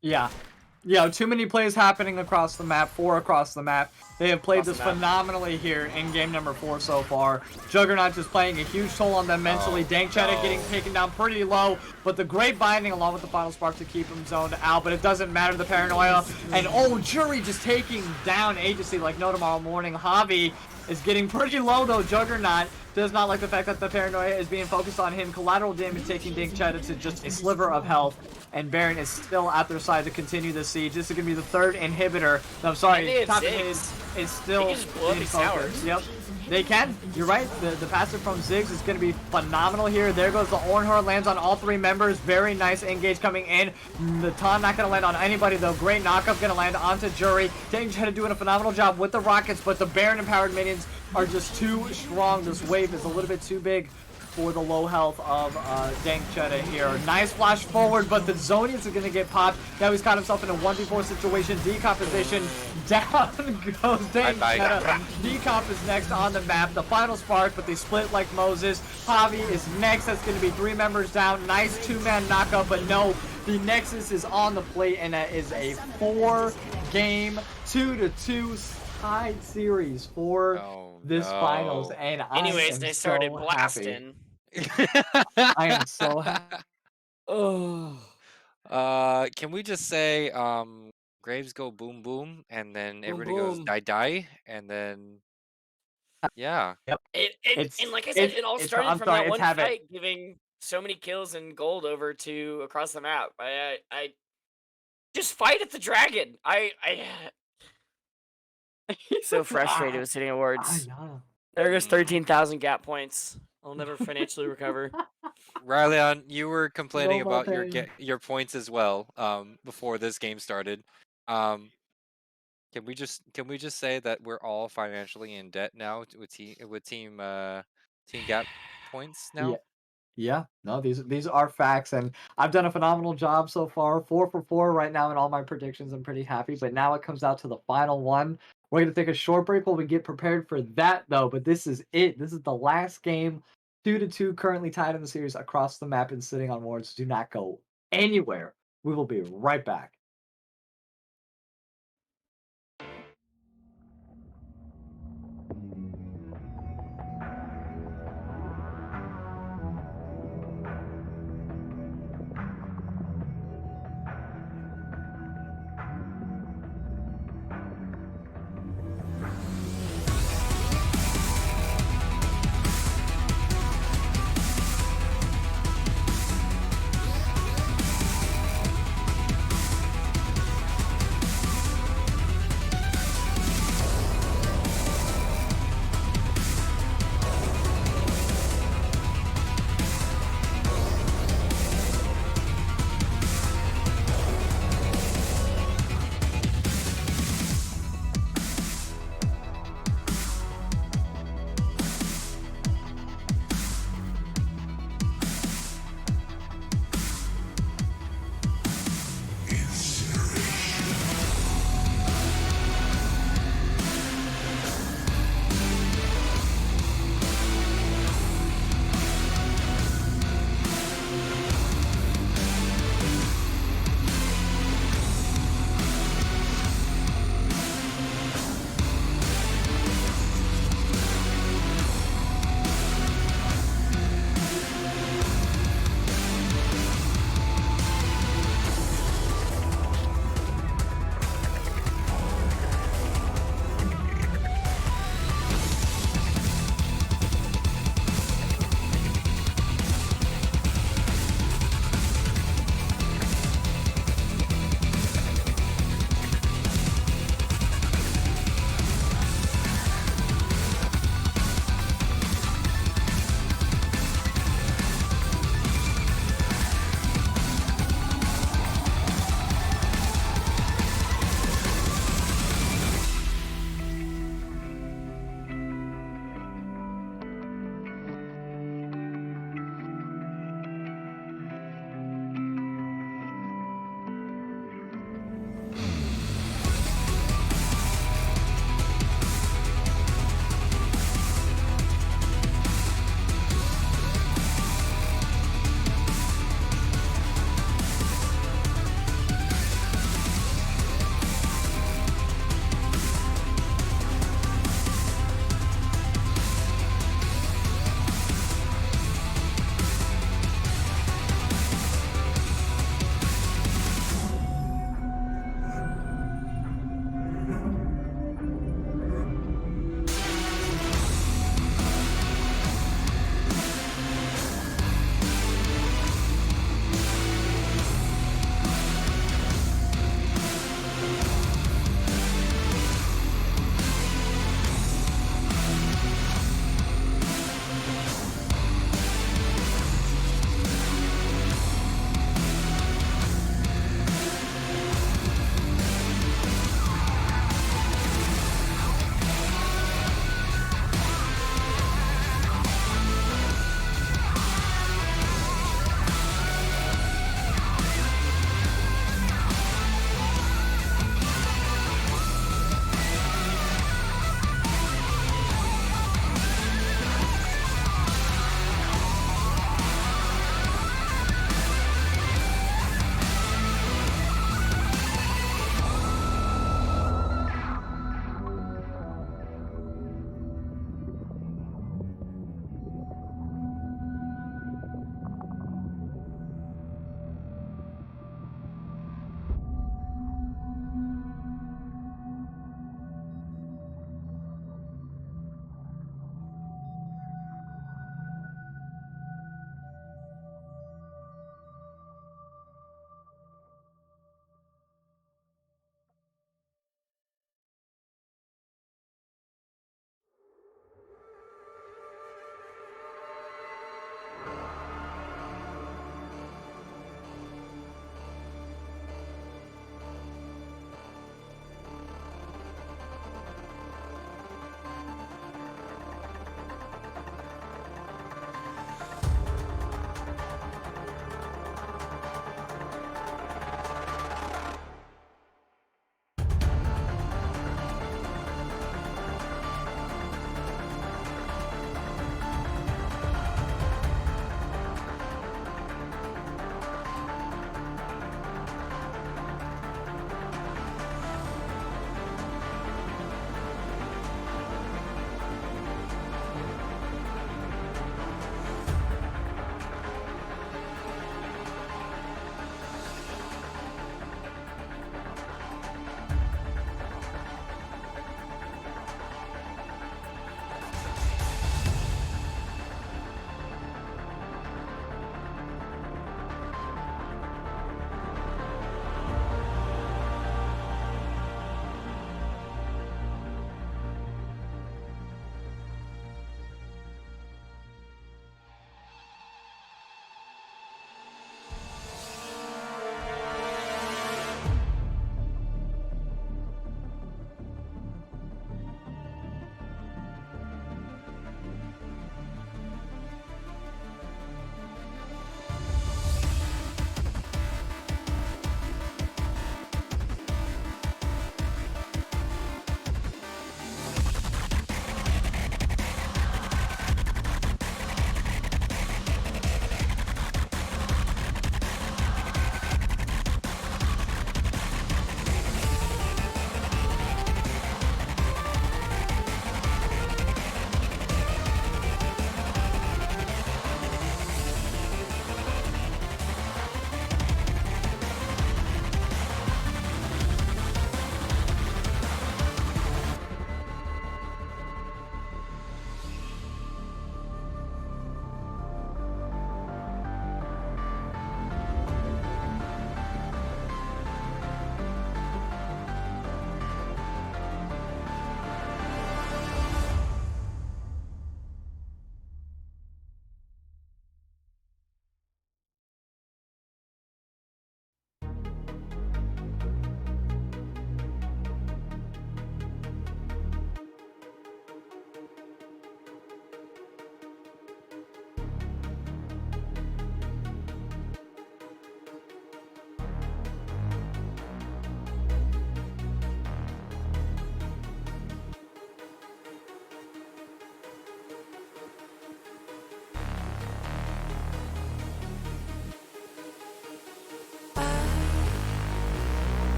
Yeah. Yeah, too many plays happening across the map, 4 across the map. They have played this phenomenally here in game number 4 so far. Juggernaut just playing a huge toll on them mentally. Dank Cheddar getting taken down pretty low, but the great binding along with the final spark to keep him zoned out, but it doesn't matter, the paranoia. And oh, Jury just taking down Agency like no tomorrow morning. Javi is getting pretty low though. Juggernaut does not like the fact that the paranoia is being focused on him. Collateral damage taking Dank Cheddar to just a sliver of health. And Baron is still at their side to continue the siege. This is going to be the 3rd inhibitor. No, I'm sorry, top is still in focus. Yep, they can. You're right. The passive from Ziggs is going to be phenomenal here. There goes the Ornhor, lands on all 3 members. Very nice engage coming in. The Taunt not going to land on anybody though. Great knockup going to land onto Jury. Dank Cheddar doing a phenomenal job with the rockets, but the Baron empowered minions are just too strong. This wave is a little bit too big for the low health of Dank Cheddar here. Nice flash forward, but the Zonians are going to get popped. Now he's caught himself in a 1v4 situation. Decomposition. Down goes Dank Cheddar. Decomp is next on the map. The final spark, but they split like Moses. Javi is next. That's going to be 3 members down. Nice 2-man knockup, but no. The Nexus is on the plate, and that is a 4-game, 2-2 tied series for this finals. And anyways, they started blasting. I am so happy. Can we just say Graves go boom boom and then everybody goes die die and then yeah. Yep. And like I said, it all started from that one fight giving so many kills and gold over to across the map. Just fight at the dragon. I so frustrated with hitting awards. Yeah. There goes 13,000 gap points. I'll never financially recover. Rylionn, you were complaining Robot about pain. your points as well before this game started. Um, can we just say that we're all financially in debt now with team gap points Yeah. now? Yeah, no, these are facts, and I've done a phenomenal job so far. 4 for 4 right now in all my predictions. I'm pretty happy, but now it comes out to the final one. We're gonna take a short break while we get prepared for that, though. But this is it. This is the last game. 2-2, currently tied in the series across the map and sitting on wards. Do not go anywhere. We will be right back.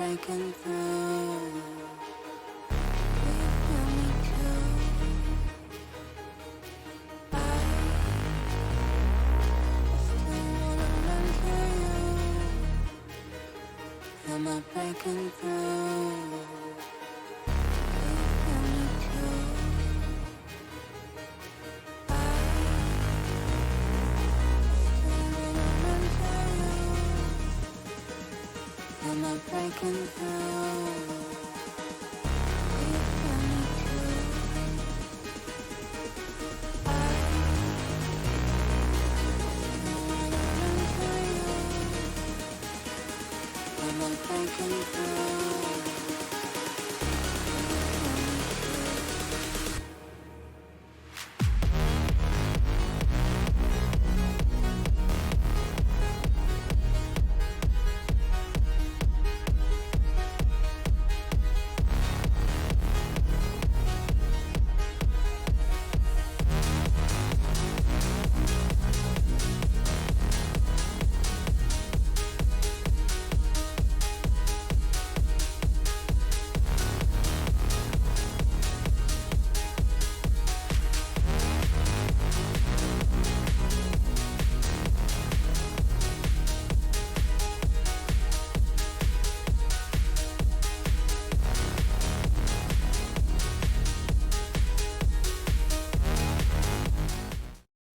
breaking through. Will you feel me too? I still wanna run to you. Am I breaking through? Will you feel me too? I still wanna run to you. Am I breaking through? Will you feel me too? I still wanna run to you. Am I breaking through?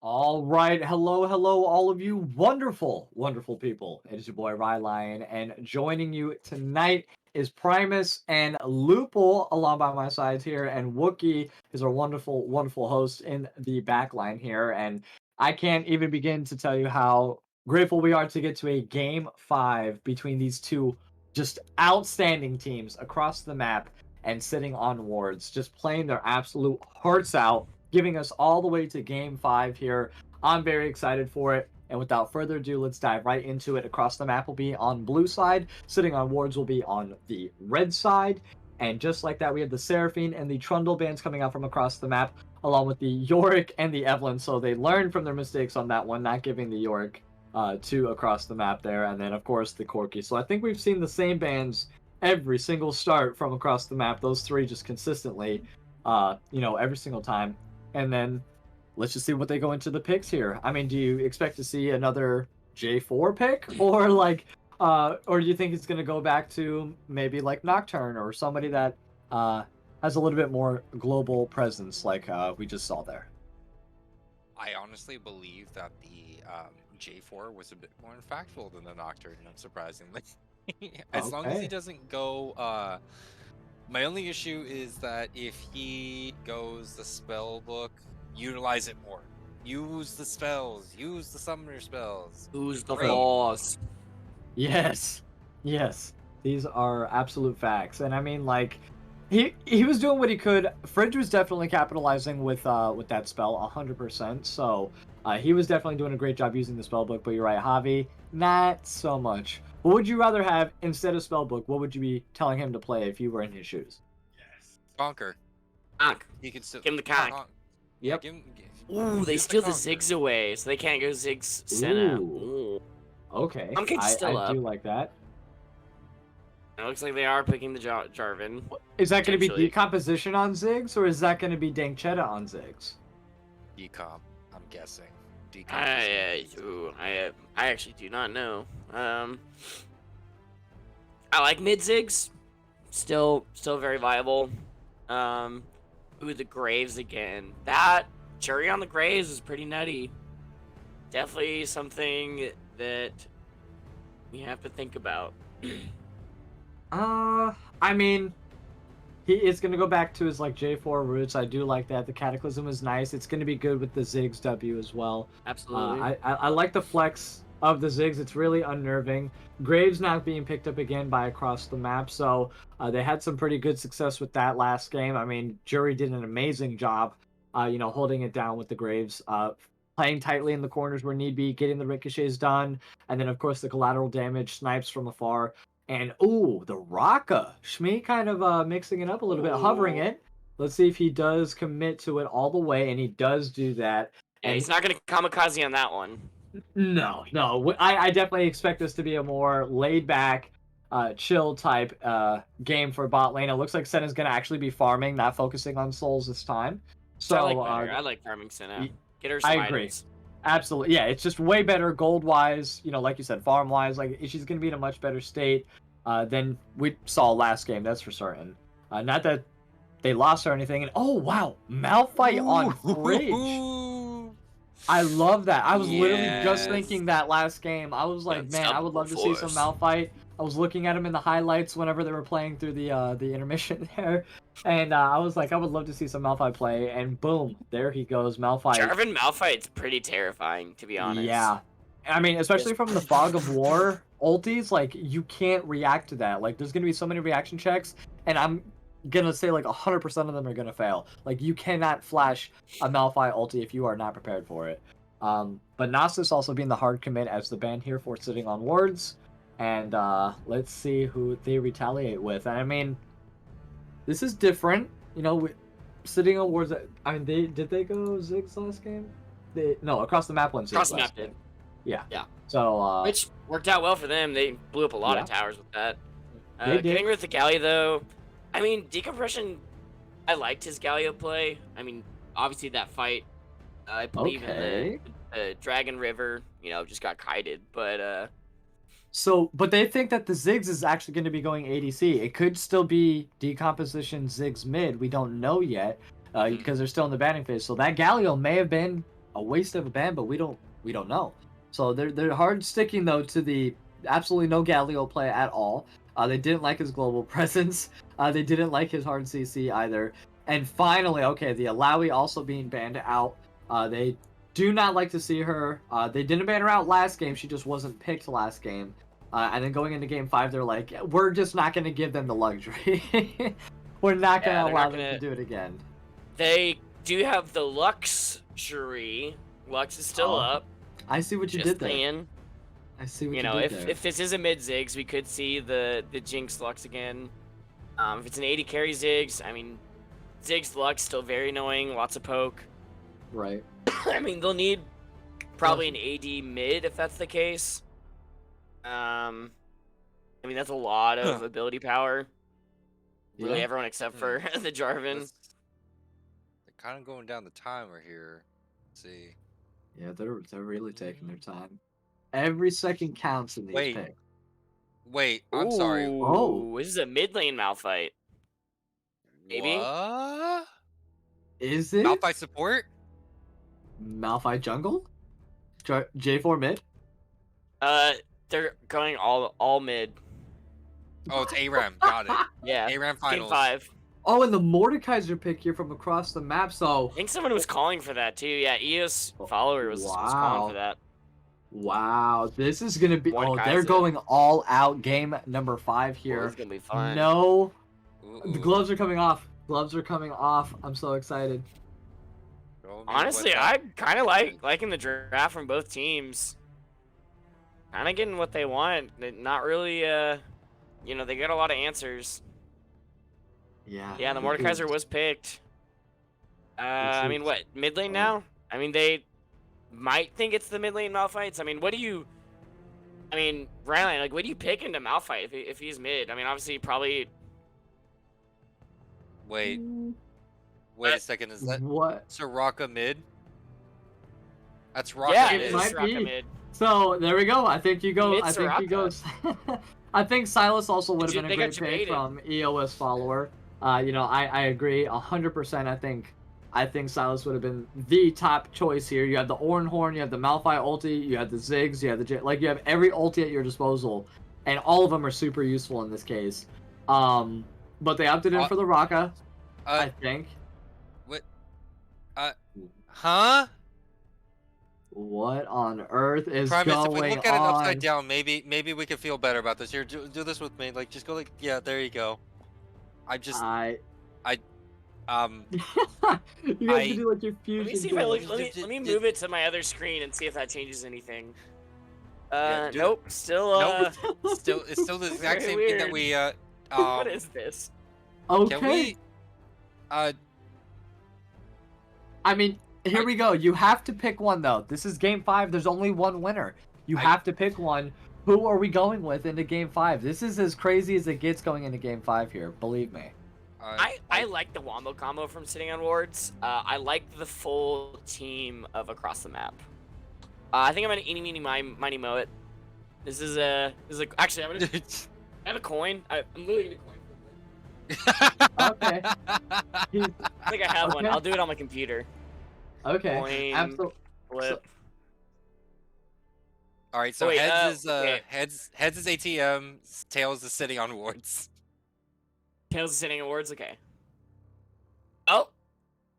All right, hello, all of you wonderful, wonderful people. It is your boy Rylionn, and joining you tonight is Primus and Lupul along by my sides here, and Wookie is our wonderful, wonderful host in the back line here. And I can't even begin to tell you how grateful we are to get to a game 5 between these two just outstanding teams across the map and sitting on wards, just playing their absolute hearts out, giving us all the way to game 5 here. I'm very excited for it. And without further ado, let's dive right into it. Across the map will be on blue side. Sitting on wards will be on the red side. And just like that, we have the Seraphine and the Trundle bands coming out from across the map, along with the Yorick and the Evelyn. So they learned from their mistakes on that one, not giving the Yorick to across the map there. And then, of course, the Corki. So I think we've seen the same bands every single start from across the map. Those three just consistently, every single time. And then let's just see what they go into the picks here. I mean, do you expect to see another J4 pick, or or do you think it's gonna go back to maybe like Nocturne or somebody that has a little bit more global presence, like we just saw there? I honestly believe that the J4 was a bit more impactful than the Nocturne, unsurprisingly. As long as he Okay. doesn't go. My only issue is that if he goes the spell book, utilize it more. Use the spells. Use the summoner spells. Who's the Great. boss? Yes, yes, these are absolute facts. And I mean, like, he was doing what he could. Fridge was definitely capitalizing with that spell 100%. So he was definitely doing a great job using the spell book. But you're right, Javi, not so much. What would you rather have instead of spell book? What would you be telling him to play if you were in his shoes? Conquer. Conk. He can still Give him the conk. Yeah, Yep. Ooh, they give steal the Conquer. Ziggs away, so they can't go Ziggs Senna. Ooh. Ooh. Okay, Pumpkin's still I up. do like that. It looks like they are picking the Jarvan. Is that going to be Potentially. decomposition on Ziggs, or is that going to be Dank Cheddar on Ziggs? Decomp, I'm guessing. Decomp. I actually do not know. I like mid Ziggs. Still very viable. Ooh, the Graves again. That cherry on the Graves is pretty nutty. Definitely something that we have to think about. I mean, he is going to go back to his like J4 roots. I do like that. The Cataclysm is nice. It's going to be good with the Ziggs W as well. Absolutely. I like the flex of the Ziggs. It's really unnerving. Graves not being picked up again by across the map, so they had some pretty good success with that last game. I mean, Jury did an amazing job, holding it down with the Graves, playing tightly in the corners where need be, getting the ricochets done, and then of course the collateral damage, snipes from afar. And ooh, the Raka. Shmi kind of mixing it up a little bit, hovering Ooh. it. Let's see if he does commit to it all the way, and he does do that. Yeah, And he's not gonna kamikaze on that one. no. I definitely expect this to be a more laid back, chill type game for bot lane. It looks like Senna's gonna actually be farming, not focusing on souls this time. So I like better. I like farming Senna. Get her some I agree. items. Absolutely, yeah. It's just way better gold wise. You know, like you said, farm wise. Like she's gonna be in a much better state than we saw last game. That's for certain. Not that they lost or anything. And oh wow, Malphite on Fridge. I love that. I was literally just thinking that last game. I was like, man, I would love to see some Malphite. I was looking at him in the highlights whenever they were playing through the intermission there, and I was like, I would love to see some Malphite play. And boom, there he goes, Malphite. Jarvan Malphite's pretty terrifying, to be honest. Yeah, I mean, especially from the Fog of War ultis, like you can't react to that. Like, there's gonna be so many reaction checks, and I'm gonna say like 100% of them are gonna fail. Like, you cannot flash a Malphite ulti if you are not prepared for it. But Nasus also being the hard commit as the ban here for sitting on wards. And let's see who they retaliate with. And I mean, this is different. You know, sitting on wards. I mean, did they go Ziggs last game? No, across the map went Ziggs. Across the map did. Yeah. Yeah. So which worked out well for them. They blew up a lot of towers with that. Getting rid of the Galio though, I mean, Decompression. I liked his Galio play. I mean, obviously that fight. I believe in the Dragon River. You know, just got kited, but. So, but they think that the Ziggs is actually going to be going ADC. It could still be decomposition Ziggs mid. We don't know yet because they're still in the banning phase. So that Galio may have been a waste of a ban, but we don't know. So they're hard sticking though to the absolutely no Galio play at all. They didn't like his global presence. They didn't like his hard CC either. And finally, okay, the Alawi also being banned out. They do not like to see her. They didn't ban her out last game. She just wasn't picked last game. And then going into game 5, they're like, we're just not going to give them the luxury. We're not going to allow them to do it again. They do have the luxury. Lux is still up. I see what you did there. Saying. I see what you you know, did there. if this is a mid Ziggs, we could see the Jinx Lux again. If it's an 80 carry Ziggs, I mean, Ziggs Lux still very annoying, lots of poke. Right. I mean, they'll need probably an AD mid if that's the case. I mean, that's a lot of ability power. Really, everyone except for the Jarvan. They're kind of going down the timer here. Let's see. Yeah, they're really taking their time. Every second counts in these picks. Wait, I'm sorry. Oh, this is a mid lane Malphite. Maybe. What? Is it? Malphite support? Malphite jungle? J4 mid? They're going all mid. Oh, it's ARAM. Got it. Yeah. ARAM finals. Game 5. Oh, and the Mordekaiser pick here from across the map, so... I think someone was calling for that, too. Yeah, EOS follower was calling for that. Wow, this is going to be... Oh, they're going all out game number 5 here. It's going to be fun. No. The gloves are coming off. Gloves are coming off. I'm so excited. Honestly, I kind of liking the draft from both teams. Kind of getting what they want. Not really, you know, they got a lot of answers. Yeah. Yeah, the Mordekaiser was picked. I mean, what, mid lane now? I mean, they might think it's the mid lane Malphites. I mean, Rylionn, like, what do you pick into Malphite if he's mid? I mean, obviously, probably... Wait a second, is that what? Soraka mid? That's Raka yeah, mid. it is might Soraka be. mid. So there we go. I think you go. Mid I think Soraka. you go. I think Silas also would have been a They great got pick debated. from EOS follower. You know, I agree 100%. I think Silas would have been the top choice here. You have the Ornhorn, you have the Malphite ulti, you have the Ziggs, you have the you have every ulti at your disposal, and all of them are super useful in this case. But they opted in for the Raka, I think. What? Huh? What on earth is Primus, going if we look on? at it upside down, maybe we can feel better about this. Here, do this with me. Like, just go like, yeah, there you go. You guys can do like your fusion. Let me see if let me move it to my other screen and see if that changes anything. Nope. Still it's still the exact Very same thing that weird. we what is this? Okay. Can we I mean, here we go. You have to pick one though. This is game 5. There's only one winner. You have to pick one. who are we going with into Game 5? This is as crazy as it gets going into Game 5 here. Believe me. I like the wombo combo from sitting on wards. I like the full team of across the map. I think I'm gonna eeny meeny miny moe it. Actually I'm gonna I have a coin. I'm literally gonna coin. Okay. I think I have one. I'll do it on my computer. Okay. Coin, Absolutely. flip. All right, so Wait, heads is ATM, tails is sitting on wards. Tails is sitting on wards. Okay. Oh,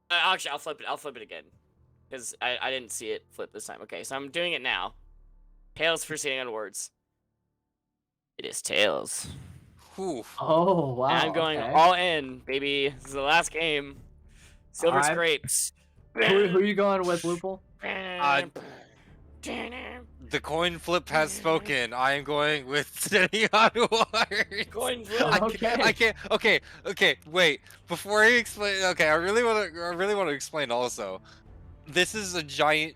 actually, I'll flip it. I'll flip it again, because I didn't see it flip this time. Okay, so I'm doing it now. Tails for sitting on wards. It is tails. Whew. Oh, wow. And I'm going all in, baby. This is the last game. Silver Alright. scrapes. Who are you going with, Lupul? The coin flip has spoken. I am going with sitting on wards. Coin flip. Okay. Wait. Before I explain, okay, I really want to explain also. This is a giant,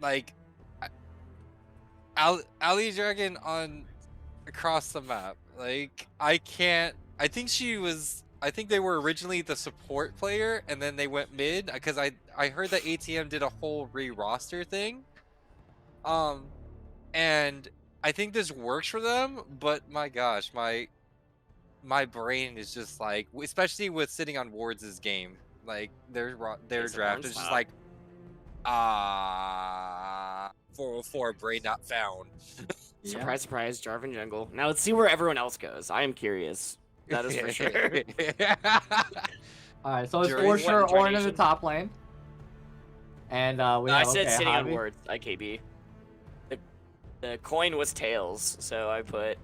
like, Ali Dragon on across the map. Like, I can't. I think they were originally the support player, and then they went mid because I heard that ATM did a whole re-roster thing. And I think this works for them, but my gosh, my brain is just like, especially with sitting on wards' game, like their draft is just like 404 brain not found. Surprise, surprise, Jarvan jungle. Now let's see where everyone else goes. I am curious. That is for sure. Alright, so it's Jury for sure one Ornn in the nation. top lane. And we I have, said okay, sitting on Javi. wards. IKB. The coin was tails, so I put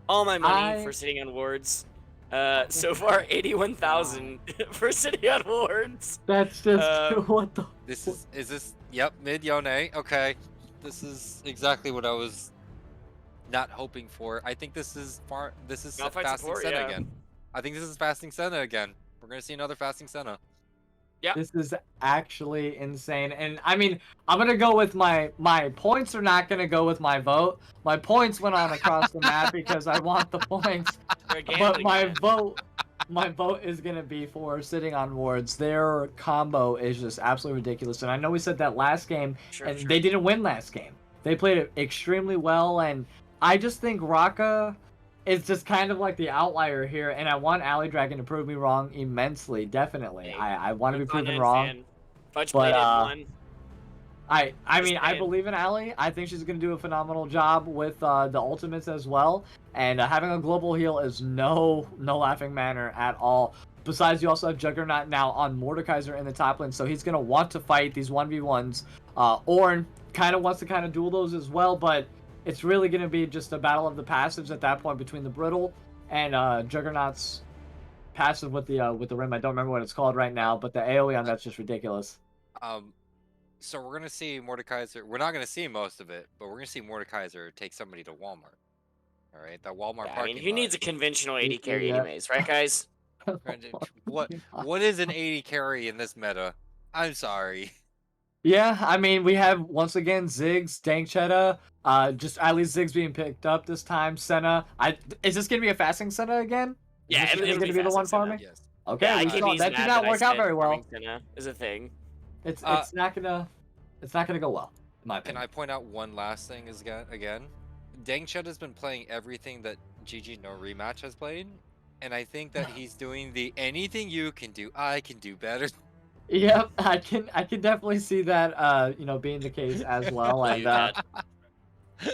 all my money for sitting on wards. So far 81,000 for sitting on wards. That's just what the. Is this? Yep, mid Yone. Okay, this is exactly what I was not hoping for. I think this is Malphite fasting support, Senna yeah. again. I think this is fasting Senna again. We're gonna see another fasting Senna. Yeah. This is actually insane. And I mean, I'm gonna go with my points are not gonna go with my vote. My points went on across the map because I want the points. You're a But gambling man. my vote is gonna be for sitting on wards. Their combo is just absolutely ridiculous. And I know we said that last game, and Sure. they didn't win last game. They played it extremely well, and I just think Raka is just kind of like the outlier here, and I want Ali Dragon to prove me wrong immensely. Definitely, Hey, I want to be I'm a proven Fun wrong. fan. Fudge but, played it one. I mean, I saying. believe in Ali. I think she's going to do a phenomenal job with the ultimates as well. And having a global heal is no laughing matter at all. Besides, you also have Juggernaut now on Mordekaiser in the top lane, so he's going to want to fight these 1v1s. Ornn kind of wants to kind of duel those as well, but it's really going to be just a battle of the passives at that point between the Brittle and Juggernaut's passive with the Rim. I don't remember what it's called right now, but the AoE on that's just ridiculous. So we're gonna see Mordekaiser. We're not gonna see most of it, but we're gonna see Mordekaiser take somebody to Walmart. All right, that Walmart Yeah, I parking mean, who lot. needs a conventional 80 carry Yeah. anyways, right, guys? What is an 80 carry in this meta? I'm sorry. Yeah, I mean, we have, once again, Ziggs, Dankchetta, just at least Ziggs being picked up this time, Senna. Is this going to be a fasting Senna again? Yeah, is it'll going to be the one farming? Yes. Okay, Yeah, we saw, IKB's that did mad not I work out said very well. farming Senna is a thing. It's not gonna go well, in my Can opinion. I point out one last thing is again? Dankchetta has been playing everything that GG No Rematch has played, and I think that he's doing the anything you can do, I can do better. Yep, I can definitely see that, being the case as well, and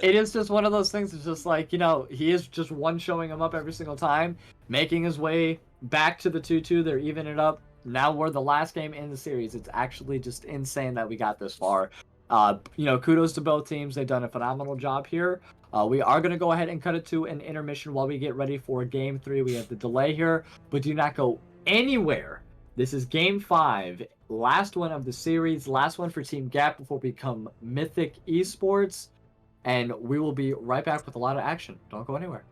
it is just one of those things. It's just like, he is just one showing him up every single time, making his way back to the 2-2. They're evening it up. Now we're the last game in the series. It's actually just insane that we got this far. Kudos to both teams. They've done a phenomenal job here. We are going to go ahead and cut it to an intermission while we get ready for Game 3. We have the delay here, but do not go anywhere. This is Game 5, last one of the series, last one for Team Gap before we become Mythic Esports. And we will be right back with a lot of action. Don't go anywhere.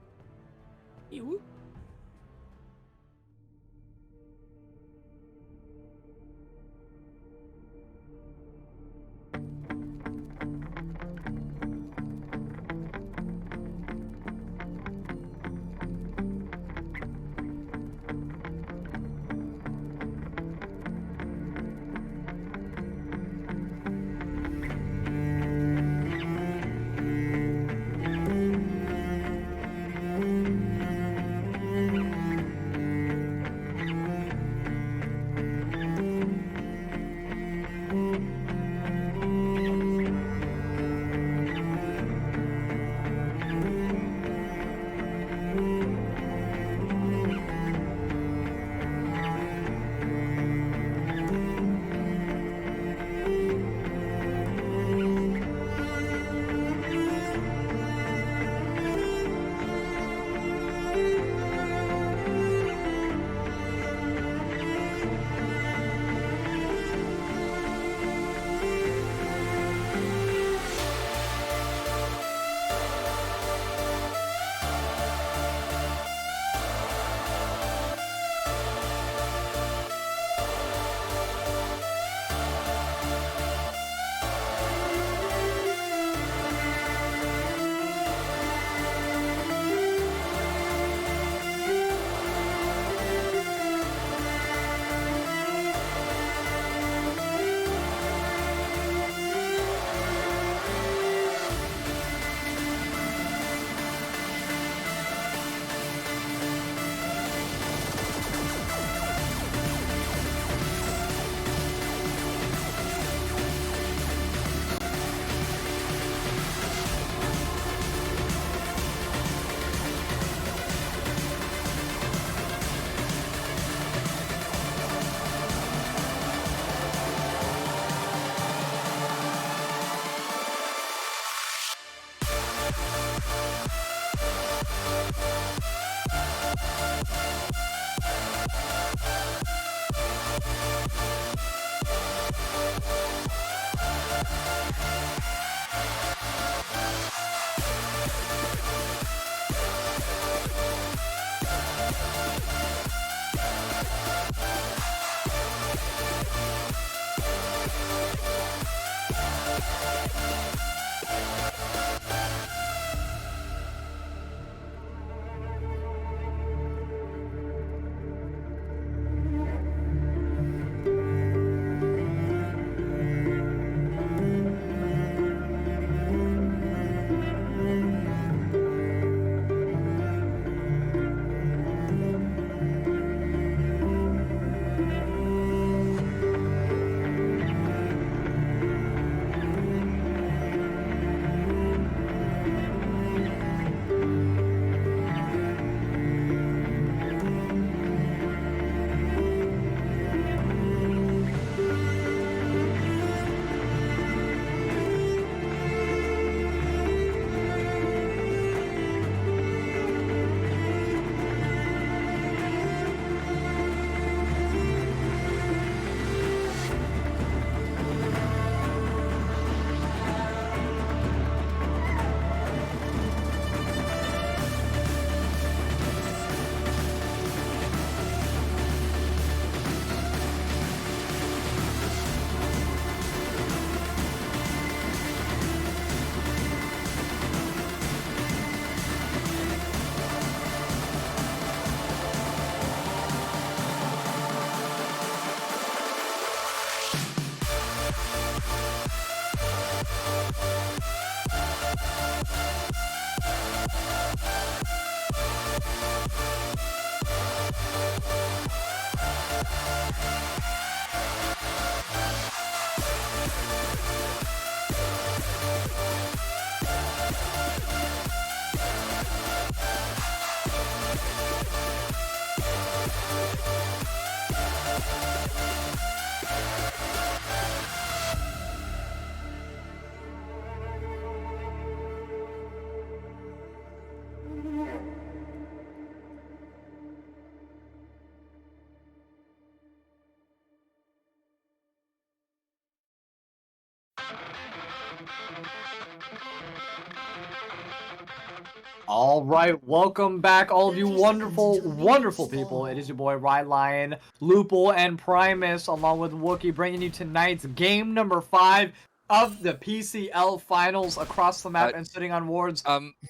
All right, welcome back, all of you wonderful, wonderful people. It is your boy Rylionn, Lupul, and Primus, along with Wookie, bringing you tonight's game number 5 of the PCL finals across the map and sitting on wards,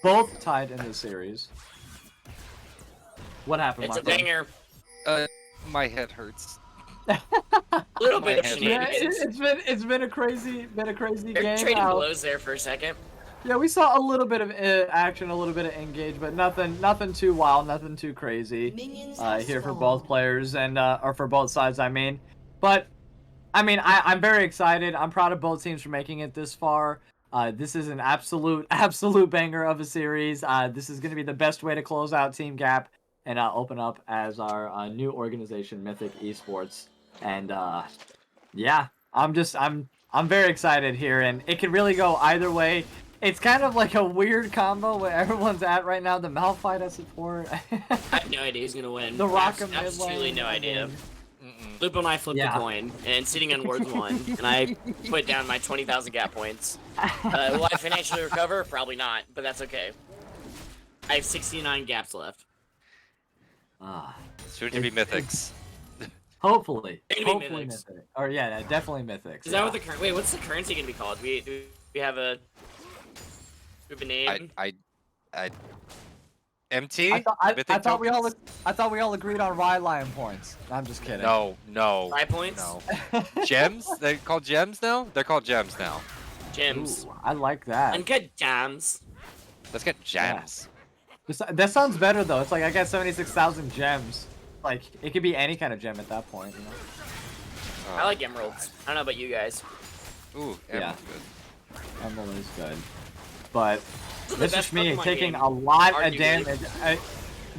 both tied in the series. What happened, It's Marco? a banger. My head hurts. A little bit of head shenanigans. It's been a crazy They're game. trading blows there for a second. Yeah, we saw a little bit of action, a little bit of engage, but nothing too wild, nothing too crazy here for both players and or for both sides, I mean. But I mean, I'm very excited. I'm proud of both teams for making it this far. This is an absolute banger of a series. This is going to be the best way to close out Team Gap and open up as our new organization, Mythic Esports. And yeah, I'm very excited here, and it could really go either way. It's kind of like a weird combo where everyone's at right now. The Malphite at support. I have no idea who's gonna win. The Rock'em absolutely no idea. Mm-mm. Lupo and I flipped a coin, and sitting on wards won, and I put down my 20,000 gap points. Will I financially recover? Probably not, but that's okay. I have 69 gaps left. Soon to be mythics. Hopefully. It's gonna be Hopefully Mythics. Mythic. Or yeah, definitely Mythics. Is that what the wait? What's the currency gonna be called? Do we have a name? MT? I thought we all agreed on Rylionn points. I'm just kidding. No. 5 points. No. Gems? They're called gems now? They're called gems now. Gems. Ooh, I like that. Uncut gems. Let's get gems. That sounds better though. It's like I got 76,000 gems. Like it could be any kind of gem at that point, you know. I like emeralds. I don't know about you guys. Ooh, emerald's good. Emerald is good. But This this is is me Pokemon taking game, a lot of arguably. damage.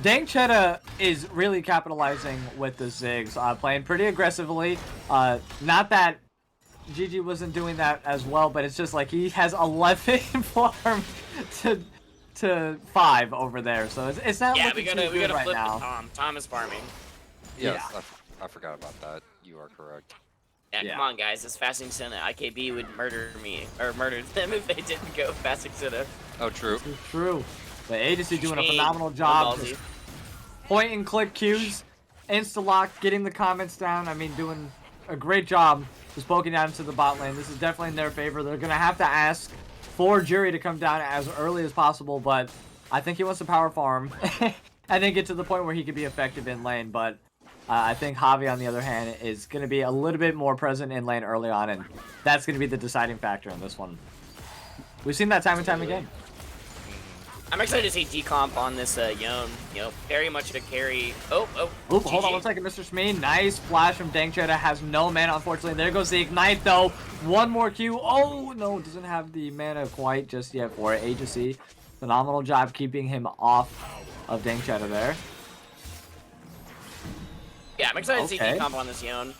Dang Cheetah is really capitalizing with the Ziggs, playing pretty aggressively. Not that GG wasn't doing that as well, but it's just like he has 11 farm to 5 over there, so it's not Yeah, we looking gotta too good right flip now. to Tom. Tom is farming. Yes, I forgot about that. You are correct. Yeah, Yeah. come on, guys. This Fasting Senna, IKB would murder me, or murder them if they didn't go Fasting Senna. Oh, true. This is true. The agency doing a Shame. phenomenal job. Ballsy. Just point and click cues, insta-lock, getting the comments down. I mean, doing a great job just poking down into the bot lane. This is definitely in their favor. They're going to have to ask for Jury to come down as early as possible, but I think he wants to power farm and then get to the point where he could be effective in lane. But I think Javi, on the other hand, is going to be a little bit more present in lane early on, and that's going to be the deciding factor in this one. We've seen that time and time again. I'm excited to see decomp on this Yone. You know, very much a carry. Oh, Oop, hold on GG. one second, Mr. Shmee. Nice flash from Dang Cheetah. Has no mana, unfortunately. There goes the Ignite, though. One more Q. Oh, no, doesn't have the mana quite just yet for it. Agency, phenomenal job keeping him off of Dang Cheetah there. Yeah, I'm excited to see Okay. decomp on this Yone.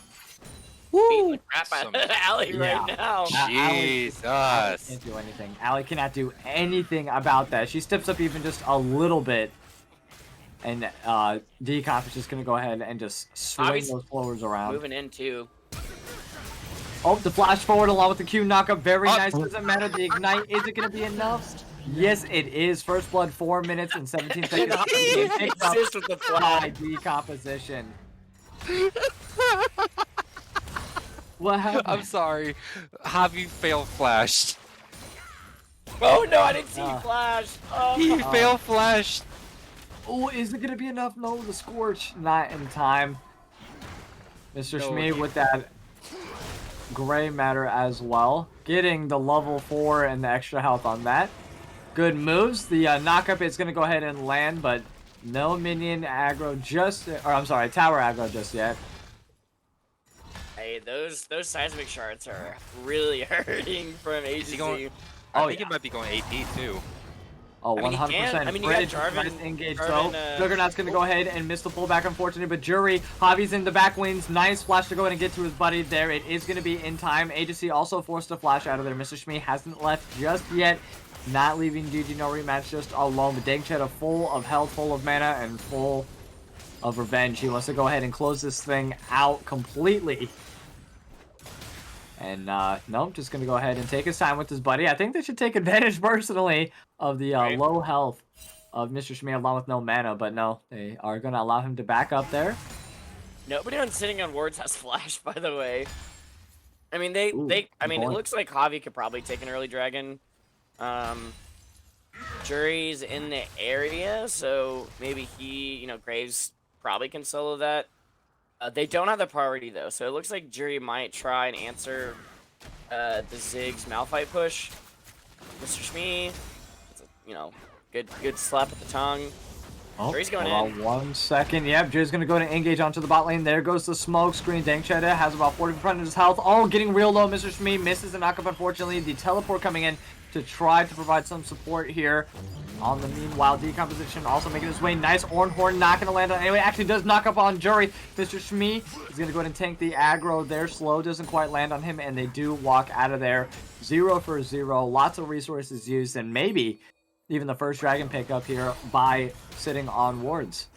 Woo! Beating the crap out Some- of Ali Yeah. right now. Ali Jesus. can't do anything. Ali cannot do anything about that. She steps up even just a little bit. And Decomp is just going to go ahead and just swing Javi's those floors around. Moving in too. Oh, the flash forward along with the Q knockup. Very Oh. nice. Doesn't matter. The Ignite. Is it going to be enough? Yes, it is. First blood, 4 minutes and 17 seconds. Being picked up Assist with the by flag. decomposition. What happened? I'm sorry. Javi fail flashed. Oh no, I didn't see Ah. flash. Oh. He fail flashed. Oh, is it going to be enough? No, the Scorch. Not in time. Mr. No, Shmee with that gray matter as well. Getting the level 4 and the extra health on that. Good moves. The knockup is going to go ahead and land, but no minion aggro just... Or, I'm sorry, tower aggro just yet. Hey, those seismic shards are really hurting from Is he agency. going? I Oh, think yeah. it might be going AP too. Oh, I mean, he 100%. can. I mean, you got Bridge, Jarvan- nice engage Jarvan, though. Juggernaut's going to go ahead and miss the pullback, unfortunately. But Jury, Javi's in the back wings. Nice flash to go ahead and get to his buddy there. It is going to be in time. Agency also forced a flash out of there. Mr. Shmee hasn't left just yet. Not leaving GG no rematch just alone. But Dang Cheetah full of health, full of mana, and full of revenge. He wants to go ahead and close this thing out completely. And nope, just gonna go ahead and take his time with his buddy. I think they should take advantage personally of the low health of Mr. Shmee along with no mana, but no, they are gonna allow him to back up there. Nobody on sitting on wards has flash, by the way. I mean, Ooh, I mean, it looks like Javi could probably take an early dragon. Jury's in the area, so maybe he, you know, Graves probably can solo that. They don't have the priority though, so it looks like Jury might try and answer the Ziggs Malphite push. Mr. Shmee, you know, good slap at the tongue. Oh, Jury's going in. 1 second. Yep, Jury's going to go to engage onto the bot lane. There goes the smoke screen. Dankchetta has about 40% of his health. Oh, getting real low. Mr. Shmee misses the knockup, unfortunately. The teleport coming in to try to provide some support here. On the meanwhile, decomposition also making his way. Nice Ornhorn, not going to land on anyway. Actually does knock up on Jury. Mr. Shmee is going to go ahead and tank the aggro there. Slow doesn't quite land on him, and they do walk out of there. 0 for 0. Lots of resources used, and maybe even the first dragon pickup here by sitting on wards.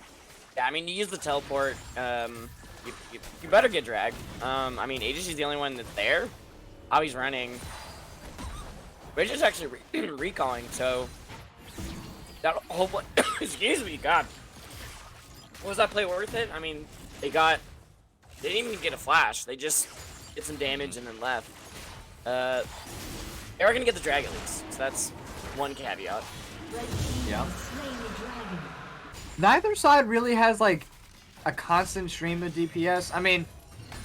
Yeah, I mean, you use the teleport. You better get dragged. I mean, AGC's the only one that's there. Javi's running. Rich is actually recalling, so that whole play. Excuse me, God. Was that play worth it? I mean, they didn't even get a flash. They just did some damage and then left. They are gonna get the drag at least, so that's one caveat. Yeah. Neither side really has like a constant stream of DPS. I mean,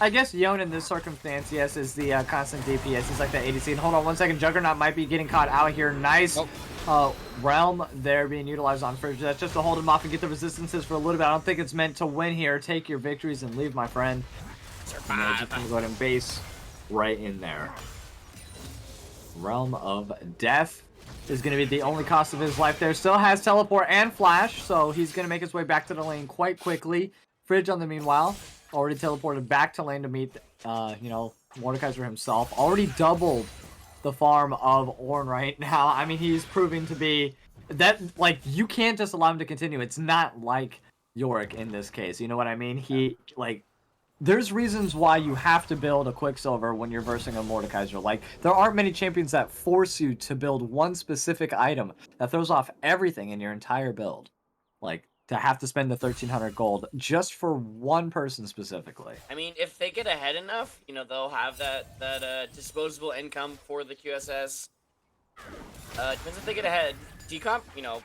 I guess Yon in this circumstance, yes, is the constant DPS. He's like the ADC. And hold on 1 second, Juggernaut might be getting caught out here. Nice Realm there being utilized on Fridge. That's just to hold him off and get the resistances for a little bit. I don't think it's meant to win here. Take your victories and leave, my friend. And just gonna go ahead and base right in there. Realm of Death is going to be the only cost of his life there. Still has teleport and flash, so he's going to make his way back to the lane quite quickly. Fridge, on the meanwhile, already teleported back to lane to meet, you know, Mordekaiser himself. Already doubled the farm of Ornn right now. I mean, he's proving to be that, like, you can't just allow him to continue. It's not like Yorick in this case. You know what I mean? He, like, there's reasons why you have to build a Quicksilver when you're versing a Mordekaiser. Like, there aren't many champions that force you to build one specific item that throws off everything in your entire build. Like, to have to spend the 1,300 gold just for one person specifically. I mean, if they get ahead enough, you know, they'll have that disposable income for the QSS. Depends if they get ahead. Decomp, you know,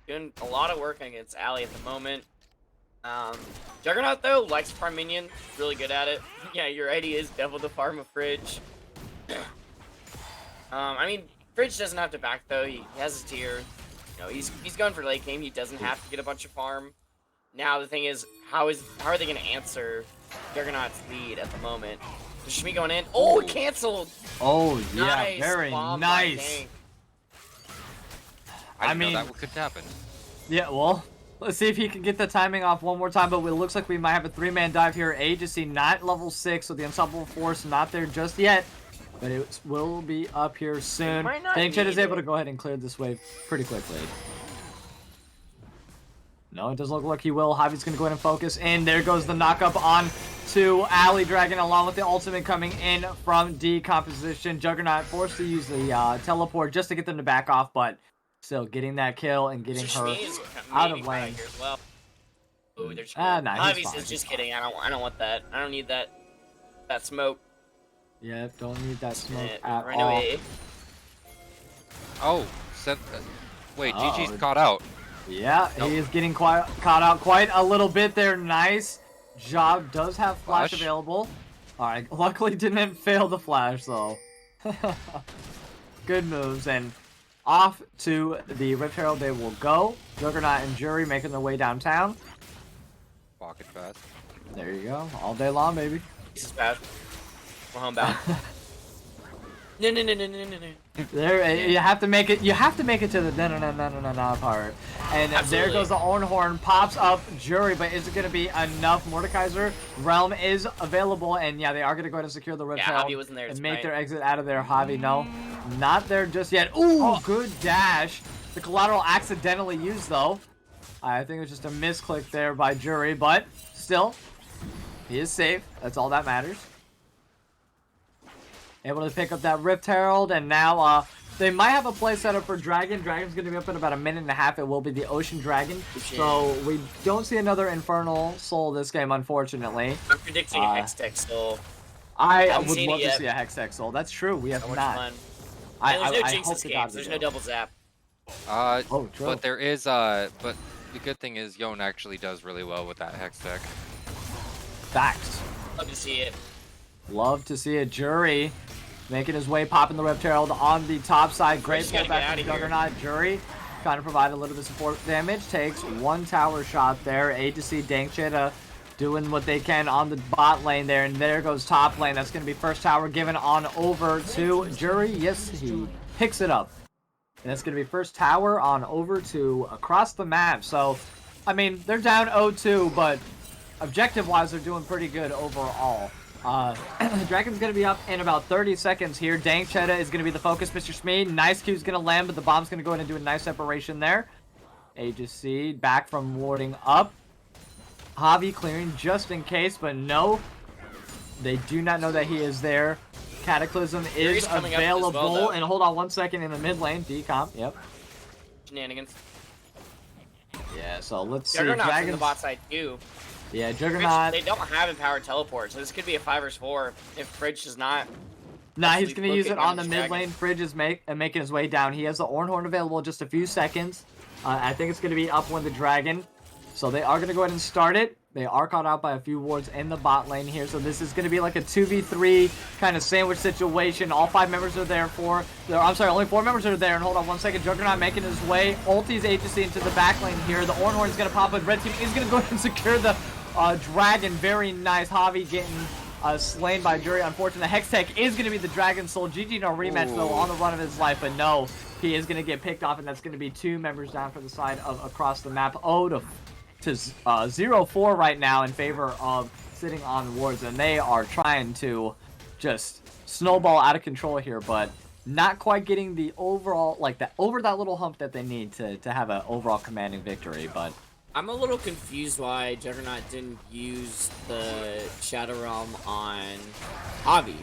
doing a lot of work against Alley at the moment. Juggernaut, though, likes farm minion. Really good at it. Yeah, you're right, he is double the farm of Fridge. I mean, Fridge doesn't have to back, though. He has his tier. You know, he's going for late game. He doesn't have to get a bunch of farm. Now, the thing is, how are they going to answer Juggernaut's lead at the moment? Is Shmee going in? Oh, canceled! Oh, yeah, Nice. very Bomb nice. I mean, know that could happen. Yeah, well, let's see if he can get the timing off one more time, but it looks like we might have a 3-man dive here. Agency not level 6, so the Unstoppable Force not there just yet, but it will be up here soon. Dankchet is able to go ahead and clear this wave pretty quickly. No, it doesn't look like he will. Javi's going to go ahead and focus, and there goes the knockup on to Alley Dragon, along with the ultimate coming in from decomposition. Juggernaut forced to use the teleport just to get them to back off, but still getting that kill and getting her out of lane. Well. Ooh, they're Obviously, just kidding. I don't want that. I don't need that smoke. Yep, don't need that smoke at Run all. away. Oh, wait, GG's caught out. Yeah, Nope. he is getting caught out quite a little bit there. Nice job. Does have flash available. All right, luckily didn't fail the flash though. Good moves, and off to the Rift Herald they will go. Juggernaut and Jury making their way downtown. Pocket fast. There you go. All day long, baby. This is bad. We're homebound. No. There, you have to make it. You have to make it to the no part. And there goes the Ornhorn. Pops up Jury, but is it going to be enough? Mordekaiser Realm is available, and yeah, they are going to go ahead and secure the Rift Javi wasn't there and make their exit out of there. Javi, no, not there just yet. Ooh, good dash. The collateral accidentally used though. I think it was just a misclick there by Jury, but still, he is safe. That's all that matters. able to pick up that Rift Herald, and now they might have a play set up for Dragon. Dragon's going to be up in about 1.5 minutes. It will be the Ocean Dragon. So we don't see another Infernal Soul this game, unfortunately. I'm predicting a Hextech Soul. I would love to see a Hextech Soul. That's true. We have So much not. fun. I And there's no Jinx hope this to game, God so there's we no do. double zap. Oh, true. But there is but the good thing is Yon actually does really well with that Hex deck. Facts. Love to see it. Love to see a Jury making his way, popping the Rift Herald on the top side. Great just gotta pullback get from outta here. Juggernaut. Jury trying to provide a little bit of support damage. Takes one tower shot there. A to C Dankchita doing what they can on the bot lane there. And there goes top lane. That's going to be first tower given on over to Jury. Yes, he picks it up. And that's going to be first tower on over to across the map. So, I mean, they're down 0-2, but objective-wise, they're doing pretty good overall. Dragon's going to be up in about 30 seconds here. Dankchita is going to be the focus. Mr. Smee, nice Q's going to land, but the bomb's going to go in and do a nice separation there. Aegis back from warding up. Javi clearing just in case, but no. They do not know that he is there. Cataclysm is available. Well, and hold on 1 second in the mid lane. Decomp, yep. Shenanigans. Yeah, so let's see. Juggernaut's in the Dragons. bot side too. Yeah, Fridge, Juggernaut. they don't have empowered teleport, so this could be a 5 vs 4 if Fridge does not. Nah, he's actually going to use look it at on the Young's mid Dragon. lane. Fridge is making his way down. He has the Ornhorn available in just a few seconds. I think it's going to be up when the Dragon. So they are going to go ahead and start it. They are caught out by a few wards in the bot lane here. So this is going to be like a 2v3 kind of sandwich situation. All 5 members are there for... I'm sorry, only 4 members are there. And hold on 1 second. Juggernaut making his way. Ulti's agency into the back lane here. The Ornhorn is going to pop, but red team is going to go ahead and secure the Dragon. Very nice. Javi getting slain by Jury. Unfortunately, the Hextech is going to be the Dragon Soul. GG no rematch, though, on the run of his life. But no, he is going to get picked off, and that's going to be 2 members down for the side of across the map. To 0-4 right now in favor of sitting on wards, and they are trying to just snowball out of control here, but not quite getting the overall, like, that over that little hump that they need to have an overall commanding victory. But I'm a little confused why Juggernaut didn't use the Shadow Realm on Javi.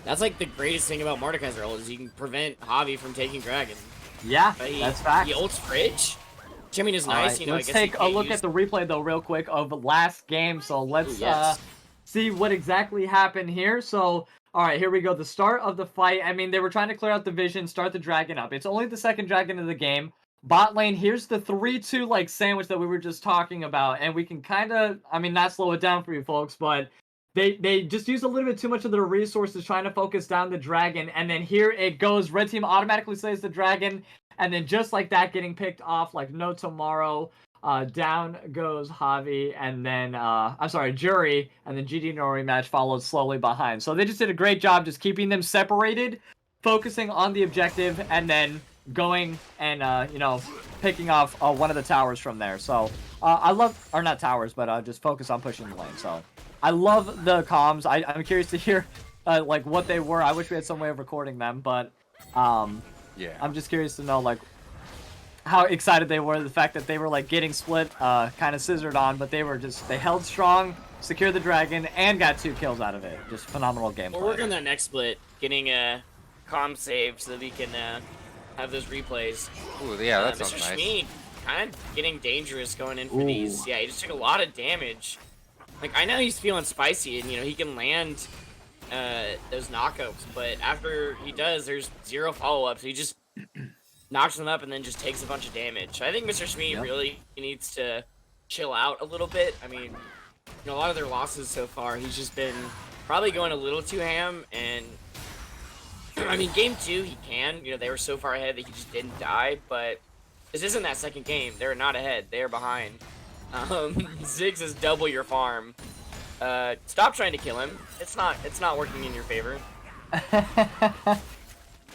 That's like the greatest thing about Mordekai's role is you can prevent Javi from taking Dragon. yeah, But that's fact. He ults Fridge. Jimmy is All nice, right, you know. let's I guess take a look at the replay though real quick of the last game. So let's Ooh, yes. see what exactly happened here. So all right, here we go. The start of the fight. I mean, they were trying to clear out the vision, start the Dragon up. It's only the second Dragon of the game. Bot lane, here's the 3-2 like sandwich that we were just talking about, and we can kind of, I mean, not slow it down for you folks, but they just use a little bit too much of their resources trying to focus down the Dragon, and then here it goes. Red team automatically slays the Dragon, and then just like that, getting picked off like no tomorrow. Down goes Javi, and then I'm sorry, Jury, and then GG no rematch followed slowly behind. So they just did a great job just keeping them separated, focusing on the objective, and then going and you know, picking off one of the towers from there. So I love, or not towers, but just focus on pushing the lane. So I love the comms. I'm curious to hear like what they were. I wish we had some way of recording them, but Yeah. I'm just curious to know like how excited they were, the fact that they were like getting split, kind of scissored on, but they held strong, secured the Dragon, and got 2 kills out of it. Just phenomenal gameplay. We're working on that next split, getting a comm save so that we can have those replays. Ooh, yeah, that sounds Mr. nice. Schmid kind of getting dangerous going in for Ooh. these. Yeah, he just took a lot of damage. Like, I know he's feeling spicy, and, you know, he can land those knockouts, but after he does, there's 0 follow-ups. He just knocks them up and then just takes a bunch of damage. I think Mr. Schmid really needs to chill out a little bit. I mean, you know, a lot of their losses so far, he's just been probably going a little too ham, and I mean, game 2, he can. You know, they were so far ahead that he just didn't die, but this isn't that second game. They're not ahead. They're behind. Ziggs is double your farm. Stop trying to kill him. It's not working in your favor.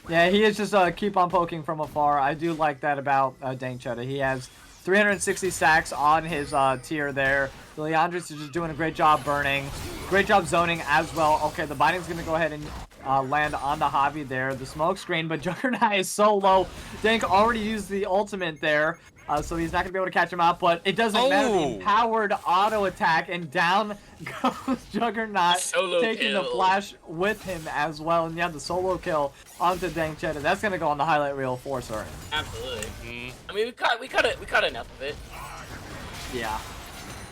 Yeah, he is just keep on poking from afar. I do like that about Dankchita. He has 360 stacks on his tier there. The Leandris is just doing a great job burning. Great job zoning as well. Okay, the binding's going to go ahead and land on the Javi there. The smoke screen, but Juggernaut is so low. Dank already used the ultimate there. so he's not going to be able to catch him out, but it doesn't matter. The Oh. empowered auto attack, and down goes Juggernaut, Solo taking the kill. flash with him as well. And yeah, the solo kill onto Dang Cheddar. That's going to go on the highlight reel for certain. Absolutely. Mm. I mean, we cut enough of it. Yeah.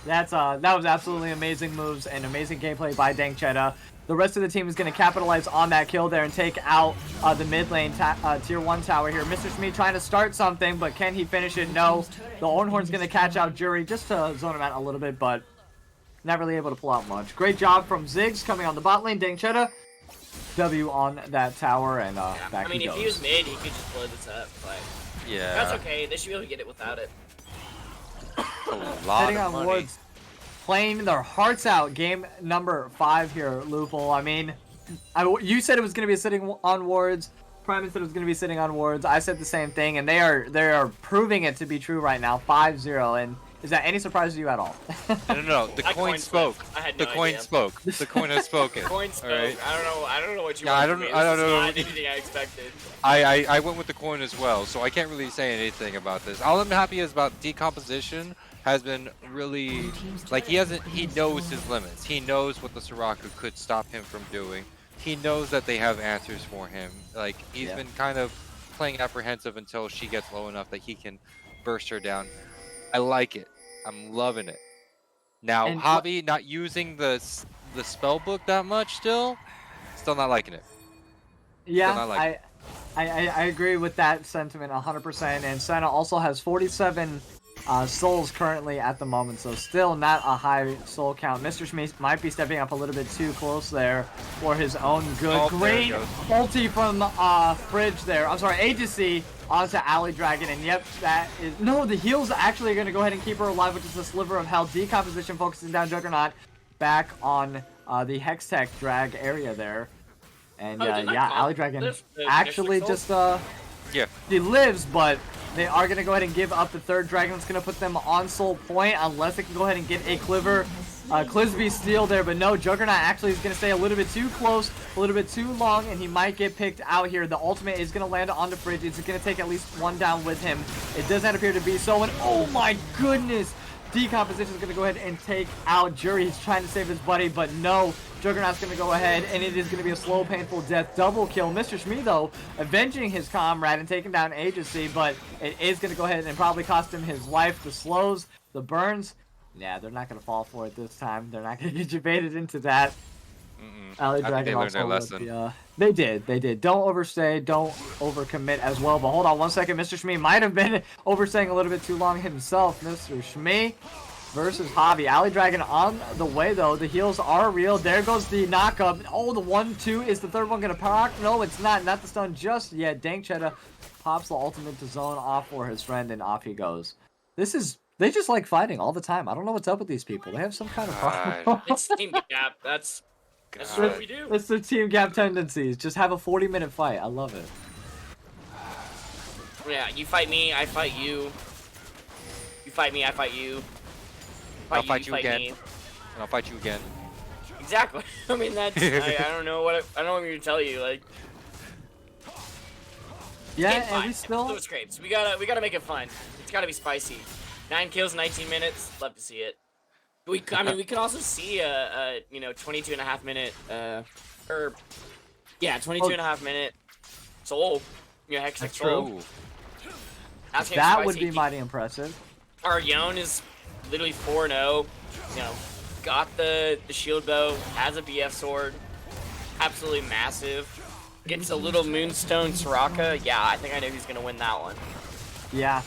That was absolutely amazing moves and amazing gameplay by Dang Cheddar. The rest of the team is going to capitalize on that kill there and take out the mid lane tier 1 tower here. Mr. Shmee trying to start something, but can he finish it? No. The Ornhorn's going to catch out Jury just to zone him out a little bit, but not really able to pull out much. Great job from Ziggs coming on the bot lane. Dang Cheddar, W on that tower, and back I mean, he if goes. he was mid, he could just blow this up, but Yeah. that's okay. They should be able to get it without it. A lot Sitting of on money. wards, playing their hearts out. Game number 5 here, Lupul. I mean, you said it was going to be sitting on wards. Primus said it was going to be sitting on wards. I said the same thing, and they are proving it to be true right now. 5-0, and is that any surprise to you at all? No. The That coin coin spoke. flipped. I had The no coin idea. spoke. The coin has spoken. Coin spoke. Alright. I don't know what you Yeah, want I don't- from me. I don't This is know. not anything I expected. I went with the coin as well, so I can't really say anything about this. All I'm happy is about decomposition has been really like he knows his limits. He knows what the Soraka could stop him from doing. He knows that they have answers for him. Like he's been kind of playing apprehensive until she gets low enough that he can burst her down. I like it. I'm loving it. Now And Javi not using the spell book that much still not liking it. Yeah, not like I agree with that sentiment 100%. And Senna also has 47 souls currently at the moment, so still not a high soul count. Mr. Shmee might be stepping up a little bit too close there for his own good. Oh, there it Great goes. ulti from Fridge there. I'm sorry, Agency onto Alley Dragon, and yep, that is... No, the heals actually are going to go ahead and keep her alive, which is a sliver of health. Decomposition focusing down Juggernaut back on the Hextech drag area there. And Oh, did I yeah, call Alley Dragon this the actually Hextech just Yeah. he lives, but they are going to go ahead and give up the third dragon. It's going to put them on soul point unless they can go ahead and get a Clisby steal there. But no, Juggernaut actually is going to stay a little bit too close, a little bit too long, and he might get picked out here. The ultimate is going to land onto Fridge. It's going to take at least one down with him. It does not appear to be so, and oh my goodness! Decomposition is going to go ahead and take out Jury. He's trying to save his buddy, but no. Juggernaut's going to go ahead, and it is going to be a slow, painful death. Double kill. Mr. Shmee, though, avenging his comrade and taking down Agency, but it is going to go ahead and probably cost him his life. The slows, the burns, yeah, they're not going to fall for it this time. They're not going to get you baited into that. Alley I think Dragon they learned also their with lesson. they did. Don't overstay, don't overcommit as well. But hold on one second. Mr. Shmee might have been overstaying a little bit too long himself. Mr. Shmee versus Javi. Alley Dragon on the way, though. The heals are real. There goes the knock-up. Oh, the 1-2. Is the third one going to proc? No, it's not. Not the stun just yet. Dang Cheddar pops the ultimate to zone off for his friend, and off he goes. They just like fighting all the time. I don't know what's up with these people. They have some kind of problem. It's team gap. That's what we do. It's their team gap tendencies. Just have a 40-minute fight. I love it. Yeah, you fight me, I fight you. You fight me, I fight you. I'll fight you again. me. And I'll fight you again. Exactly. I mean, that's. I don't know what. I don't know what to tell you. Like. Yeah, Game and five. we still... Blue scrapes. We gotta make it fun. It's gotta be spicy. 9 kills, 19 minutes. Love to see it. I mean, we could also see a 22 and a half minute, or yeah, 22 and a half minute soul. Hextech That's soul. true. That's That would be mighty impressive. Rylionn is literally 4-0. Got the shield bow, has a BF sword, absolutely massive. Gets a little Moonstone Soraka. Yeah, I think I know who's gonna win that one. Yeah,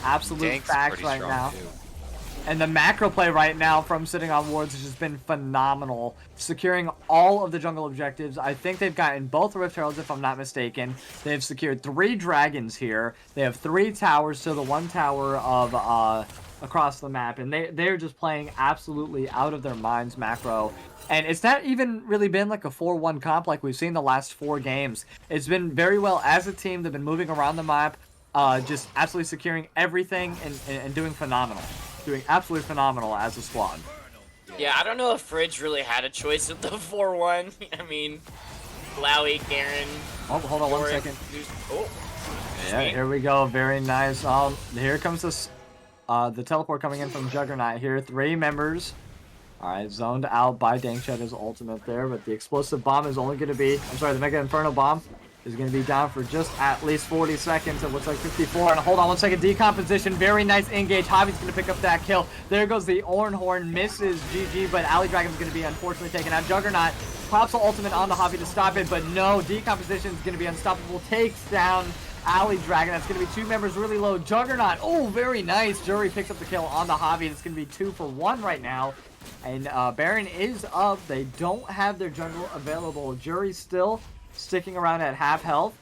absolute Dank's facts pretty right strong, now. too. And the macro play right now from sitting on wards has just been phenomenal. Securing all of the jungle objectives. I think they've gotten both Rift Heralds, if I'm not mistaken. They've secured 3 dragons here. They have 3 towers to the 1 tower of across the map. And they're just playing absolutely out of their minds macro. And it's not even really been like a 4-1 comp like we've seen the last 4 games. It's been very well as a team. They've been moving around the map. Just absolutely securing everything and doing phenomenal. Doing absolutely phenomenal as a squad. Yeah, I don't know if Fridge really had a choice with the 4-1. I mean, Lowy, Garen. Oh, hold on one Warwick, second. Oh, Yeah, here we go. Very nice. Here comes this, the teleport coming in from Juggernaut here. 3 members. All right, zoned out by Dankchedda's ultimate there, but the explosive bomb is only going to be, I'm sorry, the Mega Inferno bomb is going to be down for just at least 40 seconds. It looks like 54. And hold on 1 second, decomposition. Very nice engage. Javi's going to pick up that kill. There goes the Oran Horn, misses GG, but Ali Dragon's going to be unfortunately taken out. Juggernaut pops the ultimate on the Javi to stop it, but no, decomposition is going to be unstoppable. Takes down Ali Dragon. That's going to be 2 members really low. Juggernaut, oh, very nice. Jury picks up the kill on the Javi. It's going to be 2 for 1 right now. And Baron is up. They don't have their jungle available. Jury still sticking around at half health.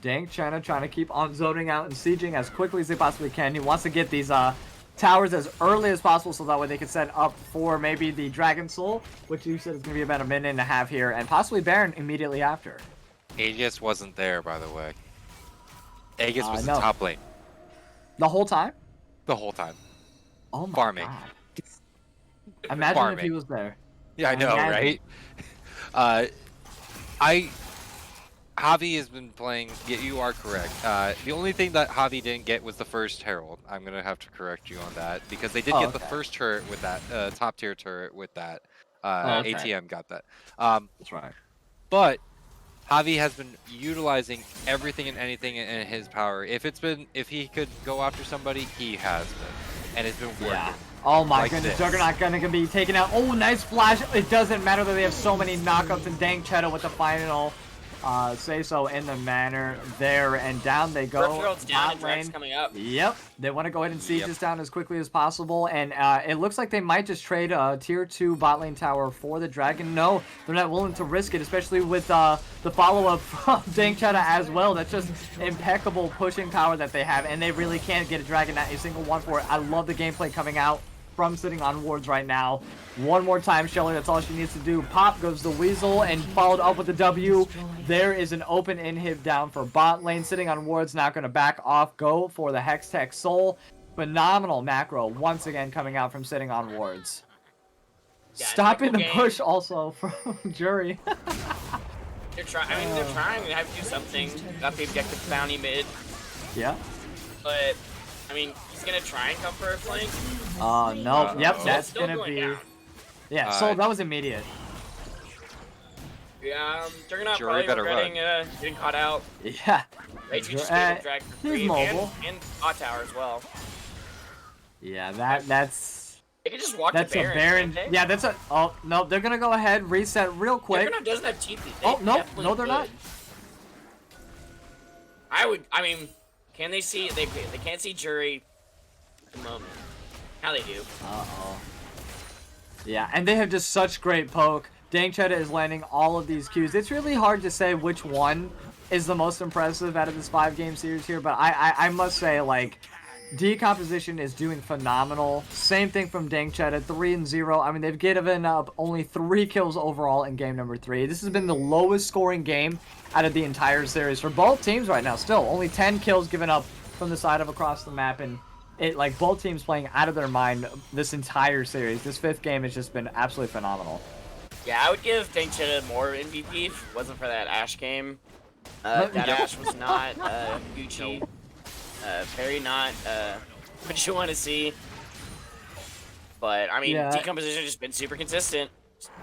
Dankchedda trying to keep on zoning out and sieging as quickly as they possibly can. He wants to get these towers as early as possible so that way they can set up for maybe the Dragon Soul, which you said is going to be about a minute and a half here, and possibly Baron immediately after. Aegis wasn't there, by the way. Aegis was the top lane. The whole time? The whole time. Oh my Farming. god. Imagine Farming. if he was there. Yeah, I know, right? Javi has been playing. Yeah, you are correct. The only thing that Javi didn't get was the first Herald. I'm gonna have to correct you on that because they did get the first turret with that top tier turret with that. ATM got that. That's right. But Javi has been utilizing everything and anything in his power. If he could go after somebody, he has been, and it's been working. Yeah. Oh my like goodness, this. Juggernaut gonna be taken out. Oh, nice flash. It doesn't matter that they have so many knockouts, and Dankchedda with the final say so in the manner there, and down they go. Herald's down and Drax coming up. Yep, they want to go ahead and siege this down as quickly as possible, and it looks like they might just trade a tier 2 bot lane tower for the Dragon. No, they're not willing to risk it, especially with the follow-up from Dankchedda as well. That's just impeccable pushing power that they have, and they really can't get a Dragon at a single one for it. I love the gameplay coming out from sitting on wards right now. One more time, Shelly, that's all she needs to do. Pop goes the Weasel and followed up with the W. There is an open inhib down for bot lane. Sitting on wards, not going to back off. Go for the Hextech Soul. Phenomenal macro once again coming out from sitting on wards. Yeah, Stopping the push also from Jury. They're trying. I mean, they're trying to have to do something. Got the objective bounty mid, Yeah. but I mean, he's gonna try and come for a flank. No. Yep, that's Still going to going be... down. Yeah, so that was immediate. Yeah, Juggernaut Jury probably better regretting getting caught out. Yeah. Right, you just gave him drag for he's free mobile. and hot tower as well. Yeah, that's... They can just walk That's to a Baron. Baron. can't they? Yeah, that's a... Oh, no, they're going to go ahead, reset real quick. Juggernaut doesn't have TP. They Oh, no, definitely no, they're not. could. I mean, can they see? They can't see Jury at the moment. Now they do. Uh-oh. Yeah, and they have just such great poke. Dankchedda is landing all of these Qs. It's really hard to say which one is the most impressive out of this 5-game series here, but I must say, like, Decomposition is doing phenomenal. Same thing from Dankchedda, 3-0. I mean, they've given up only 3 kills overall in game number 3. This has been the lowest scoring game out of the entire series for both teams right now. Still, only 10 kills given up from the side of across the map, and like both teams playing out of their mind this entire series. This 5th game has just been absolutely phenomenal. Yeah, I would give Dankchedda more MVP if it wasn't for that Ashe game. That Ashe was not Gucci. Very not what you want to see. But I mean, Decomposition has just been super consistent.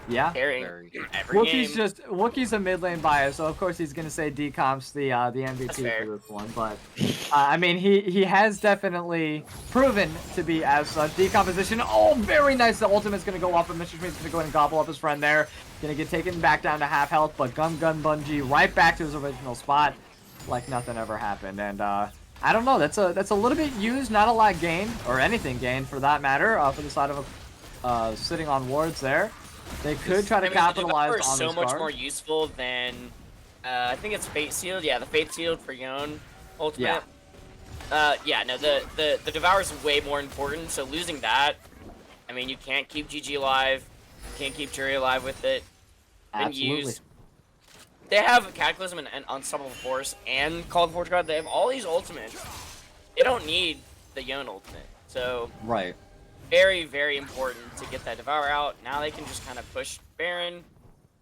Yeah. Carrying Very. every game. Wookie's a mid lane bias, so of course he's gonna say Decomp's the MVP for this one. But I mean, he has definitely proven to be as such. Decomposition. Oh, very nice. The ultimate's gonna go off, and Mr. Schmidt's gonna go ahead and gobble up his friend there. Gonna get taken back down to half health, but Gun Bungie right back to his original spot, like nothing ever happened. And I don't know. That's a little bit used, not a lot gained, or anything gained for that matter, for the side of sitting on wards there. They could try to capitalize on this so much card. more useful than I think it's Fate Sealed. Yeah, the Fate Sealed for Yon ultimate. Yeah. No, the Devour is way more important. So losing that, I mean, you can't keep GG alive. You can't keep Jury alive with it. Absolutely. They have Cataclysm and Unstoppable Force and Call of Forge God. They have all these ultimates. They don't need the Yon ultimate. So Right. very, very important to get that Devour out. Now they can just kind of push Baron.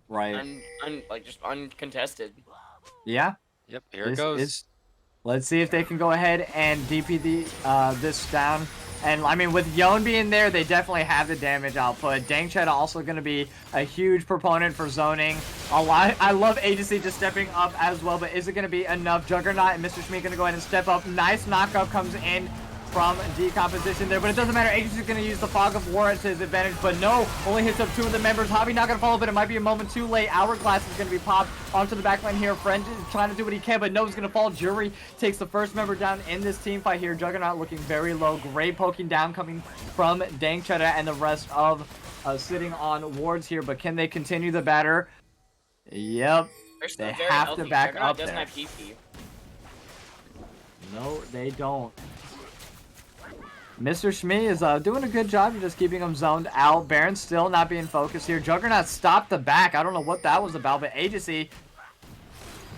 Right. Like just uncontested. Yeah. Yep, here it goes. Let's see if they can go ahead and DP this down. And, I mean, with Yon being there, they definitely have the damage output. Dangchet also going to be a huge proponent for zoning. I love Agency just stepping up as well, but is it going to be enough? Juggernaut and Mr. Shmee going to go ahead and step up. Nice knockup comes in from decomposition there, but it doesn't matter. Agency's going to use the Fog of War to his advantage, but no, only hits up 2 of the members. Hobby not going to follow, but it might be a moment too late. Hourglass is going to be popped onto the backline here. French is trying to do what he can, but no, he's going to fall. Jury takes the first member down in this team fight here. Juggernaut looking very low. Great poking down coming from Dangchetta and the rest of sitting on wards here, but can they continue the batter? Yep. They have to back up there. Have PP. No, they don't. Mr. Shmee is doing a good job of just keeping him zoned out. Baron still not being focused here. Juggernaut stopped the back. I don't know what that was about, but Agency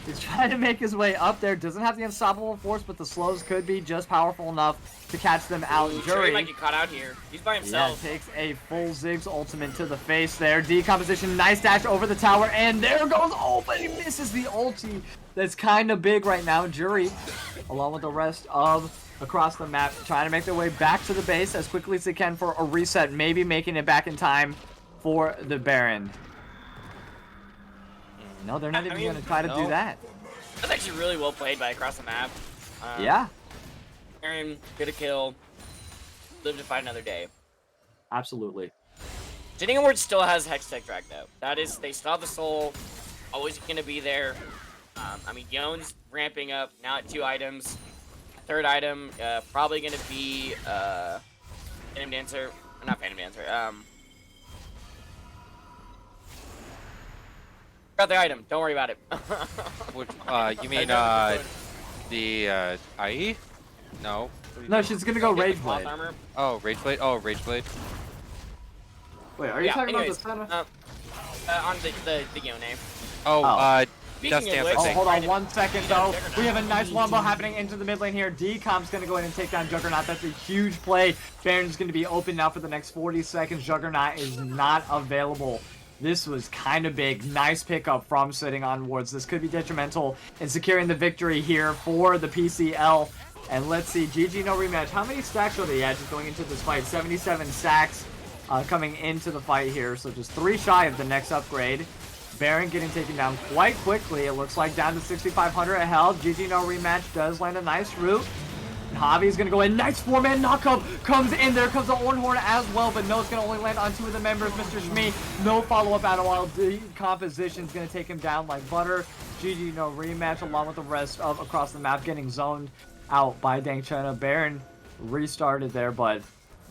is trying to make his way up there. Doesn't have the unstoppable force, but the slows could be just powerful enough to catch them out. Jury might get caught out here. He's by himself. Yeah, takes a full Ziggs ultimate to the face there. Decomposition, nice dash over the tower, and there goes. Oh, but he misses the ulti. That's kind of big right now. Jury, along with the rest of across the map, trying to make their way back to the base as quickly as they can for a reset, maybe making it back in time for the Baron. No, they're not even going to try to do that. That's actually really well played by across the map. Yeah. Baron, get a kill, live to fight another day. Absolutely. Sitting Ward still has Hextech Drag though. That is, they still have the soul, always going to be there. I mean, Yon's ramping up, now at 2 items. Third item, probably gonna be Phantom Dancer, not Phantom Dancer. Got the item. Don't worry about it. Which, you mean the IE? No. No, she's gonna go Rage Blade. Oh, Rage Blade. Oh, Rage Blade. Wait, are you talking anyways, about the on the Yone. Oh, Speaking Dust of Dance. which, hold on 1 second though. We have a nice wombo happening into the mid lane here. Decomp's gonna go in and take down Juggernaut. That's a huge play. Baron's gonna be open now for the next 40 seconds. Juggernaut is not available. This was kind of big. Nice pickup from sitting on wards. This could be detrimental in securing the victory here for the PCL. And let's see, GG no rematch. How many stacks are they at just going into this fight? 77 stacks coming into the fight here. So just 3 shy of the next upgrade. Baron getting taken down quite quickly. It looks like down to 6,500 health. GG no rematch does land a nice root. And Javi's going to go in. Nice 4-man knockup comes in. There comes the Ornhorn as well, but no, it's going to only land on 2 of the members. Mr. Shmee, no follow-up at all. Decomposition's going to take him down like butter. GG no rematch along with the rest of across the map getting zoned out by Dangchetta. Baron restarted there, but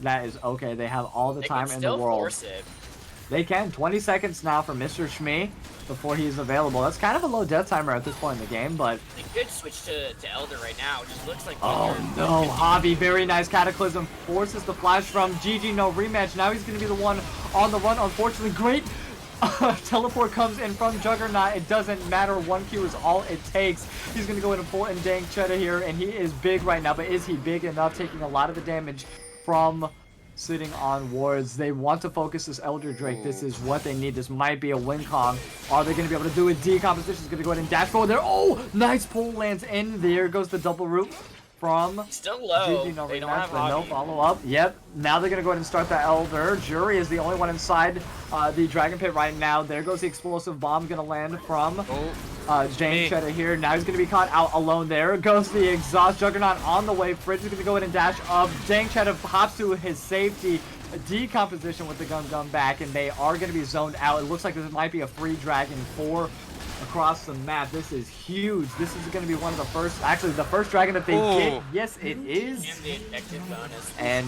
that is okay. They have all the time in the world. Force it. They can. 20 seconds now for Mr. Shmee before he's available. That's kind of a low death timer at this point in the game, but... They could switch to Elder right now. It just looks like... Oh, no. Javi, very nice Cataclysm. Forces the flash from GG, no rematch. Now he's going to be the one on the run. Unfortunately, great teleport comes in from Juggernaut. It doesn't matter. 1Q is all it takes. He's going to go in and pull in Dangchetta here, and he is big right now, but is he big enough? Taking a lot of the damage from... sitting on wards. They want to focus this Elder Drake. This is what they need. This might be a win con. Are they going to be able to do it? Decomposition is going to go ahead and dash forward there. Oh, nice pull lands in. There goes the double root from still low. GG, no they don't rematch, have but no Hobby. follow-up. Yep. Now they're going to go ahead and start the Elder. Jury is the only one inside the Dragon Pit right now. There goes the explosive bomb going to land from Dangchetta here. Now he's going to be caught out alone. There goes the exhaust. Juggernaut on the way. Fridge is going to go ahead and dash up. Dangchetta hops to his safety. Decomposition with the gun back, and they are going to be zoned out. It looks like this might be a free Dragon 4 across the map. This is huge. This is going to be one of the first, actually the first Dragon that they get. Yes, it is. And the objective bonus. And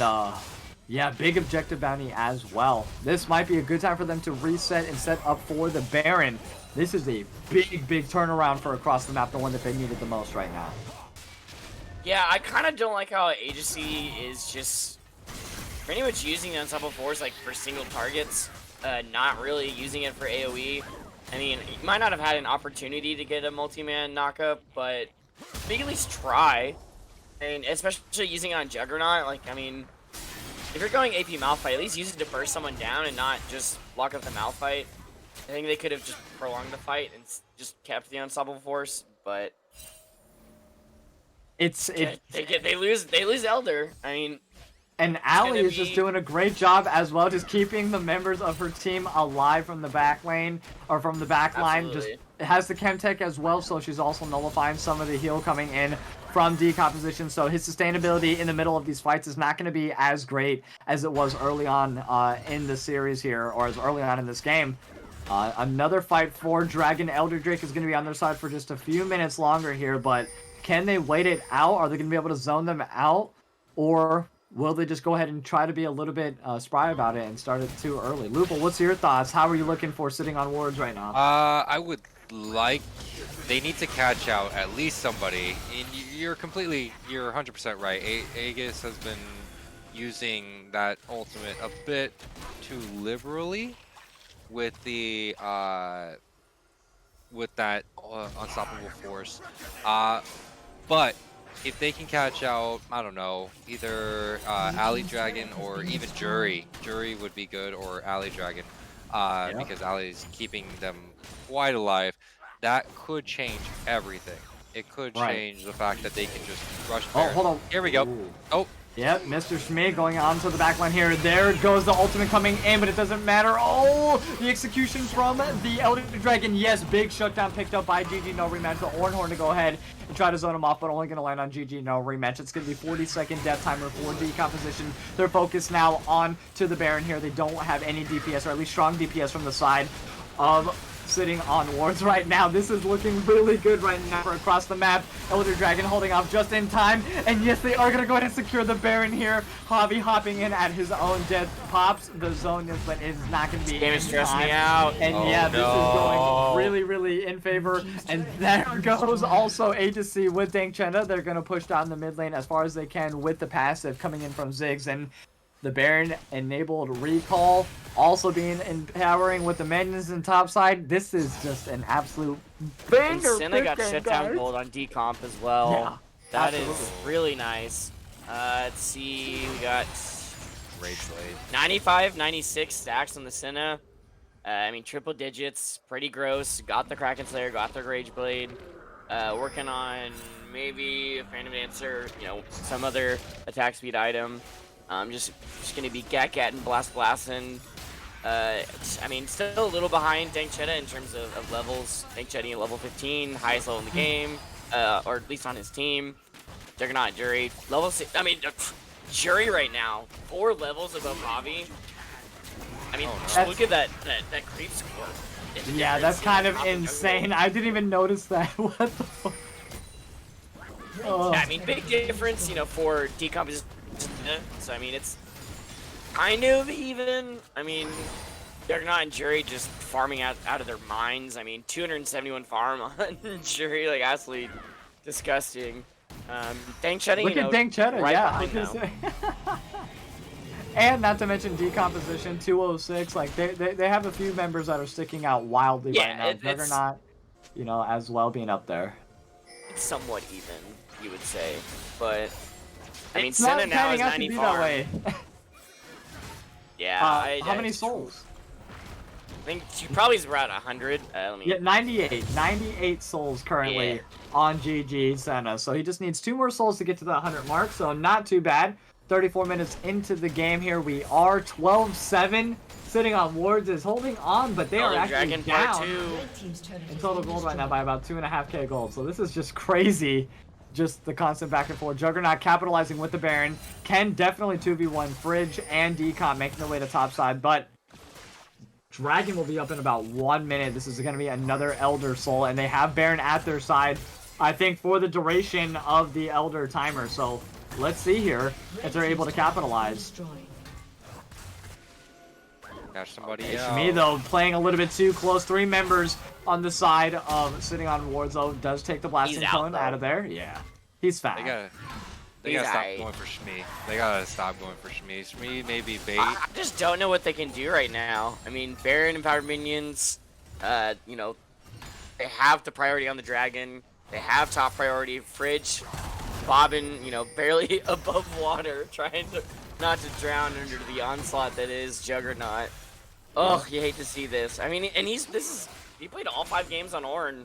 yeah, big objective bounty as well. This might be a good time for them to reset and set up for the Baron. This is a big turnaround for across the map, the one that they needed the most right now. Yeah, I kind of don't like how Agency is just pretty much using the Unstoppable Force like for single targets, not really using it for AoE. I mean, you might not have had an opportunity to get a multi-man knockup, but maybe at least try. And especially using it on Juggernaut, like, I mean, if you're going AP Malphite, at least use it to burst someone down and not just block up the Malphite. I think they could have just prolonged the fight and just kept the Unstoppable Force, but They lose Elder. I mean, and Allie gonna is just be- doing a great job as well, just keeping the members of her team alive from the back lane or from the back line. Just Absolutely. has the chem tech as well, so she's also nullifying some of the heal coming in from decomposition. So his sustainability in the middle of these fights is not going to be as great as it was early on in the series here, or as early on in this game. Another fight for Dragon Elder Drake is going to be on their side for just a few minutes longer here, but can they wait it out? Are they going to be able to zone them out? Or will they just go ahead and try to be a little bit spry about it and start it too early? Lupul, what's your thoughts? How are you looking for sitting on wards right now? I would like, they need to catch out at least somebody. And you're 100% right. Aegis has been using that ultimate a bit too liberally with the with that unstoppable force. But if they can catch out, I don't know, either Alley Dragon or even Jury. Jury would be good, or Alley Dragon, because Alley's keeping them quite alive. That could change everything. It could change the fact that they can just rush. Oh, hold on. Here we go. Ooh. Oh. Yep, Mr. Schmid going on to the back line here. There goes the ultimate coming in, but it doesn't matter. Oh, the execution from the Elder Dragon. Yes, big shutdown picked up by GG No Rematch. The Ornhorn to go ahead and try to zone him off, but only going to land on GG No Rematch. It's going to be 40-second death timer for decomposition. They're focused now on to the Baron here. They don't have any DPS, or at least strong DPS from the side of sitting on wards right now. This is looking really good right now for across the map. Elder Dragon holding off just in time, and yes, they are going to go ahead and secure the Baron here. Javi hopping in at his own death, pops the zone, but it's not going to be This game is in stressing me time. out. And yeah, this is going really, really in favor. And there goes also A to C with Dankchenda. They're going to push down the mid lane as far as they can with the passive coming in from Ziggs, and the Baron enabled recall also being empowering with the minions in top side. This is just an absolute banger. And Senna got pick, shut guys. down gold on decomp as well. Yeah, that absolutely. is really nice. Let's see, we got Rage Blade. 95, 96 stacks on the Senna. I mean, triple digits, pretty gross. Got the Kraken Slayer, got the Rage Blade. Working on maybe a Phantom Dancer, you know, some other attack speed item. Just gonna be Gat and Blasting. I mean, still a little behind Dankchenda in terms of levels. Dankchenda level 15, highest level in the game, or at least on his team. Juggernaut, Jury, level 6. I mean, Jury right now, 4 levels above Javi. I mean, just look at that creep score. Yeah, that's kind of insane. I didn't even notice that. What the fuck? Oh. Yeah, I mean, big difference, you know, for decomposition. So, I mean, it's kind of even. I mean, Juggernaut and Jury just farming out of their minds. I mean, 271 farm on Jury, like, absolutely disgusting. Dankchenda, Look you at know, Dankchenda, right yeah. behind now. And not to mention decomposition, 206. Like they have a few members that are sticking out wildly right now. Juggernaut, you know, as well being up there. It's somewhat even, you would say, but I mean, It's not Senna now is panning out to 90 be farm. that way. Yeah. How many souls? I think she probably is around 100. Let me. Yeah, 98. 98 souls currently on GG Senna. So he just needs 2 more souls to get to the 100 mark. So not too bad. 34 minutes into the game here. We are 12-7. Sitting on wards is holding on, but they are actually Dragon Part down 2. Red team's turret in has total been gold right now destroyed. by about 2.5k gold. So this is just crazy. Just the constant back and forth. Juggernaut capitalizing with the Baron. Can definitely 2v1 Fridge and Decom making their way to top side, but Dragon will be up in about 1 minute. This is going to be another Elder Soul, and they have Baron at their side, I think, for the duration of the Elder timer. So let's see here if they're able to capitalize. Catch somebody It's out. me, though, playing a little bit too close. 3 members on the side of sitting on wards, though, does take the blasting He's out, cone though. out of there. Yeah, he's fast. They He's gotta stop aight. going for Shmee. They gotta stop going for Shmee. Shmee may be bait. I just don't know what they can do right now. I mean, Baron empowered minions, you know, they have the priority on the Dragon. They have top priority. Fridge, bobbing, you know, barely above water, trying to not to drown under the onslaught that is Juggernaut. Ugh, you hate to see this. I mean, and he played all 5 games on Ornn,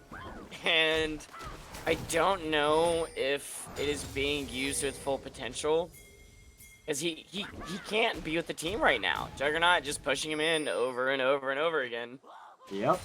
and I don't know if it is being used to its full potential. Because he can't be with the team right now. Juggernaut just pushing him in over and over and over again. Yep.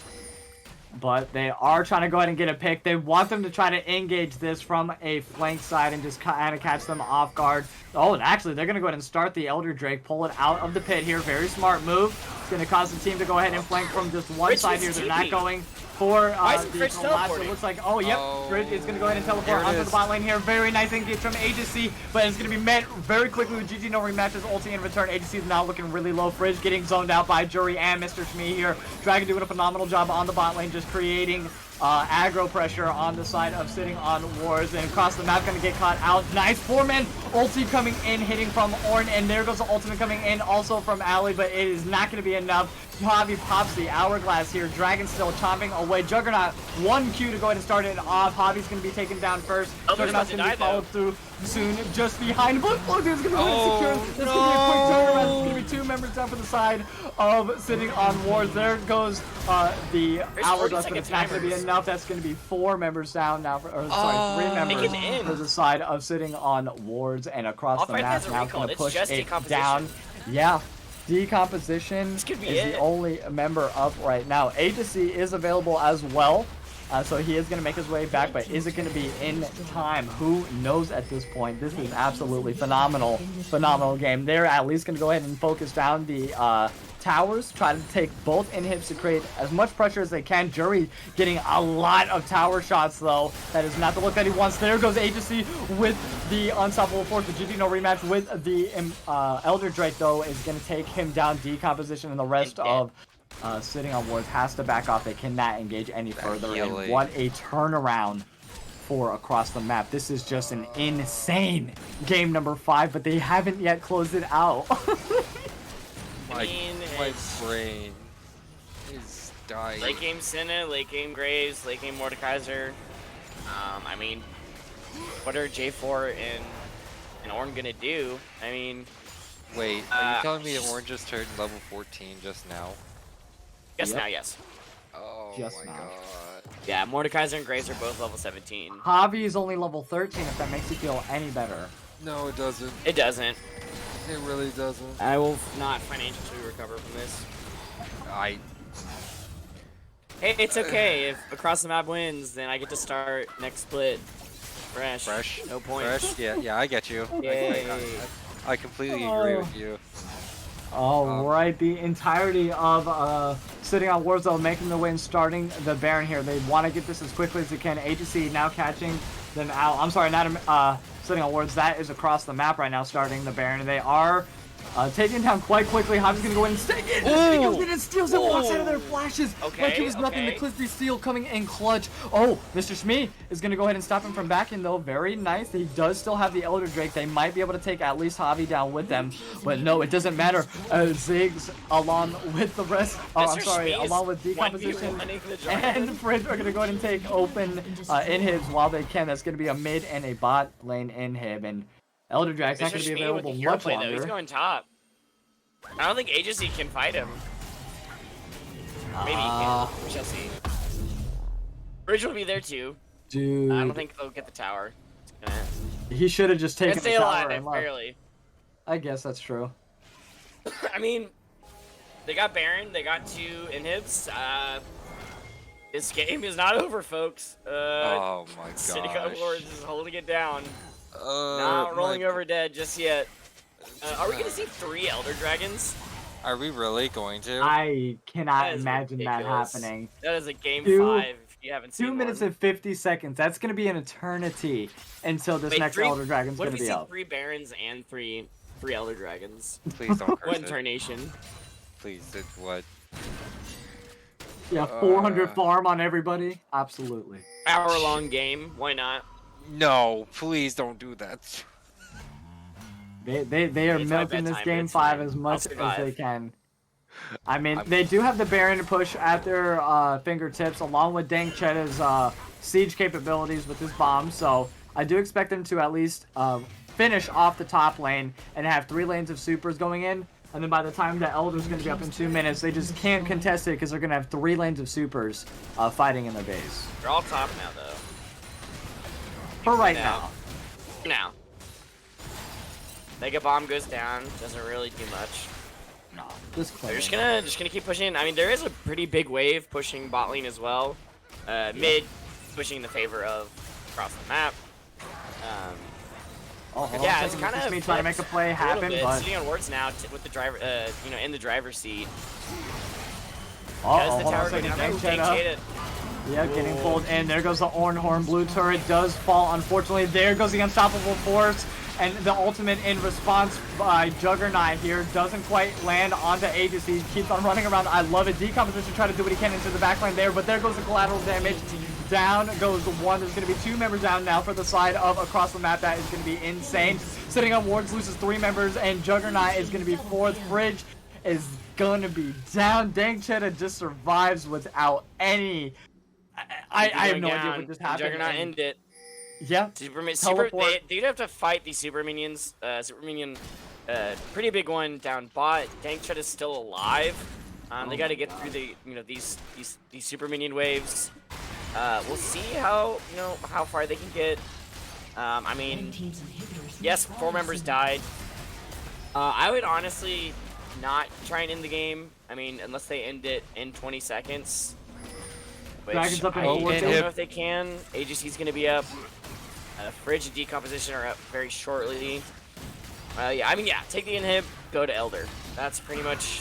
But they are trying to go ahead and get a pick. They want them to try to engage this from a flank side and just kind of catch them off guard. Oh, and actually, they're going to go ahead and start the Elder Drake, pull it out of the pit here. Very smart move. It's going to cause the team to go ahead and flank from just one Fridge side is here. They're TP. not going for Isn't the Fridge collapse. It teleporting? looks like, oh, yep. Oh, Fridge is going to go ahead and teleport here it onto is. the bot lane here. Very nice engage from AGC, but it's going to be met very quickly with GG no rematches ulting in return. AGC is now looking really low. Fridge getting zoned out by Jury and Mr. Shmee here. Dragon doing a phenomenal job on the bot lane, just creating aggro pressure on the side of sitting on wards, and across the map gonna get caught out. Nice 4-man ulti coming in, hitting from Ornn, and there goes the ultimate coming in also from Ali, but it is not gonna be enough. Javi pops the hourglass here. Dragon still chomping away. Juggernaut 1Q to go ahead and start it off. Javi's gonna be taken down first. Elder's about Juggernaut's to gonna be die, followed through soon, just behind. But Floater's gonna go ahead and Oh, secure. This is gonna be a quick turnaround. It's gonna be 2 members down for the side of sitting on wards. There goes the There's 40 hourglass, but second it's not gonna be timers. enough. That's going to be 4 members down now, or sorry, 3 members They can end. for the side of sitting on wards and across I'll the fight map. as a Now recall. going to It's push just it decomposition. down. Yeah, decomposition is could be the it. only member up right now. Agency is available as well, so he is going to make his way back, but is it going to be in time? Who knows at this point? This is absolutely phenomenal game. They're at least going to go ahead and focus down the towers, try to take both inhibs to create as much pressure as they can. Jury getting a lot of tower shots, though. That is not the look that he wants. There goes Agency with the unstoppable force. The GG no rematch with the Elder Drake, though, is going to take him down. Decomposition, and the rest of sitting on wards has to back off. They cannot engage any further. And healing. what a turnaround for across the map. This is just an insane game number 5, but they haven't yet closed it out. My brain is dying. Late game Senna, late game Graves, late game Mordekaiser. I mean, what are J4 and Ornn gonna do? I mean, Wait, are you telling me that Orange just turned level 14 just now? yes, Yep. now, yes. Oh Just my now. god. Yeah, Mordekaiser and Graves are both level 17. Javi is only level 13, if that makes you feel any better. No, it doesn't. It doesn't. It really doesn't. I will not financially recover from this. Hey, it's okay. If Across the Map wins, then I get to start next split fresh. Fresh. No points. Fresh? Yeah, I get you. Yay. I completely agree with you. Alright, the entirety of sitting on wards, though, making their way and starting the Baron here. They want to get this as quickly as they can. Agency now catching them out. I'm sorry, not sitting on wards. That is across the map right now, starting the Baron. They are taking down quite quickly. Javi's gonna go in and stay in. He goes in and steals it, walks out of their flashes. Okay, like it was nothing. The okay. Cliffy Steel coming in clutch. Oh, Mr. Shmee is gonna go ahead and stop him from backing, though. Very nice. He does still have the Elder Drake. They might be able to take at least Javi down with them, but no, it doesn't matter. Ziggs along with the rest. Oh, I'm Mr. sorry, Shmee is along with decomposition 1v1ing the Giant. and Fridge are gonna go ahead and take open inhibs while they can. That's gonna be a mid and a bot lane inhib, and Elder Drake's not Mr. gonna be Shmee with available the hero much play, though. longer. He's going top. I don't think Agency can fight him. Maybe he can. We shall see. Bridge will be there too. Dude, I don't think they'll get the tower. It's gonna... he should have just taken Can't the stay tower alive, and left. barely. I guess that's true. I mean, they got Baron, they got 2 inhibs. This game is not over, folks. Oh my City gosh. of Lords is holding it down. Not rolling over dead just yet. Are we gonna see 3 Elder Dragons? Are we really going to? I cannot That is imagine that ridiculous. happening. That is a game Two- 5 if you haven't seen 2 minutes one. and 50 seconds. That's gonna be an eternity until this Wait, next 3 Elder Dragon's What gonna if we be see up. 3 Barons and 3 Elder Dragons? Please don't curse One it. Tarnation. Please, what? Yeah, 400 farm on everybody. Absolutely. Hour-long game. Why not? No, please don't do that. They are It's my milking this bedtime, game it's 5 fine. as I'll much as survive. they can. I mean, they do have the Baron to push at their fingertips, along with Dang Chetta's siege capabilities with his bomb. So I do expect them to at least finish off the top lane and have 3 lanes of supers going in. And then by the time the Elder's going to be up in 2 minutes, they just can't contest it because they're going to have 3 lanes of supers fighting in their base. They're all top now, though. For right now. Now. Mega Bomb goes down. Doesn't really do much. No, just They're just gonna keep pushing. I mean, there is a pretty big wave pushing bot lane as well. Mid pushing in the favor of across the map. Yeah, it's kind of me trying to make a play happen, but sitting on wards now with the driver, you know, in the driver's seat. oh, the tower go down. Yeah, getting pulled in. There goes the Ornhorn. Blue turret does fall, unfortunately. There goes the Unstoppable Force. And the ultimate in response by Juggernaut here doesn't quite land onto Aegis. He keeps on running around. I love it. Decomposition trying to do what he can into the backline there, but there goes the collateral damage. Down goes the one. There's going to be 2 members down now for the side of across the map. That is going to be insane. Sitting on wards, loses 3 members, and Juggernaut is going to be 4th. Fridge is going to be down. Dang Cheddar just survives without any... I have no idea what just happened. Juggernaut ended it. Yeah. They'd have to fight these super minions. Super minion, pretty big one down bot. Dank Chet is still alive. They got to get through the these super minion waves. We'll see how how far they can get. I mean, yes, 4 members died. I would honestly not try and end the game. I mean, unless they end it in 20 seconds. Which Dragon's up in I don't know forward. if they can. AGC's gonna be up. Fridge and Decomposition are up very shortly. Yeah, I mean, yeah, take the inhib, go to Elder. That's pretty much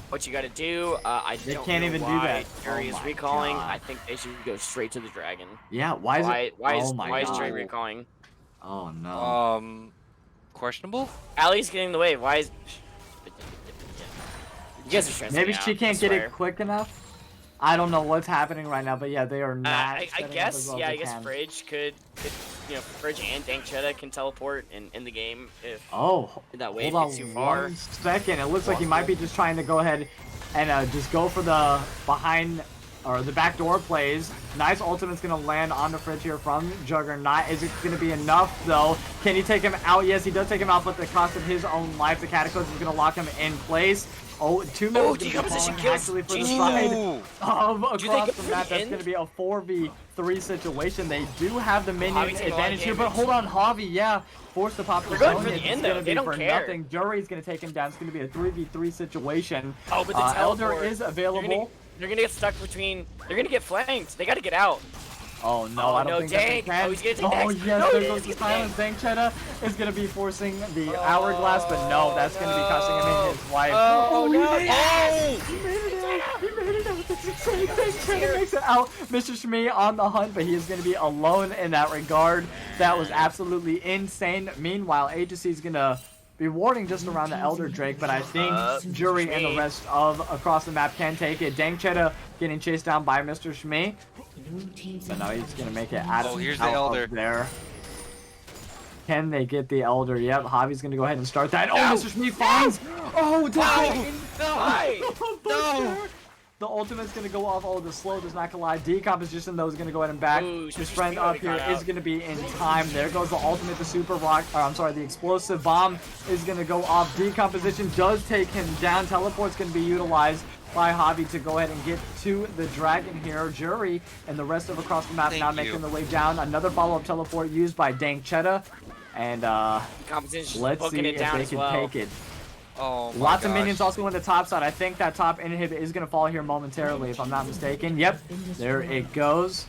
what you got to do. They don't can't know even do why that. Jury Oh is my recalling. God. I think they should go straight to the dragon. Yeah, why is Jury recalling? Oh no. Questionable? Allie's getting the wave. Why is... You guys are stressing Maybe me out, she can't I get swear. it quick enough. I don't know what's happening right now, but yeah, they are not. I setting up guess, as well yeah, as I they guess can. Fridge could Fridge and Dank Chetta can teleport in the game if Oh, that wave hold on gets too far. 1 second. It looks like he might be just trying to go ahead and just go for the behind or the backdoor plays. Nice ultimate's gonna land on the Fridge here from Juggernaut. Is it gonna be enough though? Can he take him out? Yes, he does take him out, but the cost of his own life, the Cataclysm is gonna lock him in place. Oh, 2 members decomposition kills. actually for the Ooh. side of Do across they the get map. the That's end? going to be a 4v3 situation. They do have the minion Javi's taking a lot of advantage here, but damage. hold on, Javi, yeah, forced to pop the They're going zone. for the It's end, gonna though. be They don't for care. nothing. Jury's going to take him down. It's going to be a 3v3 situation. Oh, but the Elder teleport, is available. They're gonna get stuck between. They're gonna get flanked. They gotta get out. Oh no, Oh, I don't no, think that they Dank. can. Oh, he's gonna take Oh Dank. yes, No, there he goes is. the He's silence. Dank Chetta is going to be forcing the hourglass, but no, that's going to be costing him his life. Oh, no, yes! He made it out! He made it out! That's insane! Dank Chetta makes it out. Mr. Shmee on the hunt, but he is going to be alone in that regard. That was absolutely insane. Meanwhile, Agency is going to be warding just around the Elder Drake, but I think Jury and the rest of across the map can take it. Dank Chetta getting chased down by Mr. Shmee. But now he's gonna make it out, Here's the out Elder. of there. Can they get the Elder? Yep, Javi's gonna go ahead and start that. Oh, Mr. Shmee finds! Oh, no! The ultimate's gonna go off. Oh, the slow does not collide. Decomposition though is gonna go ahead and back. Ooh, His friend up here got is out. gonna be in time. There goes the ultimate. The super rock. I'm sorry, the explosive bomb is gonna go off. Decomposition does take him down. Teleport's gonna be utilized by Javi to go ahead and get to the dragon here. Jury and the rest of across the map now making their way down. Another follow-up teleport used by Dank Chetta. And let's see if they can take it. Oh my Lots of gosh. minions also on the top side. I think that top inhib is going to fall here momentarily, if I'm not mistaken. Yep, there it goes.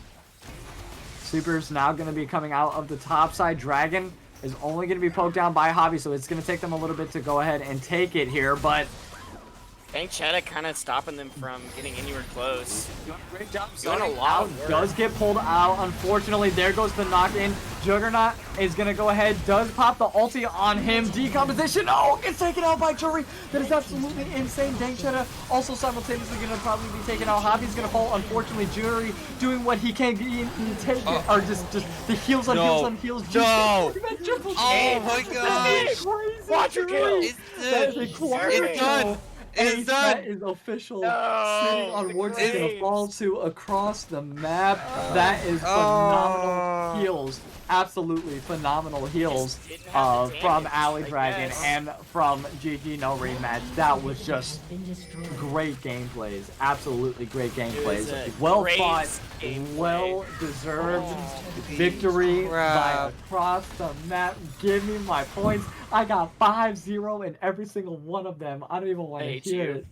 Super's now going to be coming out of the top side. Dragon is only going to be poked down by Javi, so it's going to take them a little bit to go ahead and take it here, but... Dank Chetta kind of stopping them from getting anywhere close. Great job. Doing a lot of work. Does get pulled out. Unfortunately, there goes the knock-in. Juggernaut is going to go ahead. Does pop the ulti on him. Decomposition. Oh, gets taken out by Jury. That is absolutely insane. Dank Chetta also simultaneously going to probably be taken out. Javi's going to fall. Unfortunately, Jury doing what he can. Take it. Or just the heals on heals on heals. No. Oh my god. Crazy. Quadra kill. That is a quadra It's done. kill. It's done. That is official. No, Sitting on wards is gonna great. fall to across the map. That is phenomenal heals absolutely phenomenal heals Just didn't have the from damage, Ali I Dragon guess. and from GG No Rematch. That was just Has been destroyed. great gameplays. Absolutely great It was a gameplays. Well great fought, gameplay. well deserved Oh, victory by crap. across the map. Give me my points. I got 5-0 in every single one of them. I don't even want I to hate hear you. it.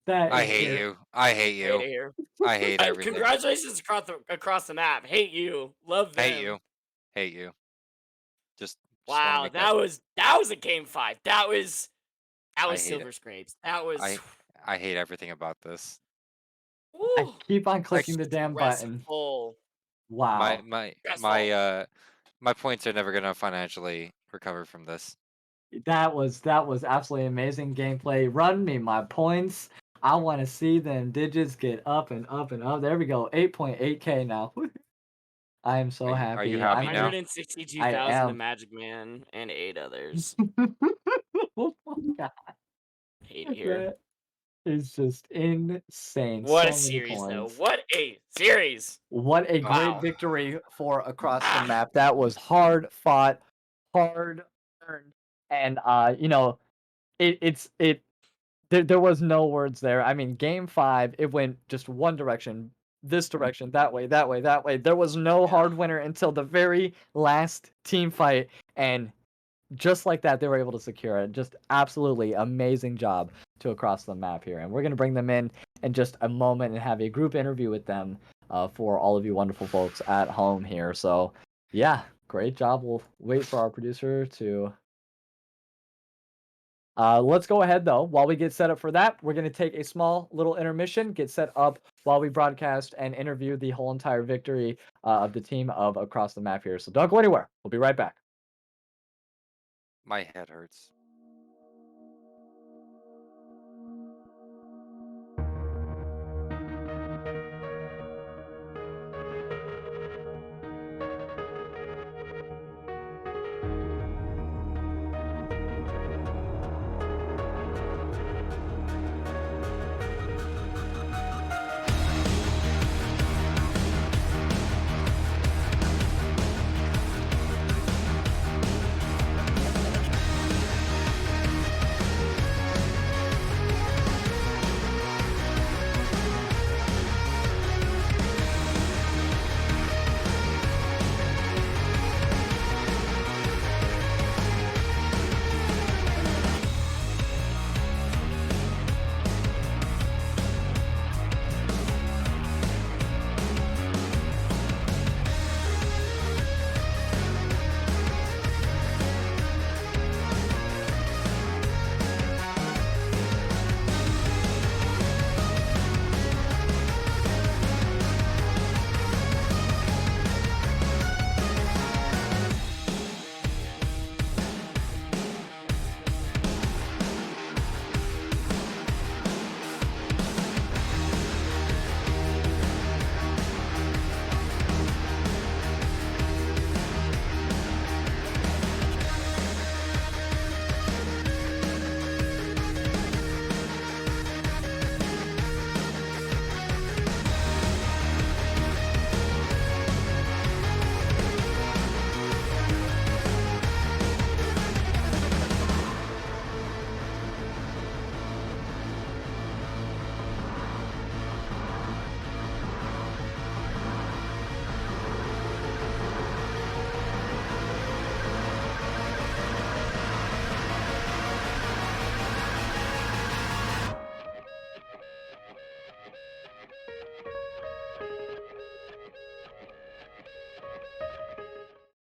That I is hate just you. I hate Hate it you. here. I hate everything. Congratulations across the map. Hate you. Love them. Hate you. Hate you. Just want to Wow, make that was a game 5. That was I hate Silver it. Scrapes. That was I hate everything about this. I woo, keep on clicking the damn button. stressful. My Wow. my Stressful. my points are never gonna financially recover from this. That was absolutely amazing gameplay. Run me my points. I want to see them digits get up and up and up. There we go. 8.8k now. I am so Are you happy. happy now? 162,000 to Magic Man and 8 others. Oh my God. Hate it here. That is just insane. What So a many series, though. points. What a series. What a great Wow. victory for across the map. That was hard fought, hard earned, and there was no words there. I mean, game 5, it went just one direction, this direction, that way, that way, that way. There was no hard winner until the very last team fight, and just like that, they were able to secure it. Just absolutely amazing job to across the map here. And we're going to bring them in just a moment and have a group interview with them for all of you wonderful folks at home here. So, yeah, great job. We'll wait for our producer to let's go ahead though. While we get set up for that, we're going to take a small little intermission, get set up while we broadcast and interview the whole entire victory of the team of across the map here. So don't go anywhere. We'll be right back. My head hurts.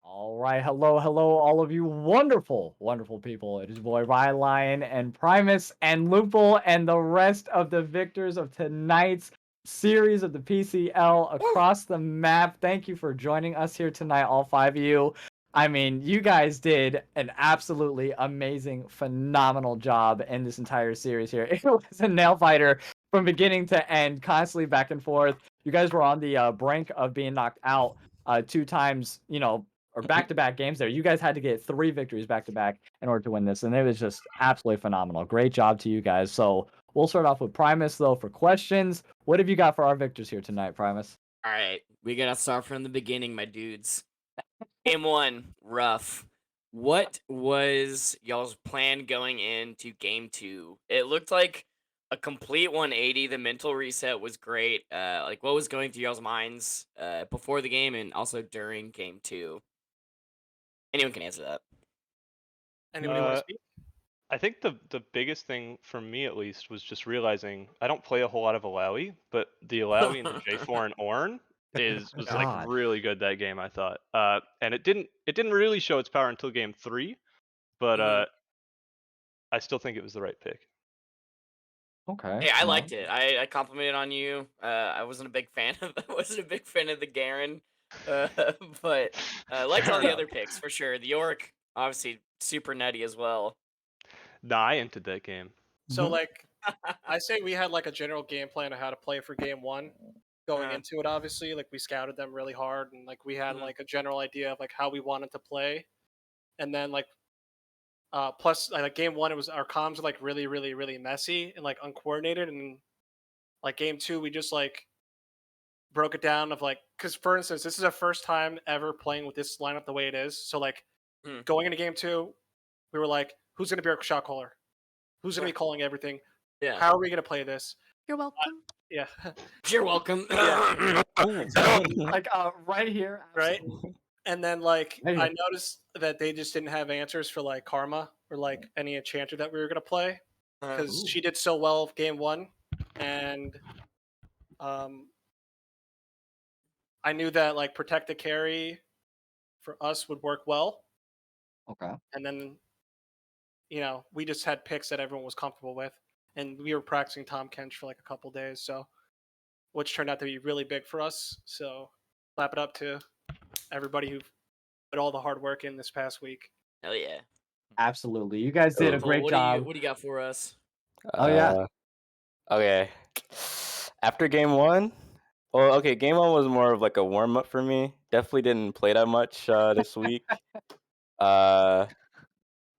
All right, hello, all of you wonderful, wonderful people. It is your boy Rylionn and Primus and Lupul and the rest of the victors of tonight's series of the PCL across the map. Thank you for joining us here tonight, all 5 of you. I mean, you guys did an absolutely amazing, phenomenal job in this entire series here. It was a nail fighter from beginning to end, constantly back and forth. You guys were on the brink of being knocked out 2 times, or back-to-back games there. You guys had to get 3 victories back-to-back in order to win this, and it was just absolutely phenomenal. Great job to you guys. So we'll start off with Primus, though, for questions. What have you got for our victors here tonight, Primus? All right, we gotta start from the beginning, my dudes. Game 1, rough. What was y'all's plan going into Game 2? It looked like a complete 180. The mental reset was great. Like, what was going through y'all's minds before the game and also during Game 2? Anyone can answer that. Anybody want to Uh, speak? I think the biggest thing for me at least was just realizing I don't play a whole lot of Alawi, but the Alawi into J4 and Ornn was like God. really good that game, I thought. And it didn't really show its power until game 3, but Mhm. I still think it was the right pick. Okay. Hey, I no. liked it. I complimented on you. I wasn't a big fan of the Garen, uh, but I liked Fair all the enough. other picks for sure. The Yorick, obviously, super nutty as well. Nah, I entered that game. So Mhm. like, I say we had like a general game plan of how to play for game 1. Going Uh-huh. into it, obviously, like we scouted them really hard, and like we had Mhm. like a general idea of like how we wanted to play, and then like plus like game 1, it was our comms were like really really really messy and like uncoordinated, and like game 2 we just like broke it down of like, because for instance this is our first time ever playing with this lineup the way it is, so like Mhm. going into game 2 we were like, who's going to be our shot caller, who's going to be calling everything, Yeah. how are we going to play this. You're welcome. Yeah. You're welcome. Yeah. Like right here. Right. Absolutely. And then like Right I here. noticed that they just didn't have answers for like Karma or like any enchanter that we were going to play, because Ooh. she did so well game 1, and um I knew that like protect the carry for us would work well, Okay. and then we just had picks that everyone was comfortable with, and we were practicing Tom Kench for like a couple days, so which turned out to be really big for us. So clap it up to everybody who put all the hard work in this past week. Hell yeah. Absolutely. You guys did a Lupul, great job. what do you got for us? Oh yeah. Okay. After game 1, well, okay, game 1 was more of like a warm up for me. Definitely didn't play that much this week. Uh,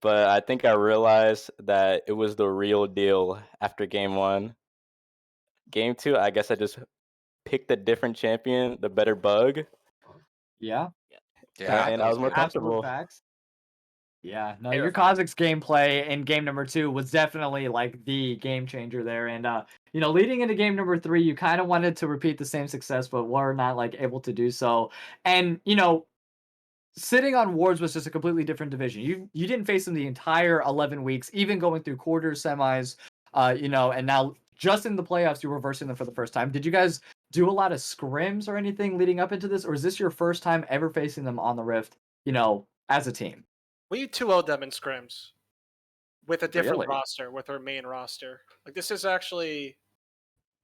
but I think I realized that it was the real deal after game 1. Game 2, I guess I just picked a different champion, the better bug, Yeah. Yeah, and that I was was more good. Absolute comfortable. facts. Yeah, no, your Terrifying. Kha'Zix gameplay in game number 2 was definitely like the game changer there. And leading into game number 3, you kind of wanted to repeat the same success, but were not like able to do so. And sitting on wards was just a completely different division. You didn't face them the entire 11 weeks, even going through quarters, semis, and now just in the playoffs you were versing them for the first time. Did you guys do a lot of scrims or anything leading up into this, or is this your first time ever facing them on the Rift, as a team? We 2-0'd them in scrims with a different Really? roster, with our main roster. Like this is actually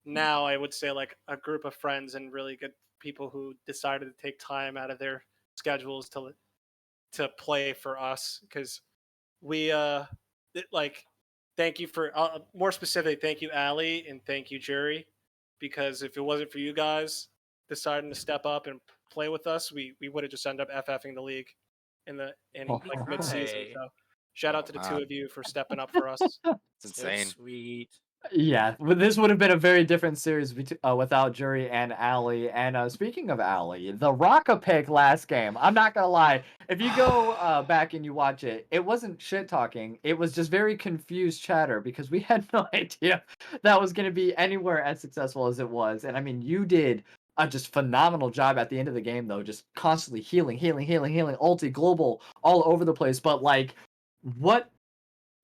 now I would say like a group of friends and really good people who decided to take time out of their schedules to play for us, because we like thank you for more specific, thank you Ali and thank you Jury, because if it wasn't for you guys deciding to step up and play with us, we would have just ended up FFing the league in like mid season. Right. So shout out Oh to the two man, of you for stepping up for us. it's So insane. sweet. Yeah, this would have been a very different series without Jury and Ali. And speaking of Ali, the Raka pick last game, I'm not gonna lie. If you go back and you watch it, it wasn't shit talking. It was just very confused chatter because we had no idea that was gonna be anywhere as successful as it was. And I mean, you did a just phenomenal job at the end of the game, though, just constantly healing, ulti, global, all over the place. But like, what?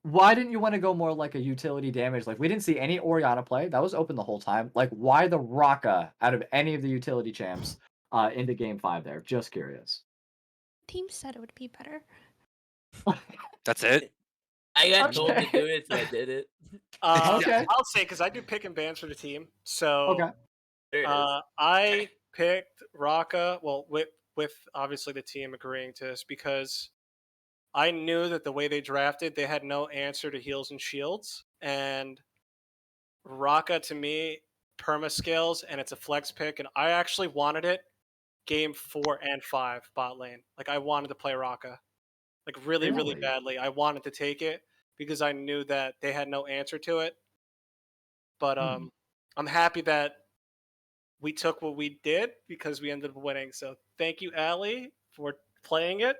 Why didn't you want to go more like a utility damage? Like we didn't see any Orianna play. That was open the whole time. Like why the Raka out of any of the utility champs into game 5 there? Just curious. Team said it would be better. That's it. I got told to Okay. do it, so I did it. Okay. I'll say, because I do pick and bans for the team. So Okay. There it is. I picked Raka, well, with obviously the team agreeing to this, because I knew that the way they drafted, they had no answer to heals and shields. And Raka, to me, perma scales, and it's a flex pick. And I actually wanted it game 4 and 5 bot lane. Like, I wanted to play Raka. Like, really, really Really? badly. I wanted to take it because I knew that they had no answer to it. But I'm happy that we took what we did because we ended up winning. So thank you, Ali, for playing it.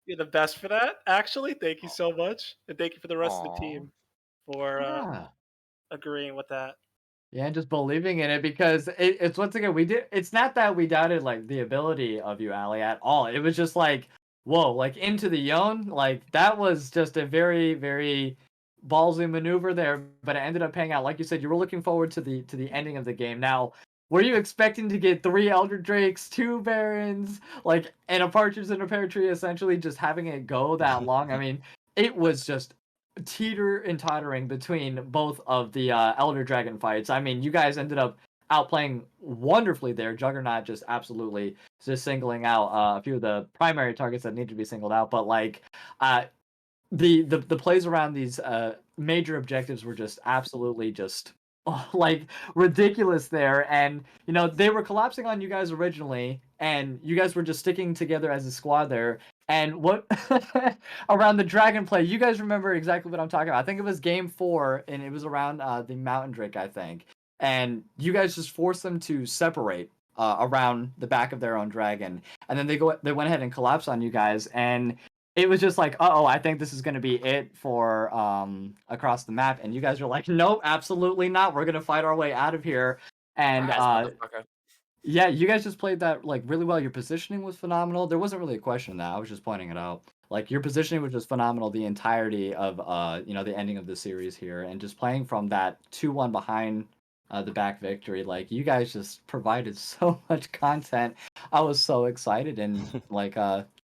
You're the best for that. Actually, thank you so much, and thank you for the rest of the team for Yeah. agreeing with that. Yeah, and just believing in it because it's once again it's not that we doubted like the ability of you, Ali, at all. It was just like, whoa, like into the Yon, like that was just a very, very ballsy maneuver there, but it ended up paying out. Like you said, you were looking forward to the ending of the game. Now, were you expecting to get 3 Elder Drakes, 2 Barons, like and a Partridge in a Pear Tree, essentially just having it go that long? I mean, it was just teeter and tottering between both of the Elder Dragon fights. I mean, you guys ended up outplaying wonderfully there. Juggernaut just absolutely just singling out a few of the primary targets that need to be singled out. But like the plays around these major objectives were just absolutely just like ridiculous there, and you know they were collapsing on you guys originally, and you guys were just sticking together as a squad there. And what around the dragon play, you guys remember exactly what I'm talking about. I think it was game 4, and it was around the mountain drake, I think, and you guys just forced them to separate around the back of their own dragon, and then they went ahead and collapsed on you guys, and it was just like, uh-oh, I think this is going to be it for across the map. And you guys are like, nope, absolutely not. We're going to fight our way out of here. And yeah, you guys just played that like really well. Your positioning was phenomenal. There wasn't really a question in that. I was just pointing it out. Like your positioning was just phenomenal the entirety of you know, the ending of the series here, and just playing from that 2-1 behind the back victory. Like you guys just provided so much content. I was so excited, and like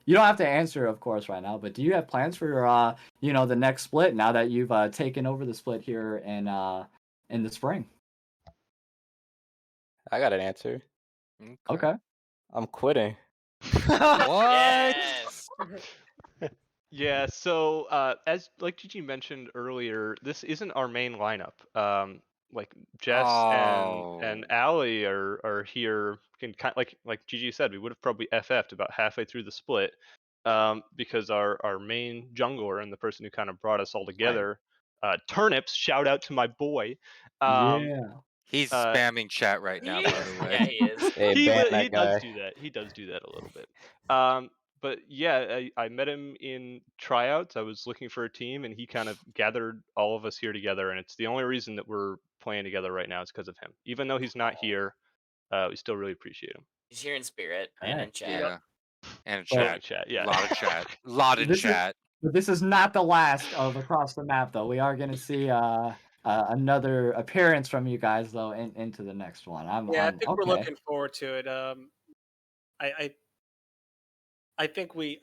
you don't have to answer, of course, right now, but do you have plans for you know, the next split now that you've taken over the split here in the spring? I got an answer. Okay. I'm quitting. What? Yes. Yeah, so as like Gigi mentioned earlier, this isn't our main lineup. Like Jess and Ali are here. Can kind like Gigi said, we would have probably FF'd about halfway through the split, because our main jungler and the person who kind of brought us all together, Turnips. Shout out to my boy. Yeah. He's spamming chat right now, by the way. Yeah, he is. Hey, he ban he that does guy. do that. He does do that a little bit. But yeah, I met him in tryouts. I was looking for a team, and he kind of gathered all of us here together. And it's the only reason that we're playing together right now is because of him. Even though he's not here, we still really appreciate him. He's here in spirit and in chat. Yeah. And But- chat. yeah. A lot of chat. A lot of chat. But this is not the last of Across the Map, though. We are going to see another appearance from you guys, though, into the next one. I think we're looking forward to it. I think we're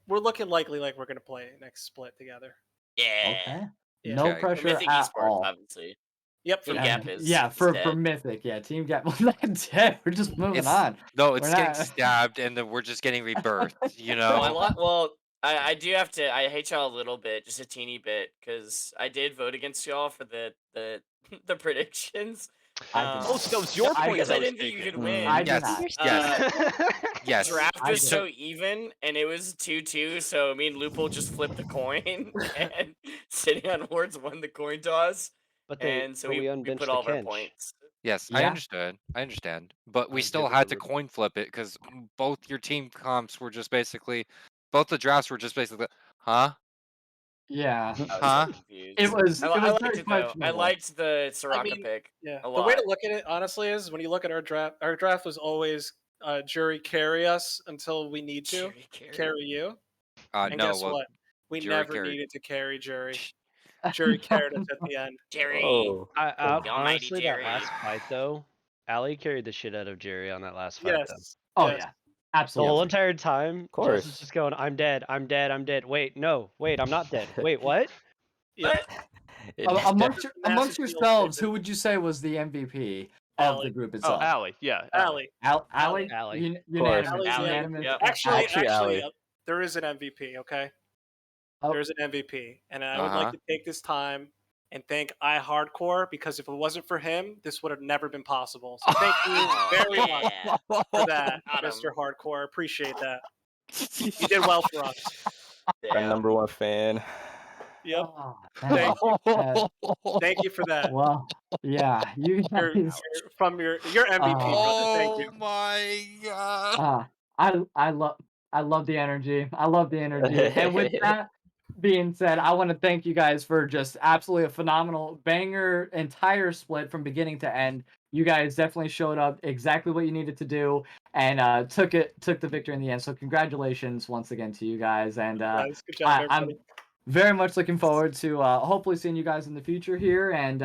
looking likely like we're gonna play next split together. Yeah. Okay. Yeah. No Okay. pressure Mythic at Esports, all. obviously. Yep. Team For Gap now. is Yeah, is for dead. Mythic, yeah, Team Gap. Well, not dead. We're just moving on. No, it's We're getting not- stabbed, and then we're just getting rebirthed. You Well, know. I do have to. I hate y'all a little bit, just a teeny bit, because I did vote against y'all for the the predictions. I did Oh, not. so that was your point because that I was didn't think you taken. could win. I did Yes. not. Yes. Draft I was did. so even, and it was 2-2. So me and Lupul just flipped the coin, and City on Wards won the coin toss. But So we unbenched put the all of our Kench. points. Yes, I Yeah. understood. I understand. But we I'll still give it had to to Lupul. coin flip it because both your team comps were just basically, both the drafts were just basically, huh? Yeah. I was Huh? so confused. It was I very liked it though. I questionable. liked the Soraka mean, pick. Yeah. A The way to lot. look at it, honestly, is when you look at our draft was always jury carry us until we need to carry you. And No, guess well, what? We jury never carried. needed to carry jury. Jury carried us at the end. Jerry. Oh. I, The almighty honestly, Jerry. that last fight though, Ali carried the shit out of Jerry on that last fight. Though. Yes. Oh yes. yeah. The Absolutely. whole entire time, Of Jess is course. just going, "I'm dead. I'm dead. I'm dead. Wait, no. Wait, I'm not dead. Wait, what?" Yeah. Amongst Massive yourselves, field who would you say was the MVP of the Allie. group Oh, itself? Ali. Yeah. Allie. Ali? Ali. Unanimous. Allie's the Unanimous. Yep. Actually, Allie. there is an MVP. Okay. Oh. There is an MVP, and I would like to take this time and thank iHardcore, because if it wasn't for him, this would have never been possible. So thank you very much for that, Mr. Hardcore. Appreciate that. You did well for us. Our #1 fan. Yep. Oh, Thank you. man. Thank you for that. Well, yeah, you You're guys. from your MVP, brother. Thank you. Oh my god. I love the energy. I love the energy. And with that being said, I want to thank you guys for just absolutely a phenomenal banger entire split from beginning to end. You guys definitely showed up exactly what you needed to do and took the victory in the end. So congratulations once again to you guys. And Guys, good job, I'm everybody. very much looking forward to hopefully seeing you guys in the future here. And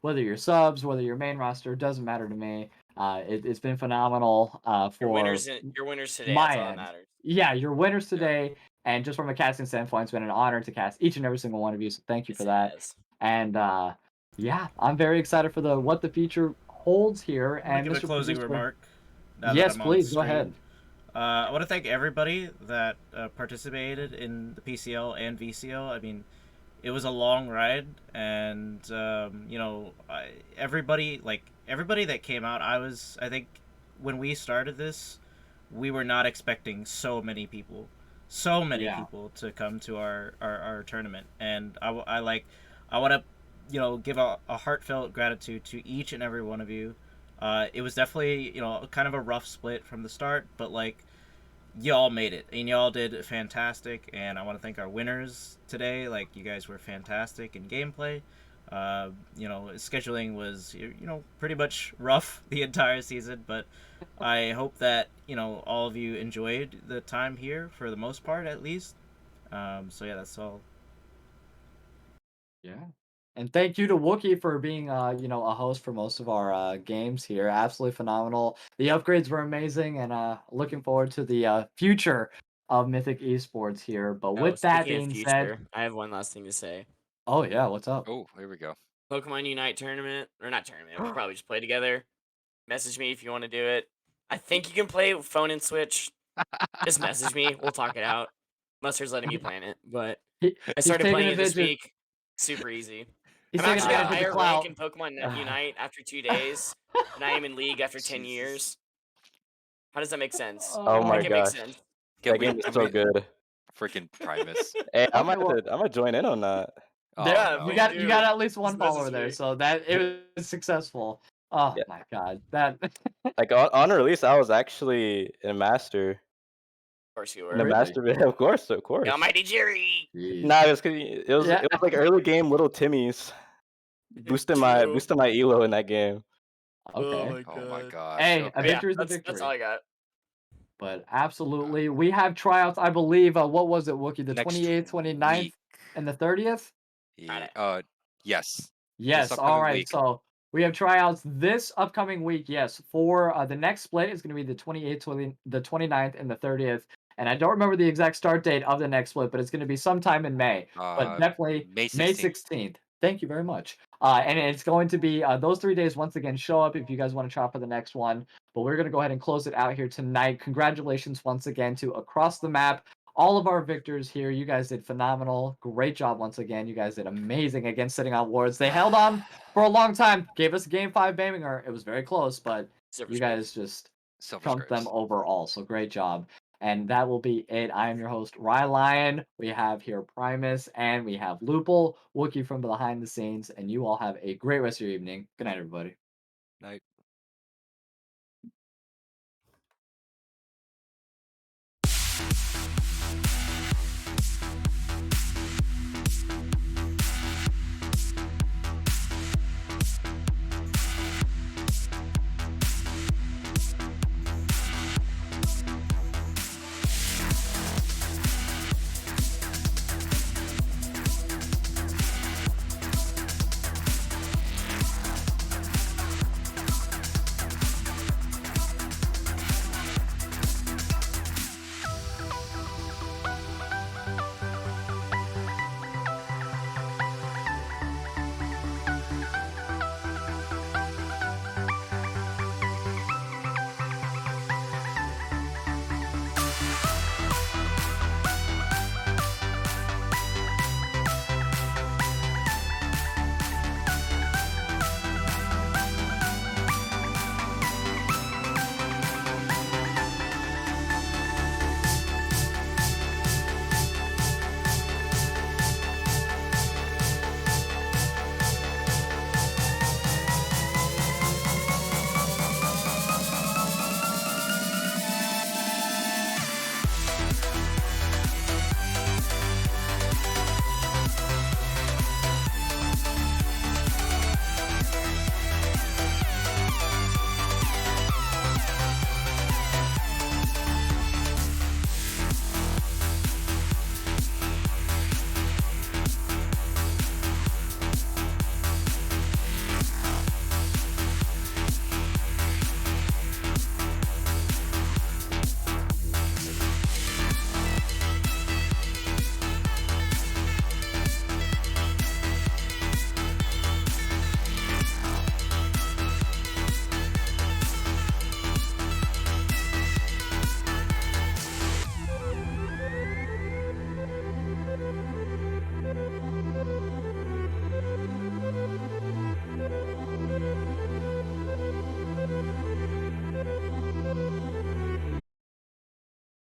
whether you're subs, whether you're main roster, doesn't matter to me. It's been phenomenal for Your winners today. That's my all that end. matters. Yeah, your winners today. And just from a casting standpoint, it's been an honor to cast each and every single one of you. So thank you for that. Yes. And yeah, I'm very excited for what the future holds here. I'm gonna And give a Mr. closing Producer, remark. Now yes, that I'm on the please go stream. ahead. I want to thank everybody that participated in the PCL and VCL. I mean, it was a long ride, and you know, everybody that came out. I think when we started this, we were not expecting so many people to come to our tournament, and I want to, you know, give a heartfelt gratitude to each and every one of you. It was definitely, you know, kind of a rough split from the start, but like, y'all made it and y'all did fantastic, and I want to thank our winners today. Like, you guys were fantastic in gameplay. You know, scheduling was, you know, pretty much rough the entire season, but I hope that, you know, all of you enjoyed the time here for the most part, at least. So yeah, that's all. Yeah. And thank you to Wookie for being, you know, a host for most of our games here. Absolutely phenomenal. The upgrades were amazing, and looking forward to the future of Mythic Esports here. But with that Speaking of being said, future, I have one last thing to say. oh yeah, what's up? Oh, here we go. Pokemon Unite tournament, or not tournament, we'll probably just play together. Message me if you want to do it. I think you can play phone and Switch. Just message me. We'll talk it out. Mustard's letting me plan it, but I He's started taking playing it this advantage. week. Super easy. He's I'm taking actually at a advantage of higher rank clout. in Pokemon Unite after 2 days than I am in League after 10 years. How does that make sense? Oh my Make it make gosh, sense. that game is so good. Freaking Primus. Hey, I Okay, well, might join in on that. Oh, Yeah, no. you please got do. at least one Just follower message there, me. so that it was successful. Oh Yeah. my god, that Like on release, I was actually in master. Of course you In the were. really. master, of course, of course. Almighty Jerry. Jeez. Nah, it was 'cause Yeah. it was like early game little Timmy's boosting True. my elo in that game. Okay. Oh my gosh. Hey, a Okay. Yeah, victory is a that's victory. all I got. But absolutely, we have tryouts. I believe. What was it, Wookie? The Next 28th, 29th, week. and the 30th. Yeah, yes. This Yes. All upcoming right. week. So we have tryouts this upcoming week. Yes, for the next split is going to be the 28th, the 29th, and the 30th. And I don't remember the exact start date of the next split, but it's going to be sometime in May. But definitely May May 16th. 16th. Thank you very much. And it's going to be those 3 days once again. Show up if you guys want to try for the next one. But we're going to go ahead and close it out here tonight. Congratulations once again to Across the Map, all of our victors here. You guys did phenomenal. Great job once again. You guys did amazing against sitting on wards. They held on for a long time. Gave us a game 5 Baminger. It was very close, but Silver you Scrapes. guys just Silver trumped them Scrapes. overall. So great job. And that will be it. I am your host, Rylionn. We have here Primus, and we have Lupul, Wookie from behind the scenes. And you all have a great rest of your evening. Good night, everybody. Night.